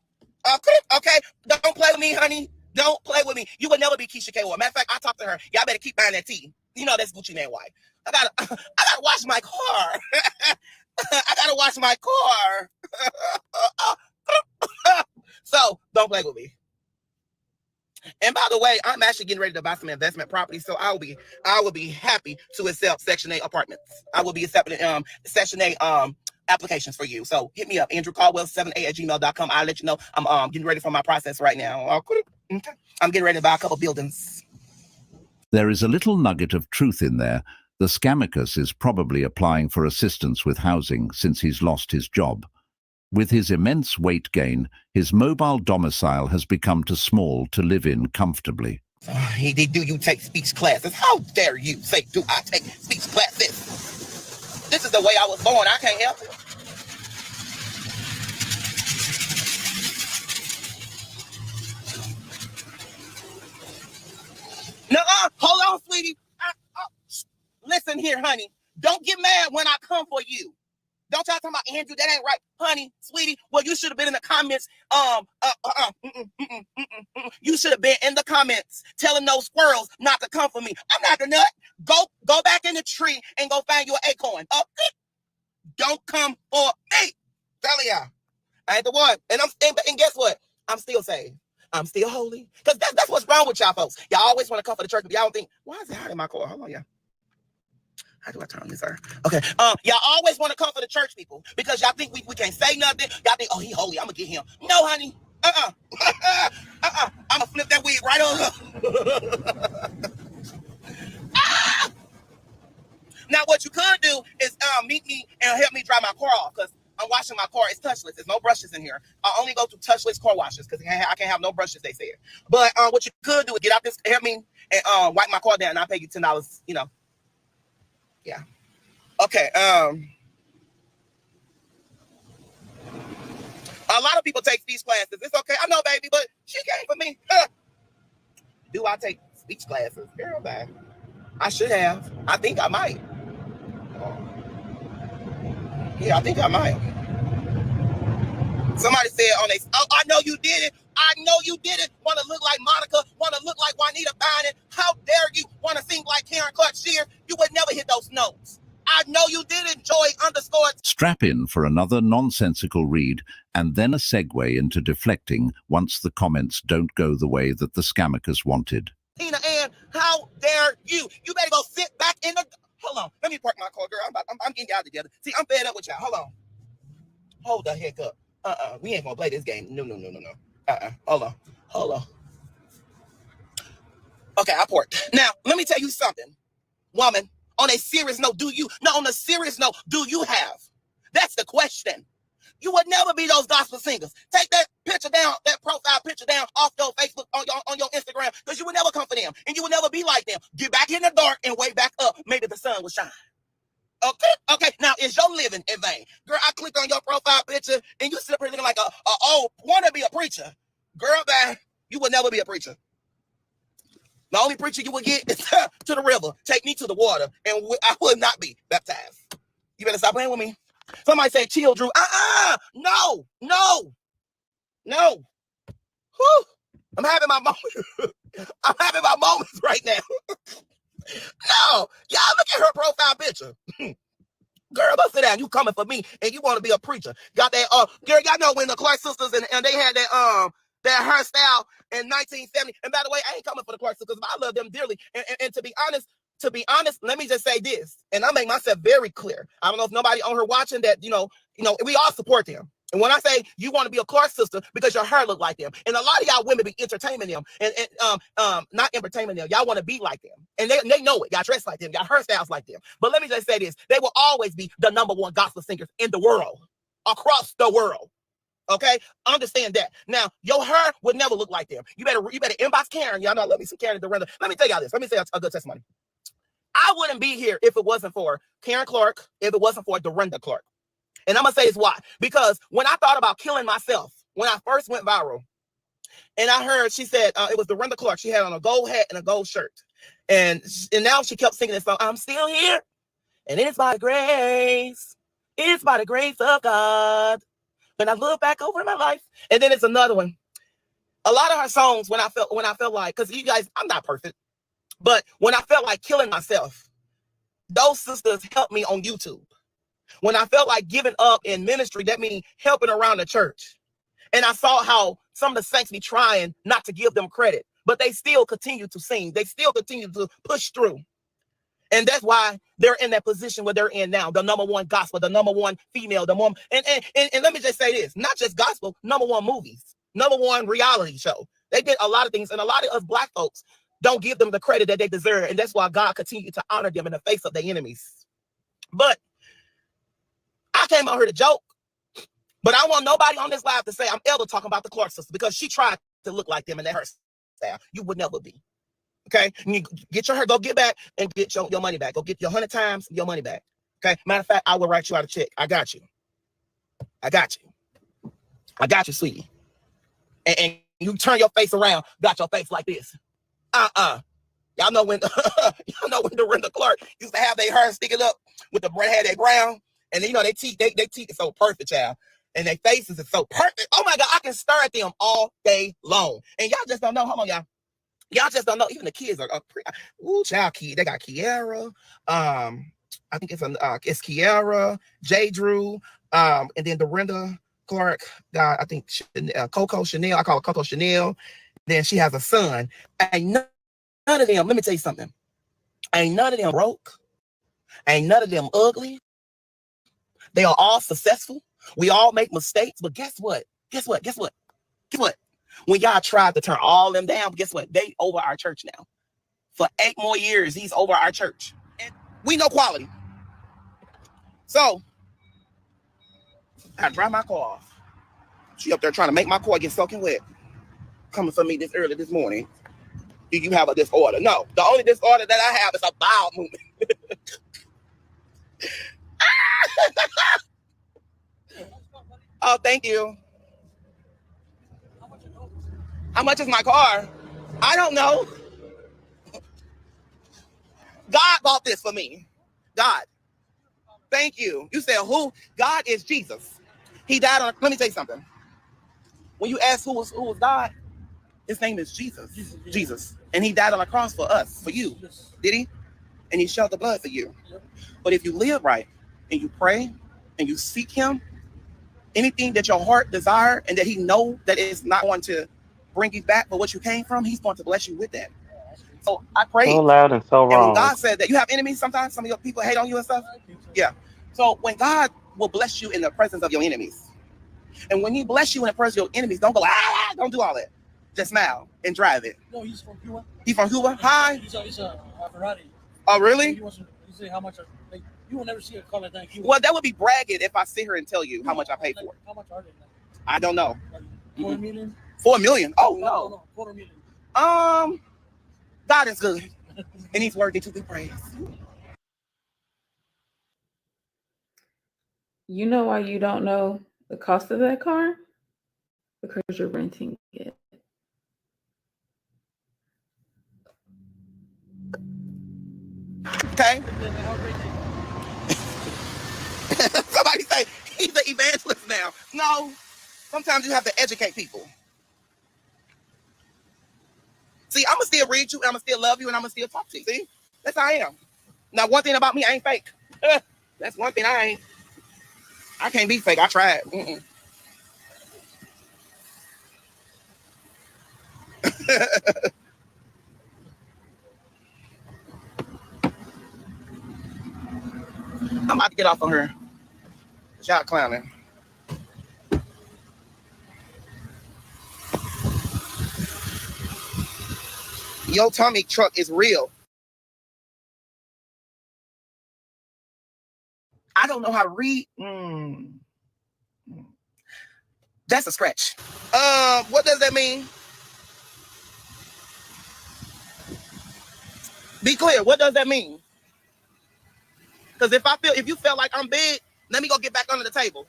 Okay. Don't play with me, honey. Don't play with me. You would never be Keisha K. Matter of fact, I talked to her. Y'all better keep buying that tea. You know that's Gucci Man wife. I gotta wash my car. I gotta wash my car. So don't play with me. And by the way, I'm actually getting ready to buy some investment property, so I will be happy to accept Section 8 apartments. I will be accepting Section 8 applications for you. So hit me up, AndrewCaldwell78@gmail.com. I'll let you know. I'm getting ready for my process right now. Okay. I'm getting ready to buy a couple buildings. There is a little nugget of truth in there. The Scammicus is probably applying for assistance with housing since he's lost his job. With his immense weight gain, his mobile domicile has become too small to live in comfortably. Do you take speech classes? How dare you say, do I take speech classes? This is the way I was born. I can't help it. Nuh-uh. Hold on, sweetie. Listen here, honey. Don't get mad when I come for you. Don't y'all talk about Andrew, that ain't right. Honey, sweetie, well, you should have been in the comments. You should have been in the comments telling those squirrels not to come for me. I'm not the nut. Go back in the tree and go find you an acorn. Don't come for me. Tell y'all. I ain't the one. And guess what? I'm still saved. I'm still holy. Because that's what's wrong with y'all folks. Y'all always want to come for the church, but y'all don't think, why is it hot in my car? Hold on, y'all. How do I turn this on? Okay. Y'all always want to come for the church people because y'all think we can't say nothing. Y'all think, oh, he holy. I'm gonna get him. No, honey. I'm gonna flip that wig right on up. Now, what you could do is meet me and help me dry my car off because I'm washing my car. It's touchless. There's no brushes in here. I only go to touchless car washes because I can't have no brushes, they said. But what you could do is get out this, help me and wipe my car down and I'll pay you $10, you know. Yeah. Okay. A lot of people take speech classes. It's okay. I know, baby, but she came for me. Do I take speech classes? Girl, bye. I should have. I think I might. Yeah, I think I might. Somebody said I know you did it. I know you did it. Want to look like Monica. Want to look like Juanita Bynum. How dare you want to sing like Karen Clark Shear? You would never hit those notes. I know you did enjoy _ Strap in for another nonsensical read and then a segue into deflecting once the comments don't go the way that the Scammicus wanted. Tina Ann, how dare you? You better go sit back in the... Hold on. Let me park my car, girl. I'm getting y'all together. See, I'm fed up with y'all. Hold on. Hold the heck up. We ain't gonna play this game. No. Hold on. Okay, I parked. Now, let me tell you something. Woman, on a serious note, do you have? That's the question. You would never be those gospel singers. Take that picture down, that profile picture down off your Facebook, on your Instagram, because you would never come for them. And you would never be like them. Get back in the dark and wait back up. Maybe the sun will shine. Okay. Now, is your living in vain? Girl, I clicked on your profile picture and you sit up here looking like want to be a preacher. Girl, bye. You will never be a preacher. The only preacher you will get is to the river. Take me to the water, and I will not be baptized. You better stop playing with me. Somebody say, chill, Drew. No. Whew. I'm having my moments right now. No, y'all look at her profile picture. Girl, go sit down. You coming for me, and you want to be a preacher? Got that? Girl, y'all know when the Clark sisters and they had that hairstyle in 1970. And by the way, I ain't coming for the Clark sisters, but I love them dearly. And to be honest, let me just say this, and I make myself very clear. I don't know if nobody on her watching that. You know, we all support them. And when I say you want to be a Clark sister because your hair look like them, and a lot of y'all women be entertaining them, and not entertaining them. Y'all want to be like them, and they know it. Y'all dress like them, y'all hairstyles like them. But let me just say this: they will always be the #1 gospel singers in the world, across the world. Okay, understand that. Now, your hair would never look like them. You better inbox Karen. Y'all know I love me some Karen Dorinda. Let me tell y'all this. Let me say a good testimony. I wouldn't be here if it wasn't for Karen Clark, if it wasn't for Dorinda Clark. And I'm going to say this why. Because when I thought about killing myself, when I first went viral, and I heard, she said, it was Dorinda Clark. She had on a gold hat and a gold shirt. And now she kept singing this song, I'm still here. And it's by grace. It's by the grace of God. When I look back over my life. And then it's another one. A lot of her songs, when I felt like, because you guys, I'm not perfect. But when I felt like killing myself, those sisters helped me on YouTube. When I felt like giving up in ministry, that means helping around the church. And I saw how some of the saints be trying not to give them credit, but they still continue to sing. They still continue to push through. And that's why they're in that position where they're in now, the #1 gospel, the #1 female, the one. And let me just say this, not just gospel, #1 movies, #1 reality show. They did a lot of things, and a lot of us Black folks don't give them the credit that they deserve. And that's why God continued to honor them in the face of their enemies. But I came out here to joke, but I want nobody on this live to say I'm ever talking about the Clark sisters because she tried to look like them in that hairstyle. You would never be. Okay? You get your hair, go get back and get your money back. Go get your 100 times your money back. Okay? Matter of fact, I will write you out a check. I got you. I got you, sweetie. And you turn your face around, got your face like this. Y'all know when Dorinda Clark used to have their hair sticking up with the hair, they brown. And then, their teeth is so perfect, child. And their faces is so perfect. Oh my God, I can stare at them all day long. And y'all just don't know. Hold on, y'all. Y'all just don't know. Even the kids are child kid. They got Kiara. I think it's Kiara, J. Drew, and then Dorinda Clark got, I think, Coco Chanel. I call her Coco Chanel. Then she has a son. Ain't none of them, let me tell you something. Ain't none of them broke. Ain't none of them ugly. They are all successful. We all make mistakes, but guess what? When y'all tried to turn all them down, guess what? They over our church now. For 8 more years, he's over our church. And we know quality. So, I drive my car off. She up there trying to make my car get soaking wet. Coming for me this early this morning. Do you have a disorder? No. The only disorder that I have is a bowel movement. Oh, thank you. How much is my car? I don't know. God bought this for me. God. Thank you. You said who? God is Jesus. He died on. Let me tell you something. When you ask who was God, his name is Jesus. Jesus. And he died on the cross for us, for you. Did he? And he shed the blood for you. But if you live right and you pray and you seek him, anything that your heart desire and that he know that it's not going to bring you back for what you came from, he's going to bless you with that. So I prayed. So loud and so And when wrong. God said that you have enemies sometimes, some of your people hate on you and stuff. Yeah. So when God will bless you in the presence of your enemies, and when he bless you in the presence of your enemies, don't go, don't do all that. Just smile and drive it. No, he's from Cuba. He's from Cuba? Hi. He's a Ferrari. Oh, really? He say how much, you will never see a car like that in Cuba. Well, that would be bragging if I sit here and tell you how much I paid for it. How much are they? I don't know. Like 4 million? 4 million? Oh, no. No, 4 million. God is good. And he's worthy to be praised. You know why you don't know the cost of that car? Because you're renting it. Okay. Somebody say he's an evangelist now. No. Sometimes you have to educate people. See, I'm going to still read you, and I'm going to still love you, and I'm going to still talk to you. See? That's how I am. Now, one thing about me, I ain't fake. That's one thing I can't be fake. I tried. I'm about to get off on her. Y'all clowning. Yo Tommy truck is real. I don't know how to read. That's a scratch. What does that mean? Be clear. What does that mean? Because if you feel like I'm big, let me go get back under the table.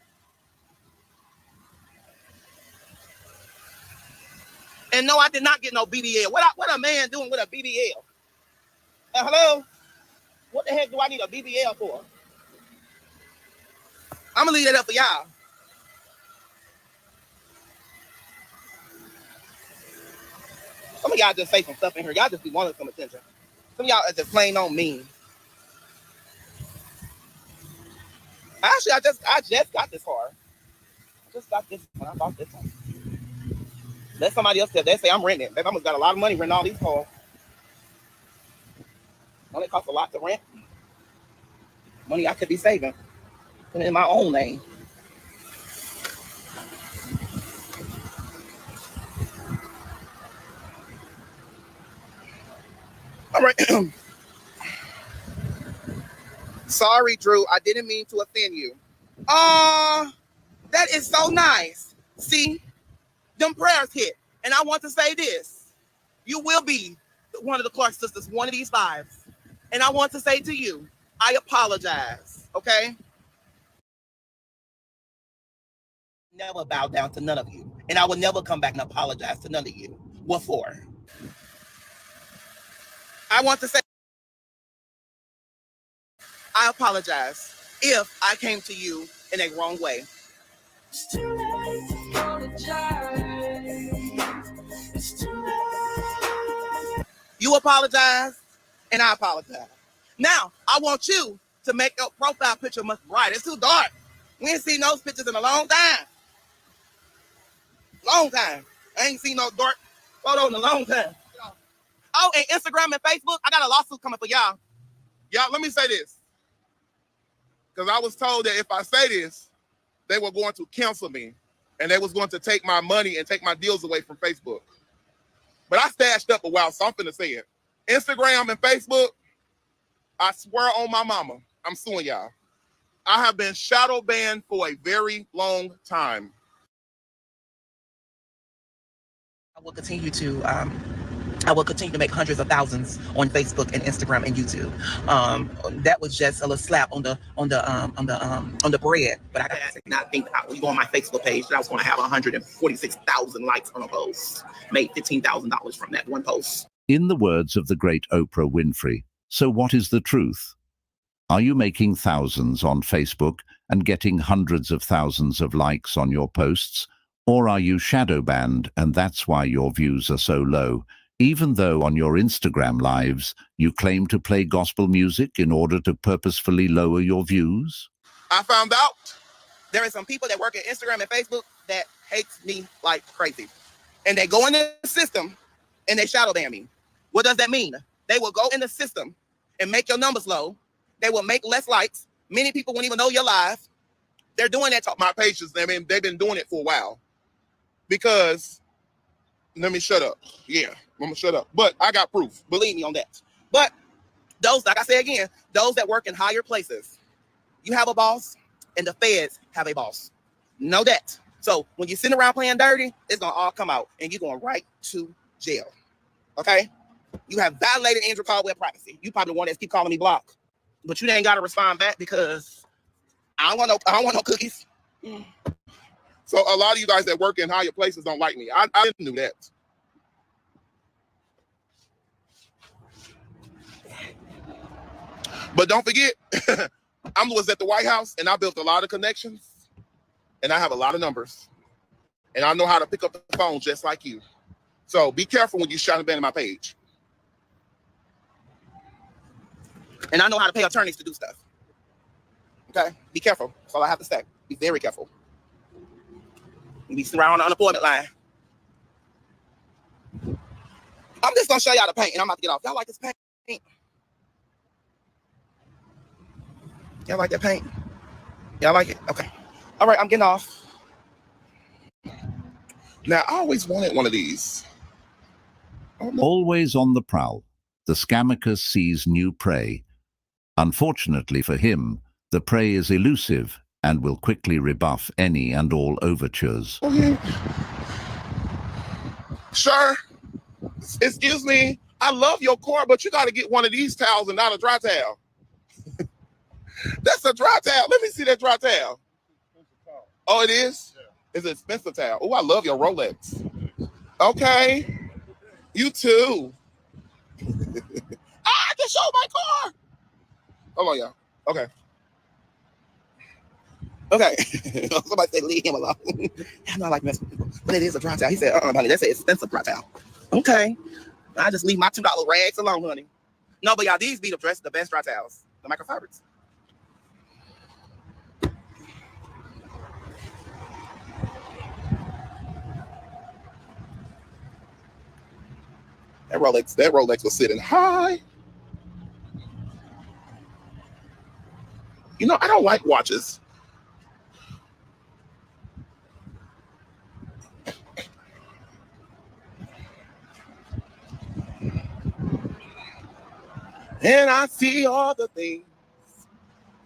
And no, I did not get no BBL. What a man doing with a BBL? Hello? What the heck do I need a BBL for? I'm gonna leave that up for y'all. Some of y'all just say some stuff in here. Y'all just be wanting some attention. Some of y'all are just plain on mean. Actually, I just got this car. I just got this when I bought this one. Let somebody else tell. They say I'm renting it. Babe, I almost got a lot of money renting all these cars. Don't it cost a lot to rent? Money I could be saving. Put it in my own name. All right. Sorry, Drew. I didn't mean to offend you. That is so nice. See, them prayers hit. And I want to say this. You will be one of the Clark sisters one of these lives. And I want to say to you, I apologize. Okay? Never bow down to none of you. And I will never come back and apologize to none of you. What for? I want to say, I apologize if I came to you in a wrong way. It's too late to apologize. It's too late. You apologize, and I apologize. Now, I want you to make your profile picture much brighter. It's too dark. We ain't seen those pictures in a long time. Long time. I ain't seen no dark photo in a long time. Oh, and Instagram and Facebook, I got a lawsuit coming for y'all. Y'all, let me say this. Because I was told that if I say this, they were going to cancel me. And they was going to take my money and take my deals away from Facebook. But I stashed up a while, so I'm finna say it. Instagram and Facebook, I swear on my mama, I'm suing y'all. I have been shadow banned for a very long time. I will continue to make hundreds of thousands on Facebook and Instagram and YouTube. That was just a little slap on the bread. But I did not think I was on my Facebook page that I was going to have 146,000 likes on a post. Made $15,000 from that one post. In the words of the great Oprah Winfrey, so what is the truth? Are you making thousands on Facebook and getting hundreds of thousands of likes on your posts? Or are you shadow banned and that's why your views are so low? Even though on your Instagram lives, you claim to play gospel music in order to purposefully lower your views? I found out there are some people that work at Instagram and Facebook that hates me like crazy. And they go in the system and they shadow ban me. What does that mean? They will go in the system and make your numbers low. They will make less likes. Many people won't even know you're live. They're doing that to my pages. I mean, they've been doing it for a while. Because, let me shut up. Yeah, I'm gonna shut up. But I got proof. Believe me on that. But those, like I say again, those that work in higher places, you have a boss and the feds have a boss. Know that. So when you're sitting around playing dirty, it's gonna all come out and you're going right to jail. Okay? You have violated Andrew Caldwell privacy. You probably the one that keep calling me block. But you ain't gotta respond back because I don't want no cookies. So a lot of you guys that work in higher places don't like me. I didn't do that. But don't forget, I was at the White House and I built a lot of connections and I have a lot of numbers and I know how to pick up the phone just like you. So be careful when you shadow ban my page. And I know how to pay attorneys to do stuff. Okay? Be careful. That's all I have to say. Be very careful. You be around the unemployment line. I'm just gonna show y'all the paint and I'm about to get off. Y'all like this paint? Y'all like that paint? Y'all like it? Okay. All right, I'm getting off. Now, I always wanted one of these. Always on the prowl, the Scamicus sees new prey. Unfortunately for him, the prey is elusive and will quickly rebuff any and all overtures. Okay. Sure. Excuse me. I love your car, but you got to get one of these towels and not a dry towel. That's a dry towel. Let me see that dry towel. Oh, it is? Yeah. It's an expensive towel. Oh, I love your Rolex. Okay. You too. I just showed my car. Hold on, y'all. Okay. Okay. Somebody said leave him alone. I know I like messing with people, but it is a dry towel. He said, honey, that's an expensive dry towel. Okay. I just leave my $2 rags alone, honey. No, but y'all, these be the best dry towels. The microfibers. That Rolex was sitting high. You know, I don't like watches. And I see all the things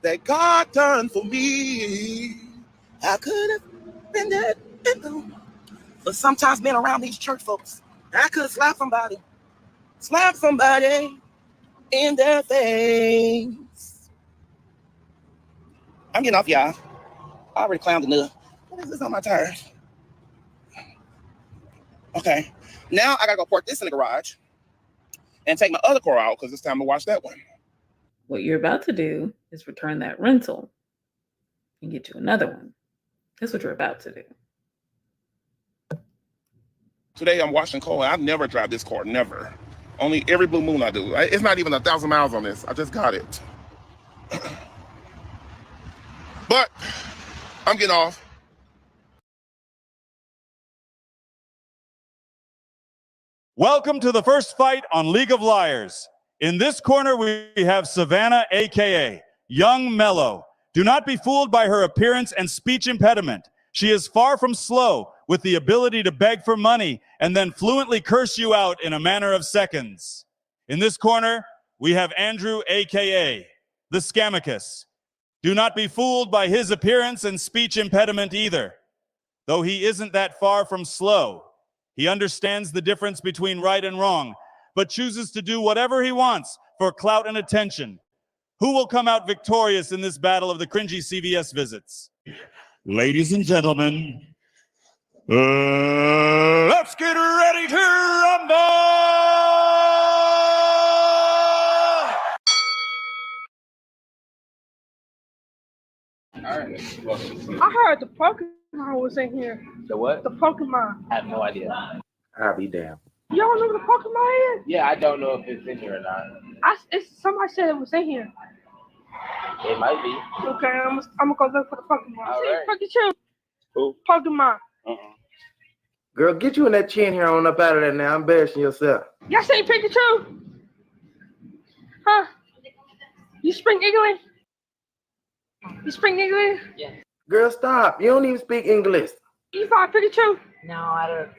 that God done for me. I could have been dead, but sometimes being around these church folks, I could slap somebody in their face. I'm getting off, y'all. I already clowned enough. What is this on my tires? Okay, now I gotta go park this in the garage and take my other car out because it's time to wash that one. What you're about to do is return that rental and get you another one. That's what you're about to do. Today I'm washing car. I've never drive this car, never. Only every blue moon I do. It's not even 1,000 miles on this. I just got it. But I'm getting off. Welcome to the first fight on League of Liars. In this corner, we have Savannah, aka Young Mellow. Do not be fooled by her appearance and speech impediment. She is far from slow, with the ability to beg for money and then fluently curse you out in a matter of seconds. In this corner, we have Andrew, aka the Scamicus. Do not be fooled by his appearance and speech impediment either. Though he isn't that far from slow, he understands the difference between right and wrong, but chooses to do whatever he wants for clout and attention. Who will come out victorious in this battle of the cringy CVS visits? Ladies and gentlemen, let's get ready to rumble! I heard the Pokemon was in here. The what? The Pokemon. I have no idea. I'll be damned. You don't know what the Pokemon is? Yeah, I don't know if it's in here or not. Somebody said it was in here. It might be. Okay, I'm gonna go look for the Pokemon. All See, right. Pikachu. Who? Pokemon. Girl, get you in that chin here on up out of there now. I'm embarrassing yourself. Y'all say Pikachu? Huh? You speak English? You speak English? Yeah. Girl, stop. You don't even speak English. You probably Pikachu? No, I don't.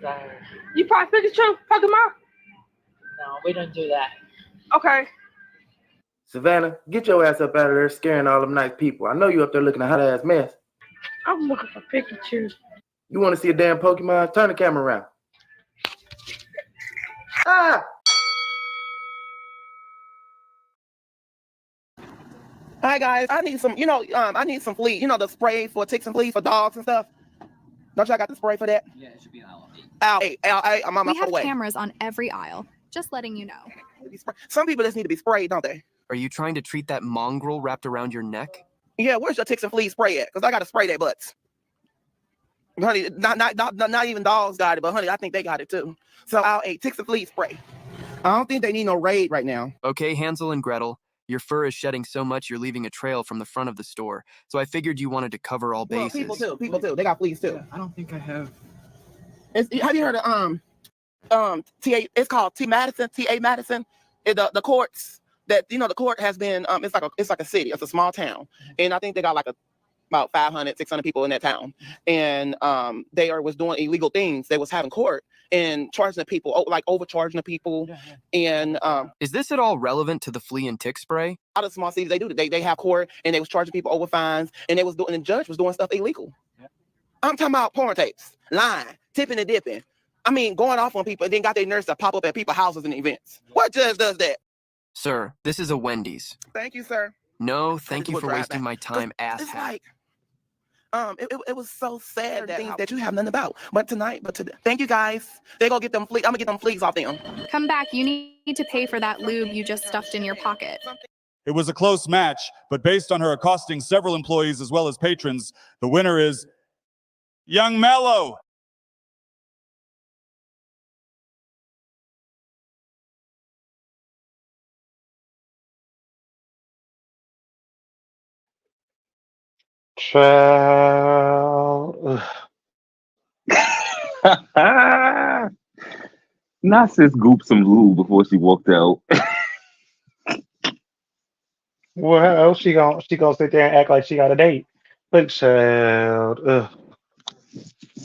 You probably Pikachu? Pokemon? No, we don't do that. Okay. Savannah, get your ass up out of there scaring all them nice people. I know you up there looking a hot ass mess. I'm looking for Pikachu. You want to see a damn Pokemon? Turn the camera around. Ah! Hi guys, I need some, I need some flea, the spray for ticks and fleas for dogs and stuff. Don't y'all got the spray for that? Yeah, it should be aisle 8. Aisle 8, I'm on my We have way. cameras on every aisle. Just letting you know. Some people just need to be sprayed, don't they? Are you trying to treat that mongrel wrapped around your neck? Yeah, where's your ticks and fleas spray at? Because I got to spray their butts. Honey, not even dogs got it, but honey, I think they got it too. So aisle 8, ticks and fleas spray. I don't think they need no raid right now. Okay, Hansel and Gretel, Your fur is shedding so much you're leaving a trail from the front of the store. So I figured you wanted to cover all Well, bases. people too. They got fleas too. I don't think I have. Have you heard of T.A. It's called T.A. Madison. The courts that the court has been it's like a city. It's a small town, and I think they got like about 500, 600 people in that town, and they was doing illegal things. They was having court and charging the people, like overcharging the people, and Is this at all relevant to the flea and tick spray? out of small cities they do. They have court and they was charging people over fines, and the judge was doing stuff illegal. I'm talking about porn tapes, lying, tipping and dipping. I mean, going off on people, and then got their nurse to pop up at people's houses and events. What judge does that? Sir, this is a Wendy's. Thank you, sir. No, thank you for wasting my time, asshat. It's like, it was so sad that things that you have nothing about. But today, thank you guys. They gonna get them fleas. I'm gonna get them fleas off them. Come back. You need to pay for that lube you just stuffed in your pocket. It was a close match, but based on her accosting several employees as well as patrons, the winner is Young Mellow. Child. Not sis gooped some lube before she walked out. Well, how else she gonna sit there and act like she got a date? But child,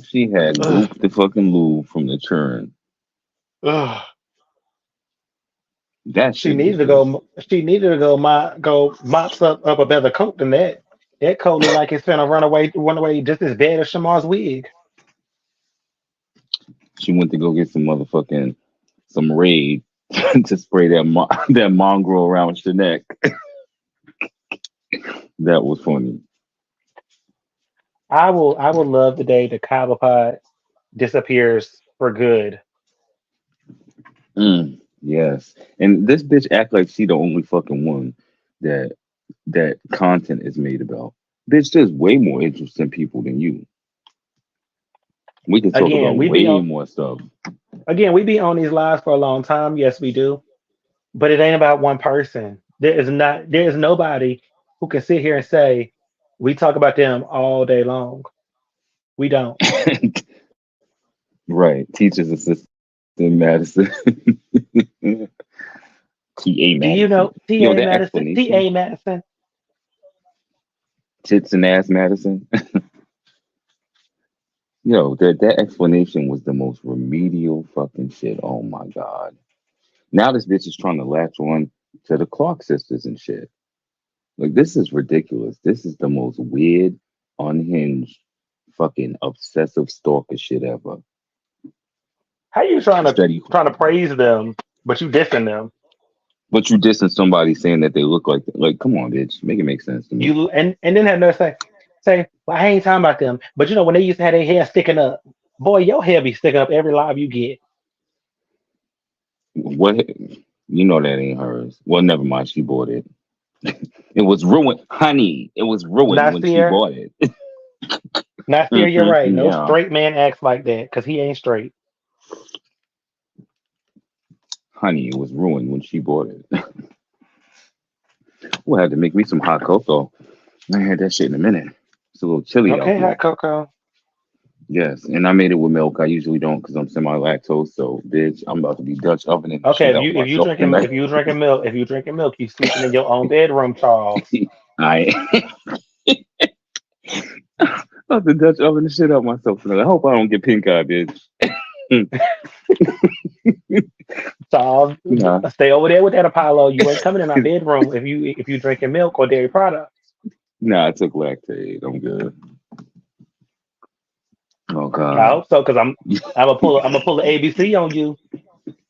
She had gooped the fucking lube from the churn. ugh. That She shit needed to go. She needed to go mop up a better coat than that. That coat look like it's finna run away just as bad as Shamar's wig. She went to go get some Raid to spray that mongrel around her neck. That was funny. I would love the day the Cobblepot disappears for good. Yes. And this bitch act like she the only fucking one that content is made about. Bitch, there's way more interesting people than you. We can talk about way more stuff. Again, we be on these lives for a long time. Yes, we do. But it ain't about one person. There is nobody who can sit here and say we talk about them all day long. We don't. Right. Teacher's assistant Madison. T.A. Madison. Do you know T.A. that Madison? explanation. T.A. Madison. Tits and ass Madison. That explanation was the most remedial fucking shit. Oh my God. Now this bitch is trying to latch on to the Clark sisters and shit. Like, this is ridiculous. This is the most weird, unhinged, fucking obsessive stalker shit ever. How you trying to praise them, but you dissing them? But you dissing somebody saying that they look like come on, bitch. Make it make sense to me. You and then have another say, well, I ain't talking about them. But when they used to have their hair sticking up, boy, your hair be sticking up every live you get. What? That ain't hers. Well, never mind. She bought it. It was ruined, honey. It was ruined when she bought it. Nasir, you're right. No straight man acts like that because he ain't straight. Honey, it was ruined when she bought it. We'll have to make me some hot cocoa. I ain't had that shit in a minute. It's a little chilly out Okay, here. hot cocoa. Yes, and I made it with milk. I usually don't because I'm semi-lactose. So, bitch, I'm about to be Dutch ovening. Okay, if you drinking milk, you sleeping in your own bedroom, Charles. I have to Dutch oven the shit out myself. I hope I don't get pink eye, bitch. Charles, stay over there with that Apollo. You ain't coming in our bedroom if you drinking milk or dairy products. Nah, I took Lactaid. I'm good. Oh God. I hope so, because I'm gonna pull an ABC on you.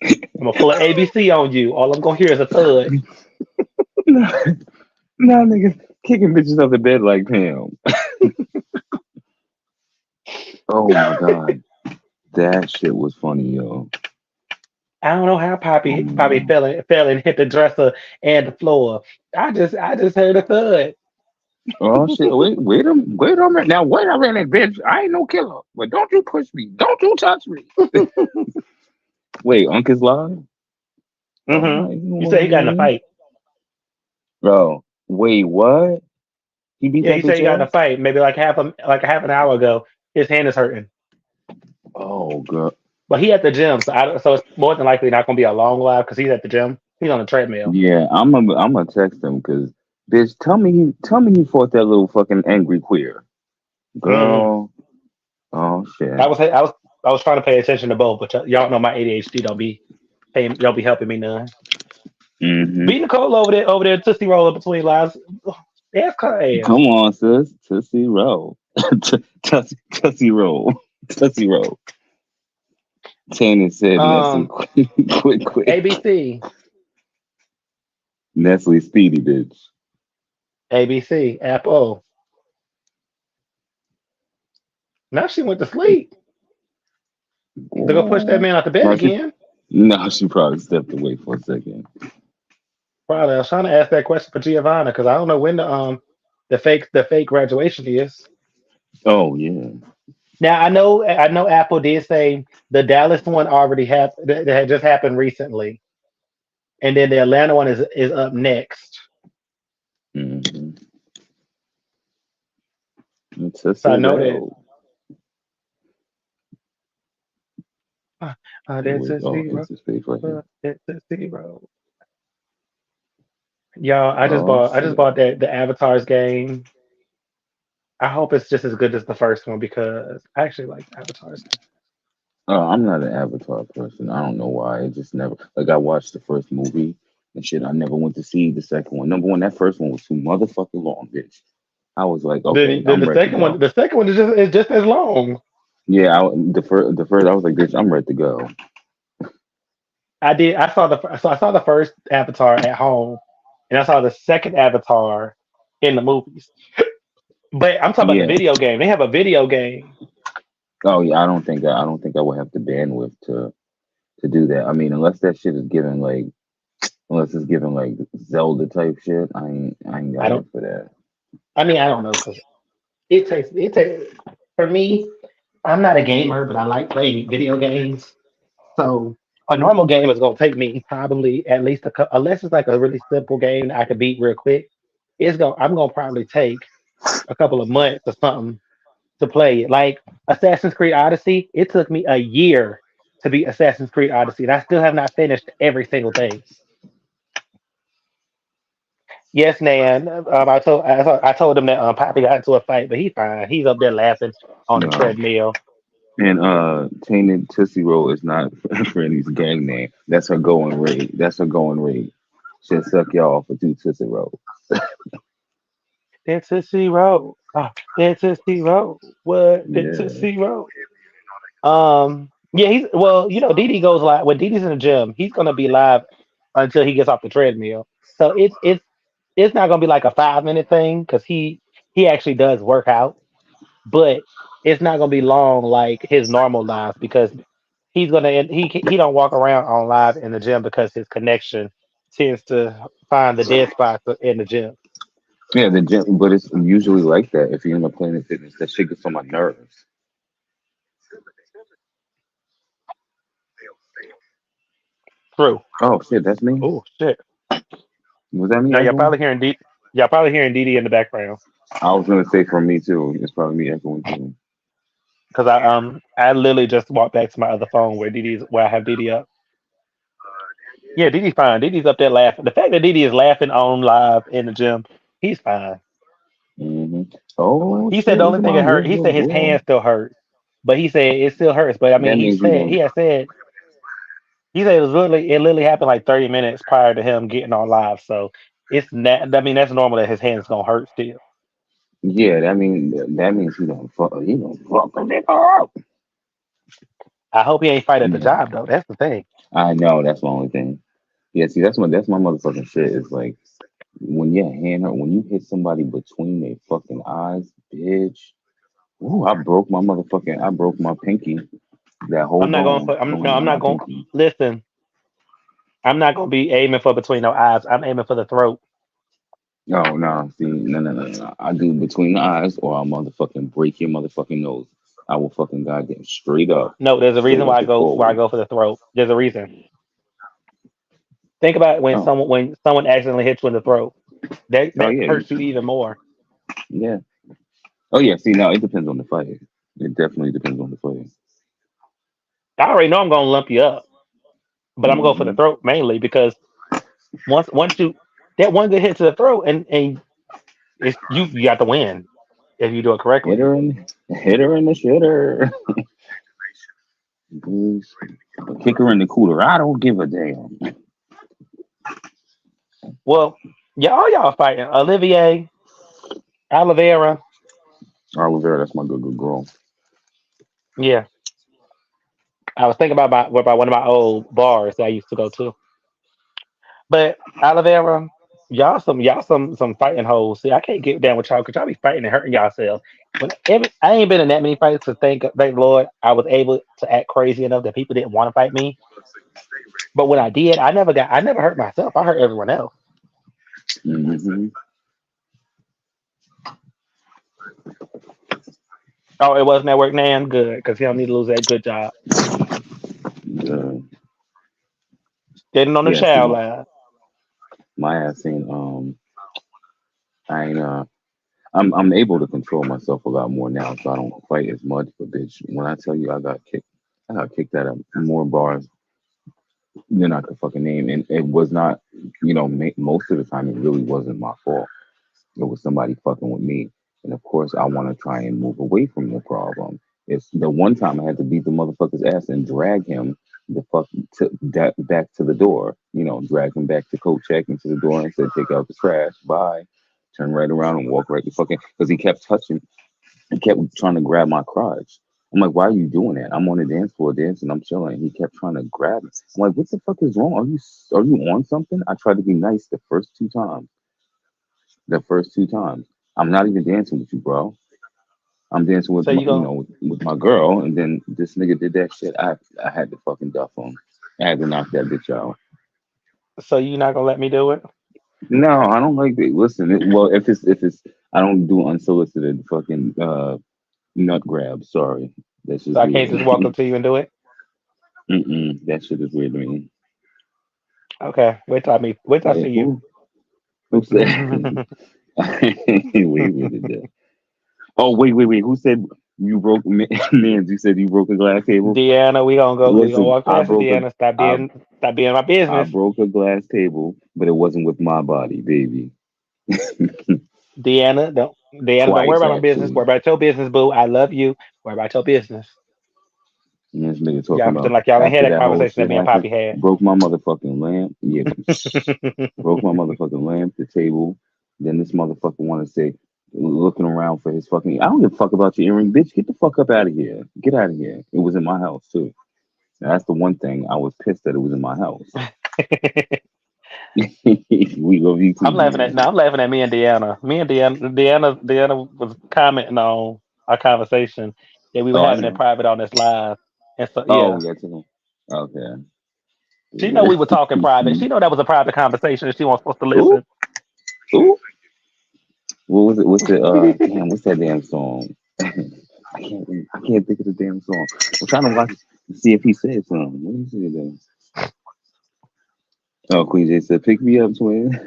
I'm gonna pull an ABC on you. All I'm gonna hear is a thud. Nah, nigga, kicking bitches off the bed like Pam. Oh my God, that shit was funny, yo. I don't know how Poppy fell and hit the dresser and the floor. I just heard a thud. Oh shit! Wait a minute. Now wait a minute, bitch. I ain't no killer, but don't you push me. Don't you touch me. Wait, Uncle's live? Mm-hmm. You say he got in a fight. Bro, wait, what? He beat Yeah, that he said bitch he got in a up? fight maybe like half an hour ago. His hand is hurting, Oh, girl. but he at the gym, so it's more than likely not gonna be a long live because he's at the gym. He's on the treadmill. Yeah, I'm gonna text him because bitch, tell me he fought that little fucking angry queer Mm-mm. girl. Oh I shit. was I was I was trying to pay attention to both, but y'all know my ADHD don't be helping me none. Mm-hmm. Beat Nicole over there, Tootsie Roll in between lives. Ask her ass. Come on, sis. Tootsie roll. Tootsie roll. Tootsie roll. Tanner said Nestle Um, quick. ABC, Nestle speedy bitch. ABC, Apple. Now she went to sleep. They're gonna push that Oh. man out the bed No, she again. no, she probably stepped away for a second. Probably. I was trying to ask that question for Giovanna because I don't know when the fake graduation is. Oh yeah. Now I know Apple did say the Dallas one already happened that had just happened recently, and then the Atlanta one is up next. Mm-hmm. So I Tootsie know that. roll. Uh, Where that's a it's zero. his face right here. That's a zero. Y'all, I just Oh bought I just shit. bought the Avatars game. I hope it's just as good as the first one because I actually like the Avatars. I'm not an Avatar person. I don't know why. It just never like I watched the first movie and shit. I never went to see the second one. Number one, that first one was too motherfucking long, bitch. I was like, Then, okay, then I'm the ready to second one, go. the second one is just as long. Yeah, the first, I was like, bitch, I'm ready to go. I did. I saw the first Avatar at home, and I saw the second Avatar in the movies. But I'm talking about the Yeah. video game. They have a video game. Oh yeah. I don't think I would have the bandwidth to do that. I mean, unless it's given like Zelda type shit, I ain't I got don't. it for that. I mean, I don't know because it takes for me. I'm not a gamer, but I like playing video games. So a normal game is gonna take me probably at least unless it's like a really simple game that I could beat real quick. I'm gonna probably take a couple of months or something to play it. Like Assassin's Creed Odyssey, it took me a year to beat Assassin's Creed Odyssey, and I still have not finished every single thing. Yes, Nan. I told him that Poppy got into a fight, but he's fine. He's up there laughing on the No. treadmill. And Tainted Tootsie Roll is not Franny's gang name. That's her going rate. That's her going rate. She'll suck y'all for two Tootsie Rolls. That's a zero. That's a zero. What? That's a Yeah. zero. Yeah, he's well. Didi goes live when Didi's in the gym. He's gonna be live until he gets off the treadmill. So it's not gonna be like a 5 minute thing because he actually does work out, but it's not gonna be long like his normal lives because he don't walk around on live in the gym because his connection tends to find the dead spots in the gym. Yeah, the gym, but it's usually like that. If you're in a Planet Fitness, that shit gets on my nerves. True. Oh shit, that's me. Oh shit. Was that me Now echoing? y'all probably hearing Didi in the background I was gonna say for me too. It's probably me echoing too. because I literally just walked back to my other phone where I have Didi up. Yeah, Didi's fine. Didi's up there laughing. The fact that Didi is laughing on live in the gym, he's fine. Hmm. Oh He shit, said the look only at thing my that hurt. He little said his boy. hand still hurts, but he said it still hurts. But I mean, That means we he gonna. had said it literally happened like 30 minutes prior to him getting on live. So I mean, that's normal that his hand's gonna hurt still. Yeah, that means he gonna fuck a nigga up. I hope he ain't fight at the Yeah, job though. That's the thing. I know. That's the only thing. Yeah, see, that's my motherfucking shit. It's like when you hit somebody between their fucking eyes, bitch. Ooh, I broke my pinky. That whole I'm not going bone for. I'm no. going I'm down my not going. pinky. Listen, I'm not gonna be aiming for between no eyes. I'm aiming for the throat. Oh no, see, no. I do between the eyes, or I'll motherfucking break your motherfucking nose. I will fucking goddamn No, there's a reason straight why up I and go forward. for the throat. There's a reason. Think about it when Oh, someone accidentally hits you in the throat. That Oh yeah, hurts you even more. yeah. Oh yeah. See, now it depends on the fight. It definitely depends on the fight. I already know I'm gonna lump you up, but I'm gonna go for the Mm-hmm. throat mainly because once you that one good hit to the throat and it's you got to win if you do it Hit correctly. her in the shitter. Please. Kick her in the cooler. I don't give a damn. Well, yeah, all y'all fighting. Olivier, Oliveira. Oliver, that's my good girl. Yeah, I was thinking about one of my old bars that I used to go to. But Oliveira, y'all some fighting hoes. See, I can't get down with y'all because y'all be fighting and hurting yourselves. I ain't been in that many fights to thank Lord I was able to act crazy enough that people didn't want to fight me. But when I did, I never hurt myself. I hurt everyone else. Mm-hmm. Oh, it wasn't at work, Nan. Good, because he don't need to lose that good job. Yeah. Getting on the Yeah. See, child line. my ass ain't. I ain't. I'm able to control myself a lot more now, so I don't fight as much. But bitch, when I tell you I got kicked out of more bars than I could fucking name, and it was not, most of the time it really wasn't my fault. It was somebody fucking with me, and of course I want to try and move away from the problem. It's the one time I had to beat the motherfucker's ass and drag him the fuck back to the door. Drag him back to coat check into the door and said, "Take out the trash. Bye." Turn right around and walk right the fucking because he kept touching. He kept trying to grab my crotch. I'm like, why are you doing that? I'm on the dance floor dancing. I'm chilling. He kept trying to grab me. I'm like, what the fuck is wrong? Are you on something? I tried to be nice the first two times. The first two times. I'm not even dancing with you, bro. I'm dancing with So you go. with my girl, and then this nigga did that shit. I had to fucking duff him. I had to knock that bitch out. So you not gonna let me do it? No, I don't like that. Listen, well, if it's, I don't do unsolicited fucking nut grabs. Sorry, that's So just I can't weird. just walk up to you and do it? That shit is weird to me. Okay. Wait till I Yeah, see you. who said? Wait, did that? Oh, wait. Who said you broke? Man, you said you broke a glass table. Deanna, we gonna Listen, walk past it, Deanna. Stop being my I business. broke a glass table, but it wasn't with my body, baby. Deanna, don't worry Twice about my business. Worry actually. about your business, boo. I love you. Worry about your business. And this nigga talking Y'all about pretend like y'all ain't had after that that whole conversation that shit me and happened, Poppy had. broke my motherfucking lamp. Yeah, broke my motherfucking lamp, the table. Then this motherfucker want to say, looking around for his fucking. I don't give a fuck about your earring, bitch. Get the fuck up out of here. Get out of here. It was in my house too. Now, that's the one thing I was pissed that it was in my house. We love you too, I'm laughing man. at no, I'm laughing at me and Deanna. Me and Deanna was commenting on our conversation that we were Oh, I having in know. private on this live. And so Oh, yeah. yeah, too. Okay. She know Yeah. we were talking private. She know that was a private conversation and she wasn't supposed to Ooh, listen. ooh. What was it? What's the damn? What's that damn song? I can't think of the damn song. I'm trying to watch see if he said something. What did he say then? Oh, Queen J said, "Pick me up, twin."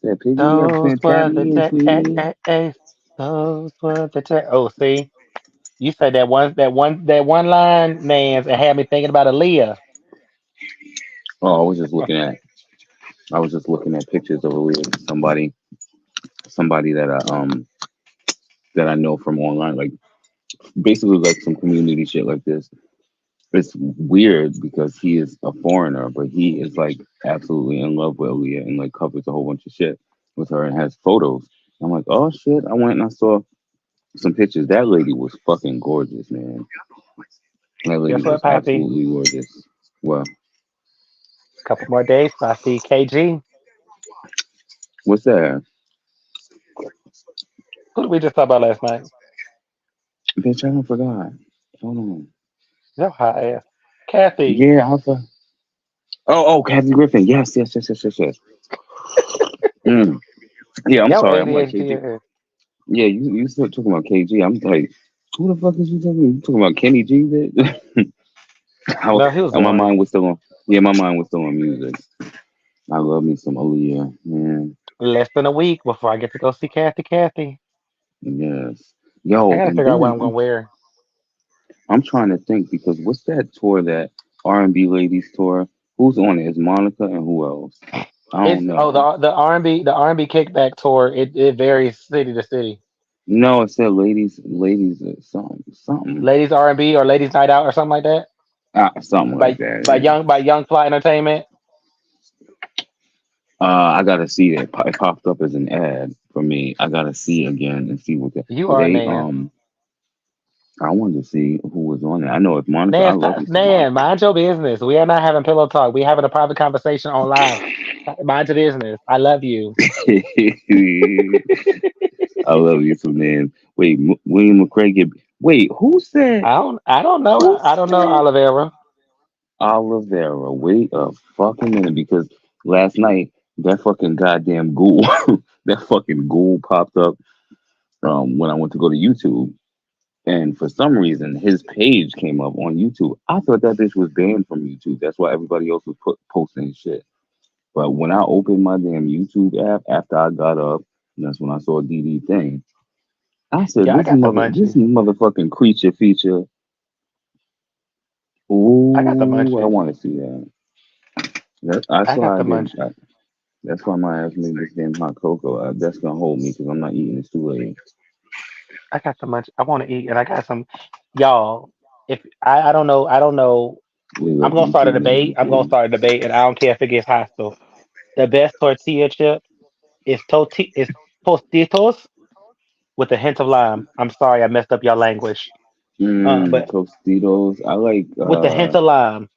Said, "Pick me up, Those twin. Tap were the me in, twin." days. Those were the days. Oh, see, you said that one line, man, and had me thinking about Aaliyah. Oh, I was just looking at pictures of somebody that I know from online, like basically like some community shit like this. It's weird because he is a foreigner, but he is like absolutely in love with Aaliyah and like covers a whole bunch of shit with her and has photos. I'm like, oh shit! I went and I saw some pictures. That lady was fucking gorgeous, man. That lady Guess what, was Poppy? absolutely gorgeous. Well, Couple more days, I see KG. what's that? Who did we just talk about last night? Bitch, I don't forgot. Hold on. Yo, hot ass. Kathy. Yeah, Alpha. Oh, Kathy Griffin. Yes. Mm. Yeah, I'm Yo, sorry. I'm like KG. ADHD. Yeah, you still talking about KG. I'm like, who the fuck is you talking about? You talking about Kenny G, bitch? No, he was My boring. mind was still on. Yeah, my mind was still on music. I love me some Aaliyah, man. Less than a week before I get to go see Kathy. Kathy, Yes. I Yo, gotta and figure out what then I'm gonna wear. I'm trying to think because what's that tour, that R&B ladies tour? Who's on it? Is Monica and who else? I It's don't know. the R&B kickback tour. It varies city to city. No, it said ladies, something, Ladies R&B or Ladies Night Out or something like that. something like that. Yeah. By Young Fly Entertainment. I gotta see it. It popped up as an ad for me. I gotta see again and see what You are they Nan. I wanted to see who was on it. I know it's Monica. I Nan, love me some Nan, Monica. mind your business. We are not having pillow talk. We having a private conversation on live. Mind your business. I love you. I love you some man. Wait, William McCrae. Wait, who said? I don't know. Who I don't know said Olivera. Olivera? Wait a fucking minute, because last night that fucking goddamn ghoul, that fucking ghoul popped up when I went to go to YouTube. And for some reason, his page came up on YouTube. I thought that bitch was banned from YouTube. That's why everybody else was posting his shit. But when I opened my damn YouTube app after I got up, and that's when I saw DD thing. I said, Yeah, I got the this munchies. motherfucking creature feature. I got the Ooh, I munchies. want to see that. That's I got why I the didn't. munchies. That's why my ass made this damn hot cocoa. That's gonna hold me because I'm not eating this too late. I got the munchies. I want to eat, and I got some. Y'all, if I don't know. We I'm love gonna you start a some debate. damn I'm gonna food. start a debate, and I don't care if it gets hostile. The best tortilla chip is tostitos with a hint of lime. I'm sorry, I messed up your language. But Tostitos. I like. with the hint of lime,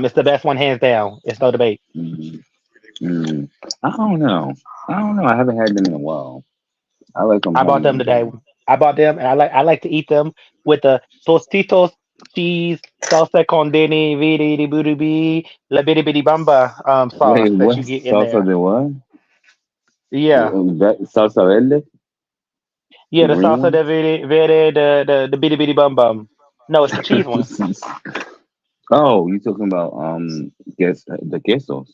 it's the best one hands down. It's no debate. Mm, mm, I don't know. I don't know. I haven't had them in a while. I like them I bought them homemade today. though. I bought them, and I like to eat them with the tostitos cheese salsa con dini vidi booty bee la bitty bitty bamba sauce Wait, that what you get in salsa there. de what? Yeah, Salsa verde, yeah, the the green salsa one. de vidi the bitty bitty bum bum. No, it's the cheese one. Oh, you talking about guess the quesos?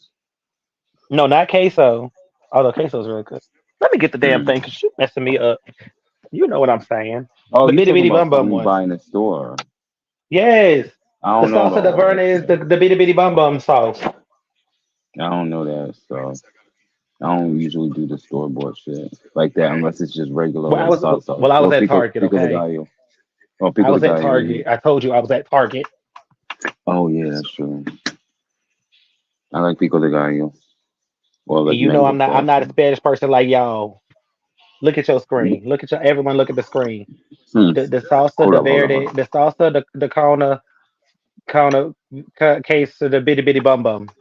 No, not queso. Although queso's really good. Let me get the damn thing Mm. because you messing me up. You know what I'm saying. Oh, The you bitty talking bitty about bum bum something you one. buy in the store? Yes. I The don't know salsa de all verde that is stuff. the bitty bitty bum bum sauce. I don't know that stuff. I don't usually do the store bought shit like that unless it's just regular Well, old salsa I was or at Target, pico de okay? gallo. Oh, I pico de was at gallo. Yeah. Target. I told you I was at Target. Oh yeah, that's true. I like pico de gallo or And like you know mango I'm not a salsa. Spanish person like y'all. Look at your screen. Look at your everyone look at the screen. Hmm. The salsa Hold de up, hold up, hold verde, up. the salsa the Kona case of the bitty bitty bum bum.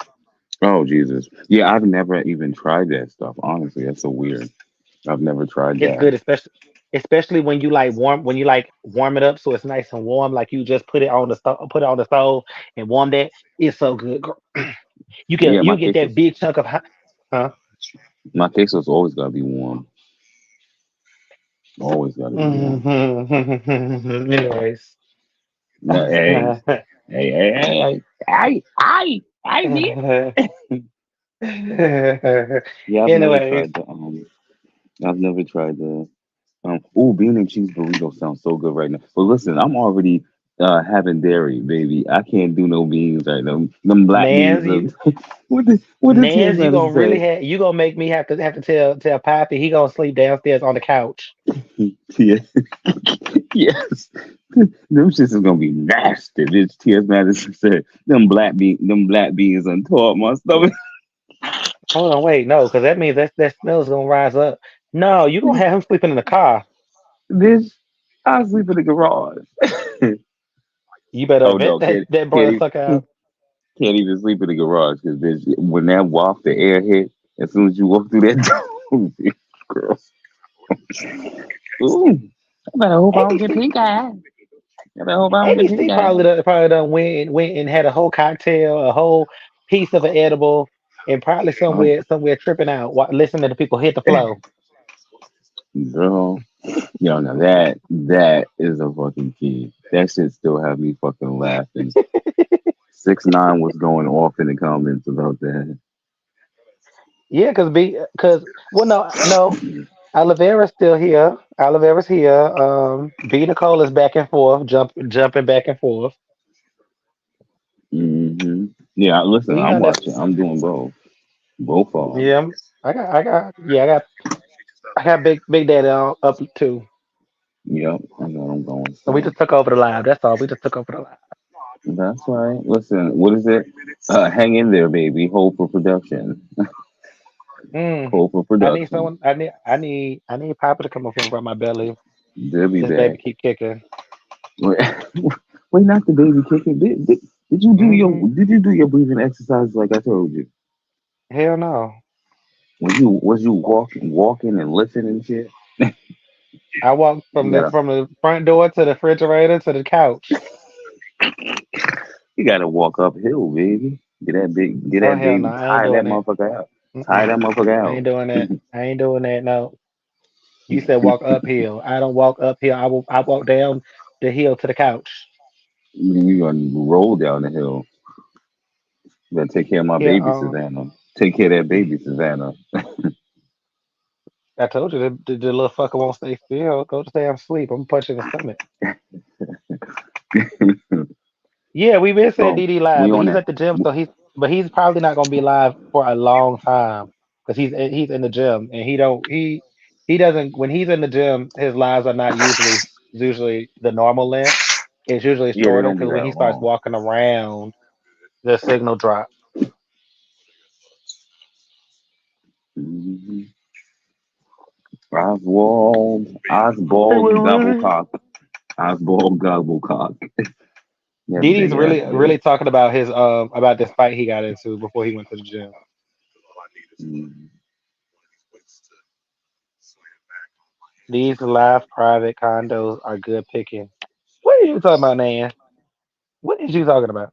Oh Jesus. Yeah, I've never even tried that stuff. Honestly, that's so weird. I've never tried It's that. good, especially when you like warm it up so it's nice and warm. Like you just put it on the stove and warm that. It's so good. Girl. Yeah, You get that big chunk of hot, huh? my queso's always gotta be warm. Always gotta be warm. Anyways. No, hey, hey, yeah, I've never Anyways, tried the I've never tried the ooh, bean and cheese burrito sounds so good right now. But listen, I'm already having dairy, baby. I can't do no beans right now. Them black beans. Nans, you What the TS Nans, you man gonna really say? you gonna make me have to tell Pappy he gonna sleep downstairs on the couch. Yeah. Yes. Them shits is gonna be nasty. Bitch TS Madison said them black beans on top my stomach. Hold on, wait, no, because that means that smell's gonna rise up. No, you gonna have him sleeping in the car. Bitch, I sleep in the garage. You better Oh vet no, that brother sucker out. can't even sleep in the garage because bitch, when that waft the air hit, as soon as you walk through that door, bitch, girl. Ooh, I better hope I don't get ABC pink eye. I better hope I don't get pink ABC eye. probably done went and had a whole cocktail, a whole piece of an edible, and probably Oh, somewhere tripping out, listening to people hit the flow. girl, yo, now that is a fucking key. That shit still have me fucking laughing 6ix9ine was going off in the comments about that. Yeah, well, no, Olivera's still here. Olivera's here. B Nicole is back and forth, jumping back and forth. Yeah, listen, We I'm not watching. necessarily. I'm doing both of them. Yeah, I got Big Daddy on, up too. Yep, I know I'm going So we strong. just took over the live. That's all. We just took over the live. That's right. Listen, what is it? Hang in there, baby. Hold for production. Hold for I need production. someone. I need Papa to come up here and rub my belly. They'll be This back. baby keep kicking. Wait, wait, not the baby kicking. Did you do your Mm-hmm. Did you do your breathing exercises like I told you? Hell no. Was you walking and lifting and shit? I walked You from the gotta from the front door to the refrigerator to the couch. you gotta walk uphill, baby. Get Oh that hell no, baby, I ain't tie that doing it. motherfucker out. Tie Mm-mm. that motherfucker I out. ain't doing that. I ain't doing that. No. You said walk uphill. I don't walk uphill. I walk down the hill to the couch. You gonna roll down the hill. You gotta take care of my Yeah. baby, Savannah. Take care of that baby, Savannah. I told you the little fucker won't stay still. Go to damn sleep. I'm punching his stomach. Yeah, we been saying So DD live, we but on he's that. at the gym, so he's probably not gonna be live for a long time because he's in the gym and he doesn't when he's in the gym his lives are not usually the normal length. It's usually Yeah, they shorter don't be because when that he starts long. walking around, the signal drops. hmm Oswald Anyway, Gobblecock. Oswald Gobblecock. That Didi's big ass really bitch. talking about his about this fight he got into before he went to the gym. Mhm. These live private condos are good picking. What are you talking about, Nan? What is you talking about?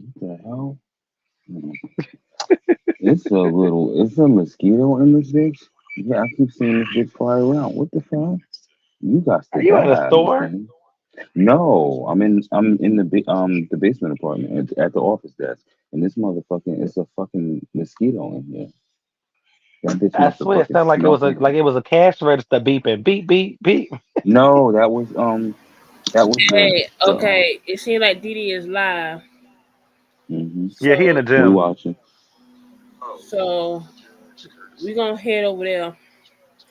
What the hell? It's a mosquito in this bitch. Yeah, I keep seeing this bitch fly around. What the fuck? You got Are to you in a die, Miss store? Thing. No, I'm in the basement apartment at the office desk, and this motherfucking it's a fucking mosquito in here. That bitch I must have swear it fucking sounded snuck in. like it was a cash register beeping. Beep, beep, beep. No, that was Hey, the okay. It seems like Didi is live. hmm Yeah, he in So the we gym. watching. so we gonna head over there.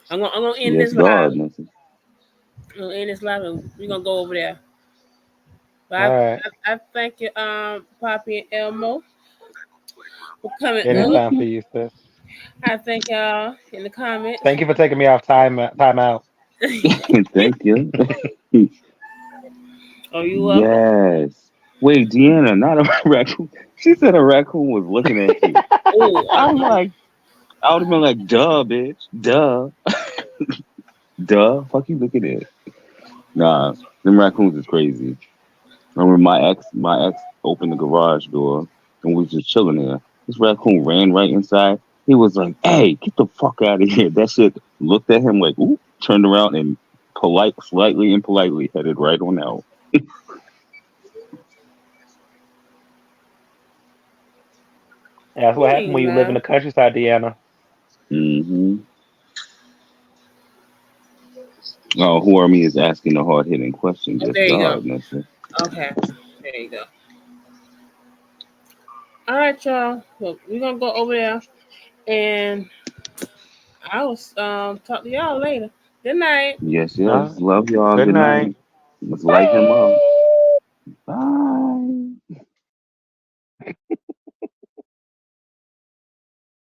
I'm gonna end Yes, this live. God, Missy. I'm gonna end this live and we're gonna go over there. But All right. I thank you, Poppy and Elmo for coming up. Anytime for Mhm. you, sis. I thank y'all in the comments. Thank you for taking me off time out. Thank you. Oh, you welcome. Yes. Wait, Deanna, not a raccoon. She said a raccoon was looking at you. Oh, I'm like, I would have been like, duh, bitch. Duh. Duh. Fuck you looking at. Nah, them raccoons is crazy. I remember my ex opened the garage door and was just chilling there. This raccoon ran right inside. He was like, hey, get the fuck out of here. That shit looked at him like, ooh, turned around and slightly impolitely headed right on out. That's what happened hey, when you live in man. the countryside, Deanna. hmm Oh, who are me is asking the hard hitting question. Oh, Just there you go. God, mister. Okay, there you go. All right, y'all. Well, we're gonna go over there, and I will talk to y'all later. Good night. Yes, Uh, yes. Love y'all. good Good night. night. Let's light him up. Bye.